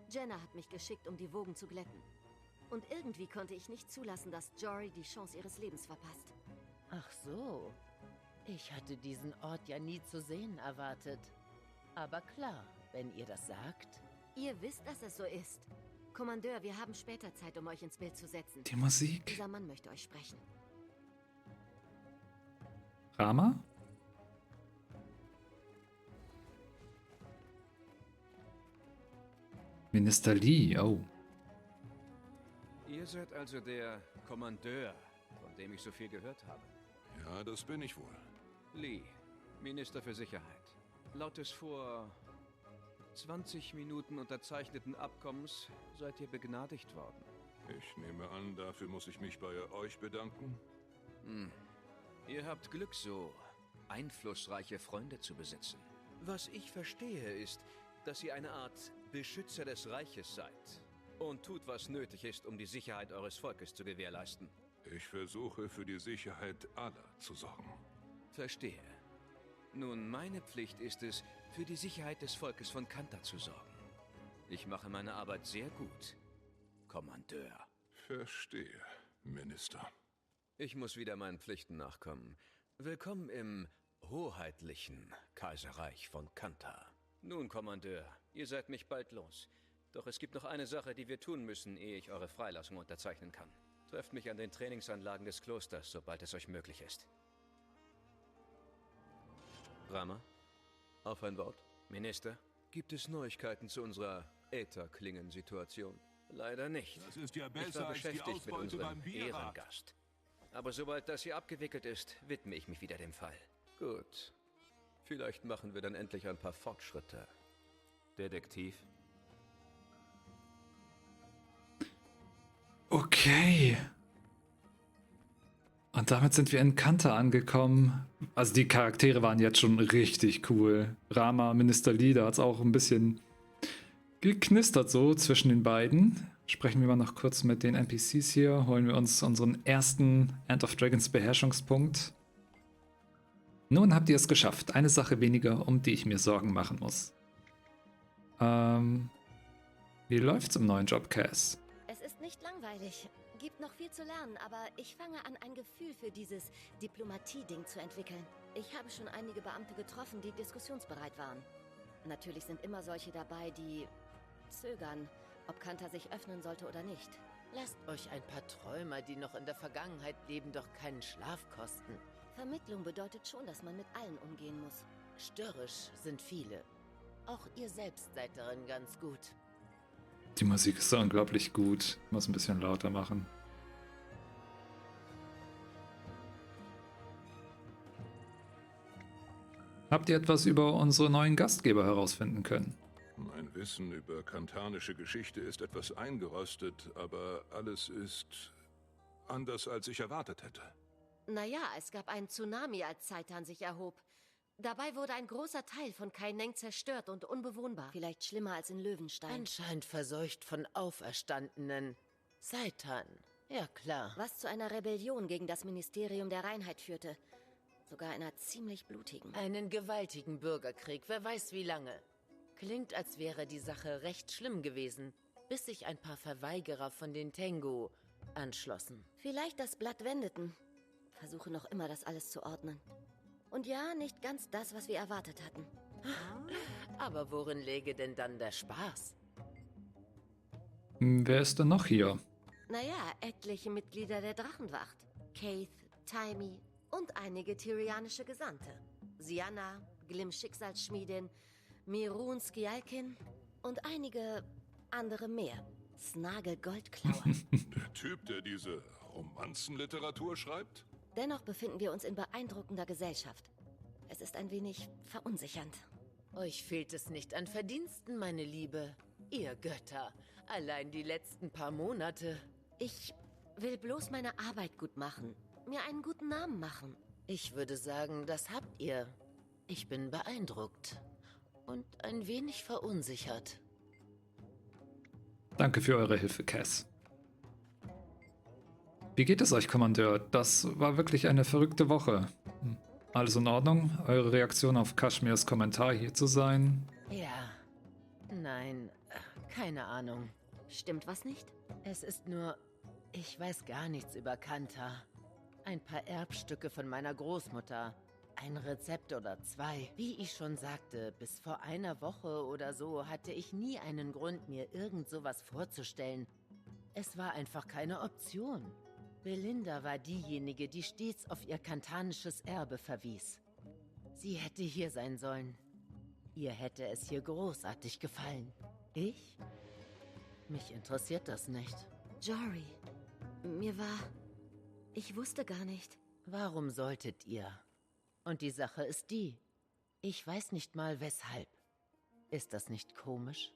Jenna hat mich geschickt, um die Wogen zu glätten. Und irgendwie konnte ich nicht zulassen, dass Jory die Chance ihres Lebens verpasst. Ach so. Ich hatte diesen Ort ja nie zu sehen erwartet. Aber klar, wenn ihr das sagt. Ihr wisst, dass es so ist. Kommandeur, wir haben später Zeit, um euch ins Bild zu setzen. Die Musik. Dieser Mann möchte euch sprechen. Rama? Minister Lee, oh. Ihr seid also der Kommandeur, von dem ich so viel gehört habe. Ja, das bin ich wohl. Lee, Minister für Sicherheit. Laut des vor 20 Minuten unterzeichneten Abkommens seid ihr begnadigt worden. Ich nehme an, dafür muss ich mich bei euch bedanken. Ihr habt Glück, so einflussreiche Freunde zu besitzen. Was ich verstehe, ist, dass ihr eine Art Beschützer des Reiches seid und tut, was nötig ist, um die Sicherheit eures Volkes zu gewährleisten. Ich versuche, für die Sicherheit aller zu sorgen. Verstehe. Nun, meine Pflicht ist es, für die Sicherheit des Volkes von Kanta zu sorgen. Ich mache meine Arbeit sehr gut, Kommandeur. Verstehe, Minister. Ich muss wieder meinen Pflichten nachkommen. Willkommen im hoheitlichen Kaiserreich von Kanta. Nun, Kommandeur, ihr seid mich bald los. Doch es gibt noch eine Sache, die wir tun müssen, ehe ich eure Freilassung unterzeichnen kann. Trefft mich an den Trainingsanlagen des Klosters, sobald es euch möglich ist. Rama, auf ein Wort. Minister, gibt es Neuigkeiten zu unserer Ätherklingen-Situation? Leider nicht. Das ist ja Ich besser war als die beschäftigt mit Ausbeute unserem beim Bierrat. Ehrengast. Aber sobald das hier abgewickelt ist, widme ich mich wieder dem Fall. Gut. Vielleicht machen wir dann endlich ein paar Fortschritte. Detektiv? Okay. Und damit sind wir in Kanta angekommen. Also die Charaktere waren jetzt schon richtig cool. Rama, Minister Lee, da hat es auch ein bisschen geknistert so zwischen den beiden. Sprechen wir mal noch kurz mit den NPCs hier. Holen wir uns unseren ersten End of Dragons Beherrschungspunkt. Nun habt ihr es geschafft. Eine Sache weniger, um die ich mir Sorgen machen muss. Wie läuft's im neuen Job, Cass? Es ist nicht langweilig. Gibt noch viel zu lernen, aber ich fange an, ein Gefühl für dieses Diplomatie-Ding zu entwickeln. Ich habe schon einige Beamte getroffen, die diskussionsbereit waren. Natürlich sind immer solche dabei, die zögern, ob Kanta sich öffnen sollte oder nicht. Lasst euch ein paar Träumer, die noch in der Vergangenheit leben, doch keinen Schlaf kosten. Vermittlung bedeutet schon, dass man mit allen umgehen muss. Störrisch sind viele. Auch ihr selbst seid darin ganz gut. Die Musik ist so unglaublich gut. Ich muss ein bisschen lauter machen. Habt ihr etwas über unsere neuen Gastgeber herausfinden können? Mein Wissen über kantanische Geschichte ist etwas eingerostet, aber alles ist anders, als ich erwartet hätte. Naja, es gab einen Tsunami, als Seitung sich erhob. Dabei wurde ein großer Teil von Kaineng zerstört und unbewohnbar. Vielleicht schlimmer als in Löwenstein. Anscheinend verseucht von Auferstandenen. Seitung, ja klar. Was zu einer Rebellion gegen das Ministerium der Reinheit führte. Sogar einer ziemlich blutigen. Einen gewaltigen Bürgerkrieg, wer weiß wie lange. Klingt, als wäre die Sache recht schlimm gewesen, bis sich ein paar Verweigerer von den Tengu anschlossen. Vielleicht das Blatt wendeten. Versuche noch immer, das alles zu ordnen. Und ja, nicht ganz das, was wir erwartet hatten. Aber worin läge denn dann der Spaß? Wer ist denn noch hier? Naja, etliche Mitglieder der Drachenwacht. Keith, Taimi und einige tyrianische Gesandte. Sianna, Glimm Schicksalsschmiedin, Mirun Skialkin und einige andere mehr. Snagel Goldklauer. Der Typ, der diese Romanzenliteratur schreibt? Dennoch befinden wir uns in beeindruckender Gesellschaft. Es ist ein wenig verunsichernd. Euch fehlt es nicht an Verdiensten, meine Liebe. Ihr Götter. Allein die letzten paar Monate. Ich will bloß meine Arbeit gut machen. Mir einen guten Namen machen. Ich würde sagen, das habt ihr. Ich bin beeindruckt. Und ein wenig verunsichert. Danke für eure Hilfe, Cass. Wie geht es euch, Kommandeur? Das war wirklich eine verrückte Woche. Alles in Ordnung? Eure Reaktion auf Kashmirs Kommentar hier zu sein? Ja. Nein, keine Ahnung. Stimmt was nicht? Es ist nur, ich weiß gar nichts über Kanta. Ein paar Erbstücke von meiner Großmutter. Ein Rezept oder zwei. Wie ich schon sagte, bis vor einer Woche oder so hatte ich nie einen Grund, mir irgend sowas vorzustellen. Es war einfach keine Option. Belinda war diejenige, die stets auf ihr kantanisches Erbe verwies. Sie hätte hier sein sollen. Ihr hätte es hier großartig gefallen. Ich? Mich interessiert das nicht. Jory, ich wusste gar nicht. Warum solltet ihr? Und die Sache ist die, ich weiß nicht mal weshalb. Ist das nicht komisch?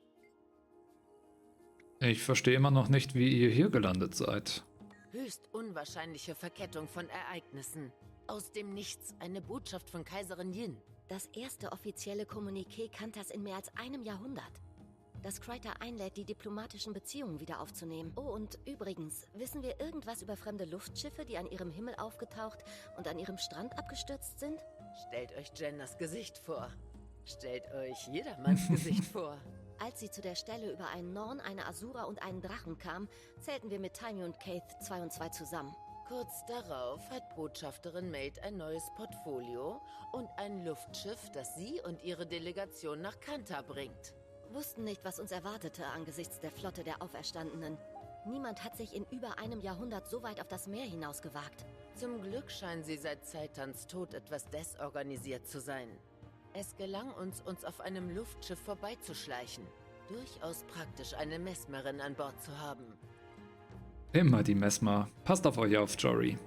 Ich verstehe immer noch nicht, wie ihr hier gelandet seid. Höchst unwahrscheinliche Verkettung von Ereignissen. Aus dem Nichts eine Botschaft von Kaiserin Yin. Das erste offizielle Kommuniqué Kantas in mehr als einem Jahrhundert. Das Kreiter einlädt, die diplomatischen Beziehungen wieder aufzunehmen. Oh, und übrigens, wissen wir irgendwas über fremde Luftschiffe, die an ihrem Himmel aufgetaucht und an ihrem Strand abgestürzt sind? Stellt euch Jennas Gesicht vor. Stellt euch jedermanns Gesicht vor. Als sie zu der Stelle über einen Norn, eine Asura und einen Drachen kam, zählten wir mit Timmy und Keith 2 und 2 zusammen. Kurz darauf hat Botschafterin Maid ein neues Portfolio und ein Luftschiff, das sie und ihre Delegation nach Kanta bringt. Wussten nicht, was uns erwartete angesichts der Flotte der Auferstandenen. Niemand hat sich in über einem Jahrhundert so weit auf das Meer hinaus gewagt. Zum Glück scheinen sie seit Zeitans Tod etwas desorganisiert zu sein. Es gelang uns auf einem Luftschiff vorbeizuschleichen. Durchaus praktisch, eine Mesmerin an Bord zu haben. Immer die Mesmer. Passt auf euch auf, Jory.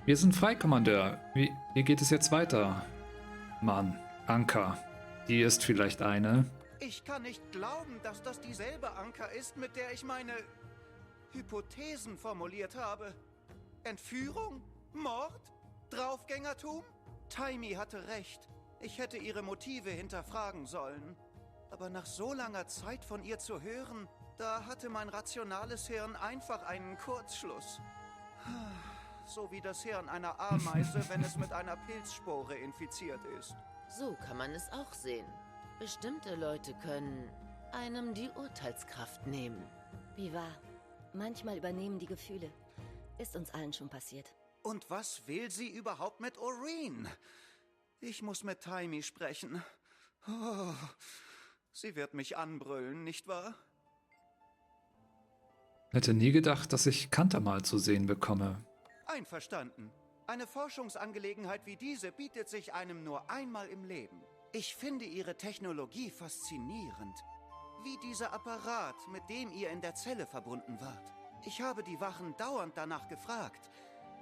Wir sind frei, Kommandeur. Wie geht es jetzt weiter? Mann, Anka. Die ist vielleicht eine. Ich kann nicht glauben, dass das dieselbe Anka ist, mit der ich meine Hypothesen formuliert habe. Entführung? Mord? Draufgängertum? Timmy hatte recht. Ich hätte ihre Motive hinterfragen sollen. Aber nach so langer Zeit von ihr zu hören, da hatte mein rationales Hirn einfach einen Kurzschluss. So wie das Hirn einer Ameise, wenn es mit einer Pilzspore infiziert ist. So kann man es auch sehen. Bestimmte Leute können einem die Urteilskraft nehmen. Wie wahr. Manchmal übernehmen die Gefühle. Ist uns allen schon passiert. Und was will sie überhaupt mit Aureen? Ich muss mit Timmy sprechen. Oh, sie wird mich anbrüllen, nicht wahr? Hätte nie gedacht, dass ich Kanta mal zu sehen bekomme. Einverstanden. Eine Forschungsangelegenheit wie diese bietet sich einem nur einmal im Leben. Ich finde ihre Technologie faszinierend. Wie dieser Apparat, mit dem ihr in der Zelle verbunden wart. Ich habe die Wachen dauernd danach gefragt,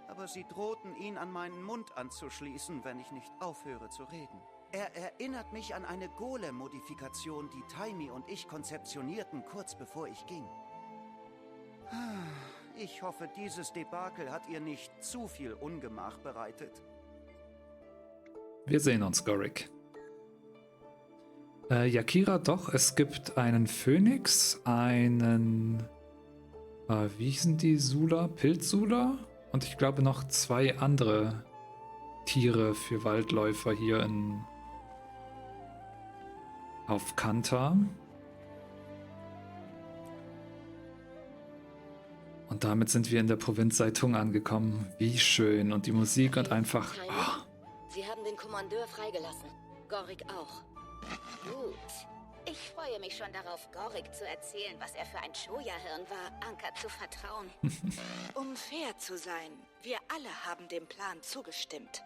aber sie drohten, ihn an meinen Mund anzuschließen, wenn ich nicht aufhöre zu reden. Er erinnert mich an eine Golem-Modifikation, die Timmy und ich konzeptionierten, kurz bevor ich ging. Ich hoffe, dieses Debakel hat ihr nicht zu viel Ungemach bereitet. Wir sehen uns, Gorik. Yakira, doch, es gibt einen Phönix, einen... wie hießen die? Sula? Pilzsula? Und ich glaube noch 2 andere Tiere für Waldläufer hier auf Kanta. Und damit sind wir in der Provinz Seitung angekommen. Wie schön. Und die Musik und einfach... Oh. Sie haben den Kommandeur freigelassen. Gorik auch. Gut. Ich freue mich schon darauf, Gorik zu erzählen, was er für ein Shoya-Hirn war, Anka zu vertrauen. Um fair zu sein, wir alle haben dem Plan zugestimmt.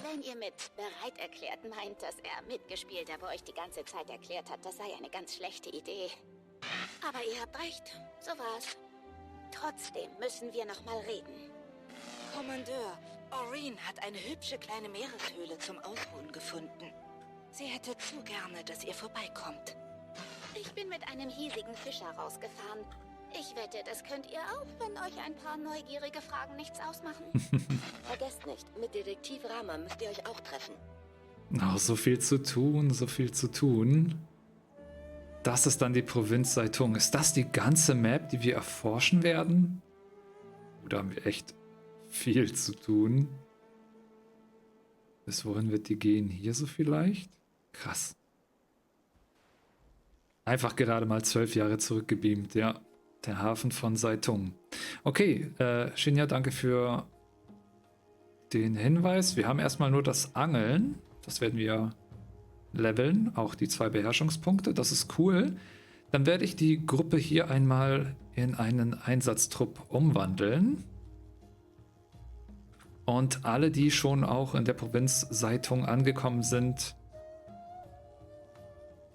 Wenn ihr mit bereit erklärt meint, dass er mitgespielt, aber euch die ganze Zeit erklärt hat, das sei eine ganz schlechte Idee. Aber ihr habt recht, so war's. Trotzdem müssen wir noch mal reden. Kommandeur, Aureen hat eine hübsche kleine Meereshöhle zum Ausruhen gefunden. Sie hätte zu gerne, dass ihr vorbeikommt. Ich bin mit einem hiesigen Fischer rausgefahren. Ich wette, das könnt ihr auch, wenn euch ein paar neugierige Fragen nichts ausmachen. Vergesst nicht, mit Detektiv Rama müsst ihr euch auch treffen. Oh, so viel zu tun, so viel zu tun. Das ist dann die Provinz Seitung. Ist das die ganze Map, die wir erforschen werden? Da haben wir echt viel zu tun. Bis wohin wird die gehen? Hier so vielleicht? Krass. Einfach gerade mal 12 Jahre zurückgebeamt, ja. Der Hafen von Seitung. Okay, Shin Jea, danke für den Hinweis. Wir haben erstmal nur das Angeln. Das werden wir leveln. Auch die 2 Beherrschungspunkte. Das ist cool. Dann werde ich die Gruppe hier einmal in einen Einsatztrupp umwandeln. Und alle, die schon auch in der Provinz Seitung angekommen sind.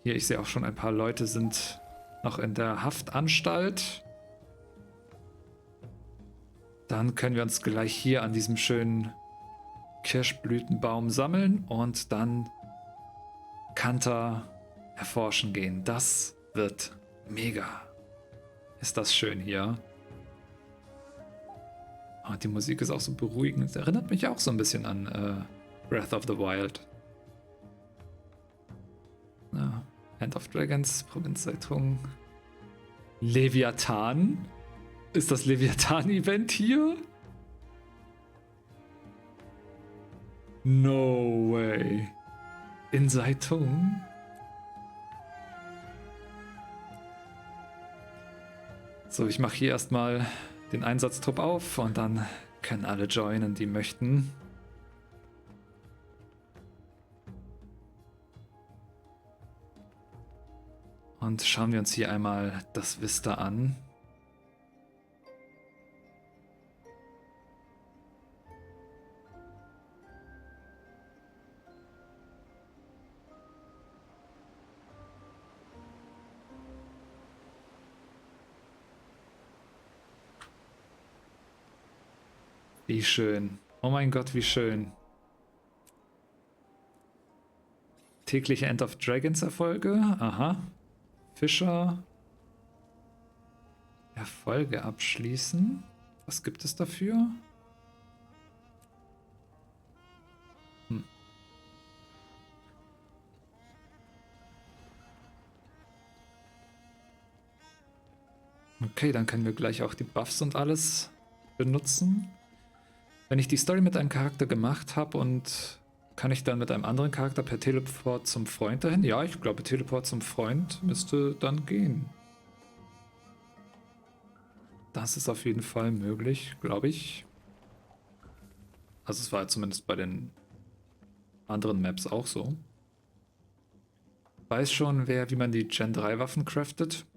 Hier, ich sehe auch schon ein paar Leute sind noch in der Haftanstalt. Dann können wir uns gleich hier an diesem schönen Kirschblütenbaum sammeln und dann Kanta erforschen gehen. Das wird mega. Ist das schön hier. Oh, die Musik ist auch so beruhigend. Das erinnert mich auch so ein bisschen an Breath of the Wild. Ja, End of Dragons, Provinz Seitung. Leviathan? Ist das Leviathan Event hier? No way. In Seitung? So, ich mache hier erstmal den Einsatztrupp auf und dann können alle joinen, die möchten. Und schauen wir uns hier einmal das Vista an. Wie schön. Oh mein Gott, wie schön. Tägliche End of Dragons Erfolge. Aha. Fischer. Erfolge abschließen. Was gibt es dafür? Okay, dann können wir gleich auch die Buffs und alles benutzen. Wenn ich die Story mit einem Charakter gemacht habe und kann ich dann mit einem anderen Charakter per Teleport zum Freund dahin? Ja, ich glaube, Teleport zum Freund müsste dann gehen. Das ist auf jeden Fall möglich, glaube ich. Also es war ja zumindest bei den anderen Maps auch so. Weiß schon, wie man die Gen 3 Waffen craftet?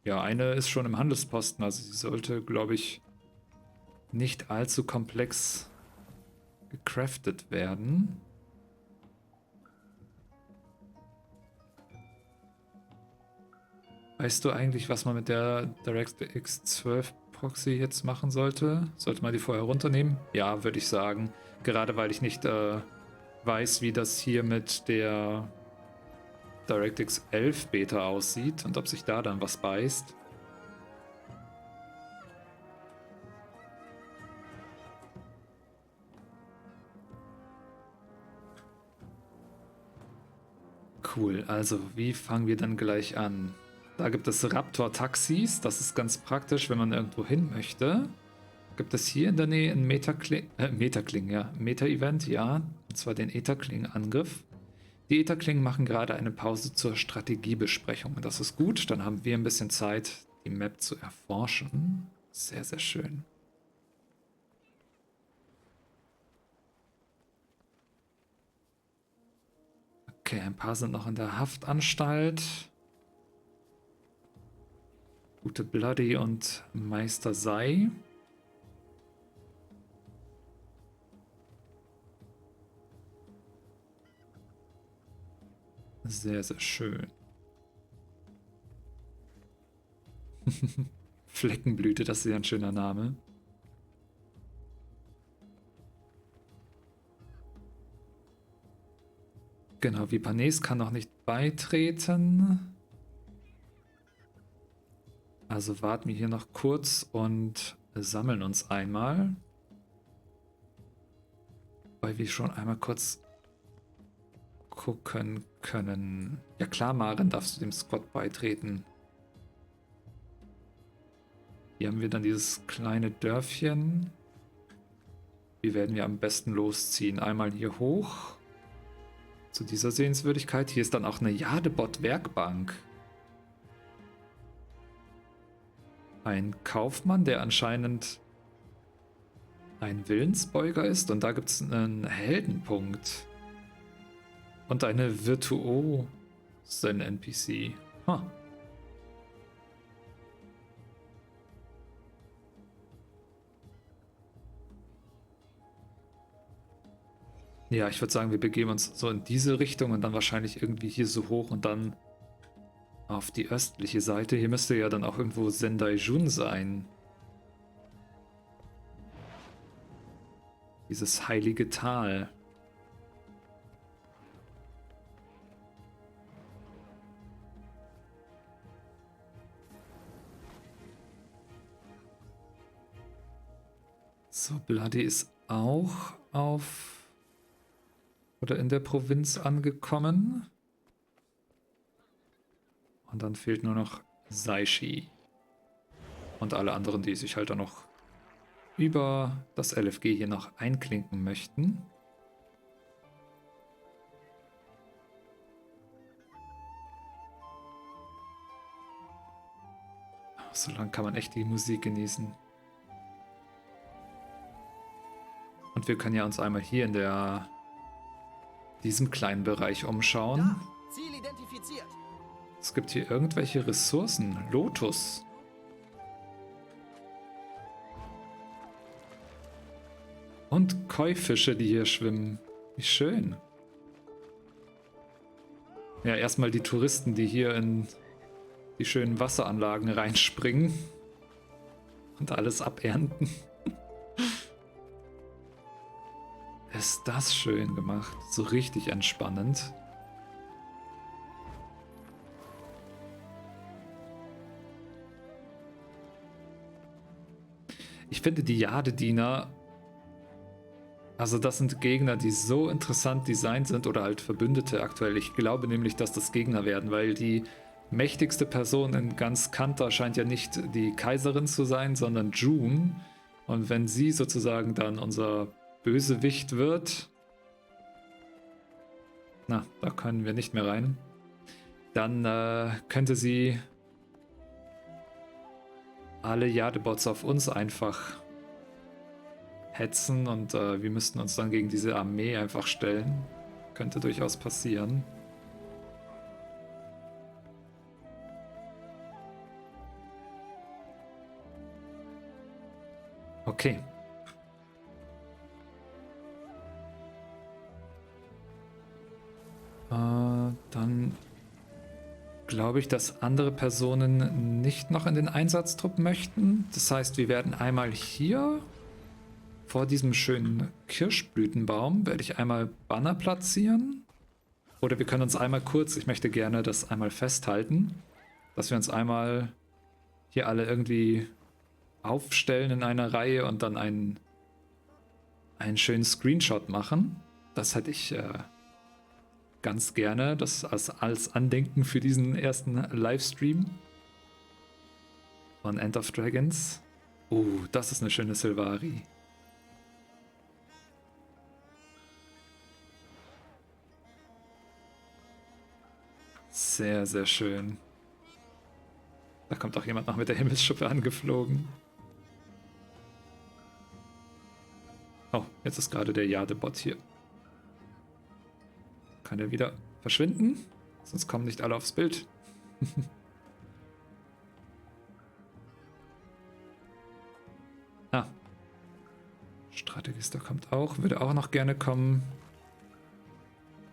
Ja, eine ist schon im Handelsposten, also sie sollte, glaube ich, nicht allzu komplex gecraftet werden. Weißt du eigentlich, was man mit der DirectX 12 Proxy jetzt machen sollte? Sollte man die vorher runternehmen? Ja, würde ich sagen. Gerade weil ich nicht weiß, wie das hier mit der DirectX 11 Beta aussieht und ob sich da dann was beißt. Cool, also wie fangen wir dann gleich an? Da gibt es Raptor-Taxis, das ist ganz praktisch, wenn man irgendwo hin möchte. Gibt es hier in der Nähe ein Meta-Event, ja, und zwar den Ätherklingen-Angriff. Die Ätherklingen machen gerade eine Pause zur Strategiebesprechung und das ist gut, dann haben wir ein bisschen Zeit, die Map zu erforschen. Sehr, sehr schön. Okay, ein paar sind noch in der Haftanstalt. Gute Bloody und Meister Sei. Sehr, sehr schön. Fleckenblüte, das ist ja ein schöner Name. Genau, Vipanes kann noch nicht beitreten. Also warten wir hier noch kurz und sammeln uns einmal. Weil wir schon einmal kurz gucken können. Ja klar, Maren, darfst du dem Squad beitreten. Hier haben wir dann dieses kleine Dörfchen. Wie werden wir am besten losziehen? Einmal hier hoch. Zu dieser Sehenswürdigkeit. Hier ist dann auch eine Jadebot-Werkbank. Ein Kaufmann, der anscheinend ein Willensbeuger ist. Und da gibt es einen Heldenpunkt. Und eine Virtuosen-NPC. Huh. Ja, ich würde sagen, wir begeben uns so in diese Richtung und dann wahrscheinlich irgendwie hier so hoch und dann auf die östliche Seite. Hier müsste ja dann auch irgendwo Sendaijun sein. Dieses heilige Tal. So, Bloody ist auch auf oder in der Provinz angekommen. Und dann fehlt nur noch Seishi. Und alle anderen, die sich halt dann noch über das LFG hier noch einklinken möchten. So lange kann man echt die Musik genießen. Und wir können ja uns einmal hier in diesem kleinen Bereich umschauen. Ziel identifiziert. Es gibt hier irgendwelche Ressourcen. Lotus. Und Koi-Fische, die hier schwimmen. Wie schön. Ja, erstmal die Touristen, die hier in die schönen Wasseranlagen reinspringen und alles abernten. Ist das schön gemacht. So richtig entspannend. Ich finde die Jadediener, also das sind Gegner, die so interessant designt sind oder halt Verbündete aktuell. Ich glaube nämlich, dass das Gegner werden, weil die mächtigste Person in ganz Kanter scheint ja nicht die Kaiserin zu sein, sondern June. Und wenn sie sozusagen dann unser Bösewicht wird, na, da können wir nicht mehr rein, dann könnte sie alle Jadebots auf uns einfach hetzen und wir müssten uns dann gegen diese Armee einfach stellen. Könnte durchaus passieren. Okay. Dann glaube ich, dass andere Personen nicht noch in den Einsatztrupp möchten. Das heißt, wir werden einmal hier vor diesem schönen Kirschblütenbaum, werde ich einmal Banner platzieren. Oder wir können uns einmal kurz, ich möchte gerne das einmal festhalten, dass wir uns einmal hier alle irgendwie aufstellen in einer Reihe und dann einen schönen Screenshot machen. Das hätte ich ganz gerne, das als Andenken für diesen ersten Livestream von End of Dragons. Das ist eine schöne Sylvari. Sehr, sehr schön. Da kommt auch jemand noch mit der Himmelsschuppe angeflogen. Oh, jetzt ist gerade der Jadebot hier. Kann er wieder verschwinden? Sonst kommen nicht alle aufs Bild. Strategista kommt auch. Würde auch noch gerne kommen.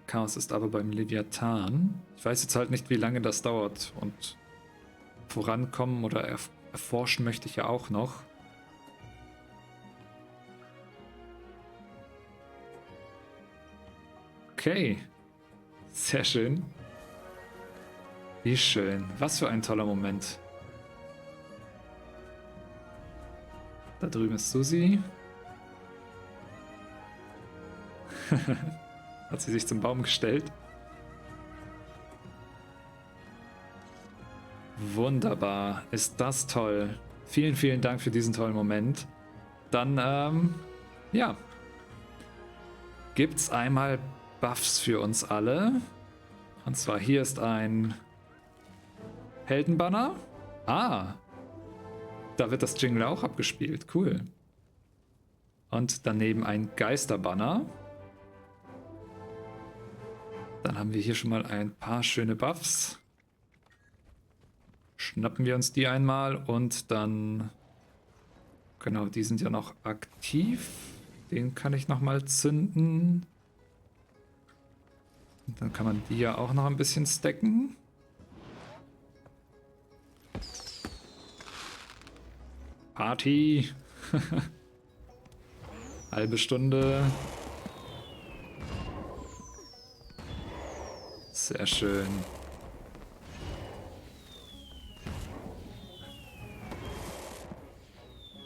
Chaos ist aber beim Leviathan. Ich weiß jetzt halt nicht, wie lange das dauert. Und vorankommen oder erforschen möchte ich ja auch noch. Okay. Sehr schön. Wie schön. Was für ein toller Moment. Da drüben ist Susi. Hat sie sich zum Baum gestellt. Wunderbar. Ist das toll. Vielen, vielen Dank für diesen tollen Moment. Dann, ja. Gibt's einmal Buffs für uns alle. Und zwar hier ist ein Heldenbanner. Da wird das Jingle auch abgespielt. Cool. Und daneben ein Geisterbanner. Dann haben wir hier schon mal ein paar schöne Buffs. Schnappen wir uns die einmal und dann... Genau, die sind ja noch aktiv. Den kann ich nochmal zünden. Und dann kann man die ja auch noch ein bisschen stacken. Party. Halbe Stunde. Sehr schön.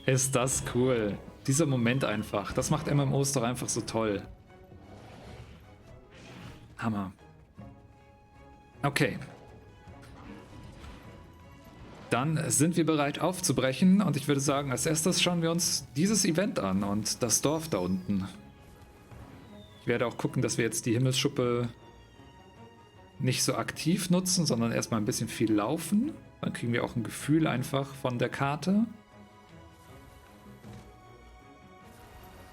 Ist das cool. Dieser Moment einfach. Das macht MMOs doch einfach so toll. Hammer. Okay. Dann sind wir bereit aufzubrechen und ich würde sagen, als erstes schauen wir uns dieses Event an und das Dorf da unten. Ich werde auch gucken, dass wir jetzt die Himmelsschuppe nicht so aktiv nutzen, sondern erstmal ein bisschen viel laufen. Dann kriegen wir auch ein Gefühl einfach von der Karte.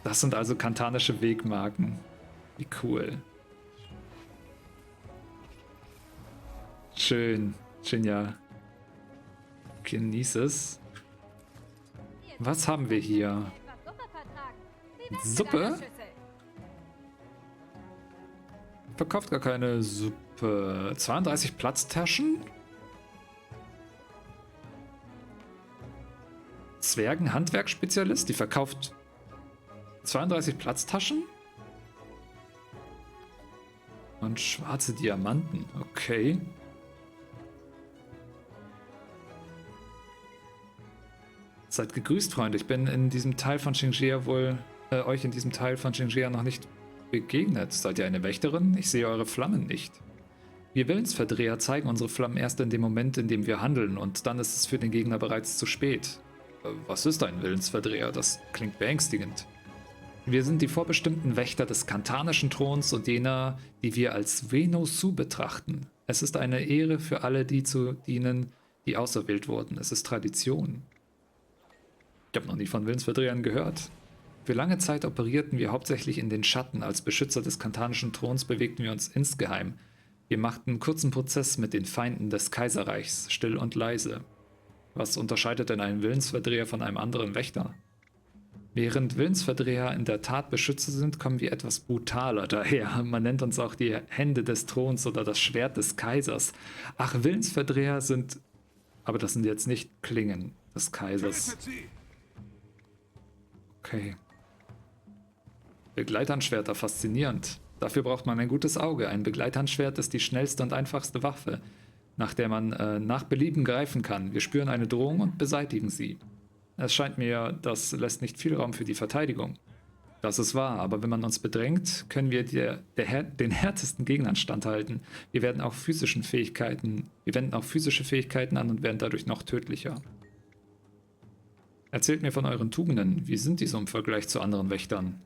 Das sind also kantanische Wegmarken. Wie cool. Schön. Shing Jea. Genieß es. Was haben wir hier? Suppe? Verkauft gar keine Suppe. 32 Platztaschen? Zwergen-Handwerksspezialist? Die verkauft 32 Platztaschen? Und schwarze Diamanten. Okay. Seid gegrüßt, Freunde. Ich bin in diesem Teil von Shing Jea euch in diesem Teil von Shing Jea noch nicht begegnet. Seid ihr eine Wächterin? Ich sehe eure Flammen nicht. Wir Willensverdreher zeigen unsere Flammen erst in dem Moment, in dem wir handeln, und dann ist es für den Gegner bereits zu spät. Was ist ein Willensverdreher? Das klingt beängstigend. Wir sind die vorbestimmten Wächter des kantanischen Throns und jener, die wir als Veno-Su betrachten. Es ist eine Ehre für alle, die zu dienen, die auserwählt wurden. Es ist Tradition. Ich habe noch nie von Willensverdrehern gehört. Für lange Zeit operierten wir hauptsächlich in den Schatten. Als Beschützer des kantanischen Throns bewegten wir uns insgeheim. Wir machten einen kurzen Prozess mit den Feinden des Kaiserreichs, still und leise. Was unterscheidet denn einen Willensverdreher von einem anderen Wächter? Während Willensverdreher in der Tat Beschützer sind, kommen wir etwas brutaler daher. Man nennt uns auch die Hände des Throns oder das Schwert des Kaisers. Ach, Willensverdreher sind... Aber das sind jetzt nicht Klingen des Kaisers. Okay. Begleithandschwerter, faszinierend. Dafür braucht man ein gutes Auge. Ein Begleithandschwert ist die schnellste und einfachste Waffe, nach der man nach Belieben greifen kann. Wir spüren eine Drohung und beseitigen sie. Es scheint mir, das lässt nicht viel Raum für die Verteidigung. Das ist wahr, aber wenn man uns bedrängt, können wir den härtesten Gegnern standhalten. Wir wenden auch physische Fähigkeiten an und werden dadurch noch tödlicher. Erzählt mir von euren Tugenden. Wie sind diese im Vergleich zu anderen Wächtern?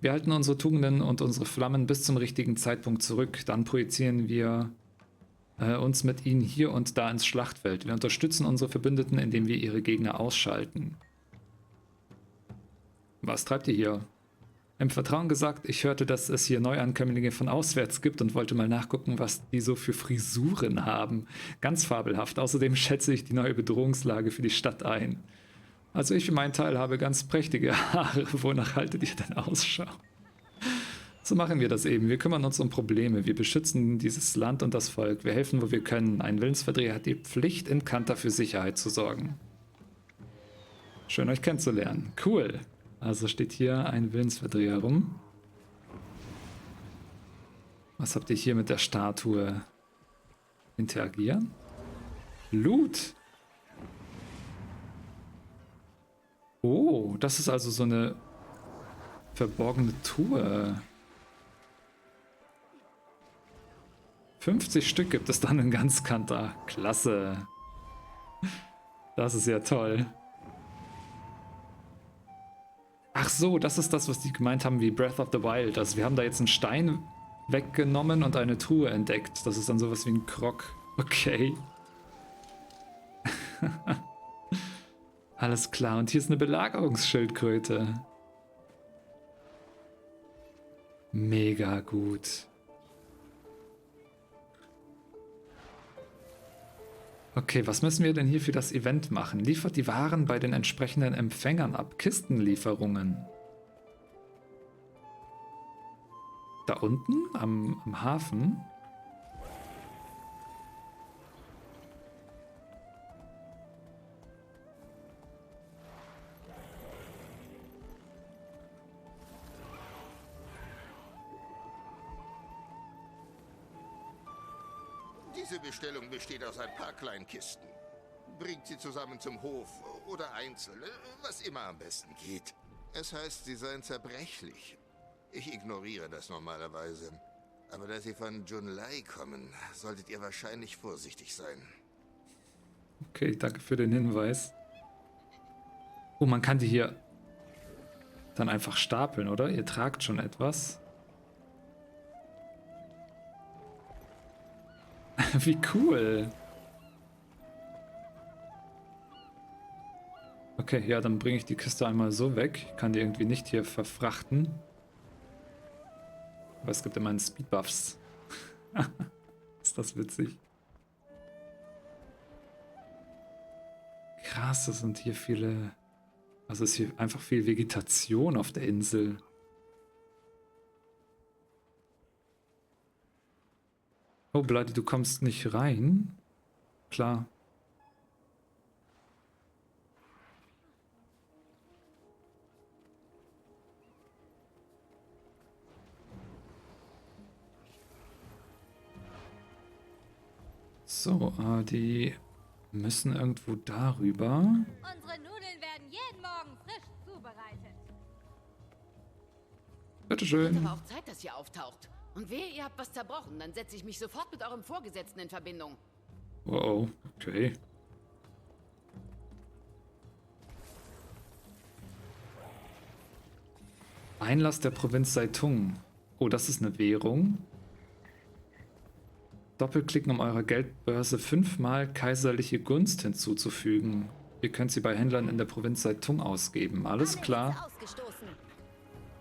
Wir halten unsere Tugenden und unsere Flammen bis zum richtigen Zeitpunkt zurück. Dann projizieren wir uns mit ihnen hier und da ins Schlachtfeld. Wir unterstützen unsere Verbündeten, indem wir ihre Gegner ausschalten. Was treibt ihr hier? Im Vertrauen gesagt, ich hörte, dass es hier Neuankömmlinge von auswärts gibt und wollte mal nachgucken, was die so für Frisuren haben. Ganz fabelhaft. Außerdem schätze ich die neue Bedrohungslage für die Stadt ein. Also ich für meinen Teil habe ganz prächtige Haare. Wonach haltet ihr denn Ausschau? So machen wir das eben. Wir kümmern uns um Probleme. Wir beschützen dieses Land und das Volk. Wir helfen, wo wir können. Ein Willensverdreher hat die Pflicht, in Kanta für Sicherheit zu sorgen. Schön, euch kennenzulernen. Cool. Also steht hier ein Willensverdreher rum. Was habt ihr hier mit der Statue? Interagieren? Loot. Oh, das ist also so eine verborgene Truhe. 50 Stück gibt es dann in Ganzkanta. Klasse. Das ist ja toll. Ach so, das ist das, was die gemeint haben wie Breath of the Wild. Also wir haben da jetzt einen Stein weggenommen und eine Truhe entdeckt. Das ist dann sowas wie ein Krog. Okay. Alles klar, und hier ist eine Belagerungsschildkröte. Mega gut. Okay, was müssen wir denn hier für das Event machen? Liefert die Waren bei den entsprechenden Empfängern ab. Kistenlieferungen. Da unten am Hafen. Diese Bestellung besteht aus ein paar kleinen Kisten. Bringt sie zusammen zum Hof oder einzeln, was immer am besten geht. Es heißt, sie seien zerbrechlich. Ich ignoriere das normalerweise. Aber da sie von Junlei kommen, solltet ihr wahrscheinlich vorsichtig sein. Okay, danke für den Hinweis. Oh, man kann die hier dann einfach stapeln, oder? Ihr tragt schon etwas. Wie cool. Okay, ja, dann bringe ich die Kiste einmal so weg. Ich kann die irgendwie nicht hier verfrachten. Aber es gibt immerhin Speedbuffs. Ist das witzig. Krass, das sind hier viele... Also ist hier einfach viel Vegetation auf der Insel. Oh, Bloody, du kommst nicht rein? Klar. So, die müssen irgendwo darüber. Unsere Nudeln werden jeden Morgen frisch zubereitet. Bitteschön. Es wird aber auch Zeit, dass ihr auftaucht. Und wehe, ihr habt was zerbrochen, dann setze ich mich sofort mit eurem Vorgesetzten in Verbindung. Oh, okay. Einlass der Provinz Seitung. Oh, das ist eine Währung. Doppelklicken, um eurer Geldbörse 5-mal kaiserliche Gunst hinzuzufügen. Ihr könnt sie bei Händlern in der Provinz Seitung ausgeben. Alles klar.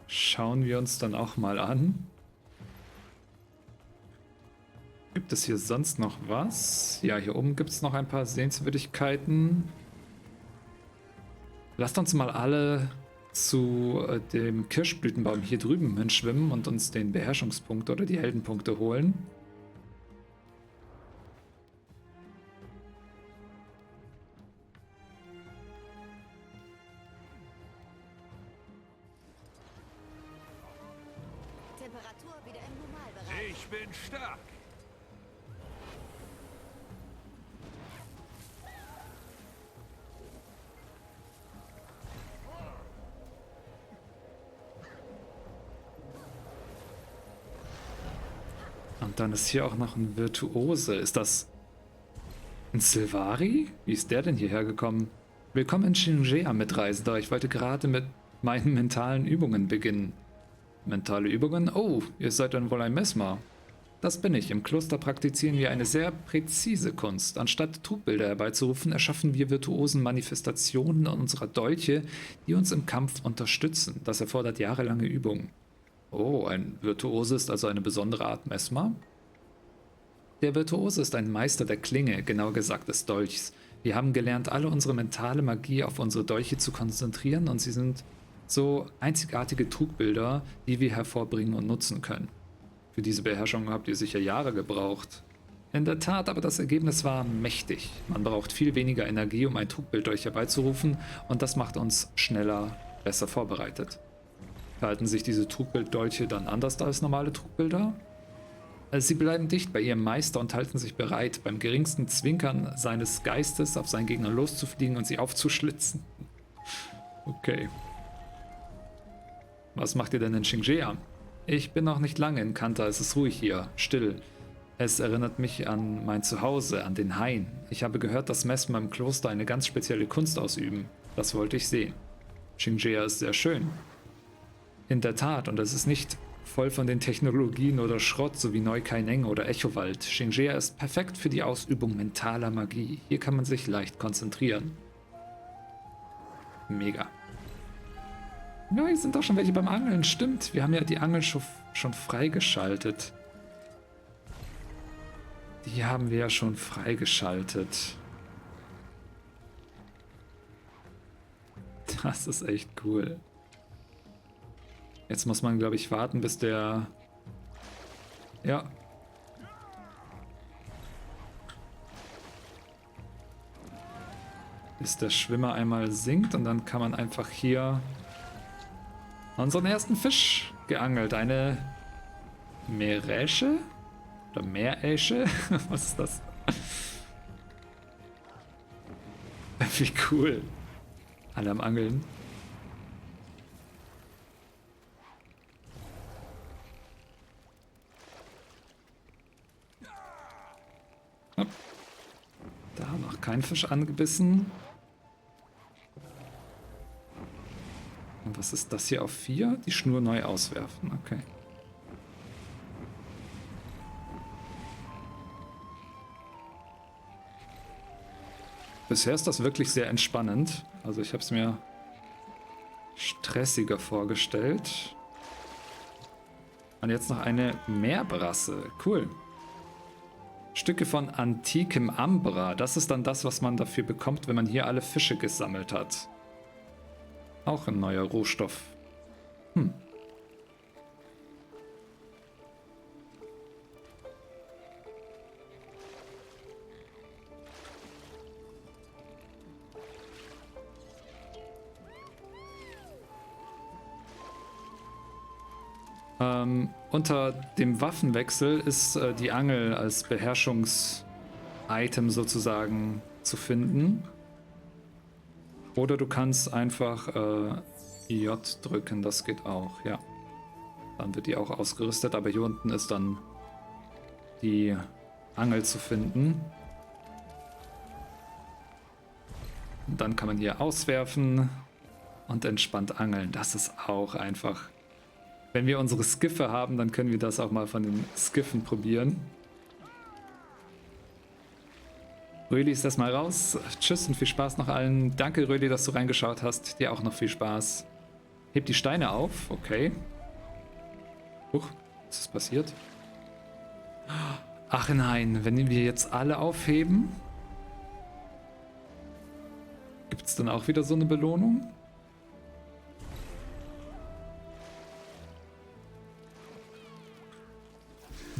Schauen wir uns dann auch mal an. Gibt es hier sonst noch was? Ja, hier oben gibt es noch ein paar Sehenswürdigkeiten. Lasst uns mal alle zu dem Kirschblütenbaum hier drüben hinschwimmen und uns den Beherrschungspunkt oder die Heldenpunkte holen. Temperatur wieder im Normalbereich. Ich bin stark. Und dann ist hier auch noch ein Virtuose. Ist das ein Silvari? Wie ist der denn hierher gekommen? Willkommen in Shing Jea, Mitreisender. Ich wollte gerade mit meinen mentalen Übungen beginnen. Mentale Übungen? Oh, ihr seid dann wohl ein Mesmer. Das bin ich. Im Kloster praktizieren wir eine sehr präzise Kunst. Anstatt Trugbilder herbeizurufen, erschaffen wir virtuosen Manifestationen unserer Dolche, die uns im Kampf unterstützen. Das erfordert jahrelange Übung. Oh, ein Virtuose ist also eine besondere Art Mesmer? Der Virtuose ist ein Meister der Klinge, genauer gesagt des Dolchs. Wir haben gelernt, alle unsere mentale Magie auf unsere Dolche zu konzentrieren und sie sind so einzigartige Trugbilder, die wir hervorbringen und nutzen können. Für diese Beherrschung habt ihr sicher Jahre gebraucht. In der Tat, aber das Ergebnis war mächtig. Man braucht viel weniger Energie, um ein Trugbildolch herbeizurufen und das macht uns schneller, besser vorbereitet. Verhalten sich diese Trugbilddolche dann anders als normale Trugbilder? Sie bleiben dicht bei ihrem Meister und halten sich bereit, beim geringsten Zwinkern seines Geistes auf seinen Gegner loszufliegen und sie aufzuschlitzen. Okay. Was macht ihr denn in Shing Jea? Ich bin noch nicht lange in Kanta, es ist ruhig hier, still. Es erinnert mich an mein Zuhause, an den Hain. Ich habe gehört, dass Mesmer im Kloster eine ganz spezielle Kunst ausüben. Das wollte ich sehen. Shing Jea ist sehr schön. In der Tat, und es ist nicht voll von den Technologien oder Schrott, so wie Neukaineng oder Echowald. Shing Jea ist perfekt für die Ausübung mentaler Magie. Hier kann man sich leicht konzentrieren. Mega. Ja, hier sind doch schon welche beim Angeln, stimmt. Wir haben ja die Angel schon freigeschaltet. Die haben wir ja schon freigeschaltet. Das ist echt cool. Jetzt muss man, glaube ich, warten, bis der... Ja. Bis der Schwimmer einmal sinkt und dann kann man einfach hier unseren ersten Fisch geangelt. Eine Meeräsche? Oder Meeräsche? Was ist das? Wie cool. Alle am Angeln. kein Fisch angebissen. Und was ist das hier auf 4? Die Schnur neu auswerfen. Okay. Bisher ist das wirklich sehr entspannend. Also ich habe es mir stressiger vorgestellt. Und jetzt noch eine Meerbrasse. Cool. Stücke von antikem Ambra. Das ist dann das, was man dafür bekommt, wenn man hier alle Fische gesammelt hat. Auch ein neuer Rohstoff. Unter dem Waffenwechsel ist die Angel als Beherrschungs-Item sozusagen zu finden. Oder du kannst einfach J drücken, das geht auch, ja. Dann wird die auch ausgerüstet, aber hier unten ist dann die Angel zu finden. Und dann kann man hier auswerfen und entspannt angeln. Das ist auch einfach. Wenn wir unsere Skiffe haben, dann können wir das auch mal von den Skiffen probieren. Röli ist erstmal raus. Tschüss und viel Spaß noch allen. Danke, Röli, dass du reingeschaut hast. Dir auch noch viel Spaß. Heb die Steine auf. Okay. Huch, was ist passiert? Ach nein, wenn wir jetzt alle aufheben, gibt es dann auch wieder so eine Belohnung?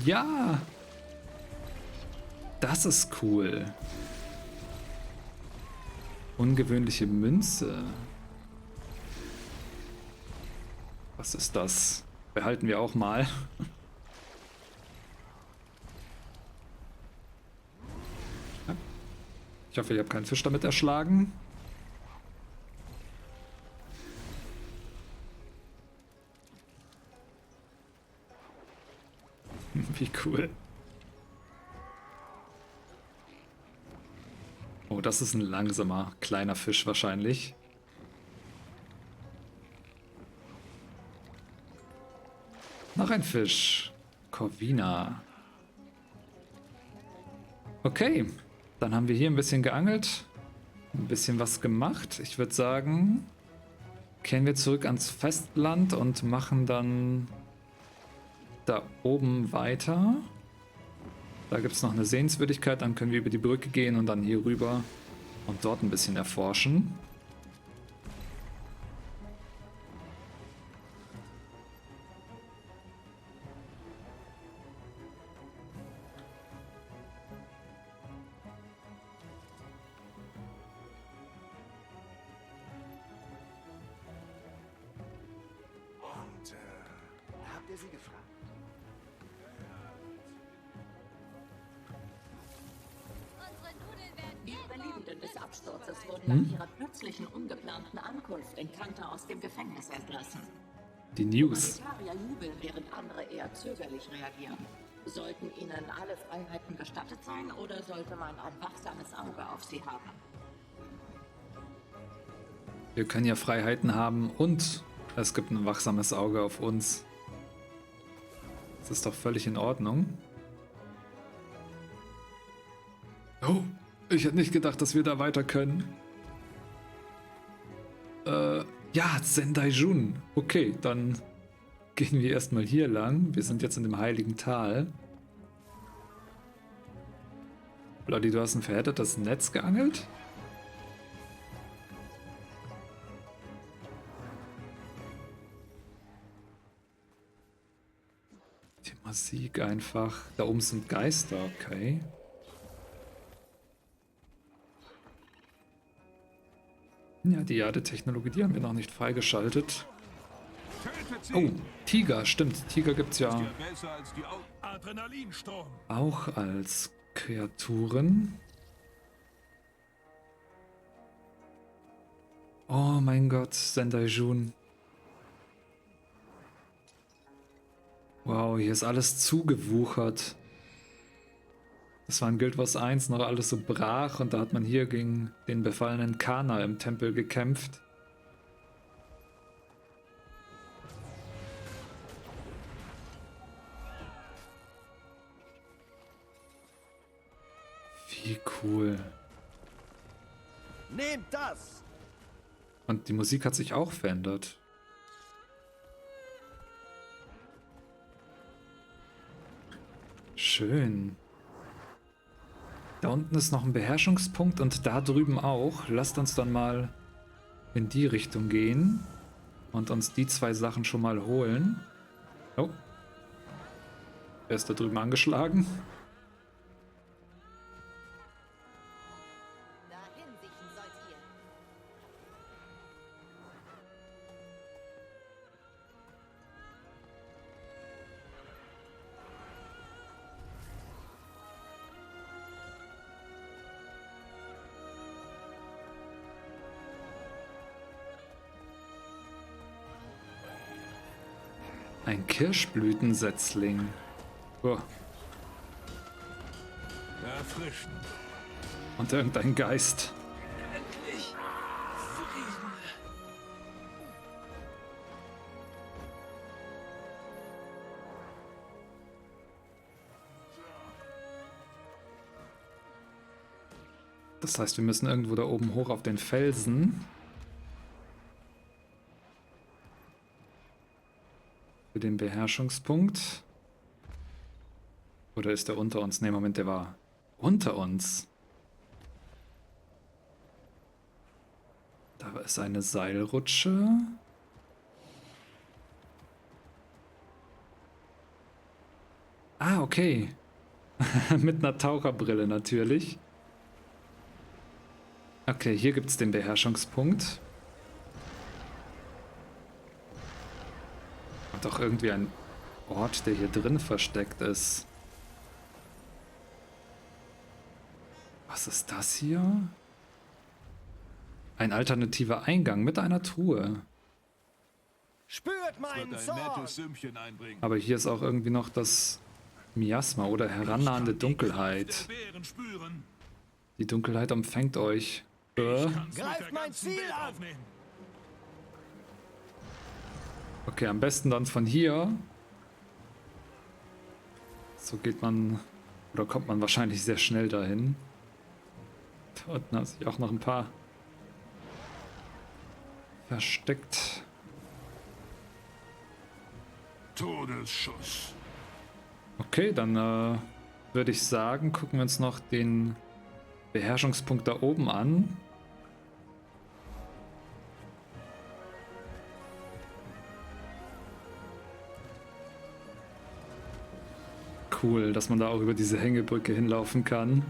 Ja! Das ist cool. Ungewöhnliche Münze. Was ist das? Behalten wir auch mal. Ich hoffe, ich habe keinen Fisch damit erschlagen. Wie cool. Oh, das ist ein langsamer, kleiner Fisch wahrscheinlich. Noch ein Fisch. Corvina. Okay, dann haben wir hier ein bisschen geangelt. Ein bisschen was gemacht. Ich würde sagen, kehren wir zurück ans Festland und machen dann da oben weiter. Da gibt es noch eine Sehenswürdigkeit, dann können wir über die Brücke gehen und dann hier rüber und dort ein bisschen erforschen. Und habt ihr sie gefragt? Die Überlebenden des Absturzes wurden nach ihrer plötzlichen, ungeplanten Ankunft in Kante aus dem Gefängnis entlassen. Die News. Humanitarier jubeln, während andere eher zögerlich reagieren. Sollten ihnen alle Freiheiten gestattet sein oder sollte man ein wachsames Auge auf sie haben? Wir können ja Freiheiten haben und es gibt ein wachsames Auge auf uns. Das ist doch völlig in Ordnung. Oh, ich hätte nicht gedacht, dass wir da weiter können. Ja, Sendaijun. Okay, dann gehen wir erstmal hier lang. Wir sind jetzt in dem heiligen Tal. Bloody, du hast ein verhärtetes Netz geangelt? Die Musik einfach. Da oben sind Geister, okay. Ja, die Ade-Technologie, die haben wir noch nicht freigeschaltet. Oh, Tiger, stimmt. Tiger gibt's ja auch als Kreaturen. Oh mein Gott, Sendaijun. Wow, hier ist alles zugewuchert. Das war in Guild Wars 1 noch alles so brach und da hat man hier gegen den befallenen Kana im Tempel gekämpft. Wie cool. Nehmt das! Und die Musik hat sich auch verändert. Schön. Da unten ist noch ein Beherrschungspunkt und da drüben auch. Lasst uns dann mal in die Richtung gehen und uns die zwei Sachen schon mal holen. Oh. Wer ist da drüben angeschlagen? Ein Kirschblütensetzling. Oh. Erfrischend. Und irgendein Geist. Endlich! Das heißt, wir müssen irgendwo da oben hoch auf den Felsen. Für den Beherrschungspunkt. Oder ist der unter uns? Ne, Moment, der war unter uns. Da ist eine Seilrutsche. Ah, okay. Mit einer Taucherbrille natürlich. Okay, hier gibt es den Beherrschungspunkt. Und auch irgendwie ein Ort, der hier drin versteckt ist. Was ist das hier? Ein alternativer Eingang mit einer Truhe. Spürt meinen Zorn! Aber hier ist auch irgendwie noch das Miasma oder herannahende Dunkelheit. Die Dunkelheit umfängt euch. Greift mein Ziel an! Okay, am besten dann von hier. So geht man, oder kommt man wahrscheinlich sehr schnell dahin. Da unten hat sich auch noch ein paar versteckt. Todesschuss. Okay, dann würde ich sagen, gucken wir uns noch den Beherrschungspunkt da oben an. Cool, dass man da auch über diese Hängebrücke hinlaufen kann.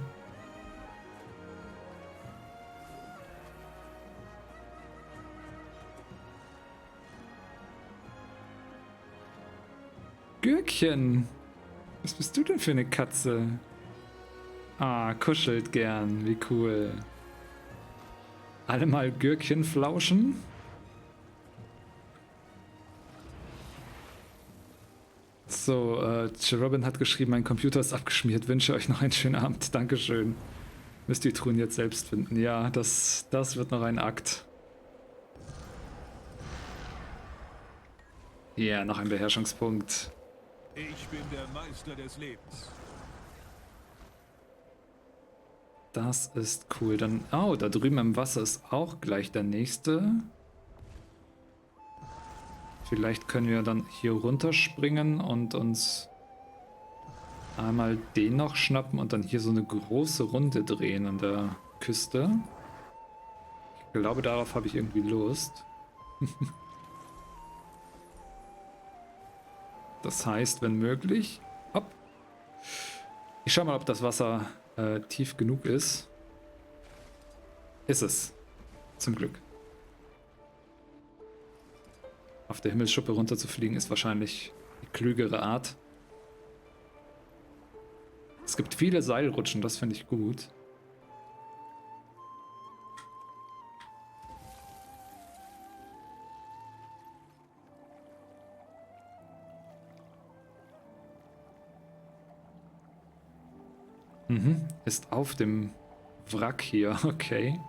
Gürkchen! Was bist du denn für eine Katze? Ah, kuschelt gern, wie cool. Alle mal Gürkchen flauschen? So, Cherubin hat geschrieben, mein Computer ist abgeschmiert. Wünsche euch noch einen schönen Abend. Dankeschön. Müsst die Truhen jetzt selbst finden. Ja, das wird noch ein Akt. Ja, noch ein Beherrschungspunkt. Ich bin der Meister des Lebens. Das ist cool. Dann, oh, da drüben im Wasser ist auch gleich der nächste. Vielleicht können wir dann hier runterspringen und uns einmal den noch schnappen und dann hier so eine große Runde drehen an der Küste. Ich glaube, darauf habe ich irgendwie Lust. Das heißt, wenn möglich... Hopp. Ich schau mal, ob das Wasser tief genug ist. Ist es. Zum Glück. Auf der Himmelsschuppe runter zu fliegen ist wahrscheinlich die klügere Art. Es gibt viele Seilrutschen, das finde ich gut. Mhm. Ist auf dem Wrack hier, okay.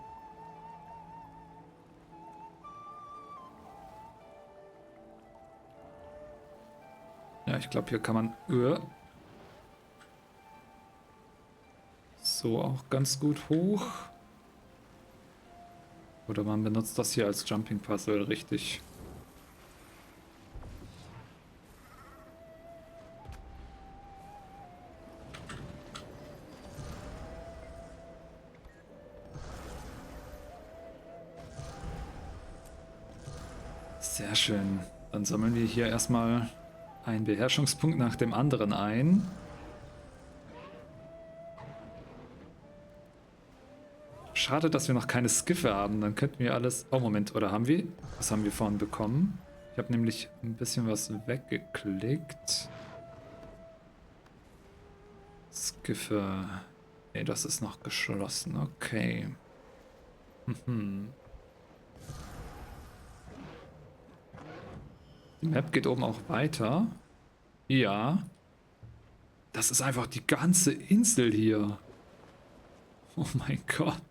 Ja, ich glaube, hier kann man so auch ganz gut hoch. Oder man benutzt das hier als Jumping Puzzle, richtig. Sehr schön. Dann sammeln wir hier erstmal einen Beherrschungspunkt nach dem anderen ein. Schade, dass wir noch keine Skiffe haben. Dann könnten wir alles... Oh, Moment. Oder haben wir? Was haben wir vorhin bekommen? Ich habe nämlich ein bisschen was weggeklickt. Skiffe... Nee, das ist noch geschlossen. Okay. Die Map geht oben auch weiter. Ja. Das ist einfach die ganze Insel hier. Oh mein Gott.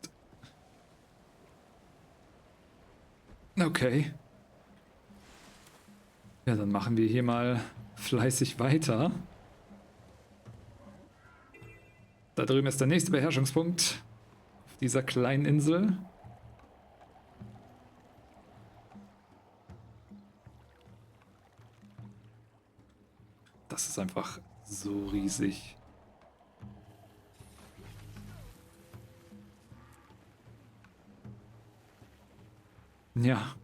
Okay. Ja, dann machen wir hier mal fleißig weiter. Da drüben ist der nächste Beherrschungspunkt auf dieser kleinen Insel. Das ist einfach so riesig. Ja.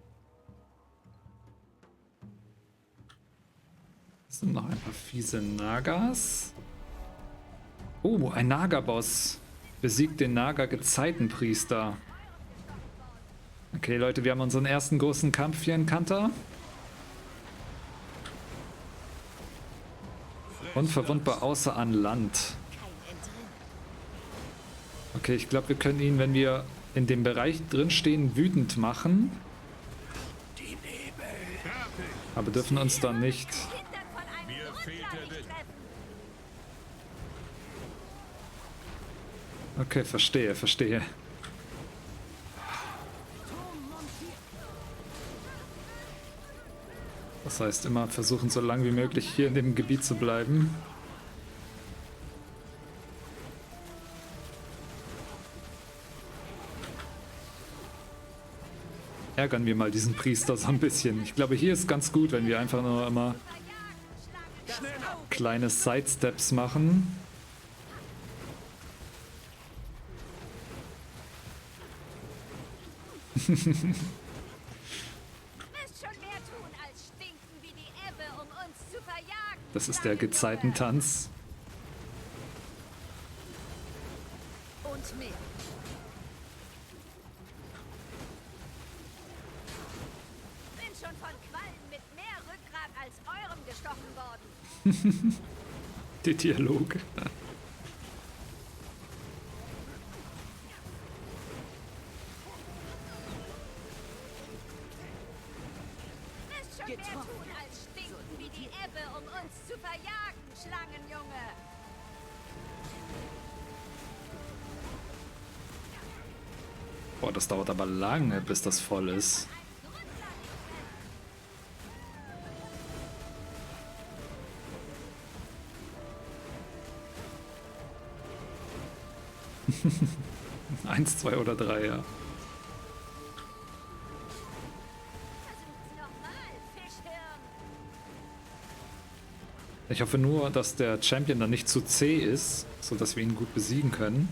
Es sind noch ein paar fiese Nagas. Oh, ein Naga-Boss. Besiegt den Naga-Gezeitenpriester. Okay, Leute, wir haben unseren ersten großen Kampf hier in Kanta. Unverwundbar außer an Land. Okay, ich glaube, wir können ihn, wenn wir in dem Bereich drin stehen, wütend machen. Aber dürfen uns dann nicht... Okay, verstehe, verstehe. Das heißt, immer versuchen, so lange wie möglich hier in dem Gebiet zu bleiben. Ärgern wir mal diesen Priester so ein bisschen. Ich glaube, hier ist ganz gut, wenn wir einfach nur immer kleine Sidesteps machen. Das ist der Gezeitentanz. Und mehr. Bin schon von Quallen mit mehr Rückgrat als eurem gestochen worden. Der Dialog. Boah, das dauert aber lange, bis das voll ist. Eins, zwei oder drei, ja. Ich hoffe nur, dass der Champion dann nicht zu zäh ist, sodass wir ihn gut besiegen können.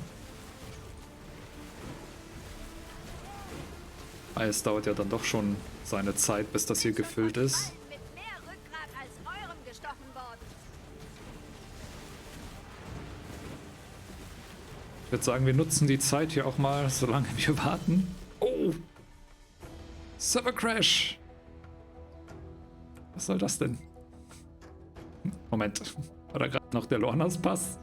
Weil es dauert ja dann doch schon seine Zeit, bis das hier gefüllt ist. Ich würde sagen, wir nutzen die Zeit hier auch mal, solange wir warten. Oh! Server Crash! Was soll das denn? Moment, war da gerade noch der Lornas Pass?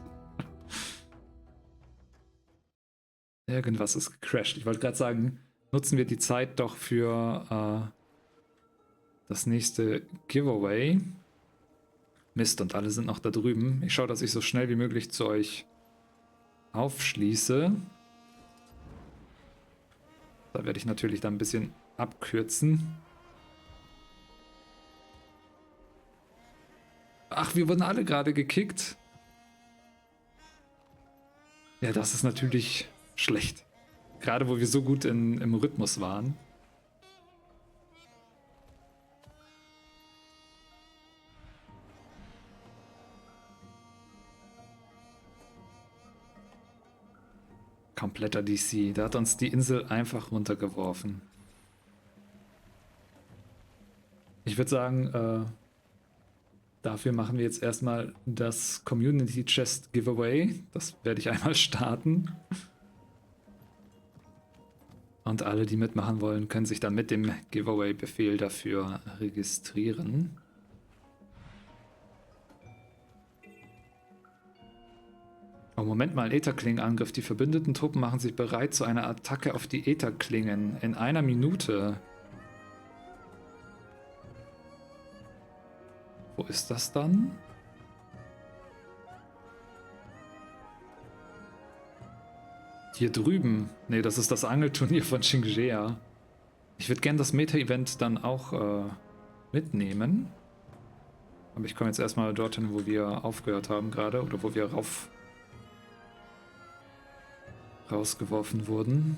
Irgendwas ist gecrashed. Ich wollte gerade sagen, nutzen wir die Zeit doch für das nächste Giveaway. Mist, und alle sind noch da drüben. Ich schaue, dass ich so schnell wie möglich zu euch aufschließe. Da werde ich natürlich dann ein bisschen abkürzen. Ach, wir wurden alle gerade gekickt. Ja, das ist natürlich schlecht. Gerade wo wir so gut im Rhythmus waren. Kompletter DC. Der hat uns die Insel einfach runtergeworfen. Ich würde sagen, dafür machen wir jetzt erstmal das Community Chest Giveaway. Das werde ich einmal starten. Und alle, die mitmachen wollen, können sich dann mit dem Giveaway-Befehl dafür registrieren. Oh, Moment mal, Ätherklingenangriff. Die verbündeten Truppen machen sich bereit zu einer Attacke auf die Ätherklingen in 1 Minute. Wo ist das dann? Hier drüben. Ne, das ist das Angelturnier von Shing Jea. Ich würde gerne das Meta-Event dann auch mitnehmen. Aber ich komme jetzt erstmal dorthin, wo wir aufgehört haben gerade. Oder wo wir rausgeworfen wurden.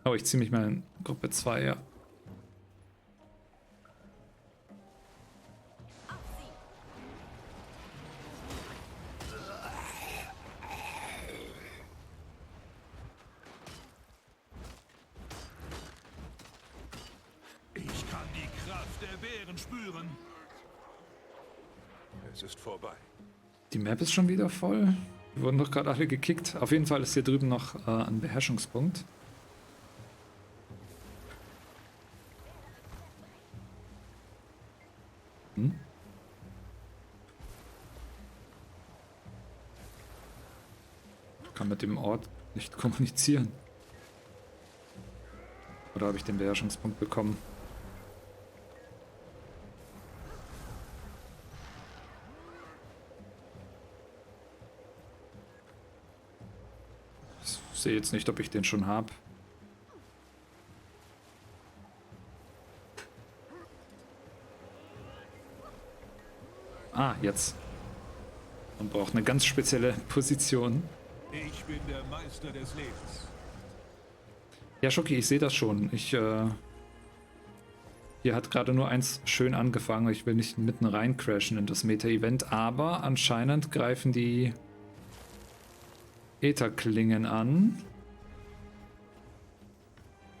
Oh, ich ziehe mich mal in Gruppe 2, ja. Ich kann die Kraft der Bären spüren. Es ist vorbei. Die Map ist schon wieder voll. Wir wurden doch gerade alle gekickt. Auf jeden Fall ist hier drüben noch ein Beherrschungspunkt. Ich kann mit dem Ort nicht kommunizieren. Oder habe ich den Beherrschungspunkt bekommen? Ich sehe jetzt nicht, ob ich den schon habe. Ah, jetzt. Man braucht eine ganz spezielle Position. Ich bin der Meister des Lebens. Ja, Schoki, ich sehe das schon. Hier hat gerade nur eins schön angefangen. Ich will nicht mitten rein crashen in das Meta-Event, aber anscheinend greifen die Ätherklingen an.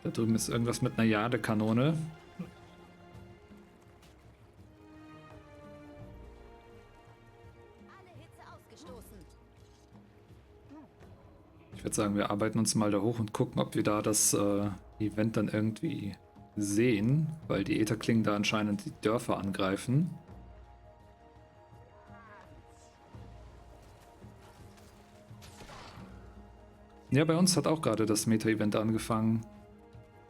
Da drüben ist irgendwas mit einer Jadekanone. Ich würde sagen, wir arbeiten uns mal da hoch und gucken, ob wir da das Event dann irgendwie sehen, weil die Ätherklingen da anscheinend die Dörfer angreifen. Ja, bei uns hat auch gerade das Meta-Event angefangen.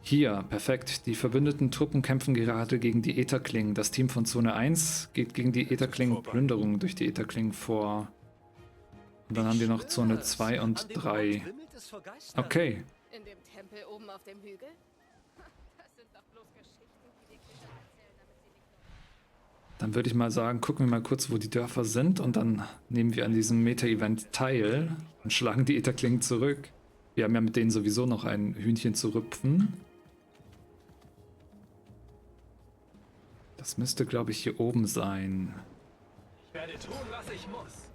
Hier, perfekt. Die verbündeten Truppen kämpfen gerade gegen die Ätherklingen. Das Team von Zone 1 geht gegen die Ätherklingen-Plünderung durch die Ätherklingen vor. Und dann haben wir noch Zone 2 und 3. Okay. In dem Tempel oben auf dem Hügel? Das sind doch bloß Geschichten, die die Kinder erzählen, damit sie nicht... Dann würde ich mal sagen, gucken wir mal kurz, wo die Dörfer sind und dann nehmen wir an diesem Meta-Event teil und schlagen die Ätherklingen zurück. Wir haben ja mit denen sowieso noch ein Hühnchen zu rüpfen. Das müsste, glaube ich, hier oben sein. Ich werde tun, was ich muss.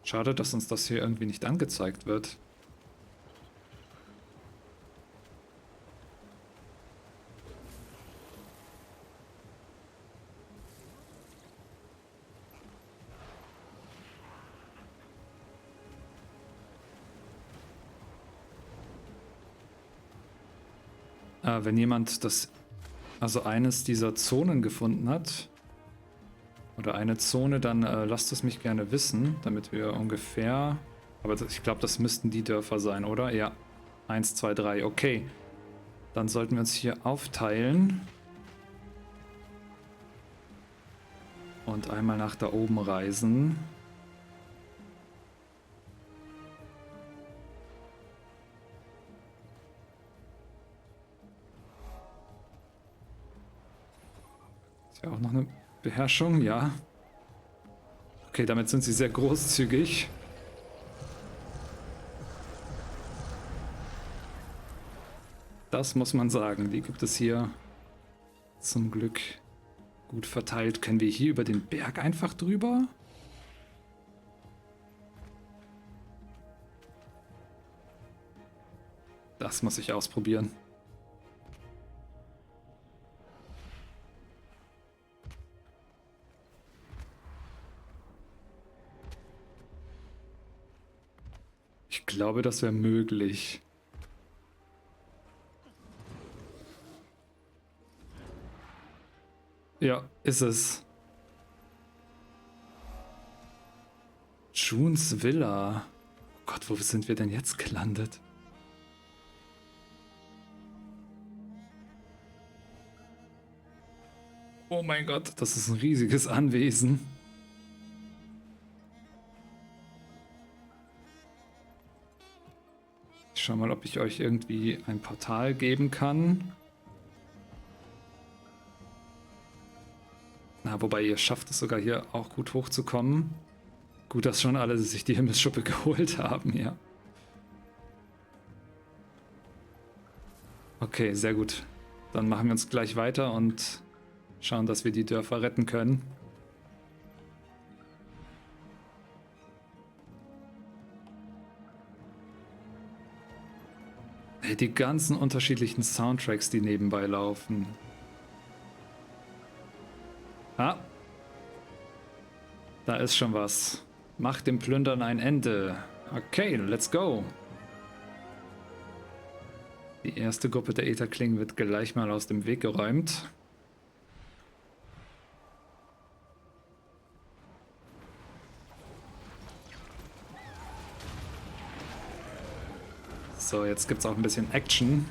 Schade, dass uns das hier irgendwie nicht angezeigt wird. Wenn jemand eines dieser Zonen gefunden hat, oder eine Zone, dann lasst es mich gerne wissen, damit wir ungefähr... Aber ich glaube, das müssten die Dörfer sein, oder? Ja. 1, 2, 3. Okay. Dann sollten wir uns hier aufteilen. Und einmal nach da oben reisen. Ist ja auch noch eine Beherrschung, ja. Okay, damit sind sie sehr großzügig. Das muss man sagen. Die gibt es hier zum Glück gut verteilt. Können wir hier über den Berg einfach drüber? Das muss ich ausprobieren. Ich glaube, das wäre möglich. Ja, ist es. Junes Villa. Oh Gott, wo sind wir denn jetzt gelandet? Oh mein Gott, das ist ein riesiges Anwesen. Ich schau mal, ob ich euch irgendwie ein Portal geben kann. Na, wobei ihr schafft es sogar hier auch gut hochzukommen. Gut, dass schon alle sich die Himmelsschuppe geholt haben, ja. Okay, sehr gut. Dann machen wir uns gleich weiter und schauen, dass wir die Dörfer retten können. Hey, die ganzen unterschiedlichen Soundtracks, die nebenbei laufen. Ah, da ist schon was. Macht dem Plündern ein Ende. Okay, let's go. Die erste Gruppe der Ätherklingen wird gleich mal aus dem Weg geräumt. So, jetzt gibt's auch ein bisschen Action.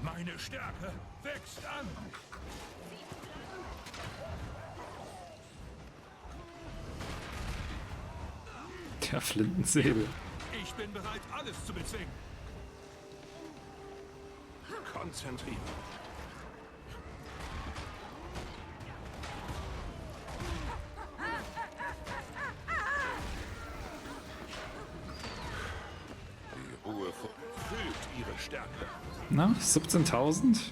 Meine Stärke wächst an. Der Flintensäbel. Ich bin bereit, alles zu bezwingen. Konzentriert. Die Ruhe füllt ihre Stärke. Na, 17.000?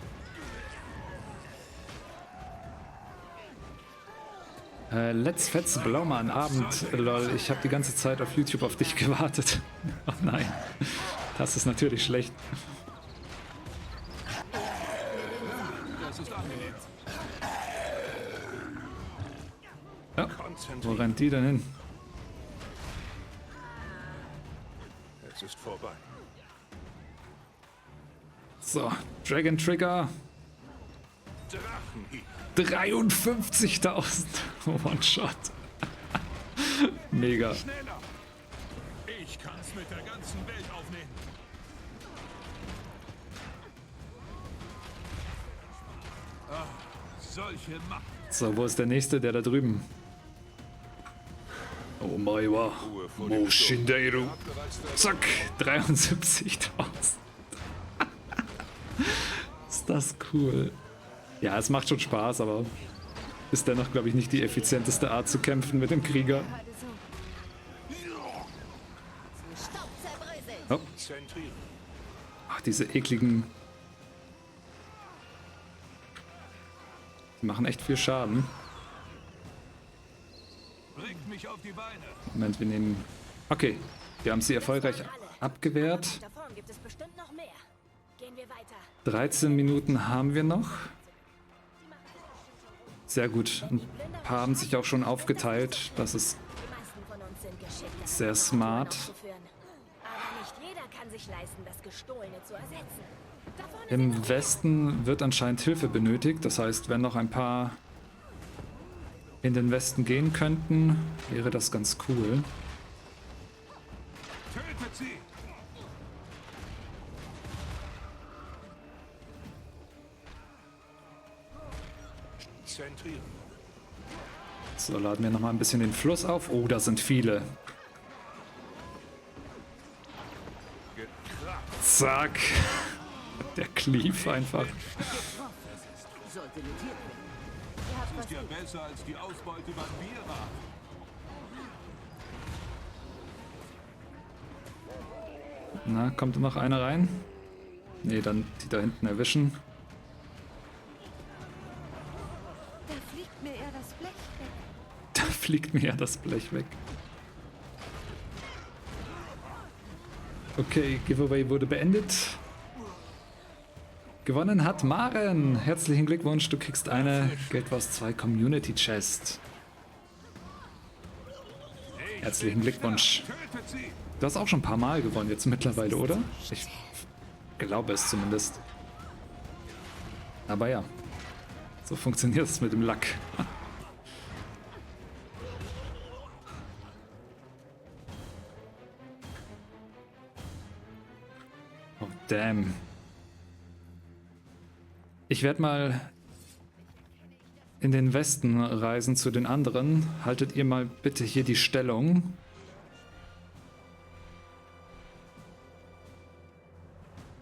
Let's Fetz Blaumann Abend, lol. Ich habe die ganze Zeit auf YouTube auf dich gewartet. Oh nein, das ist natürlich schlecht. Das ist angenehm. Ja, wo rennt die denn hin? Es ist vorbei. So, Dragon Trigger. Drachenhieb. 53.000 One-Shot. Mega. Schneller. Ich kann's mit der ganzen Welt aufnehmen. Ah, solche Macht. So, wo ist der nächste? Der da drüben. Oh my wa. Moshinderu. Zack, 73.000. Ist das cool. Ja, es macht schon Spaß, aber ist dennoch, glaube ich, nicht die effizienteste Art zu kämpfen mit dem Krieger. Oh. Ach, diese ekligen... Die machen echt viel Schaden. Bringt mich auf die Beine. Moment, wir nehmen... Okay, wir haben sie erfolgreich abgewehrt. 13 Minuten haben wir noch. Sehr gut. Ein paar haben sich auch schon aufgeteilt. Das ist sehr smart. Im Westen wird anscheinend Hilfe benötigt. Das heißt, wenn noch ein paar in den Westen gehen könnten, wäre das ganz cool. Tötet sie! Zentrieren. So, laden wir nochmal ein bisschen den Fluss auf. Oh, da sind viele. Zack. Der Cleave einfach. Das ist ja besser als die Ausbeute beim Bierer. Na, kommt noch einer rein? Ne, dann die da hinten erwischen. Da fliegt mir eher das Blech weg. Da fliegt mir ja das Blech weg. Okay, Giveaway wurde beendet. Gewonnen hat Maren. Herzlichen Glückwunsch, du kriegst eine Guild Wars 2 Community Chest. Herzlichen Glückwunsch. Du hast auch schon ein paar Mal gewonnen jetzt mittlerweile, oder? Ich glaube es zumindest. Aber ja, so funktioniert es mit dem Lack. Oh, damn. Ich werde mal in den Westen reisen zu den anderen. Haltet ihr mal bitte hier die Stellung.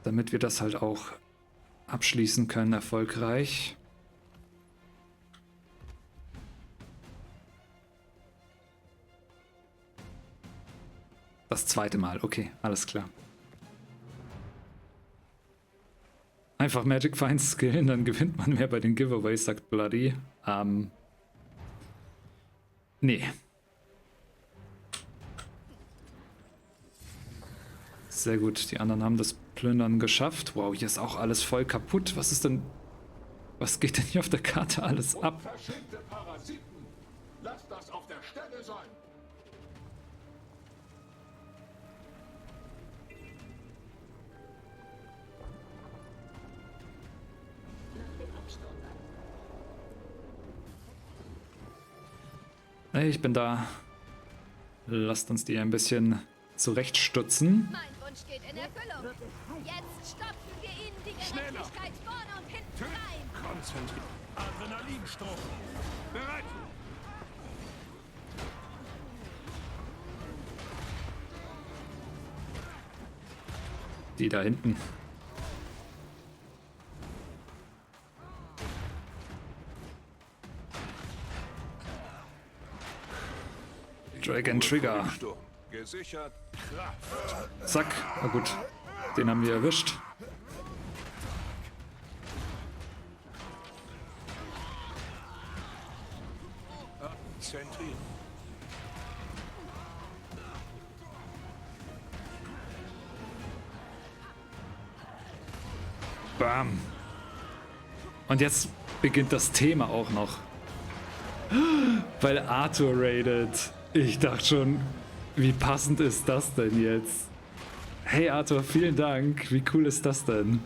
Damit wir das halt auch abschließen können, erfolgreich. Das zweite Mal, okay, alles klar. Einfach Magic Finds skillen, dann gewinnt man mehr bei den Giveaways, sagt Bloody. Nee. Sehr gut, die anderen haben das Plündern geschafft. Wow, hier ist auch alles voll kaputt. Was ist denn... Was geht denn hier auf der Karte alles ab? Verschickte Parasiten! Lasst das auf der Stelle sein! Hey, ich bin da. Lasst uns die ein bisschen zurechtstutzen. Mein Wunsch geht in Erfüllung. Jetzt stopfen wir ihnen die Gerechtigkeit vorne und hinten rein. Konzentriert. Adrenalinstrom. Bereit. Die da hinten. Dragon Trigger. Gesichert. Kraft. Zack. Na gut. Den haben wir erwischt. Zentrieren. Bam. Und jetzt beginnt das Thema auch noch. Weil Arthur raidet. Ich dachte schon, wie passend ist das denn jetzt? Hey Arthur, vielen Dank. Wie cool ist das denn?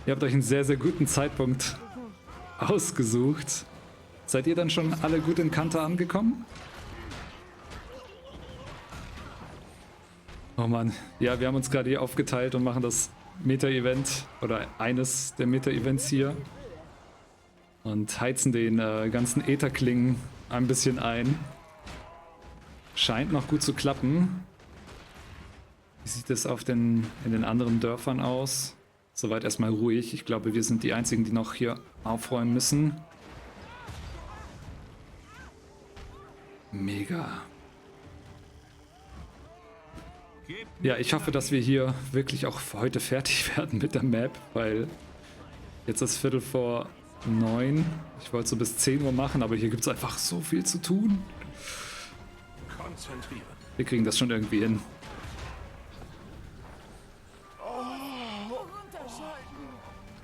Ihr habt euch einen sehr, sehr guten Zeitpunkt ausgesucht. Seid ihr dann schon alle gut in Kante angekommen? Oh Mann. Ja, wir haben uns gerade hier aufgeteilt und machen das Meta-Event oder eines der Meta-Events hier. Und heizen den ganzen Ätherklingen ein bisschen ein. Scheint noch gut zu klappen. Wie sieht es in den anderen Dörfern aus? Soweit erstmal ruhig. Ich glaube, wir sind die Einzigen, die noch hier aufräumen müssen. Mega. Ja, ich hoffe, dass wir hier wirklich auch heute fertig werden mit der Map, weil jetzt ist 9:15. Ich wollte so bis 10 Uhr machen, aber hier gibt es einfach so viel zu tun. Konzentrieren. Wir kriegen das schon irgendwie hin.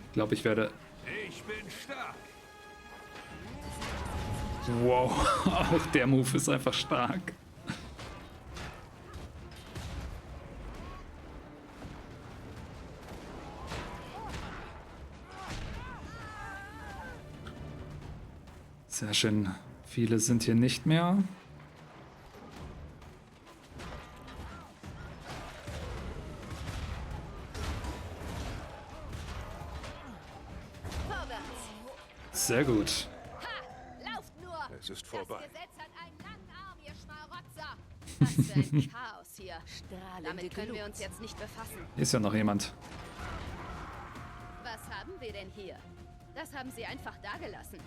Ich glaube, ich werde... Ich bin stark. Wow, auch der Move ist einfach stark. Sehr schön. Viele sind hier nicht mehr. Sehr gut. Lauft nur! Es ist vorbei. Das Gesetz hat einen langen Arm, ihr Schmarotzer! Was für ein Chaos hier. Damit können wir uns jetzt nicht befassen. Hier ist ja noch jemand. Was haben wir denn hier? Das haben sie einfach dagelassen.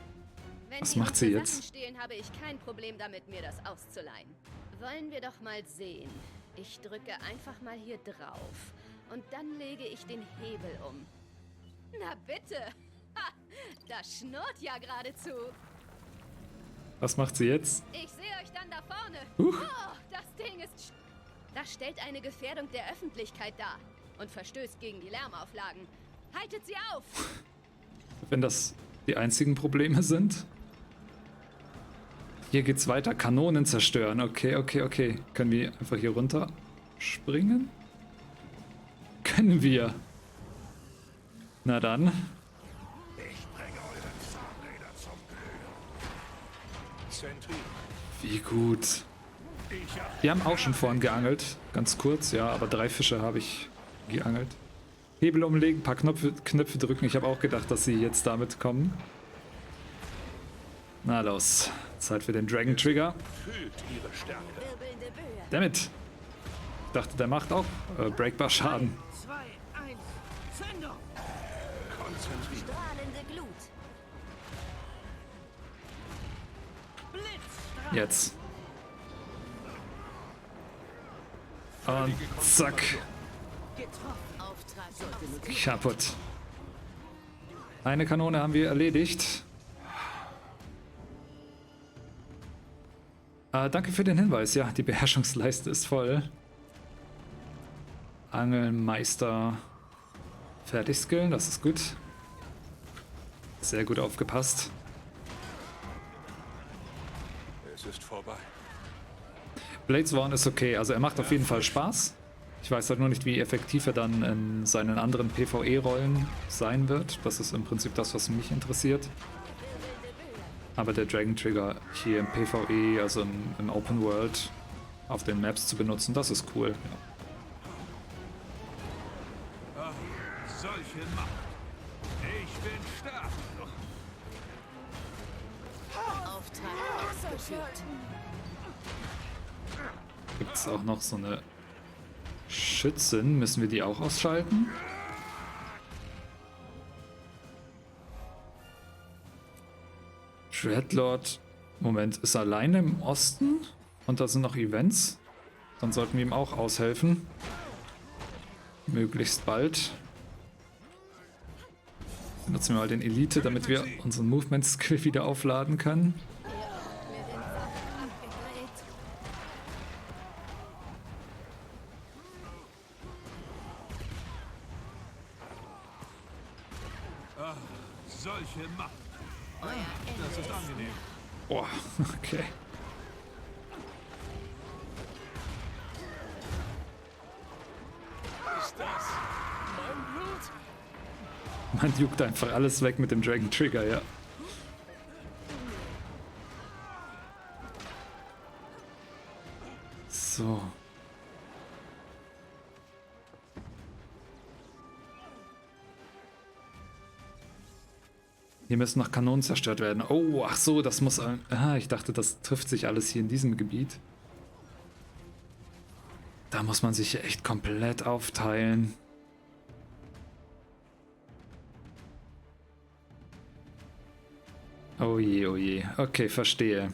Wenn Was die macht sie unsere jetzt? Sachen stehlen, habe ich kein Problem damit, mir das auszuleihen. Wollen wir doch mal sehen. Ich drücke einfach mal hier drauf. Und dann lege ich den Hebel um. Na bitte! Ha, das schnurrt ja geradezu. Was macht sie jetzt? Ich sehe euch dann da vorne. Huch. Oh, das Ding ist... Das stellt eine Gefährdung der Öffentlichkeit dar und verstößt gegen die Lärmauflagen. Haltet sie auf! Wenn das die einzigen Probleme sind. Hier geht's weiter. Kanonen zerstören. Okay, okay, okay. Können wir einfach hier runter springen? Können wir. Na dann. Ich bringe eure Zahnräder zum Glühen. Zentrieren. Wie gut. Wir haben auch schon vorhin geangelt. Ganz kurz, ja, aber 3 Fische habe ich geangelt. Hebel umlegen, ein paar Knöpfe drücken. Ich habe auch gedacht, dass sie jetzt damit kommen. Na los. Zeit für den Dragon Trigger. Fühlt ihre Stärke. Dammit. Ich dachte, der macht auch Breakbar Schaden. 2, 1, Zündung! Konzentriert. Strahlende Glut. Blitzstrahl! Jetzt. Und zack. Kaputt. Eine Kanone haben wir erledigt. Danke für den Hinweis. Ja, die Beherrschungsleiste ist voll. Angelmeister fertig skillen, das ist gut. Sehr gut aufgepasst. Es ist vorbei. Bladesworn ist okay, also er macht auf jeden Fall Spaß. Ich weiß halt nur nicht, wie effektiv er dann in seinen anderen PvE-Rollen sein wird. Das ist im Prinzip das, was mich interessiert. Aber der Dragon Trigger hier im PvE, also im Open World, auf den Maps zu benutzen, das ist cool. Ja. Ach, solche Macht. Ich bin stark. Auftrag ausgeführt. Gibt es auch noch so eine Schützin? Müssen wir die auch ausschalten? Dreadlord, Moment, ist alleine im Osten? Und da sind noch Events? Dann sollten wir ihm auch aushelfen. Möglichst bald. Benutzen wir mal den Elite, damit wir unseren Movement-Skill wieder aufladen können. Ach, solche Macht. Das ist angenehm. Boah, okay. Ist das mein Blut? Man juckt einfach alles weg mit dem Dragon Trigger, ja. So. Hier müssen noch Kanonen zerstört werden. Oh, ach so, das muss... ich dachte, das trifft sich alles hier in diesem Gebiet. Da muss man sich echt komplett aufteilen. Oh je, oh je. Okay, verstehe.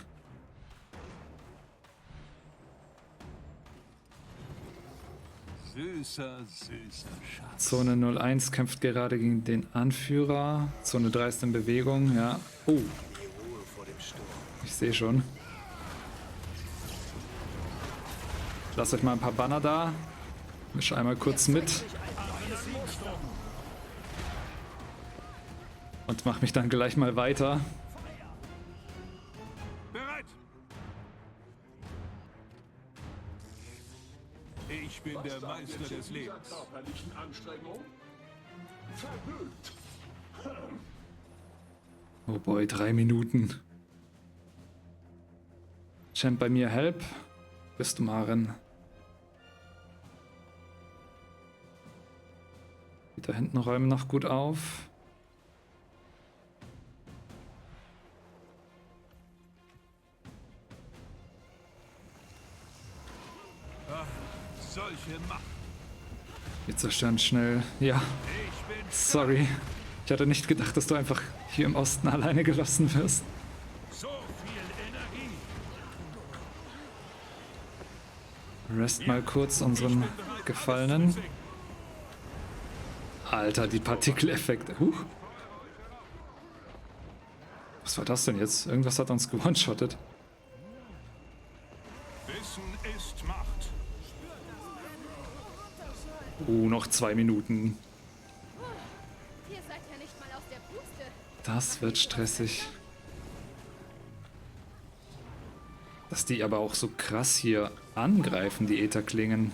Süßer, süßer Schatz. Zone 01 kämpft gerade gegen den Anführer. Zone 3 ist in Bewegung, ja. Oh. Ich sehe schon. Lasst euch mal ein paar Banner da. Misch einmal kurz mit. Und mach mich dann gleich mal weiter. Bereit. Ich bin der Meister des Lebens. Körperlichen Anstrengung? Verhüllt. Oh boy, 3 Minuten. Champ bei mir, help. Bist du Marin? Die da hinten räumen noch gut auf. Solche Macht. Wir zerstören schnell. Ja, sorry. Ich hatte nicht gedacht, dass du einfach hier im Osten alleine gelassen wirst. So viel Energie. Rest mal kurz unseren Gefallenen. Alter, die Partikeleffekte. Huch. Was war das denn jetzt? Irgendwas hat uns gewone-shottet. Wissen ist Macht. Noch 2 Minuten. Ihr seid ja nicht mal aus der Puste. Das wird stressig. Dass die aber auch so krass hier angreifen, die Ätherklingen.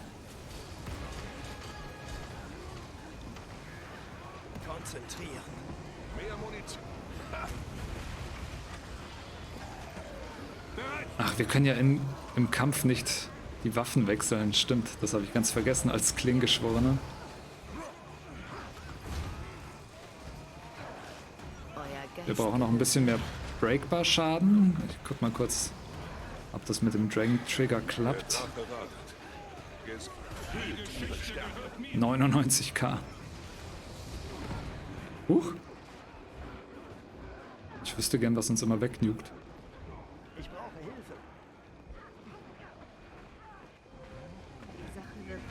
Konzentrieren. Mehr Munition. Ach, wir können ja im Kampf nicht die Waffen wechseln. Stimmt, das habe ich ganz vergessen als Klingengeschworene. Wir brauchen noch ein bisschen mehr Breakbar-Schaden. Ich guck mal kurz, ob das mit dem Dragon Trigger klappt. 99k. Huch. Ich wüsste gern, was uns immer wegnugt. Ich brauche Hilfe. Die Sache wird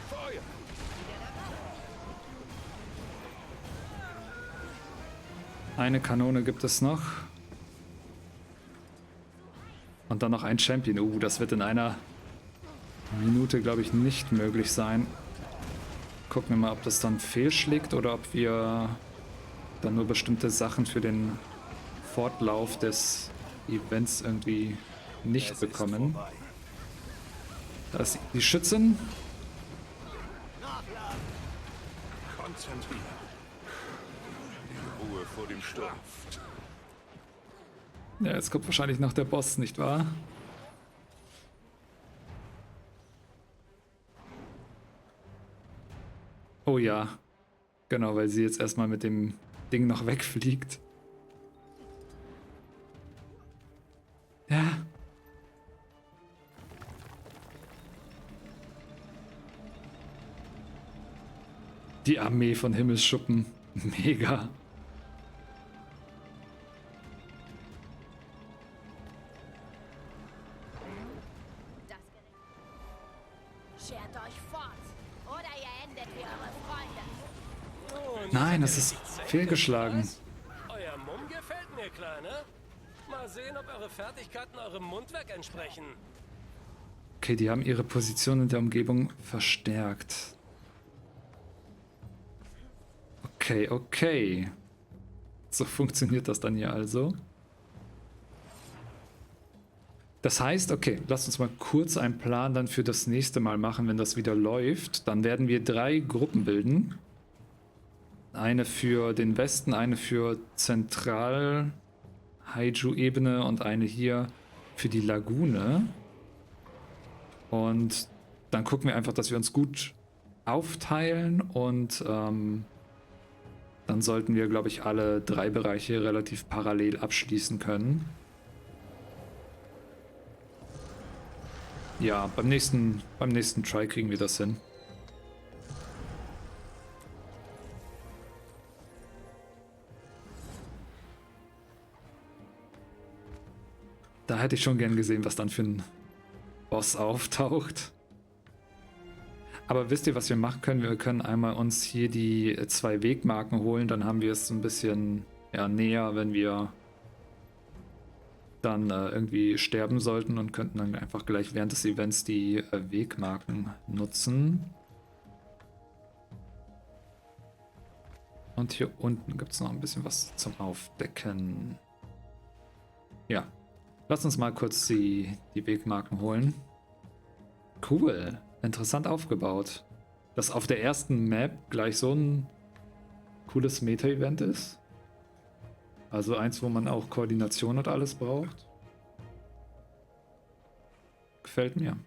Feuer. Eine Kanone gibt es noch. Und dann noch ein Champion. Das wird in einer Minute, glaube ich, nicht möglich sein. Gucken wir mal, ob das dann fehlschlägt oder ob wir dann nur bestimmte Sachen für den Fortlauf des Events irgendwie nicht bekommen. Da ist die Schützin. Konzentrieren. Die Ruhe vor dem Sturm. Ja, jetzt kommt wahrscheinlich noch der Boss, nicht wahr? Oh ja. Genau, weil sie jetzt erstmal mit dem Ding noch wegfliegt. Ja. Die Armee von Himmelsschuppen. Mega. Schert euch fort, oder ihr endet wie eure Freunde. Nein, das ist fehlgeschlagen. Euer Mumm gefällt mir, Kleine. Mal sehen, ob eure Fertigkeiten eurem Mundwerk entsprechen. Okay, die haben ihre Position in der Umgebung verstärkt. Okay, okay. So funktioniert das dann hier also. Das heißt, okay, lasst uns mal kurz einen Plan dann für das nächste Mal machen, wenn das wieder läuft. Dann werden wir 3 Gruppen bilden. Eine für den Westen, eine für Zentral-Haiju-Ebene und eine hier für die Lagune. Und dann gucken wir einfach, dass wir uns gut aufteilen und dann sollten wir, glaube ich, alle 3 Bereiche relativ parallel abschließen können. Ja, beim nächsten Try kriegen wir das hin. Da hätte ich schon gern gesehen, was dann für ein Boss auftaucht. Aber wisst ihr, was wir machen können? Wir können einmal uns hier die 2 Wegmarken holen, dann haben wir es ein bisschen näher, wenn wir dann irgendwie sterben sollten und könnten dann einfach gleich während des Events die Wegmarken nutzen. Und hier unten gibt es noch ein bisschen was zum Aufdecken. Ja, lass uns mal kurz die Wegmarken holen. Cool, interessant aufgebaut. Dass auf der ersten Map gleich so ein cooles Meta-Event ist. Also eins, wo man auch Koordination und alles braucht. Gefällt mir.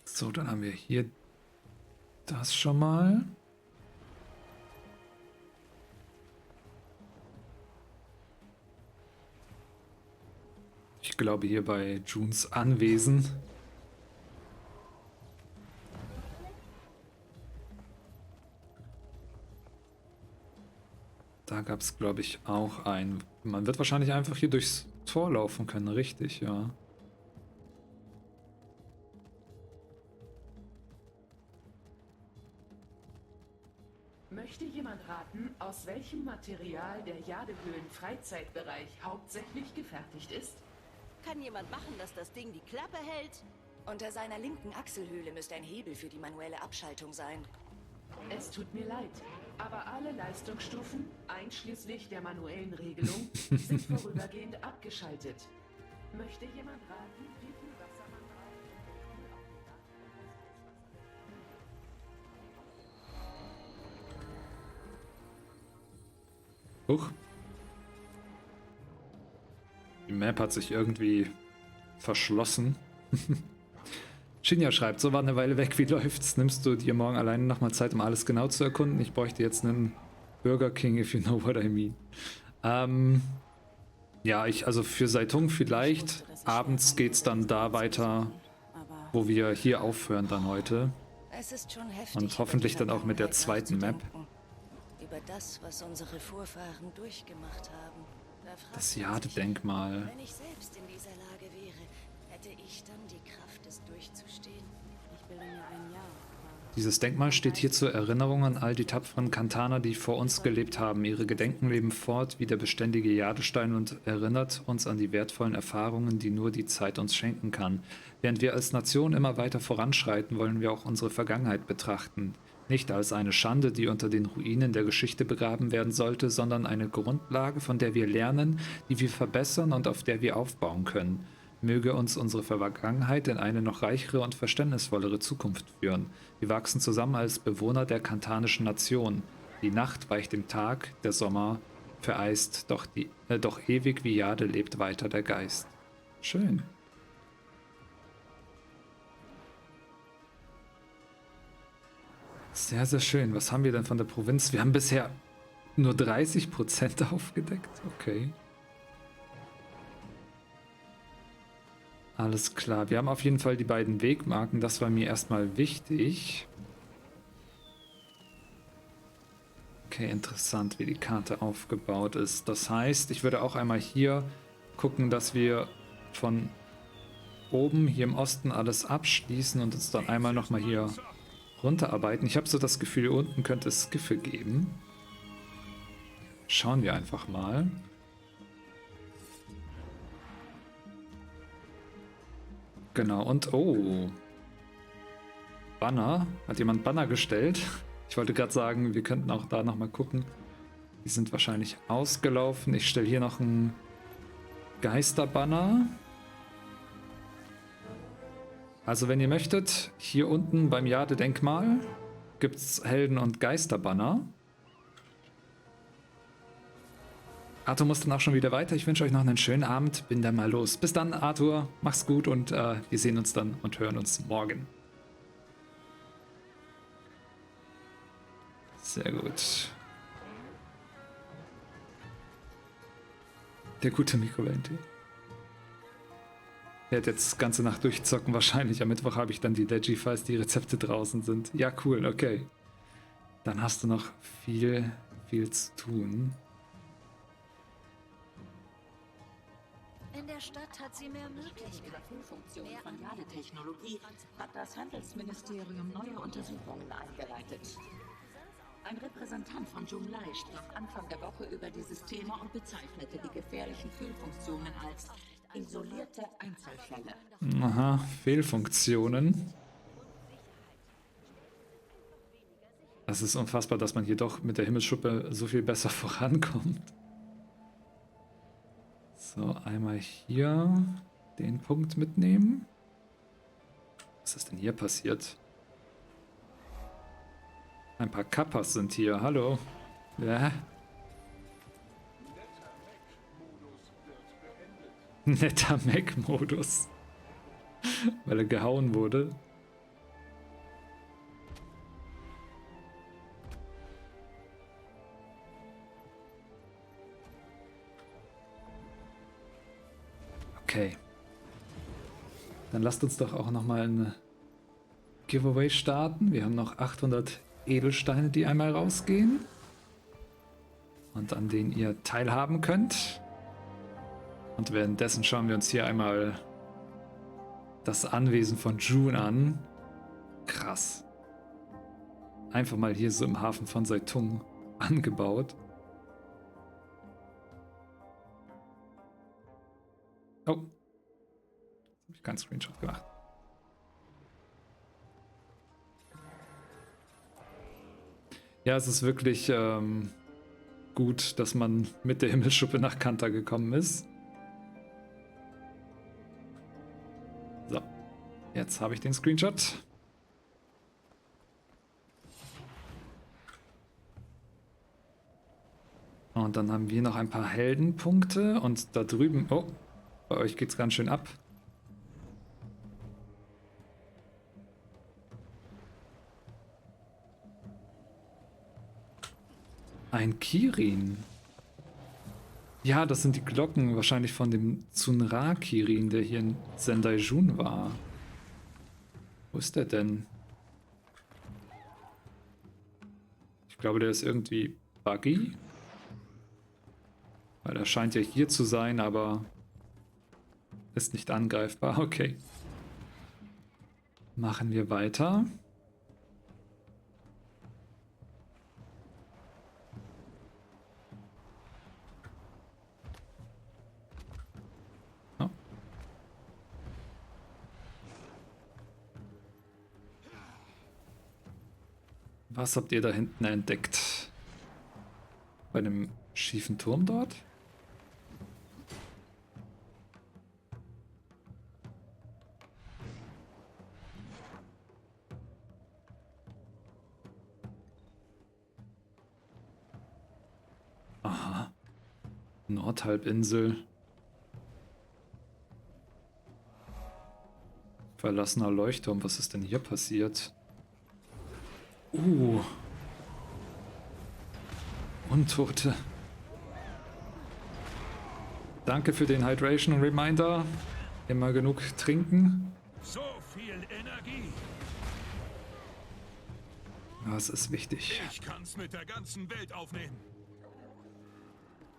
So, dann haben wir hier das schon mal. Ich glaube hier bei Junes Anwesen. Da gab es, glaube ich, auch ein... Man wird wahrscheinlich einfach hier durchs Tor laufen können, richtig, ja. Möchte jemand raten, aus welchem Material der Jadehöhlen-Freizeitbereich hauptsächlich gefertigt ist? Kann jemand machen, dass das Ding die Klappe hält? Unter seiner linken Achselhöhle müsste ein Hebel für die manuelle Abschaltung sein. Es tut mir leid, aber alle Leistungsstufen, einschließlich der manuellen Regelung, sind vorübergehend abgeschaltet. Möchte jemand raten, wie viel Wasser man braucht? Huch. Die Map hat sich irgendwie verschlossen. Shinja schreibt, so war eine Weile weg, wie läuft's? Nimmst du dir morgen alleine nochmal Zeit, um alles genau zu erkunden? Ich bräuchte jetzt einen Burger King, if you know what I mean. Ja, also für Seitung vielleicht. Abends geht's dann da weiter, wo wir hier aufhören dann heute. Es ist schon heftig, Und hoffentlich dann auch mit der zweiten Map. Über das, was unsere Vorfahren durchgemacht haben. Das Jade-Denkmal. Wenn ich selbst in dieser Lage wäre, hätte ich dann die Kraft, es durchzustehen? Ich bilde mir ein Ja. Dieses Denkmal steht hier zur Erinnerung an all die tapferen Kantaner, die vor uns gelebt haben. Ihre Gedenken leben fort wie der beständige Jadestein und erinnert uns an die wertvollen Erfahrungen, die nur die Zeit uns schenken kann. Während wir als Nation immer weiter voranschreiten, wollen wir auch unsere Vergangenheit betrachten. Nicht als eine Schande, die unter den Ruinen der Geschichte begraben werden sollte, sondern eine Grundlage, von der wir lernen, die wir verbessern und auf der wir aufbauen können. Möge uns unsere Vergangenheit in eine noch reichere und verständnisvollere Zukunft führen. Wir wachsen zusammen als Bewohner der kantanischen Nation. Die Nacht weicht dem Tag, der Sommer vereist, doch ewig wie Jade lebt weiter der Geist. Schön. Sehr, sehr schön. Was haben wir denn von der Provinz? Wir haben bisher nur 30% aufgedeckt. Okay. Alles klar. Wir haben auf jeden Fall die beiden Wegmarken. Das war mir erstmal wichtig. Okay, interessant, wie die Karte aufgebaut ist. Das heißt, ich würde auch einmal hier gucken, dass wir von oben hier im Osten alles abschließen und uns dann einmal nochmal hier runterarbeiten. Ich habe so das Gefühl, hier unten könnte es Skiffe geben. Schauen wir einfach mal. Genau, und oh. Banner. Hat jemand Banner gestellt? Ich wollte gerade sagen, wir könnten auch da nochmal gucken. Die sind wahrscheinlich ausgelaufen. Ich stelle hier noch einen Geisterbanner. Also wenn ihr möchtet, hier unten beim Jade-Denkmal gibt es Helden- und Geisterbanner. Arthur muss dann auch schon wieder weiter. Ich wünsche euch noch einen schönen Abend. Bin dann mal los. Bis dann, Arthur. Mach's gut und wir sehen uns dann und hören uns morgen. Sehr gut. Der gute Mikrowellentee. Er wird jetzt ganze Nacht durchzocken wahrscheinlich. Am Mittwoch habe ich dann die Leggy, falls die Rezepte draußen sind. Ja, cool, okay. Dann hast du noch viel zu tun. In der Stadt hat sie mehr Möglichkeiten. Funktion von Jade-Technologie hat das Handelsministerium neue Untersuchungen eingeleitet. Ein Repräsentant von Junlai sprach Anfang der Woche über dieses Thema und bezeichnete die gefährlichen Fehlfunktionen als isolierte Einzelfälle. Aha, Fehlfunktionen. Das ist unfassbar, dass man hier doch mit der Himmelsschuppe so viel besser vorankommt. So, einmal hier. den Punkt mitnehmen. Was ist denn hier passiert? Ein paar Kappas sind hier. Hallo. Ja. Netter Mac-Modus. Weil er gehauen wurde. Okay. Dann lasst uns doch auch nochmal ein Giveaway starten. Wir haben noch 800 Edelsteine, die einmal rausgehen. Und an denen ihr teilhaben könnt. Und währenddessen schauen wir uns hier einmal das Anwesen von June an. Krass. Einfach mal hier so im Hafen von Seitung angebaut. Oh. Jetzt habe ich keinen Screenshot gemacht. Ja, es ist wirklich gut, dass man mit der Himmelsschuppe nach Kanta gekommen ist. So, jetzt habe ich den Screenshot. Und dann haben wir noch ein paar Heldenpunkte und da drüben, oh, bei euch geht's ganz schön ab. Ein Kirin. Ja, das sind die Glocken wahrscheinlich von dem Tsunra-Kirin, der hier in Sendaijun war. Wo ist der denn? Ich glaube, der ist irgendwie buggy. Weil er scheint ja hier zu sein, aber ist nicht angreifbar. Okay. Machen wir weiter. Was habt ihr da hinten entdeckt? Bei dem schiefen Turm dort? Aha. Nordhalbinsel. Verlassener Leuchtturm. Was ist denn hier passiert? Untote. Danke für den Hydration Reminder. Immer genug trinken. So viel Energie. Das ist wichtig. Ich kann's mit der ganzen Welt aufnehmen.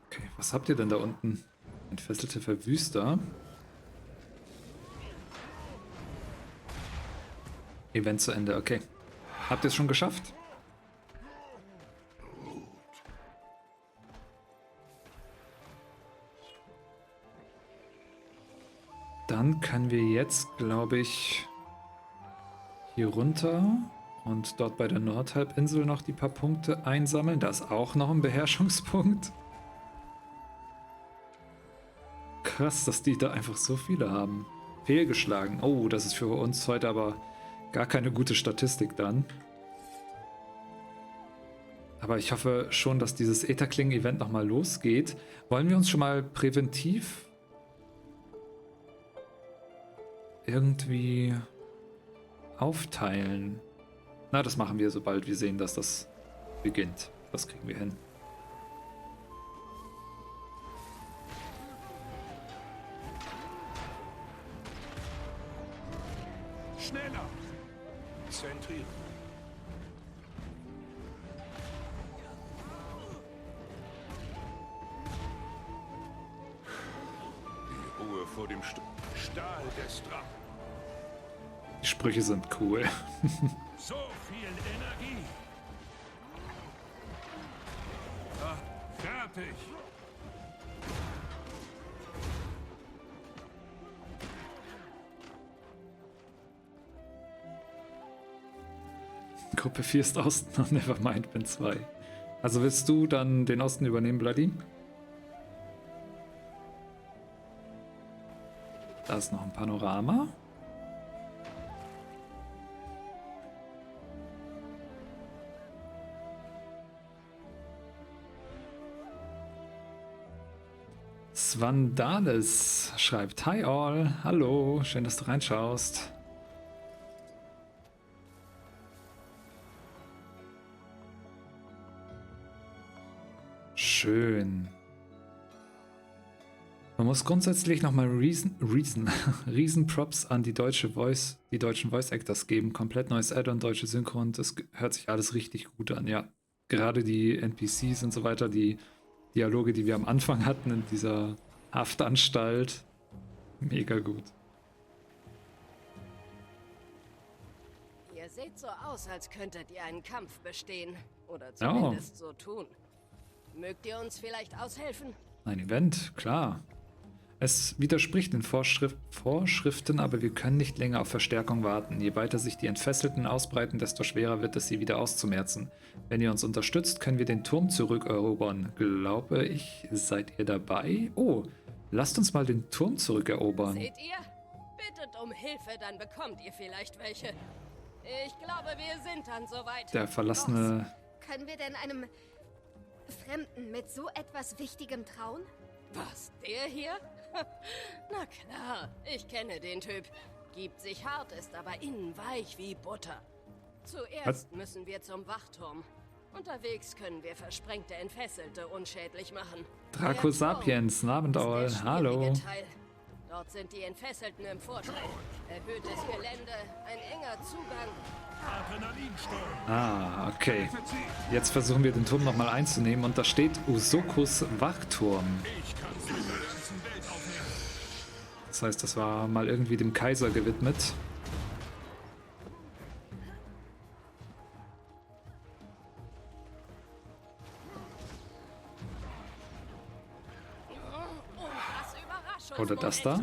Okay, was habt ihr denn da unten? Entfesselte Verwüster. Event zu Ende, okay. Habt ihr es schon geschafft? Dann können wir jetzt, glaube ich, hier runter und dort bei der Nordhalbinsel noch die paar Punkte einsammeln. Da ist auch noch ein Beherrschungspunkt. Krass, dass die da einfach so viele haben. Fehlgeschlagen. Oh, das ist für uns heute aber gar keine gute Statistik dann. Aber ich hoffe schon, dass dieses Ätherklingen Event nochmal losgeht. Wollen wir uns schon mal präventiv irgendwie aufteilen? Na, das machen wir, sobald wir sehen, dass das beginnt. Das kriegen wir hin. Schneller! Zentrieren. Die Ruhe vor dem Stahl des Drachen. Die Sprüche sind cool. So viel Energie. Ah, fertig. Gruppe 4 ist Osten und Nevermind bin 2. Also willst du dann den Osten übernehmen, Bloody? Da ist noch ein Panorama. Svandales schreibt: Hi all, hallo, schön, dass du reinschaust. Schön. Man muss grundsätzlich nochmal riesen Props an die deutschen Voice Actors geben. Komplett neues Addon, deutsche Synchron, das hört sich alles richtig gut an, ja. Gerade die NPCs und so weiter, die Dialoge, die wir am Anfang hatten in dieser Haftanstalt, mega gut. Ihr seht so aus, als könntet ihr einen Kampf bestehen. Oder zumindest so tun. Mögt ihr uns vielleicht aushelfen? Ein Event, klar. Es widerspricht den Vorschriften, aber wir können nicht länger auf Verstärkung warten. Je weiter sich die Entfesselten ausbreiten, desto schwerer wird es, sie wieder auszumerzen. Wenn ihr uns unterstützt, können wir den Turm zurückerobern. Glaube ich, seid ihr dabei? Oh, lasst uns mal den Turm zurückerobern. Seht ihr? Bittet um Hilfe, dann bekommt ihr vielleicht welche. Ich glaube, wir sind dann soweit. Der verlassene... Können wir denn einem Fremden mit so etwas Wichtigem trauen? Was, der hier? Na klar, ich kenne den Typ. Gibt sich hart, ist aber innen weich wie Butter. Zuerst müssen wir zum Wachturm. Unterwegs können wir versprengte Entfesselte unschädlich machen. Draco Sapiens, Nabendauer, hallo. Teil. Dort sind die Entfesselten im Vorteil. Erhöhtes Gelände, ein enger Zugang. Ah, okay. Jetzt versuchen wir den Turm nochmal einzunehmen und da steht Usokus Wachturm. Das heißt, das war mal irgendwie dem Kaiser gewidmet. Oder das da?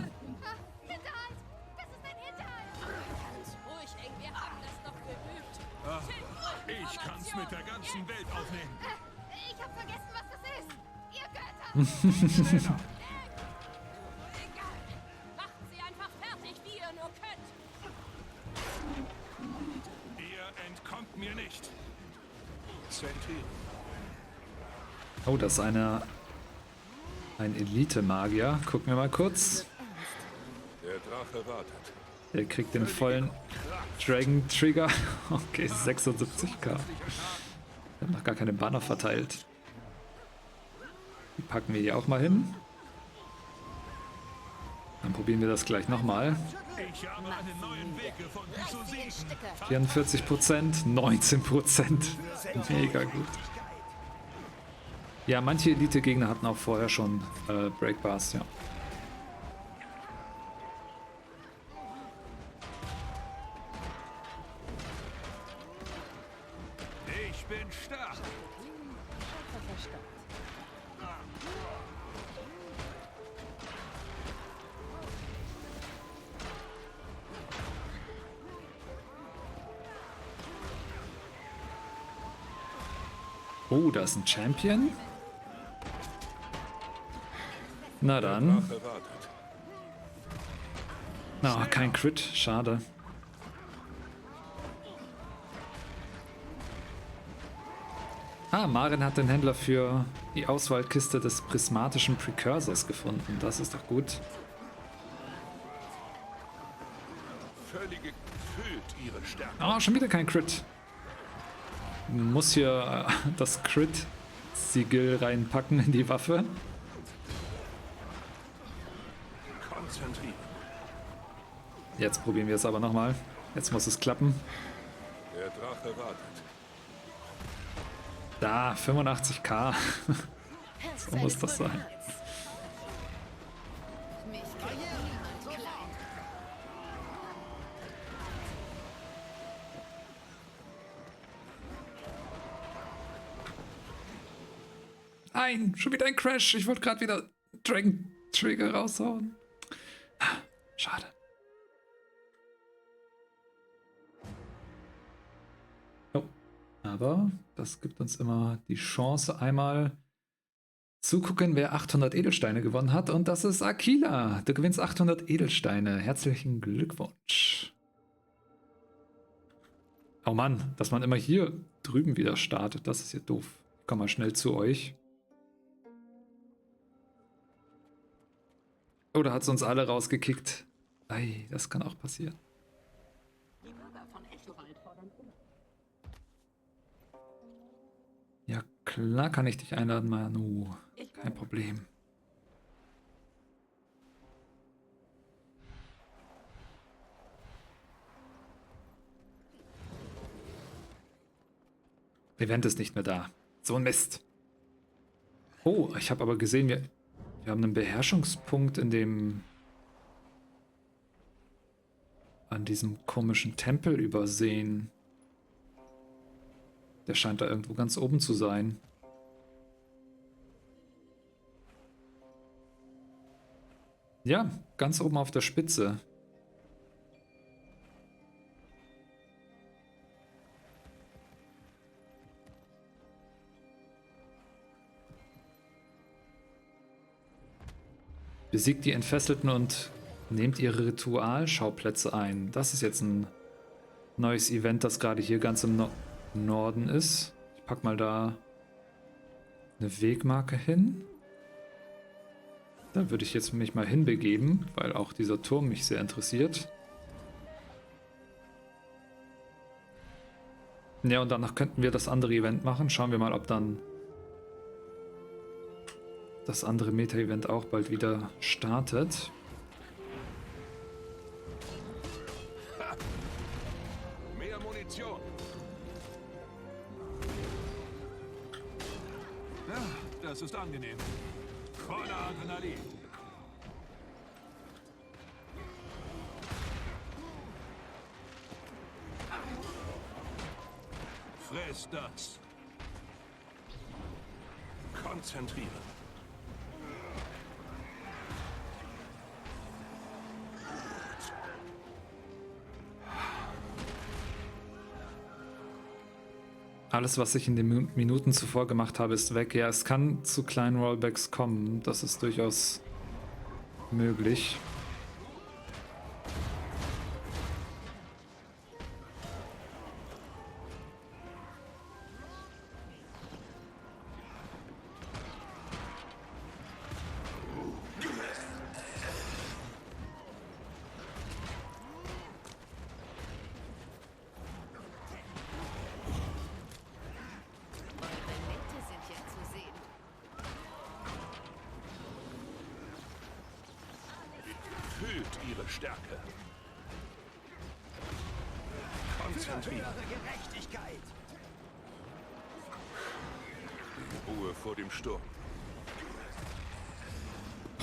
Ich kann's mit der ganzen Welt aufnehmen. Ich hab vergessen, was das ist. Ihr Götter. Macht sie einfach fertig, wie ihr nur könnt. Ihr entkommt mir nicht. Senti. Oh, das ist ein Elite-Magier. Gucken wir mal kurz. Der Drache wartet. Der kriegt den vollen Dragon Trigger. Okay, 76k. Der hat noch gar keine Banner verteilt. Die packen wir hier auch mal hin. Dann probieren wir das gleich nochmal. 44%, 19%. Mega gut. Ja, manche Elite-Gegner hatten auch vorher schon Breakbars, ja. Ich bin stark. Oh, da ist ein Champion. Na dann. Na, kein Crit. Schade. Ah, Maren hat den Händler für die Auswahlkiste des prismatischen Precursors gefunden. Das ist doch gut. Völlig gefüllt ihre Stärke. Oh, schon wieder kein Crit. Muss hier das Crit-Siegel reinpacken in die Waffe. Konzentrieren. Jetzt probieren wir es aber nochmal. Jetzt muss es klappen. Der Drache wartet. Da, 85k. So muss das sein. Nein, schon wieder ein Crash. Ich wollte gerade wieder Dragon Trigger raushauen. Schade. Oh, aber das gibt uns immer die Chance, einmal zugucken, wer 800 Edelsteine gewonnen hat. Und das ist Aquila. Du gewinnst 800 Edelsteine. Herzlichen Glückwunsch. Oh Mann, dass man immer hier drüben wieder startet. Das ist ja doof. Ich komme mal schnell zu euch. Oder hat es uns alle rausgekickt? Ei, das kann auch passieren. Die Bürger von Echowald fordern Ja, klar kann ich dich einladen, Manu. Kein Problem. Event ist nicht mehr da. So ein Mist. Oh, ich habe aber gesehen, wir haben einen Beherrschungspunkt in dem... an diesem komischen Tempel übersehen. Der scheint da irgendwo ganz oben zu sein. Ja, ganz oben auf der Spitze. Besiegt die Entfesselten und nehmt ihre Ritualschauplätze ein. Das ist jetzt ein neues Event, das gerade hier ganz im Norden ist. Ich pack mal da eine Wegmarke hin. Da würde ich jetzt mich mal hinbegeben, weil auch dieser Turm mich sehr interessiert. Ja, und danach könnten wir das andere Event machen. Schauen wir mal, ob dann das andere Meta-Event auch bald wieder startet. Mehr Munition. Ja, das ist angenehm. Voller Adrenalin. Fress das. Konzentrieren. Alles, was ich in den Minuten zuvor gemacht habe, ist weg. Ja, es kann zu kleinen Rollbacks kommen. Das ist durchaus möglich. Ihre Stärke. Konzentrieren. Gerechtigkeit. Die Ruhe vor dem Sturm.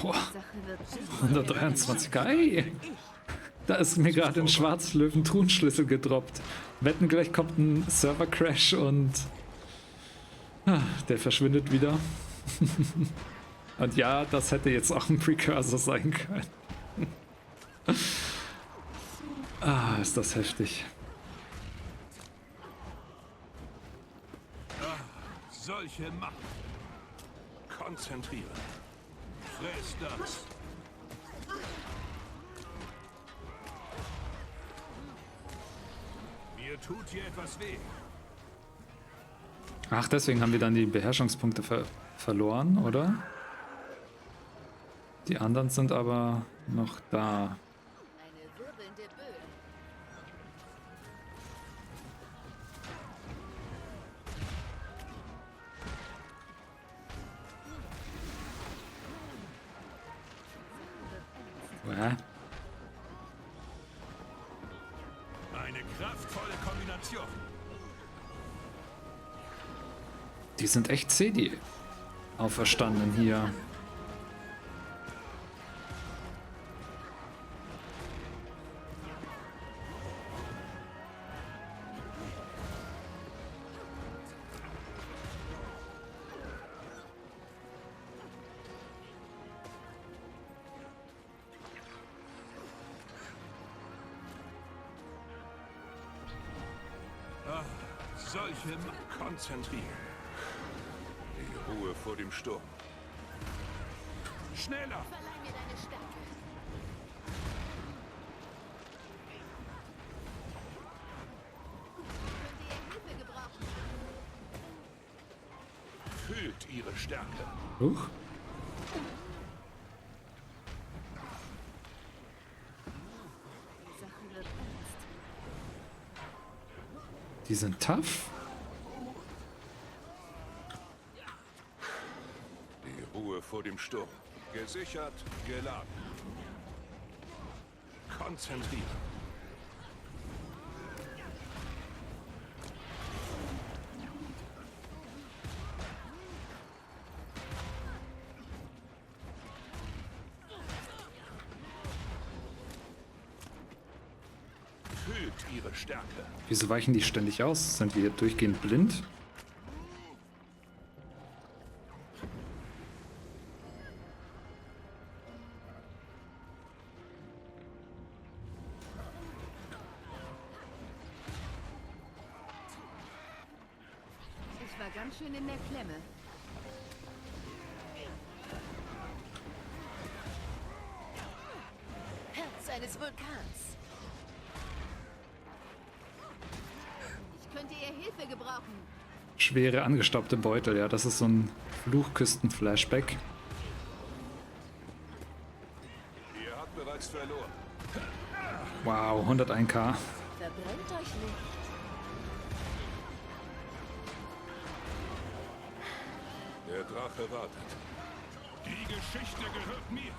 Boah, 123. Ei. Da ist mir gerade ein Schwarzlöwen-Truhenschlüssel gedroppt. Wetten, gleich kommt ein Server-Crash und der verschwindet wieder. Und ja, das hätte jetzt auch ein Precursor sein können. Ist das heftig. Solche Macht. Konzentrieren. Fress das. Mir tut hier etwas weh. Ach, deswegen haben wir dann die Beherrschungspunkte verloren, oder? Die anderen sind aber noch da. Eine kraftvolle Kombination. Die sind echt zäh, die Auferstandenen hier. Solche konzentrieren. Die Ruhe vor dem Sturm. Schneller! Verleih mir deine Stärke. Könnt ihr Hilfe gebrauchen? Fühlt ihre Stärke. Huch. Die Sache wird ernst. Die sind tough. Die Ruhe vor dem Sturm. Gesichert, geladen. Konzentrieren. Fühlt ihre Stärke. Wieso weichen die ständig aus? Sind wir durchgehend blind? Ich war ganz schön in der Klemme. Herz eines Vulkans. Ich könnte ihr Hilfe gebrauchen. Schwere angestaubte Beutel, ja, das ist so ein Fluchküsten-Flashback. Ihr habt bereits verloren. Wow, 101k. Verbrennt euch nicht. Der Drache wartet. Die Geschichte gehört mir.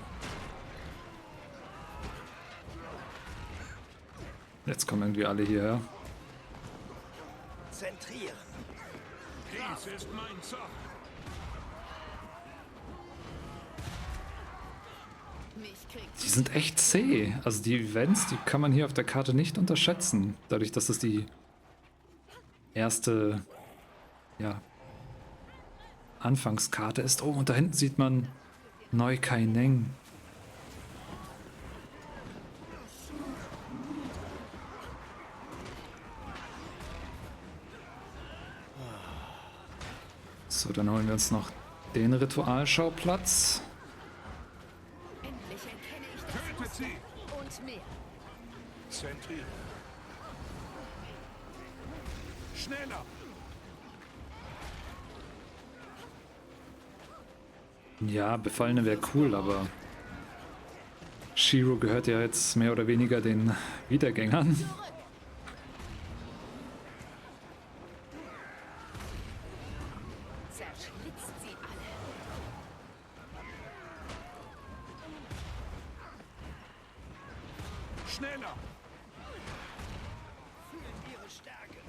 Jetzt kommen irgendwie alle hierher. Zentrieren. Dies ist mein Zorn. Mich kriegt Die sind echt zäh. Also die Events, die kann man hier auf der Karte nicht unterschätzen. Dadurch, dass es die erste, ja, Anfangskarte ist. Oh, und da hinten sieht man Neu Kaineng. So, dann holen wir uns noch den Ritualschauplatz. endlich erkenne ich das Tötet Muster sie! und mehr. Zentrieren. Schneller! Ja, Befallene wäre cool, aber Shiro gehört ja jetzt mehr oder weniger den Wiedergängern. Zerschlitzt sie alle. Schneller! Fühlt ihre Stärke.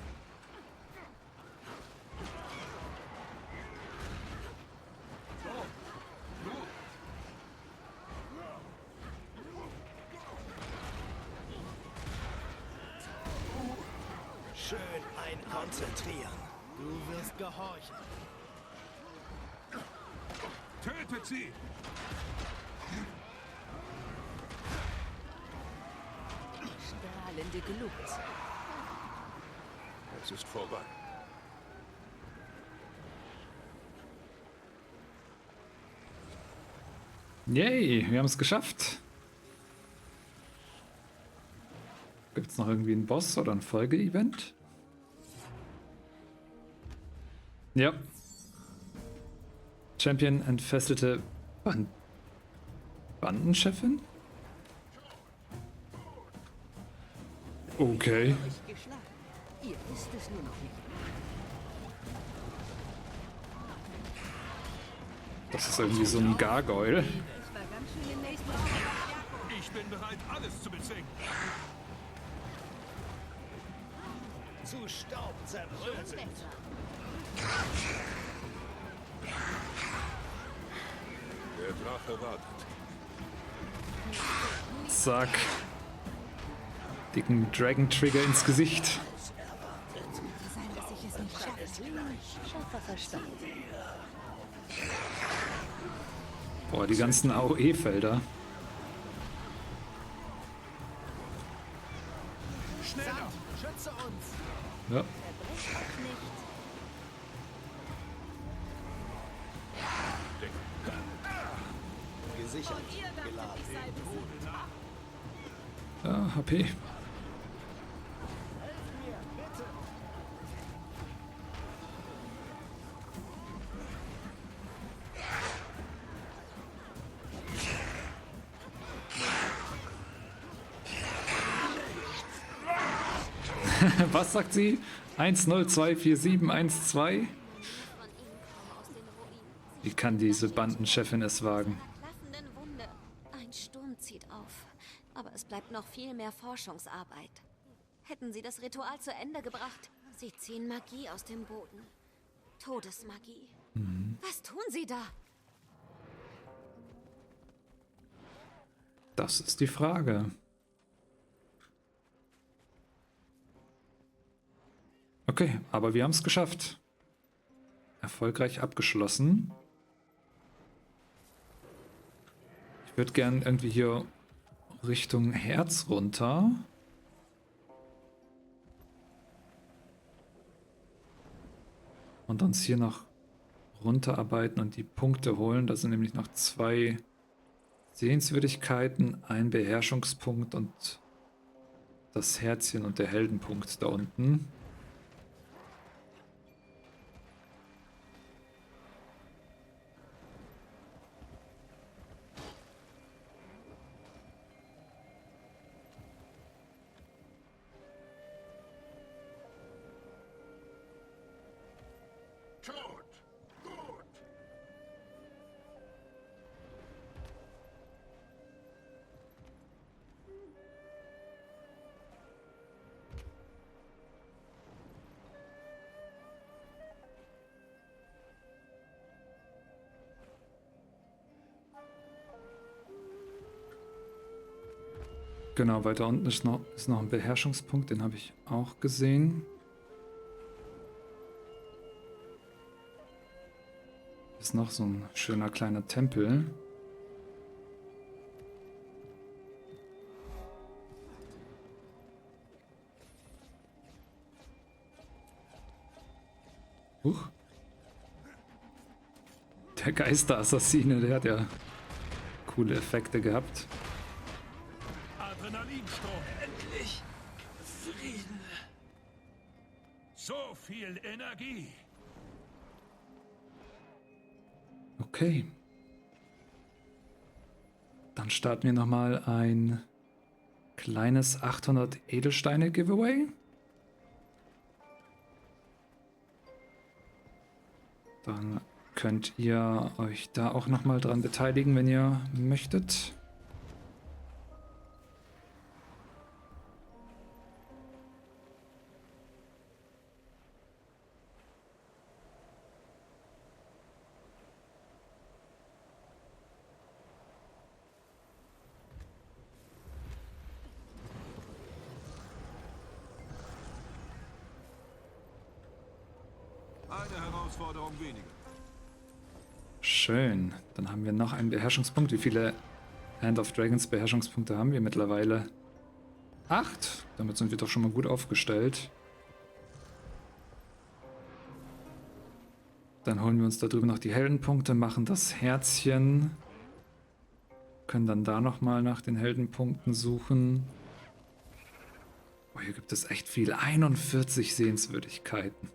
Schön konzentrieren. Du wirst gehorchen. Tötet sie! Strahlende Glut. Es ist vorbei. Yay, wir haben es geschafft. Gibt es noch irgendwie einen Boss oder ein Folge-Event? Ja. Champion entfesselte Bandenchefin? Okay. Euch geschlagen. Ihr wisst es nur noch nicht. Das ist irgendwie so ein Gargoyle. Ich war ganz schön im nächsten Ich bin bereit, alles zu bezwingen. Zu Staub zerbröselt. Der Drache wartet. Zack. Dicken Dragon Trigger ins Gesicht. Sein, dass ich es nicht schaffe. Scharfer Verstand. Boah, die ganzen AOE-Felder. Schneller! Schütze uns! Ja. sicher geladen. Ja, HP. Was sagt sie? 10247112? Wie kann diese Bandenchefin es wagen? Ein Sturm zieht auf, aber es bleibt noch viel mehr Forschungsarbeit. Hätten sie das Ritual zu Ende gebracht? Sie ziehen Magie aus dem Boden. Todesmagie. Was tun sie da? Das ist die Frage. Okay, aber wir haben es geschafft. Erfolgreich abgeschlossen. Ich würde gern irgendwie hier Richtung Herz runter. Und uns hier noch runterarbeiten und die Punkte holen. Da sind nämlich noch 2 Sehenswürdigkeiten, ein Beherrschungspunkt und das Herzchen und der Heldenpunkt da unten. Genau, weiter unten ist noch ein Beherrschungspunkt, den habe ich auch gesehen. Ist noch so ein schöner kleiner Tempel. Huch. Der Geisterassassine, der hat ja coole Effekte gehabt. Adrenalinsturm, endlich! Frieden! So viel Energie! Okay. Dann starten wir nochmal ein kleines 800 Edelsteine Giveaway. Dann könnt ihr euch da auch nochmal dran beteiligen, wenn ihr möchtet. Eine Herausforderung weniger. Schön. Dann haben wir noch einen Beherrschungspunkt. Wie viele Hand of Dragons Beherrschungspunkte haben wir mittlerweile? 8. Damit sind wir doch schon mal gut aufgestellt. Dann holen wir uns da drüben noch die Heldenpunkte, machen das Herzchen. Können dann da nochmal nach den Heldenpunkten suchen. Oh, hier gibt es echt viel. 41 Sehenswürdigkeiten.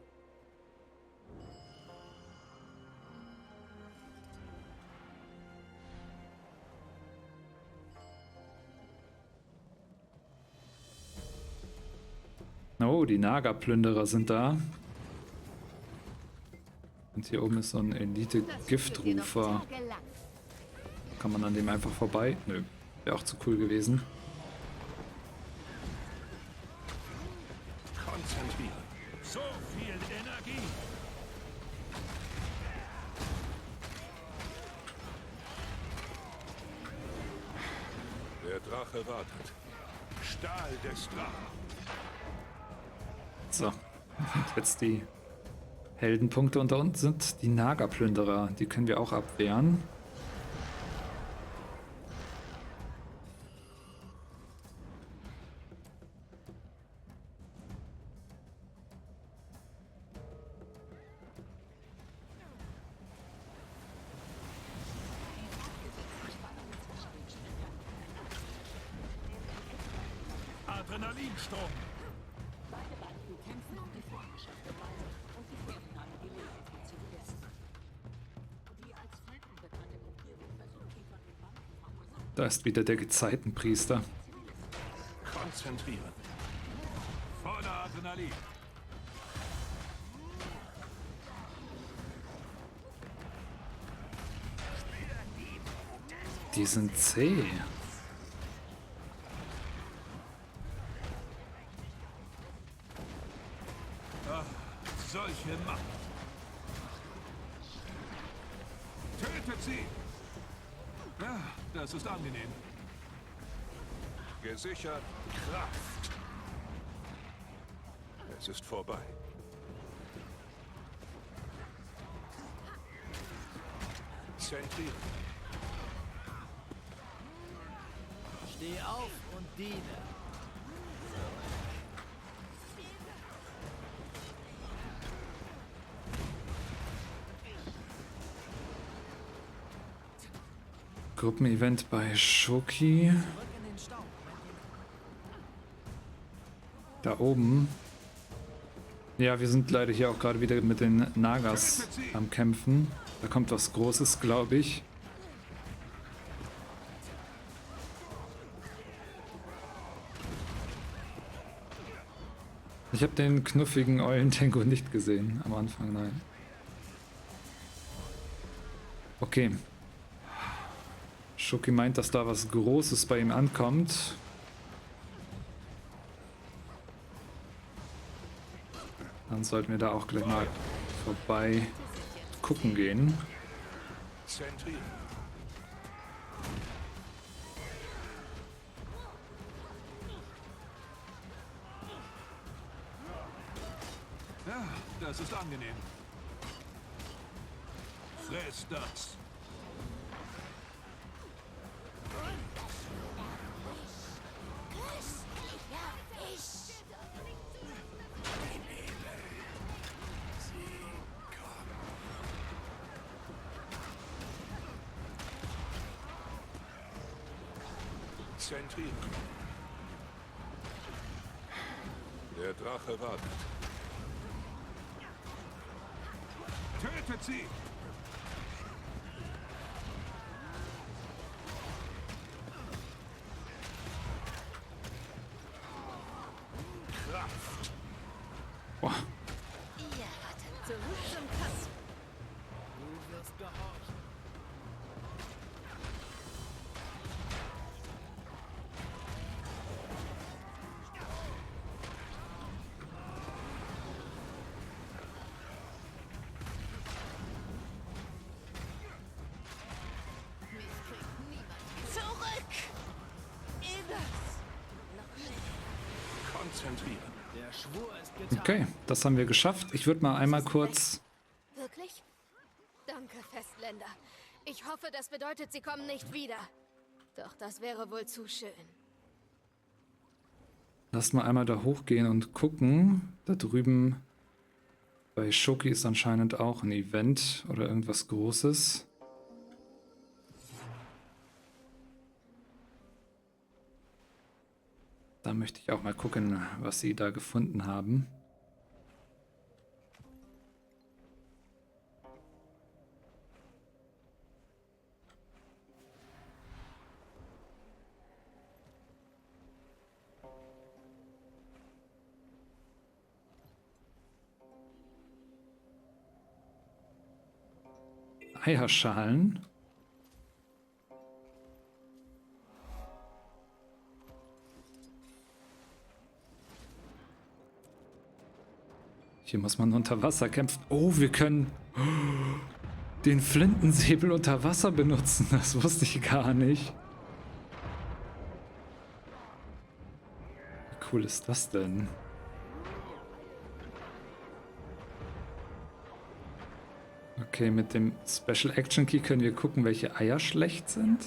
Oh, die Naga-Plünderer sind da. Und hier oben ist so ein Elite-Giftrufer. Kann man an dem einfach vorbei? Nö, wäre auch zu cool gewesen. Konzentrieren. So viel Energie! Der Drache wartet. Stahl des Drachen. So, und jetzt die Heldenpunkte. Und da unten sind die Naga-Plünderer. Die können wir auch abwehren. Adrenalinstrom. Beide Banden kämpfen um die vorherrschende Weise und die finale Gelegenheit zu besetzen. Die als Falken bekannte Gruppierung versucht, die von den Banden verursachten. Da ist wieder der Gezeitenpriester. Konzentrieren. Voller Adrenalin. Die sind zäh. Ach, solche Macht. Tötet sie! Ja, das ist angenehm. Gesichert. Kraft. Es ist vorbei. Zentrieren. Steh auf und diene. Gruppenevent bei Shoki. Da oben. Ja, wir sind leider hier auch gerade wieder mit den Nagas am Kämpfen. Da kommt was Großes, glaube ich. Ich habe den knuffigen Eulentango nicht gesehen am Anfang, nein. Okay. Shoki meint, dass da was Großes bei ihm ankommt. Dann sollten wir da auch gleich mal vorbei gucken gehen. Zentrieren. Ja, das ist angenehm. Fress das. Zentrieren. Der Drache wartet. Tötet sie! Kraft. Boah. Ihr hattet zurück zum Kasten. Du wirst gehorchen. Konzentrieren. Der Schwur ist getan. Okay, das haben wir geschafft. Ich würde mal einmal kurz... Wirklich? Danke, Festländer. Ich hoffe, das bedeutet, sie kommen nicht wieder. Doch das wäre wohl zu schön. Lass mal einmal da hochgehen und gucken. Da drüben bei Shoki ist anscheinend auch ein Event oder irgendwas Großes. Da möchte ich auch mal gucken, was sie da gefunden haben. Eierschalen. Hier muss man unter Wasser kämpfen. Oh, wir können den Flintensäbel unter Wasser benutzen. Das wusste ich gar nicht. Wie cool ist das denn? Okay, mit dem Special Action Key können wir gucken, welche Eier schlecht sind.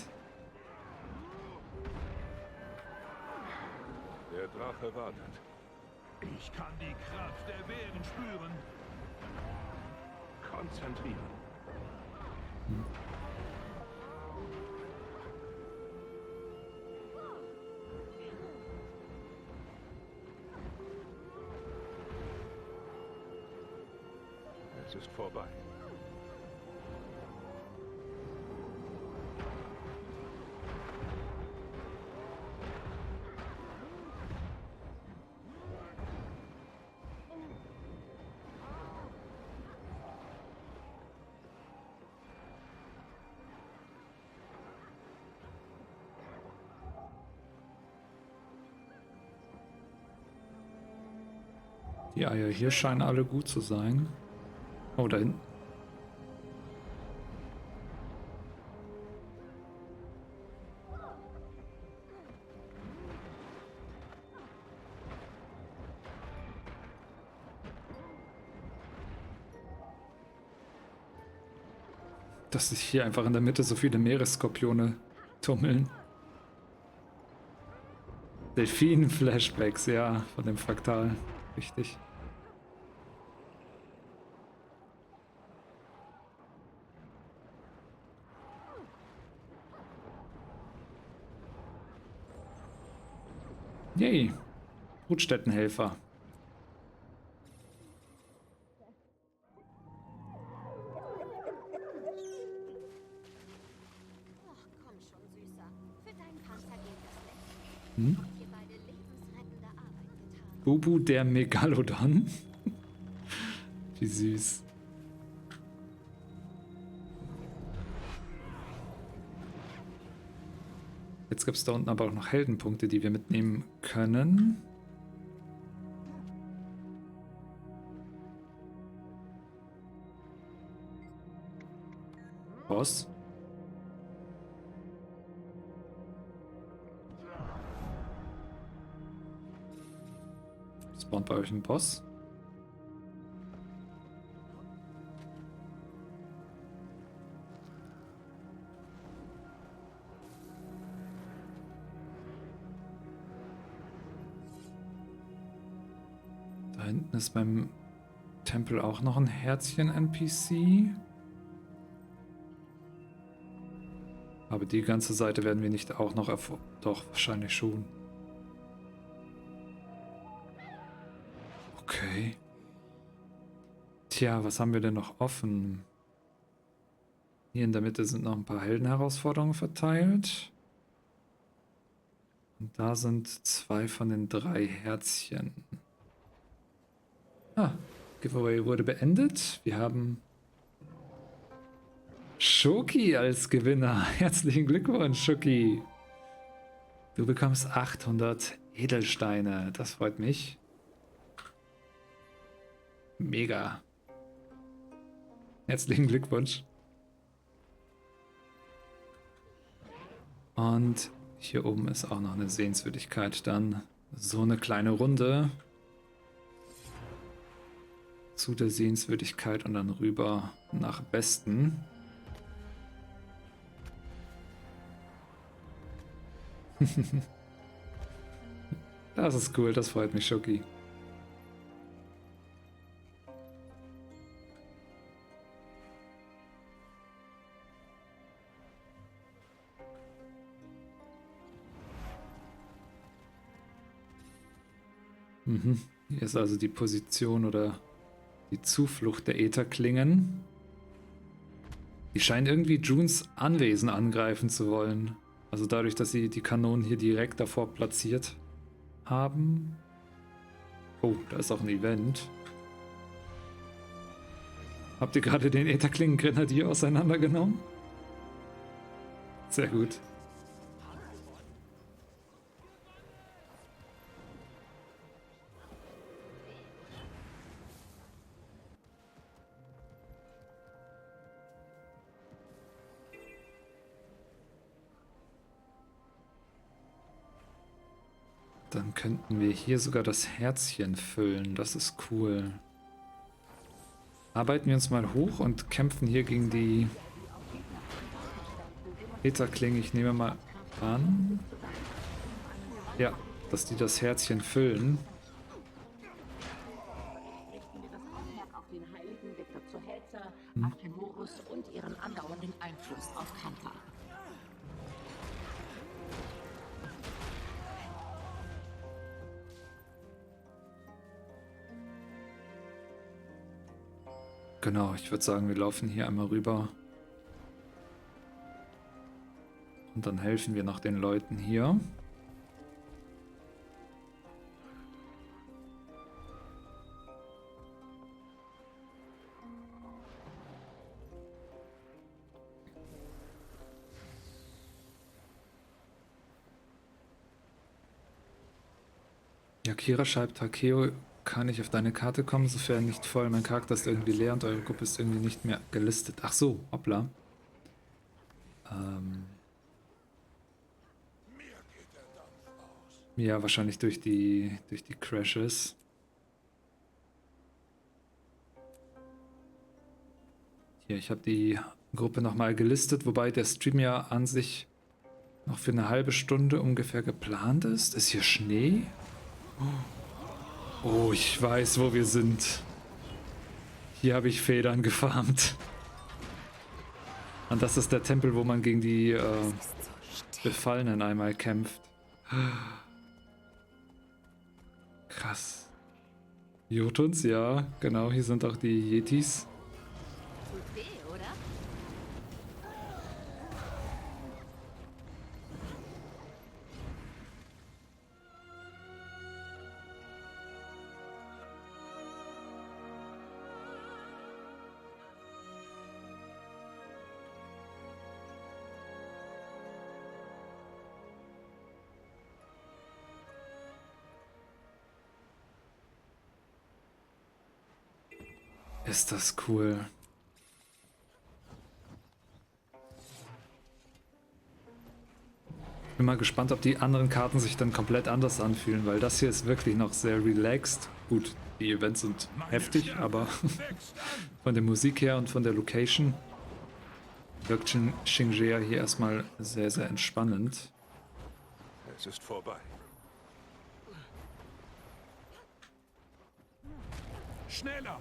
Der Drache wartet. Ich kann die Kraft der Bären spüren. Konzentrieren. ist vorbei. Die Eier hier scheinen alle gut zu sein. Oh, da hinten. Dass sich hier einfach in der Mitte so viele Meeresskorpione tummeln. Delfinen-Flashbacks, ja, von dem Fraktal. Richtig. Yay. Brutstättenhelfer. Hm? Bubu der Megalodon. Wie süß. Jetzt gibt es da unten aber auch noch Heldenpunkte, die wir mitnehmen können. Boss. Spawnt bei euch ein Boss? Da hinten ist beim Tempel auch noch ein Herzchen-NPC. Aber die ganze Seite werden wir nicht auch noch erforschen. Doch, wahrscheinlich schon. Okay. Tja, was haben wir denn noch offen? Hier in der Mitte sind noch ein paar Heldenherausforderungen verteilt. Und da sind 2 von den 3 Herzchen. Ah, Giveaway wurde beendet. Wir haben Schoki als Gewinner. Herzlichen Glückwunsch, Schoki. Du bekommst 800 Edelsteine. Das freut mich. Mega. Herzlichen Glückwunsch. Und hier oben ist auch noch eine Sehenswürdigkeit. Dann so eine kleine Runde zu der Sehenswürdigkeit und dann rüber nach Westen. Das ist cool, das freut mich, Schoki. Hier ist also die Position oder die Zuflucht der Ätherklingen. Die scheinen irgendwie Junes Anwesen angreifen zu wollen. Also dadurch, dass sie die Kanonen hier direkt davor platziert haben. Oh, da ist auch ein Event. Habt ihr gerade den Ätherklingen-Grenadier auseinandergenommen? Sehr gut. Dann könnten wir hier sogar das Herzchen füllen. Das ist cool. Arbeiten wir uns mal hoch und kämpfen hier gegen die Ätherklingen. Ich nehme mal an. Ja, dass die das Herzchen füllen. Und ihren andauernden Einfluss auf Kanta. Genau, ich würde sagen, wir laufen hier einmal rüber. Und dann helfen wir noch den Leuten hier. Ja, Kira schreibt, Takeo, kann ich auf deine Karte kommen, sofern nicht voll. Mein Charakter ist irgendwie leer und eure Gruppe ist irgendwie nicht mehr gelistet. Ach so, hoppla. Ja, wahrscheinlich durch die Crashes. Hier, ich habe die Gruppe nochmal gelistet, wobei der Stream ja an sich noch für eine halbe Stunde ungefähr geplant ist. Ist hier Schnee? Oh, ich weiß, wo wir sind. Hier habe ich Federn gefarmt. Und das ist der Tempel, wo man gegen die Befallenen einmal kämpft. Krass. Jotuns, ja, genau, hier sind auch die Yetis. Tut weh, oder? Ist das cool. Ich bin mal gespannt, ob die anderen Karten sich dann komplett anders anfühlen, weil das hier ist wirklich noch sehr relaxed. Gut, die Events sind heftig, aber von der Musik her und von der Location wirkt Shing Jea hier erstmal sehr, sehr entspannend. Es ist vorbei. Schneller!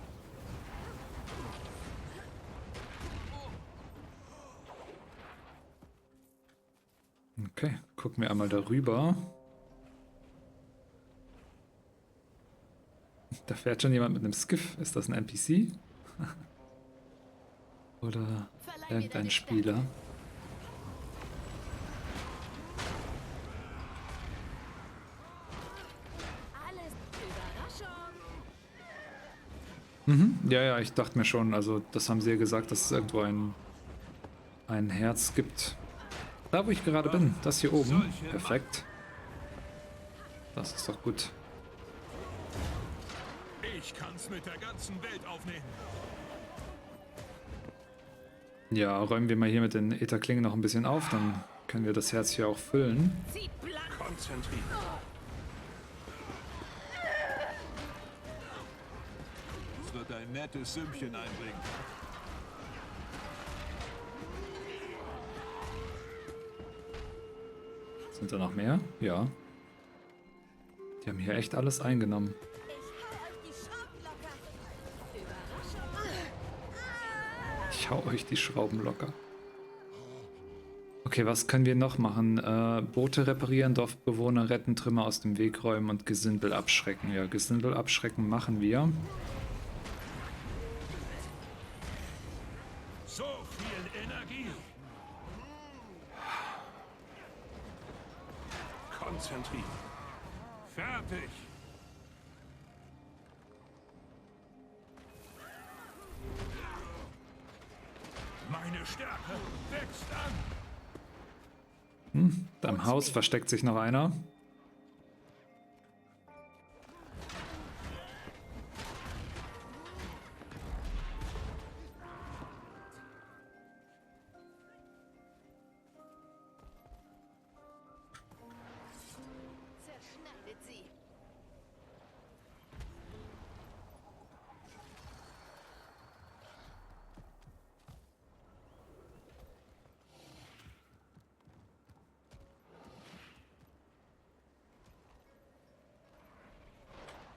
Okay, gucken wir einmal darüber. Da fährt schon jemand mit einem Skiff. Ist das ein NPC? Oder irgendein Spieler? Mhm, ja, ich dachte mir schon, also das haben sie ja gesagt, dass es irgendwo ein Herz gibt. Da, wo ich gerade bin, das hier oben. Perfekt. Das ist doch gut. Ich kann's mit der ganzen Welt aufnehmen. Ja, räumen wir mal hier mit den Ätherklingen noch ein bisschen auf, dann können wir das Herz hier auch füllen. Konzentriert. Es wird ein nettes Sümmchen einbringen. Sind da noch mehr? Ja. Die haben hier echt alles eingenommen. Ich hau euch die Schrauben locker. Okay, was können wir noch machen? Boote reparieren, Dorfbewohner retten, Trümmer aus dem Weg räumen und Gesindel abschrecken. Ja, Gesindel abschrecken machen wir. So viel Energie. Konzentriert. Fertig. Meine Stärke wächst an. Da im Haus versteckt sich noch einer. Zerschneidet sie.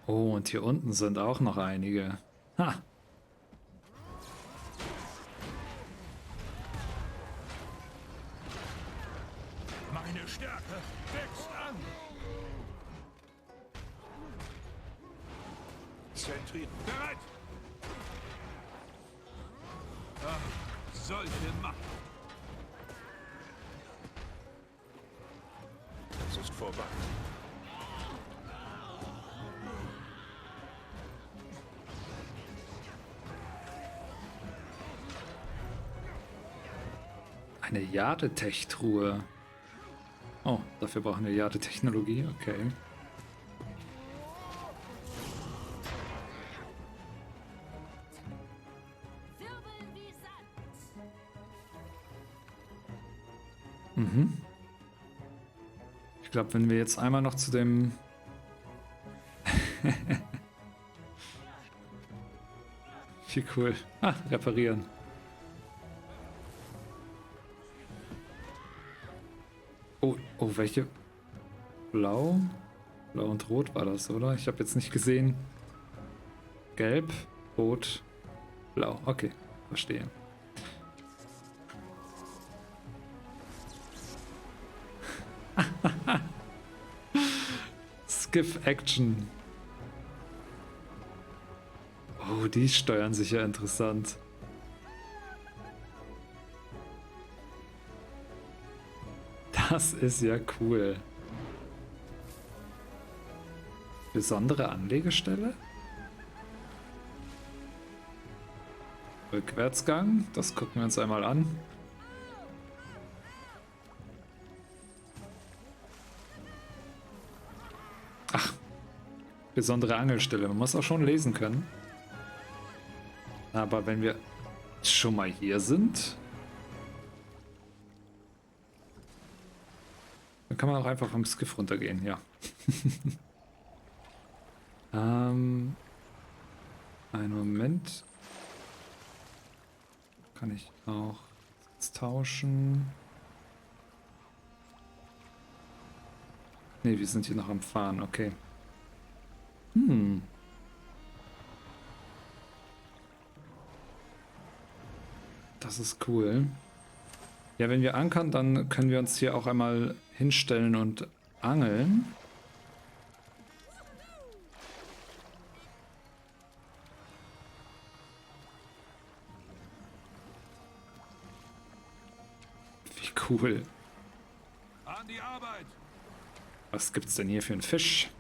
Oh, und hier unten sind auch noch einige. Ha! Meine Stärke wächst an. Zentriert. Bereit. Solche Macht. Es ist vorbei. Eine Jadetech-Truhe. Oh, dafür brauchen wir Jadetechnologie, okay. Mhm. Ich glaube, wenn wir jetzt einmal noch zu dem... Wie cool. Ah, reparieren. Oh, welche? Blau? Blau und Rot war das, oder? Ich habe jetzt nicht gesehen. Gelb, Rot, Blau. Okay, verstehe. Skiff Action. Oh, die steuern sich ja interessant. Das ist ja cool. Besondere Anlegestelle? Rückwärtsgang, das gucken wir uns einmal an. Ach, besondere Angelstelle. Man muss auch schon lesen können. Aber wenn wir schon mal hier sind, dann kann man auch einfach vom Skiff runtergehen, ja. Einen Moment. Kann ich auch jetzt tauschen? Ne, wir sind hier noch am Fahren, okay. Das ist cool. Ja, wenn wir ankern, dann können wir uns hier auch einmal hinstellen und angeln. Wie cool. An die Arbeit. Was gibt's denn hier für einen Fisch?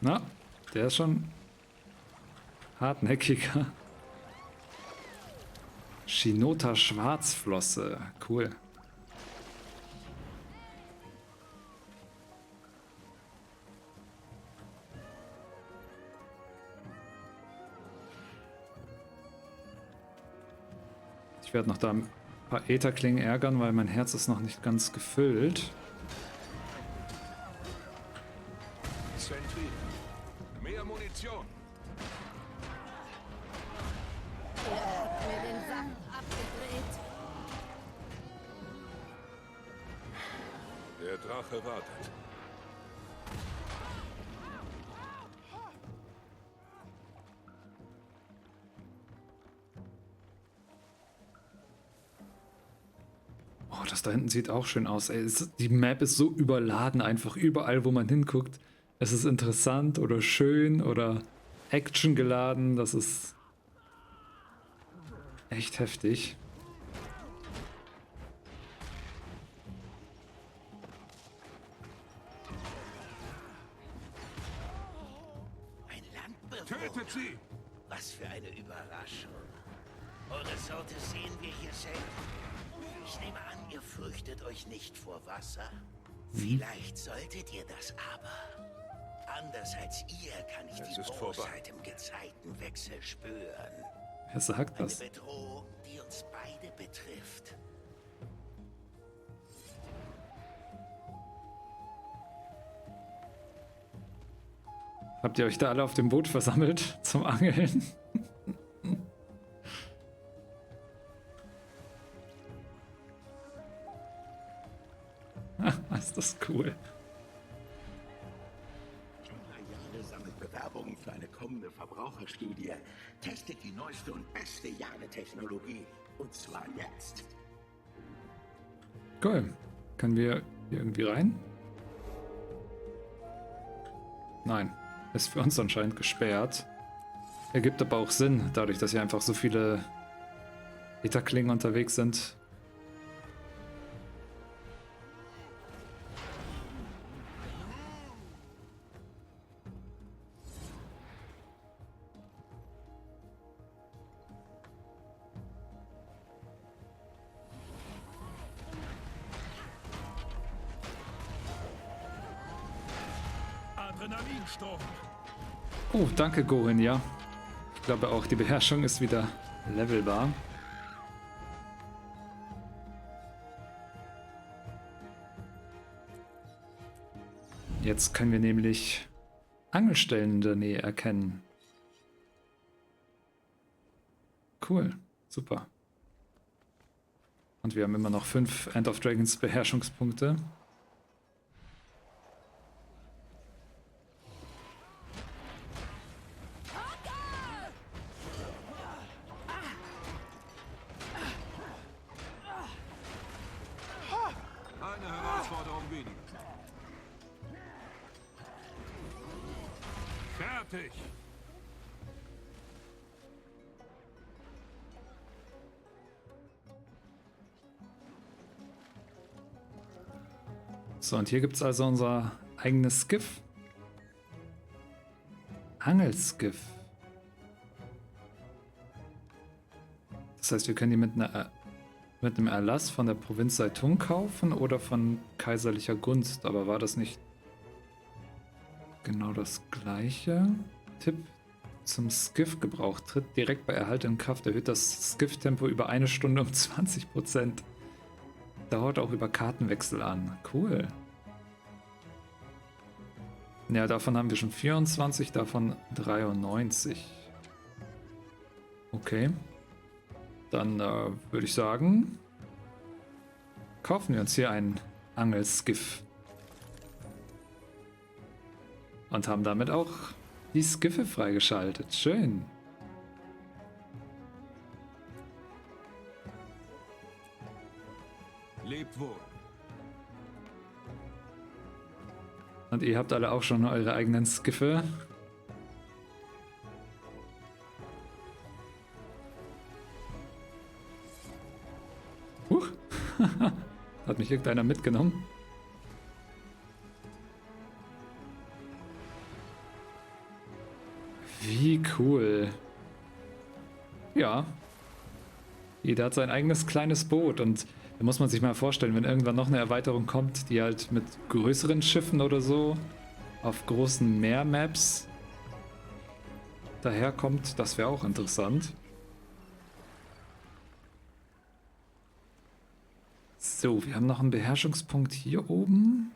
Na, der ist schon hartnäckiger. Shinota Schwarzflosse. Cool. Ich werde noch da ein paar Ätherklingen ärgern, weil mein Herz ist noch nicht ganz gefüllt. Mehr Munition. Er hat mir den Sack abgedreht. Der Drache wartet. Oh, das da hinten sieht auch schön aus. Ey, die Map ist so überladen, einfach überall, wo man hinguckt. Es ist interessant oder schön oder actiongeladen. Das ist echt heftig. Ein Landbewohner. Tötet sie! Was für eine Überraschung. Eure Sorte sehen wir hier selten. Ich nehme an, ihr fürchtet euch nicht vor Wasser. Vielleicht solltet ihr das aber. Anders als ihr kann ich die Bosheit im Gezeitenwechsel spüren. Wer sagt das? Eine Bedrohung, die uns beide betrifft. Habt ihr euch da alle auf dem Boot versammelt zum Angeln? Ist das cool. Sammelt Bewerbungen für eine kommende Verbraucherstudie. Testet die neueste und beste Jade-Technologie. Und zwar jetzt. Cool. Können wir hier irgendwie rein? Nein. Ist für uns anscheinend gesperrt. Ergibt aber auch Sinn, dadurch, dass hier einfach so viele Ätherklingen unterwegs sind. Adrenalinsturm. Oh, danke Gorin, ja. Ich glaube auch, die Beherrschung ist wieder levelbar. Jetzt können wir nämlich Angelstellen in der Nähe erkennen. Cool, super. Und wir haben immer noch 5 End of Dragons Beherrschungspunkte. Eine Herausforderung weniger. Fertig. So, und hier gibt es also unser eigenes Skiff. Angelskiff. Das heißt, wir können die mit einem Erlass von der Provinz Seitung kaufen oder von kaiserlicher Gunst. Aber war das nicht genau das gleiche? Tipp zum Skiff-Gebrauch. Tritt direkt bei Erhalt in Kraft. Erhöht das Skiff-Tempo über 1 Stunde um 20%. Dauert auch über Kartenwechsel an. Cool. Ja, davon haben wir schon 24, davon 93. Okay. Dann würde ich sagen, kaufen wir uns hier ein Angelskiff. Und haben damit auch die Skiffe freigeschaltet. Schön. Lebt wohl. Und ihr habt alle auch schon eure eigenen Skiffe. Huch. Hat mich irgendeiner mitgenommen? Wie cool. Ja. Jeder hat sein eigenes kleines Boot und da muss man sich mal vorstellen, wenn irgendwann noch eine Erweiterung kommt, die halt mit größeren Schiffen oder so auf großen Meermaps daherkommt, das wäre auch interessant. So, wir haben noch einen Beherrschungspunkt hier oben.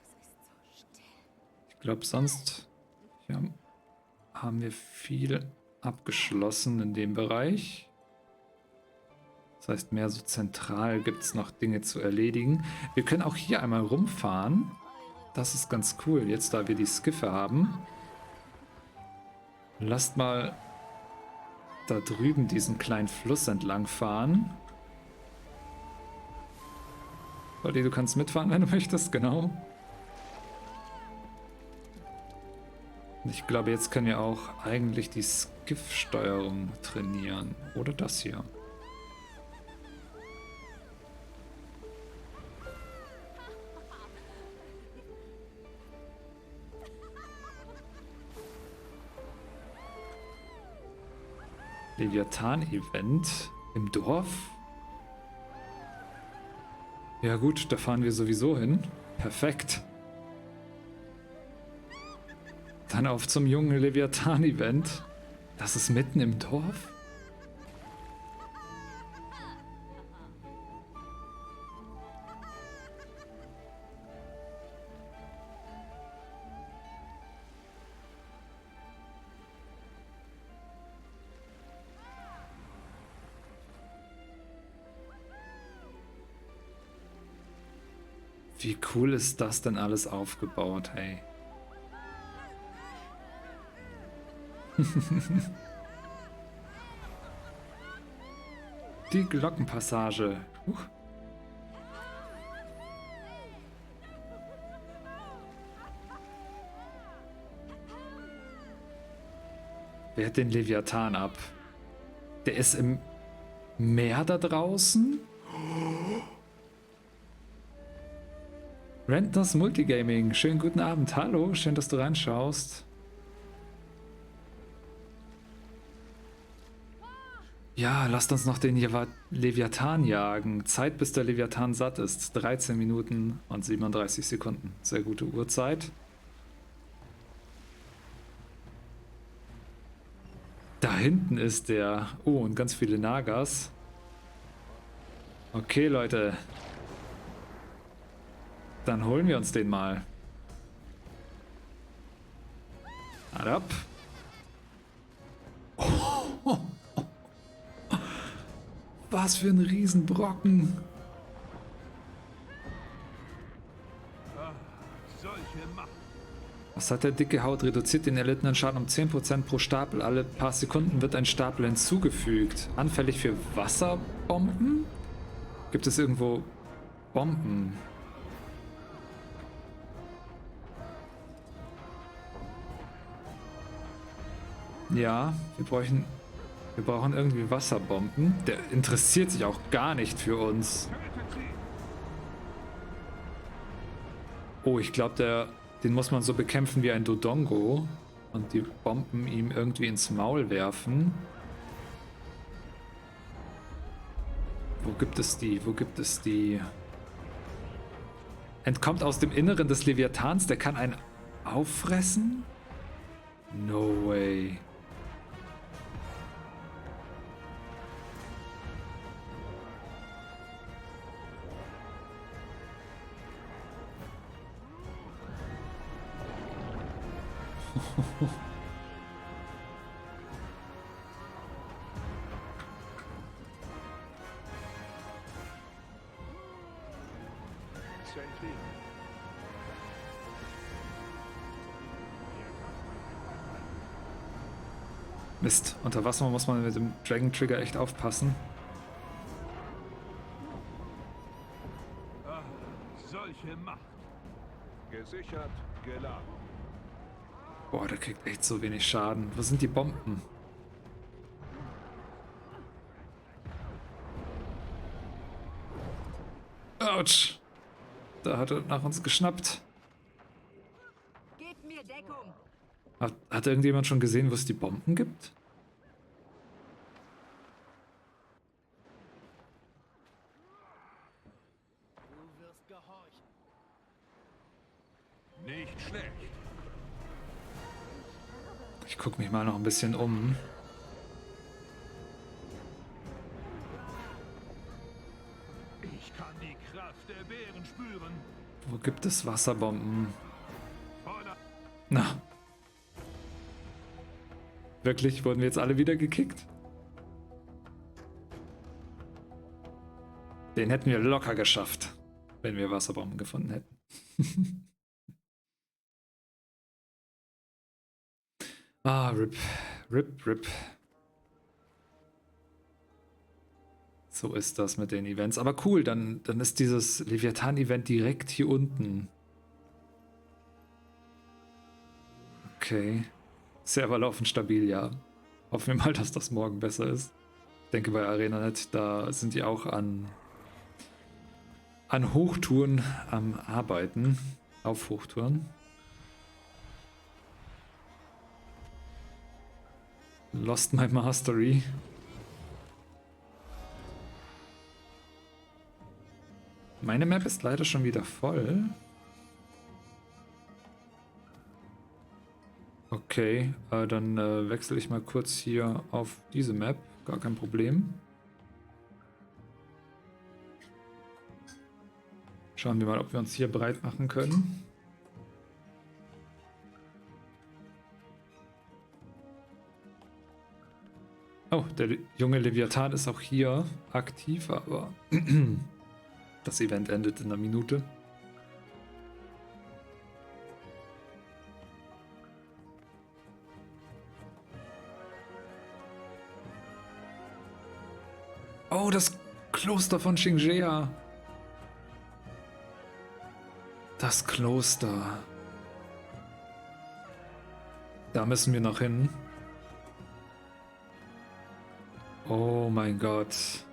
Ich glaube, sonst haben wir viel abgeschlossen in dem Bereich. Das heißt, mehr so zentral gibt es noch Dinge zu erledigen. Wir können auch hier einmal rumfahren. Das ist ganz cool, jetzt da wir die Skiffe haben. Lasst mal da drüben diesen kleinen Fluss entlang fahren. Olli, du kannst mitfahren, wenn du möchtest, genau. Und ich glaube, jetzt können wir auch eigentlich die Skiff-Steuerung trainieren. Oder das hier. Leviathan Event im Dorf. Ja gut, da fahren wir sowieso hin. Perfekt. Dann auf zum jungen Leviathan Event. Das ist mitten im Dorf. Wie cool ist das denn alles aufgebaut, hey? Die Glockenpassage. Wehrt den Leviathan ab. Der ist im Meer da draußen? Rentners Multigaming. Schönen guten Abend. Hallo, schön, dass du reinschaust. Ja, lasst uns noch den Leviathan jagen. Zeit, bis der Leviathan satt ist. 13 Minuten und 37 Sekunden. Sehr gute Uhrzeit. Da hinten ist der. Oh, und ganz viele Nagas. Okay, Leute. Dann holen wir uns den mal. Ab. Oh. Was für ein Riesenbrocken. Was hat der dicke Haut? Reduziert den erlittenen Schaden um 10% pro Stapel. Alle paar Sekunden wird ein Stapel hinzugefügt. Anfällig für Wasserbomben? Gibt es irgendwo Bomben? Ja, wir brauchen irgendwie Wasserbomben. Der interessiert sich auch gar nicht für uns. Oh, ich glaube, den muss man so bekämpfen wie ein Dodongo. Und die Bomben ihm irgendwie ins Maul werfen. Wo gibt es die? Wo gibt es die? Entkommt aus dem Inneren des Leviathans. Der kann einen auffressen? No way. Mist, unter Wasser muss man mit dem Dragon Trigger echt aufpassen. Solche Macht. Gesichert, geladen. Boah, der kriegt echt so wenig Schaden. Wo sind die Bomben? Autsch! Da hat er nach uns geschnappt. Gebt mir Deckung. Hat irgendjemand schon gesehen, wo es die Bomben gibt? Du wirst gehorchen. Nicht schlecht. Ich gucke mich mal noch ein bisschen um. Ich kann die Kraft der Bären spüren. Wo gibt es Wasserbomben? Na. Wirklich? Wurden wir jetzt alle wieder gekickt? Den hätten wir locker geschafft, wenn wir Wasserbomben gefunden hätten. Ah, RIP. RIP, RIP. So ist das mit den Events. Aber cool, dann ist dieses Leviathan Event direkt hier unten. Okay. Server laufen stabil, ja. Hoffen wir mal, dass das morgen besser ist. Ich denke bei ArenaNet, da sind die auch an Hochtouren am Arbeiten. Auf Hochtouren. Lost my mastery. Meine Map ist leider schon wieder voll. Okay, dann wechsle ich mal kurz hier auf diese Map. Gar kein Problem. Schauen wir mal, ob wir uns hier breit machen können. Oh, der junge Leviathan ist auch hier aktiv, aber das Event endet in einer Minute. Oh, das Kloster von Shing Jea. Das Kloster. Da müssen wir noch hin. Oh mein Gott.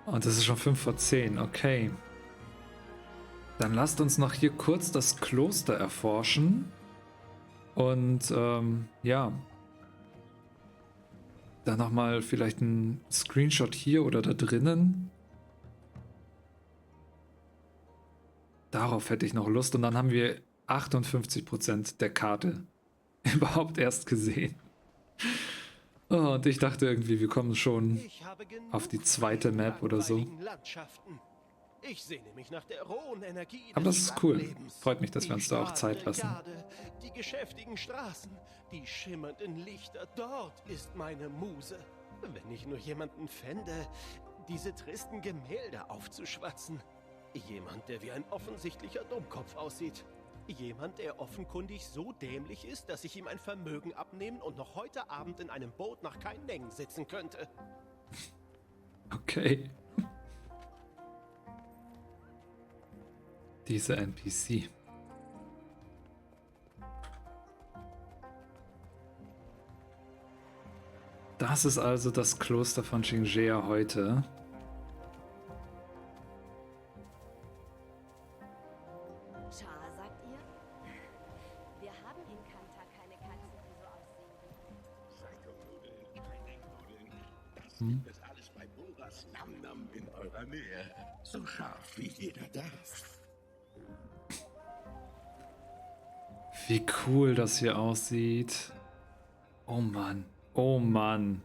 Und das ist schon 5 vor 10, okay. Dann lasst uns noch hier kurz das Kloster erforschen. Und ja. Dann nochmal vielleicht ein Screenshot hier oder da drinnen. Darauf hätte ich noch Lust. Und dann haben wir 58% der Karte überhaupt erst gesehen. Oh, und ich dachte irgendwie, wir kommen schon auf die zweite Map oder so. Ich sehne mich nach der rohen Energie Aber das des ist cool. Stadtlebens. Freut mich, dass wir uns da auch Die Zeit lassen. Brigade, die geschäftigen Straßen, die schimmernden Lichter, dort ist meine Muse. Wenn ich nur jemanden fände, diese tristen Gemälde aufzuschwatzen. Jemand, der wie ein offensichtlicher Dummkopf aussieht. Jemand, der offenkundig so dämlich ist, dass ich ihm ein Vermögen abnehmen und noch heute Abend in einem Boot nach Klingengeschworenen sitzen könnte. Okay. Diese NPC. Das ist also das Kloster von Shing Jea heute. Char, sagt ihr? Wir haben in Kanta keine Katzen, die so aussehen. Seitung-Nudeln, Klingengeschworenen. Das gibt es alles bei Boras Nam Nam in eurer Nähe. So scharf wie jeder darf. Wie cool das hier aussieht. Oh Mann. Oh Mann.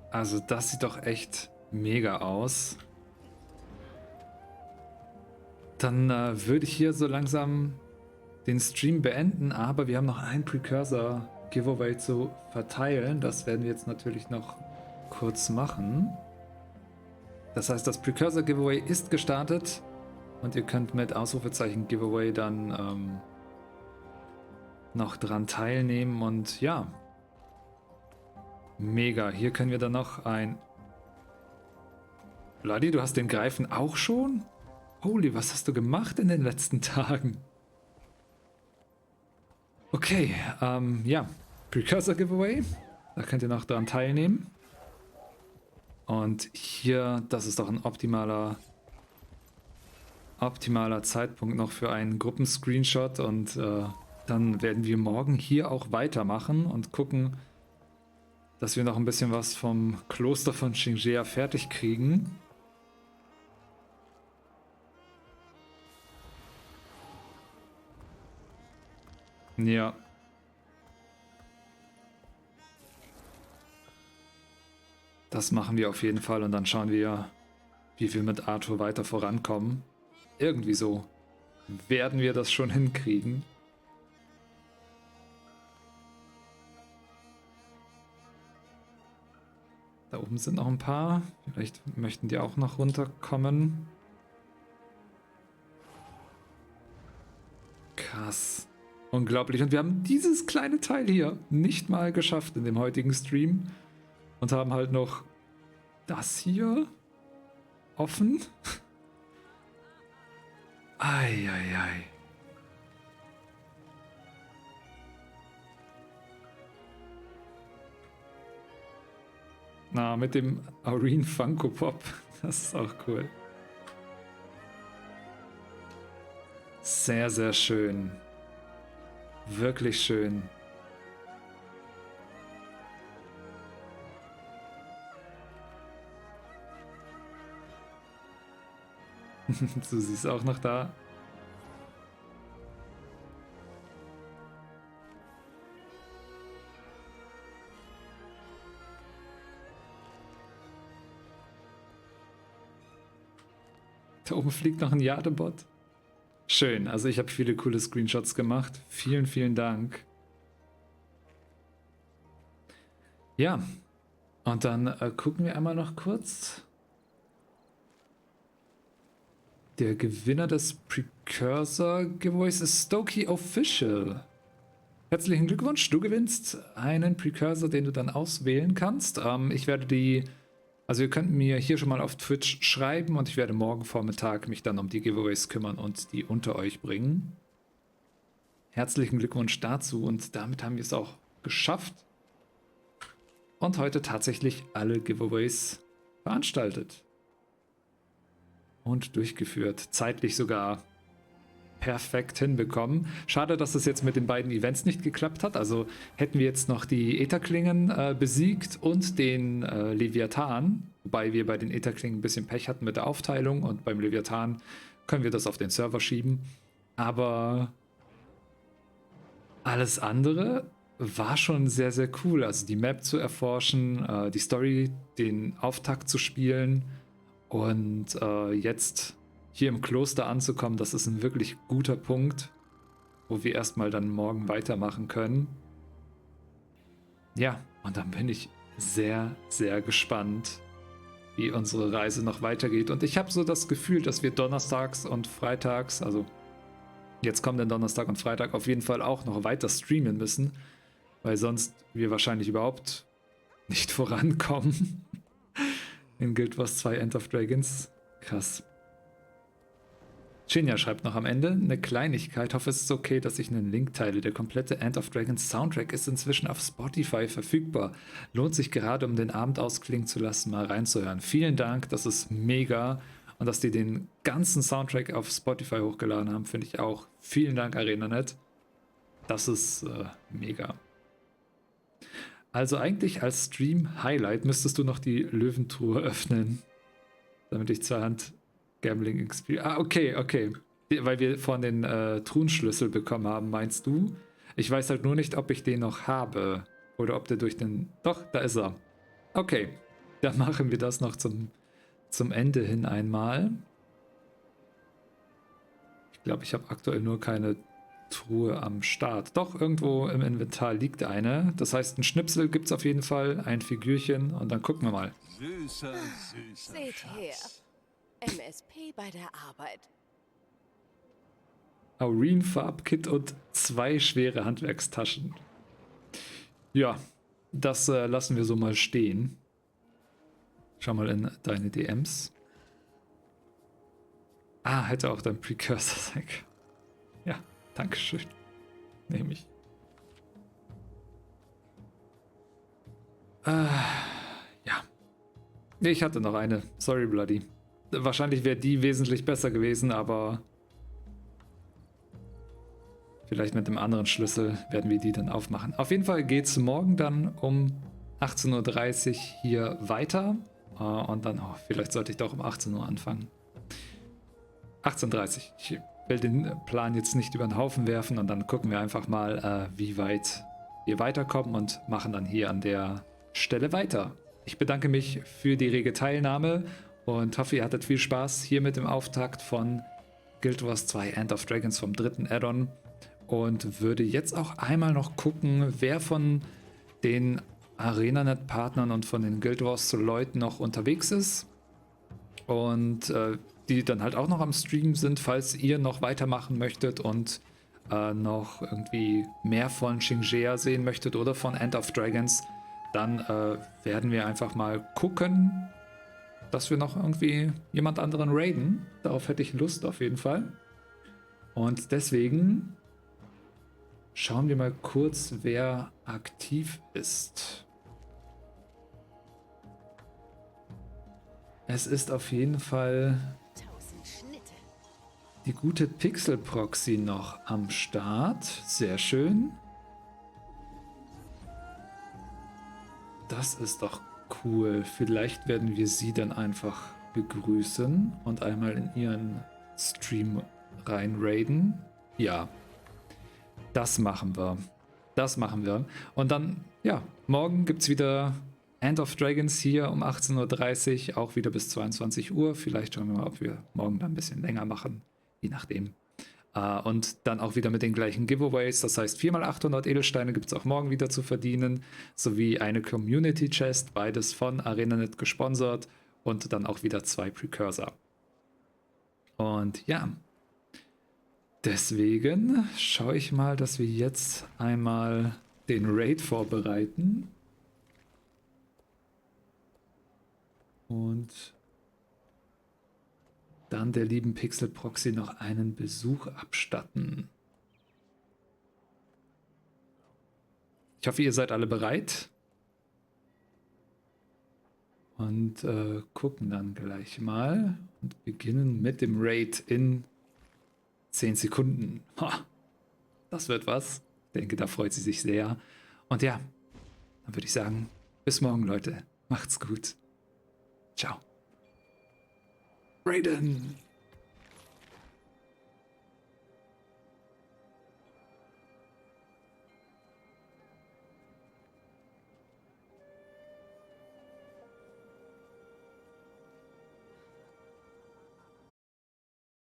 Also das sieht doch echt mega aus. Dann würde ich hier so langsam den Stream beenden, aber wir haben noch ein Precursor-Giveaway zu verteilen. Das werden wir jetzt natürlich noch kurz machen. Das heißt, das Precursor-Giveaway ist gestartet und ihr könnt mit Ausrufezeichen Giveaway dann noch dran teilnehmen und ja, mega. Hier können wir dann noch ein... Bloody, du hast den Greifen auch schon? Holy, was hast du gemacht in den letzten Tagen? Okay, ja, Precursor-Giveaway. Da könnt ihr noch dran teilnehmen. Und hier, das ist doch ein optimaler Zeitpunkt noch für einen Gruppenscreenshot. Und dann werden wir morgen hier auch weitermachen und gucken, dass wir noch ein bisschen was vom Kloster von Shing Jea fertig kriegen. Ja. Das machen wir auf jeden Fall und dann schauen wir, wie wir mit Arthur weiter vorankommen. Irgendwie so werden wir das schon hinkriegen. Da oben sind noch ein paar. Vielleicht möchten die auch noch runterkommen. Krass. Unglaublich. Und wir haben dieses kleine Teil hier nicht mal geschafft in dem heutigen Stream. Und haben halt noch das hier offen. Eieiei. Na, mit dem Aureen Funko Pop. Das ist auch cool. Sehr, sehr schön. Wirklich schön. Susi ist auch noch da. Da oben fliegt noch ein Jadebot. Schön, also ich habe viele coole Screenshots gemacht. Vielen, vielen Dank. Ja, und dann gucken wir einmal noch kurz. Der Gewinner des Precursor-Giveaways ist Stokey Official. Herzlichen Glückwunsch, du gewinnst einen Precursor, den du dann auswählen kannst. Ich werde also ihr könnt mir hier schon mal auf Twitch schreiben und ich werde morgen Vormittag mich dann um die Giveaways kümmern und die unter euch bringen. Herzlichen Glückwunsch dazu und damit haben wir es auch geschafft. Und heute tatsächlich alle Giveaways veranstaltet. Und durchgeführt. Zeitlich sogar perfekt hinbekommen. Schade, dass es jetzt mit den beiden Events nicht geklappt hat. Also hätten wir jetzt noch die Ätherklingen besiegt und den Leviathan. Wobei wir bei den Ätherklingen ein bisschen Pech hatten mit der Aufteilung. Und beim Leviathan können wir das auf den Server schieben. Aber alles andere war schon sehr, sehr cool. Also die Map zu erforschen, die Story, den Auftakt zu spielen. Und jetzt hier im Kloster anzukommen, das ist ein wirklich guter Punkt, wo wir erstmal dann morgen weitermachen können. Ja, und dann bin ich sehr, sehr gespannt, wie unsere Reise noch weitergeht. Und ich habe so das Gefühl, dass wir donnerstags und freitags, also jetzt kommen dann Donnerstag und Freitag auf jeden Fall auch noch weiter streamen müssen, weil sonst wir wahrscheinlich überhaupt nicht vorankommen. In Guild Wars 2 End of Dragons. Krass. Shinja schreibt noch am Ende eine Kleinigkeit. Hoffe, es ist okay, dass ich einen Link teile. Der komplette End of Dragons Soundtrack ist inzwischen auf Spotify verfügbar. Lohnt sich gerade, um den Abend ausklingen zu lassen, mal reinzuhören. Vielen Dank, das ist mega. Und dass die den ganzen Soundtrack auf Spotify hochgeladen haben, finde ich auch. Vielen Dank, ArenaNet. Das ist mega. Also eigentlich als Stream-Highlight müsstest du noch die Löwentruhe öffnen. Damit ich zur Hand Gambling XP... Ah, okay. Weil wir von den Truhenschlüssel bekommen haben, meinst du? Ich weiß halt nur nicht, ob ich den noch habe. Oder ob der durch den... Doch, da ist er. Okay, dann machen wir das noch zum Ende hin einmal. Ich glaube, ich habe aktuell nur keine Truhe am Start. Doch, irgendwo im Inventar liegt eine. Das heißt, ein Schnipsel gibt es auf jeden Fall, ein Figürchen und dann gucken wir mal. Süßer Seht her. MSP bei der Arbeit. Aureen-Farbkit und 2 schwere Handwerkstaschen. Ja, das lassen wir so mal stehen. Schau mal in deine DMs. Ah, hätte auch dein Precursor sein können. Ja, dankeschön. Nehme ich. Ja. Ich hatte noch eine. Sorry, Bloody. Wahrscheinlich wäre die wesentlich besser gewesen, aber vielleicht mit dem anderen Schlüssel werden wir die dann aufmachen. Auf jeden Fall geht es morgen dann um 18:30 Uhr hier weiter. Und dann, vielleicht sollte ich doch um 18 Uhr anfangen. 18:30 Uhr. Ich will den Plan jetzt nicht über den Haufen werfen und dann gucken wir einfach mal, wie weit wir weiterkommen und machen dann hier an der Stelle weiter. Ich bedanke mich für die rege Teilnahme und hoffe, ihr hattet viel Spaß hier mit dem Auftakt von Guild Wars 2 End of Dragons vom 3. Addon und würde jetzt auch einmal noch gucken, wer von den ArenaNet-Partnern und von den Guild Wars-Leuten noch unterwegs ist und die dann halt auch noch am Stream sind, falls ihr noch weitermachen möchtet und noch irgendwie mehr von Shing Jea sehen möchtet oder von End of Dragons, dann werden wir einfach mal gucken, dass wir noch irgendwie jemand anderen raiden. Darauf hätte ich Lust auf jeden Fall. Und deswegen schauen wir mal kurz, wer aktiv ist. Es ist auf jeden Fall die gute Pixel-Proxy noch am Start. Sehr schön. Das ist doch cool. Vielleicht werden wir sie dann einfach begrüßen und einmal in ihren Stream reinraiden. Ja, das machen wir. Das machen wir. Und dann, ja, morgen gibt es wieder End of Dragons hier um 18:30 Uhr, auch wieder bis 22 Uhr. Vielleicht schauen wir mal, ob wir morgen dann ein bisschen länger machen. Je nachdem. Und dann auch wieder mit den gleichen Giveaways. Das heißt, 4x800 Edelsteine gibt es auch morgen wieder zu verdienen. Sowie eine Community Chest, beides von ArenaNet gesponsert. Und dann auch wieder 2 Precursor. Und ja, deswegen schaue ich mal, dass wir jetzt einmal den Raid vorbereiten. Und dann der lieben Pixel Proxy noch einen Besuch abstatten. Ich hoffe, ihr seid alle bereit. Und gucken dann gleich mal und beginnen mit dem Raid in 10 Sekunden. Ha, das wird was. Ich denke, da freut sie sich sehr. Und ja, dann würde ich sagen, bis morgen, Leute. Macht's gut. Ciao. Raiden!